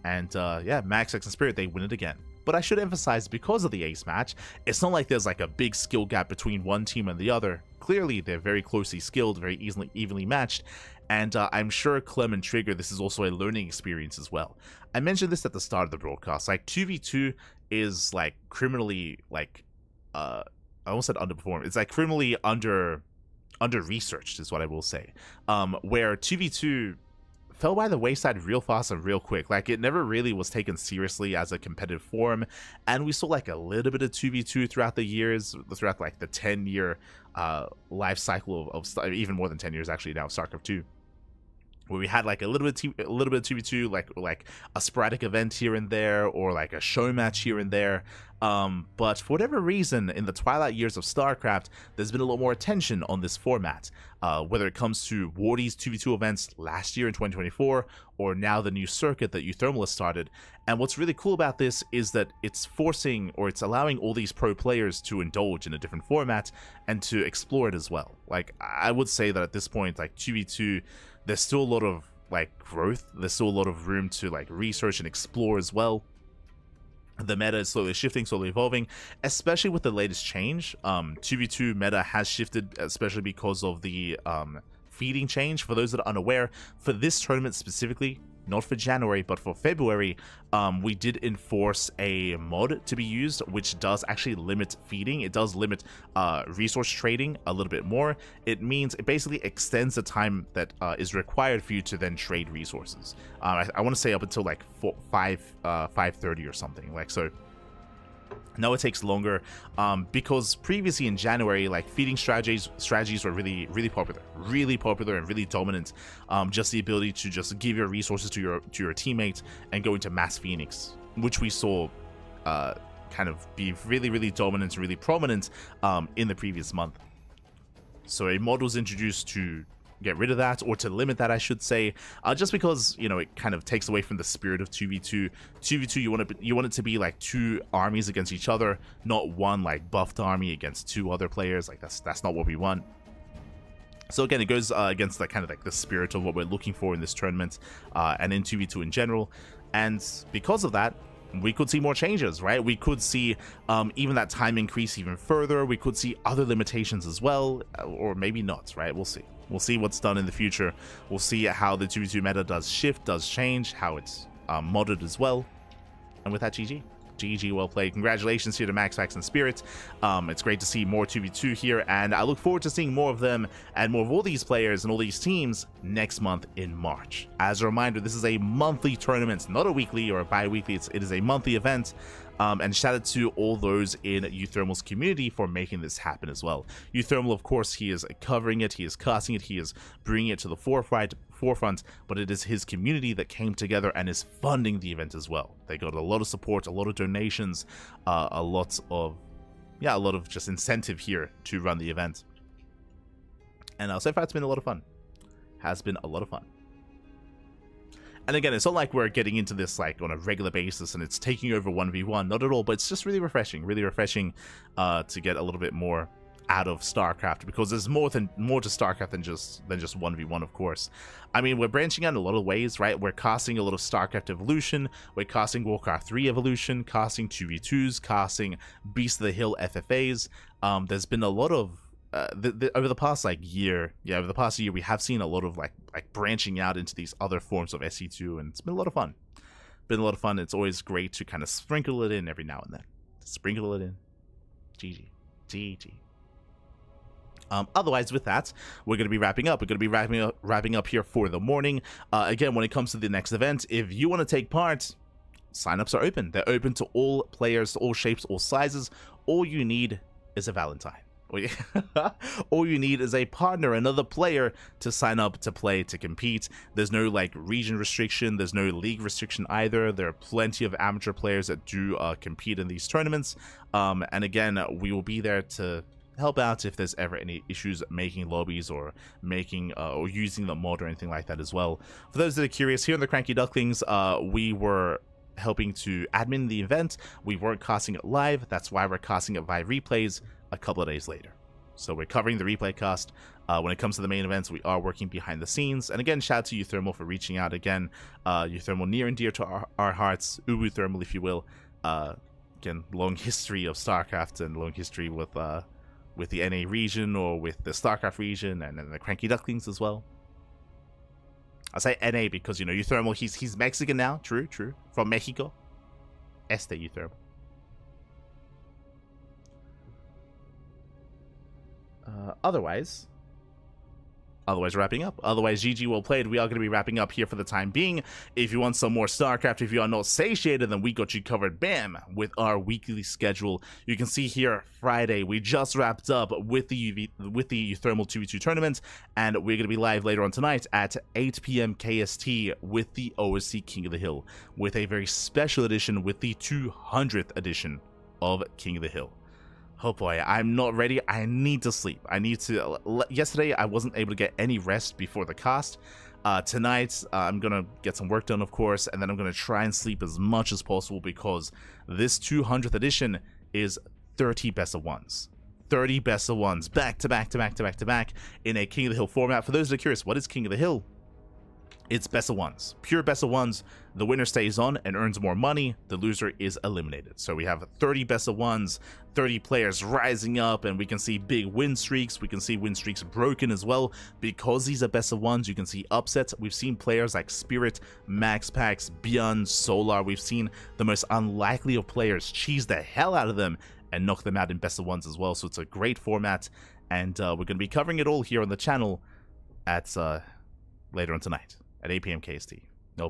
And yeah, MaxPax and Spirit, they win it again. But I should emphasize, because of the ace match, it's not like there's like a big skill gap between one team and the other. Clearly, they're very closely skilled, very evenly matched. And I'm sure Clem and Trigger, this is also a learning experience as well. I mentioned this at the start of the broadcast. Like 2v2 is like criminally, like I almost said underperformed. It's like criminally under researched is what I will say. Where 2v2 fell by the wayside real fast and real quick. Like it never really was taken seriously as a competitive form, and we saw like a little bit of 2v2 throughout the years, throughout like the 10-year life cycle of even more than 10 years actually now, StarCraft 2. Where we had like a little bit of 2v2, like a sporadic event here and there, or like a show match here and there. But for whatever reason, in the twilight years of StarCraft, there's been a lot more attention on this format. Whether it comes to Wardy's 2v2 events last year in 2024, or now the new circuit that uThermal has started. And what's really cool about this is that it's forcing, or it's allowing all these pro players to indulge in a different format and to explore it as well. Like I would say that at this point, like 2v2, there's still a lot of like growth. There's still a lot of room to like research and explore as well. The meta is slowly shifting, slowly evolving, especially with the latest change. 2v2 meta has shifted, especially because of the feeding change. For those that are unaware, for this tournament specifically, not for January, but for February, we did enforce a mod to be used, which does actually limit feeding. It does limit resource trading a little bit more. It means it basically extends the time that is required for you to then trade resources. I want to say up until like 5:30 or something. Like so. Now it takes longer because previously in January, like feeding strategies were really popular and really dominant. Just the ability to just give your resources to your teammates and go into mass Phoenix, which we saw kind of be really dominant and really prominent in the previous month. So a mod was introduced to get rid of that, or to limit that, I should say, just because, you know, it kind of takes away from the spirit of 2v2. 2v2, you want it to be like two armies against each other, not one like buffed army against two other players. Like that's not what we want. So again, it goes against the kind of like the spirit of what we're looking for in this tournament, and in 2v2 in general. And because of that, we could see more changes, right? We could see even that time increase even further. We could see other limitations as well, or maybe not, right? We'll see. We'll see what's done in the future. We'll see how the 2v2 meta does shift, does change, how it's modded as well. And with that, GG. GG, well played. Congratulations here to MaxPax and Spirit. It's great to see more 2v2 here, and I look forward to seeing more of them and more of all these players and all these teams next month in March. As a reminder, this is a monthly tournament, not a weekly or a bi-weekly. It is a monthly event. And shout out to all those in uThermal's community for making this happen as well. uThermal, of course, he is covering it, he is casting it, he is bringing it to the forefront, but it is his community that came together and is funding the event as well. They got a lot of support, a lot of donations, a lot of just incentive here to run the event. And so far, it's been a lot of fun. Has been a lot of fun. And again, it's not like we're getting into this like on a regular basis and it's taking over 1v1, not at all, but it's just really refreshing to get a little bit more out of StarCraft, because there's more to StarCraft than just 1v1, of course. I mean, we're branching out in a lot of ways, right? We're casting a lot of StarCraft Evolution, we're casting Warcraft 3 Evolution, casting 2v2s, casting Beast of the Hill FFAs. There's been a lot of over the past year, we have seen a lot of like branching out into these other forms of SE2, and it's been a lot of fun. It's always great to kind of sprinkle it in every now and then. Sprinkle it in. GG. Otherwise, with that, we're going to be wrapping up. We're going to be wrapping up here for the morning. Again, when it comes to the next event, if you want to take part, signups are open. They're open to all players, all shapes, all sizes. All you need is a Valentine. All you need is a partner, another player to sign up, to play, to compete. There's no region restriction, there's no league restriction either. There are plenty of amateur players that do compete in these tournaments, and again, we will be there to help out if there's ever any issues making lobbies or making or using the mod or anything like that as well. For those that are curious, here in the CranKy Ducklings, we were helping to admin the event. We weren't casting it live, that's why we're casting it via replays a couple of days later. So we're covering the replay cast. When it comes to the main events, we are working behind the scenes. And again, shout out to uThermal for reaching out again. uThermal, near and dear to our hearts, uThermal, if you will. Again, long history of StarCraft and long history with the NA region or with the StarCraft region, and then the CranKy Ducklings as well. I say NA because, you know, uThermal, he's Mexican now. True. From Mexico. uThermal. Otherwise wrapping up. Otherwise, GG, well played. We are going to be wrapping up here for the time being. If you want some more StarCraft, if you are not satiated, then we got you covered, bam, with our weekly schedule. You can see here, Friday, we just wrapped up with the uThermal 2v2 tournament, and we're going to be live later on tonight at 8 p.m. KST with the OSC King of the Hill, with a very special edition, with the 200th edition of King of the Hill. Oh boy, I'm not ready. I need to sleep. Yesterday, I wasn't able to get any rest before the cast. Tonight, I'm going to get some work done, of course, and then I'm going to try and sleep as much as possible, because this 200th edition is 30 best of ones. 30 best of ones, back to back in a King of the Hill format. For those that are curious, what is King of the Hill? It's best of ones, pure best of ones. The winner stays on and earns more money. The loser is eliminated. So we have 30 best of ones, 30 players rising up, and we can see big win streaks. We can see win streaks broken as well. Because these are best of ones, you can see upsets. We've seen players like Spirit, MaxPax, Beyond, Solar. We've seen the most unlikely of players cheese the hell out of them and knock them out in best of ones as well. So it's a great format, and we're going to be covering it all here on the channel at later on tonight at 8 p.m. KST. Oh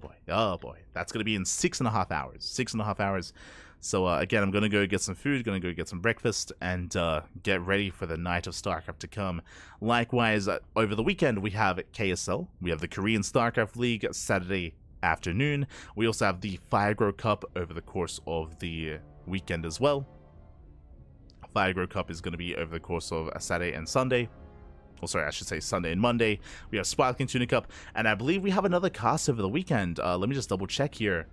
boy, that's gonna be in 6.5 hours. So again, I'm gonna go get some food, gonna go get some breakfast, and get ready for the night of StarCraft to come. Likewise, over the weekend we have KSL, we have the Korean StarCraft League Saturday afternoon. We also have the Firegrow Cup over the course of the weekend as well. Firegrow Cup is going to be over the course of Saturday and Sunday. Oh, sorry, I should say Sunday and Monday. We have Sparkling Tuna Cup, and I believe we have another cast over the weekend. Let me just double check here.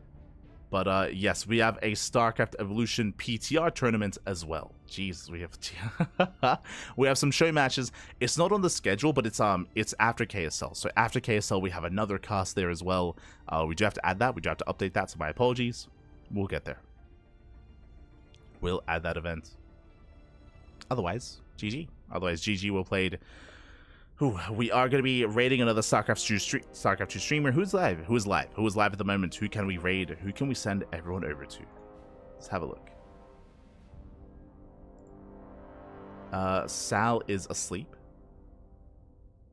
But yes, we have a StarCraft Evolution PTR tournament as well. Jeez, we have some show matches. It's not on the schedule, but it's after KSL. So after KSL, we have another cast there as well. We do have to add that. We do have to update that. So my apologies. We'll get there. We'll add that event. Otherwise, GG. Well played. We are going to be raiding another StarCraft 2 streamer. Who's live? Who is live? Who is live at the moment? Who can we raid? Who can we send everyone over to? Let's have a look. Sal is asleep.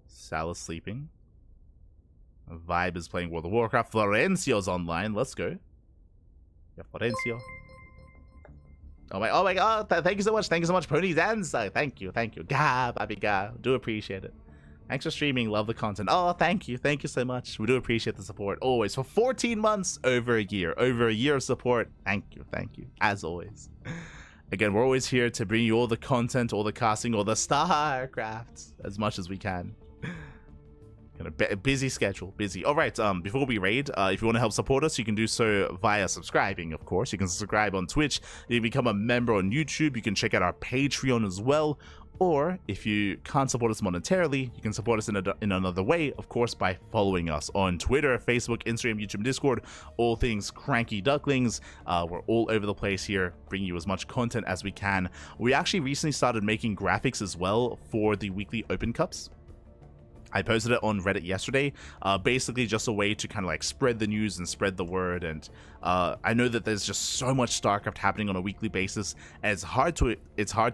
Sal is sleeping. Vibe is playing World of Warcraft. Florencio's online. Let's go. Yeah, Florencio. Oh my god, thank you so much. Thank you so much, Pony Dance. Thank you. Gah, baby, gah. Do appreciate it. Thanks for streaming. Love the content. Oh, thank you so much. We do appreciate the support always. For 14 months, over a year of support. Thank you, as always. Again, we're always here to bring you all the content, all the casting, all the StarCraft as much as we can. Kind of busy schedule, busy. All right, before we raid, if you want to help support us, you can do so via subscribing, of course. You can subscribe on Twitch. You can become a member on YouTube. You can check out our Patreon as well. Or if you can't support us monetarily, you can support us in another way, of course, by following us on Twitter, Facebook, Instagram, YouTube, and Discord. All things CranKy Ducklings. We're all over the place here, bringing you as much content as we can. We actually recently started making graphics as well for the weekly Open Cups. I posted it on Reddit yesterday, basically just a way to kind of like spread the news and spread the word. And I know that there's just so much StarCraft happening on a weekly basis, and it's hard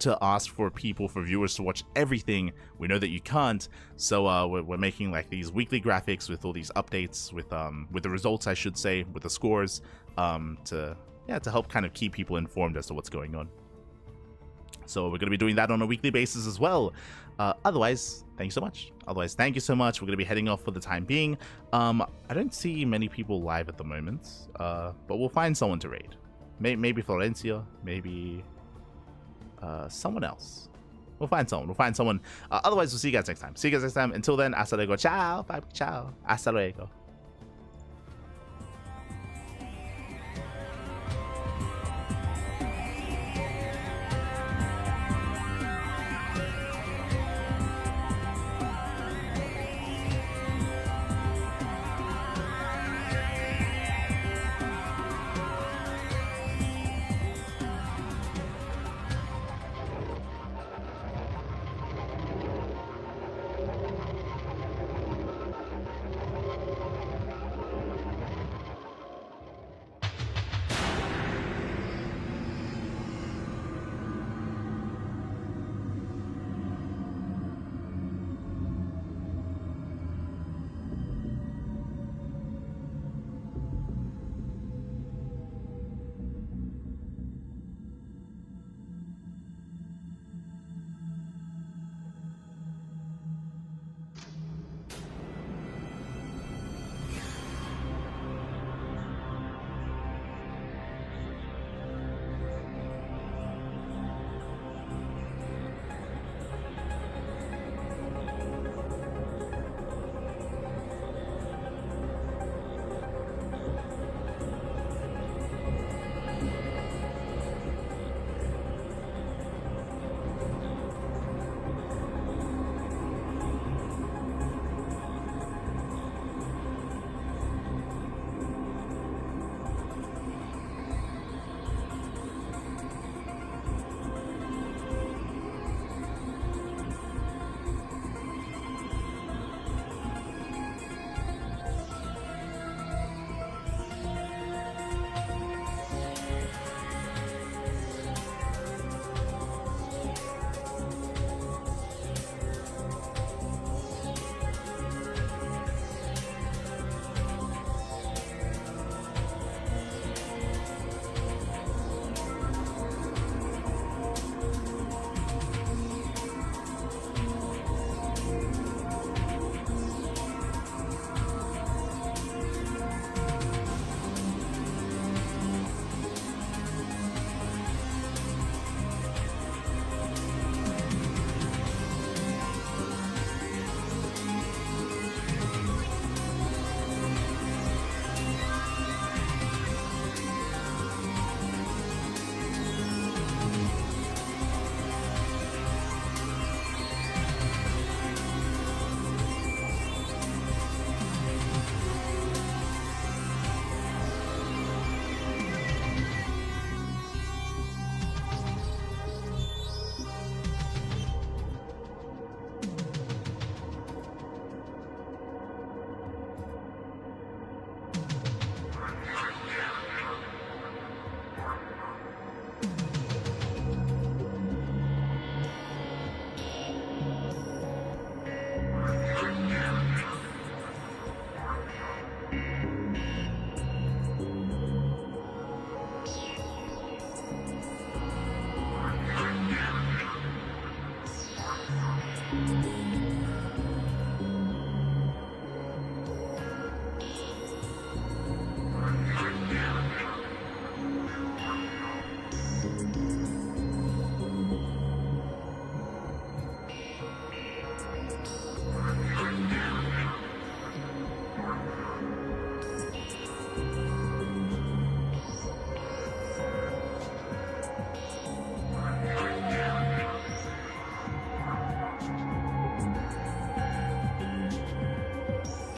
to ask for viewers to watch everything. We know that you can't, so we're making like these weekly graphics with all these updates, with the results, I should say, with the scores, to help kind of keep people informed as to what's going on. So we're going to be doing that on a weekly basis as well. Otherwise, thank you so much. We're going to be heading off for the time being. I don't see many people live at the moment, but we'll find someone to raid. Maybe Florencia, maybe someone else. We'll find someone. Otherwise, we'll see you guys next time. Until then, hasta luego. Ciao. Bye. Ciao. Hasta luego.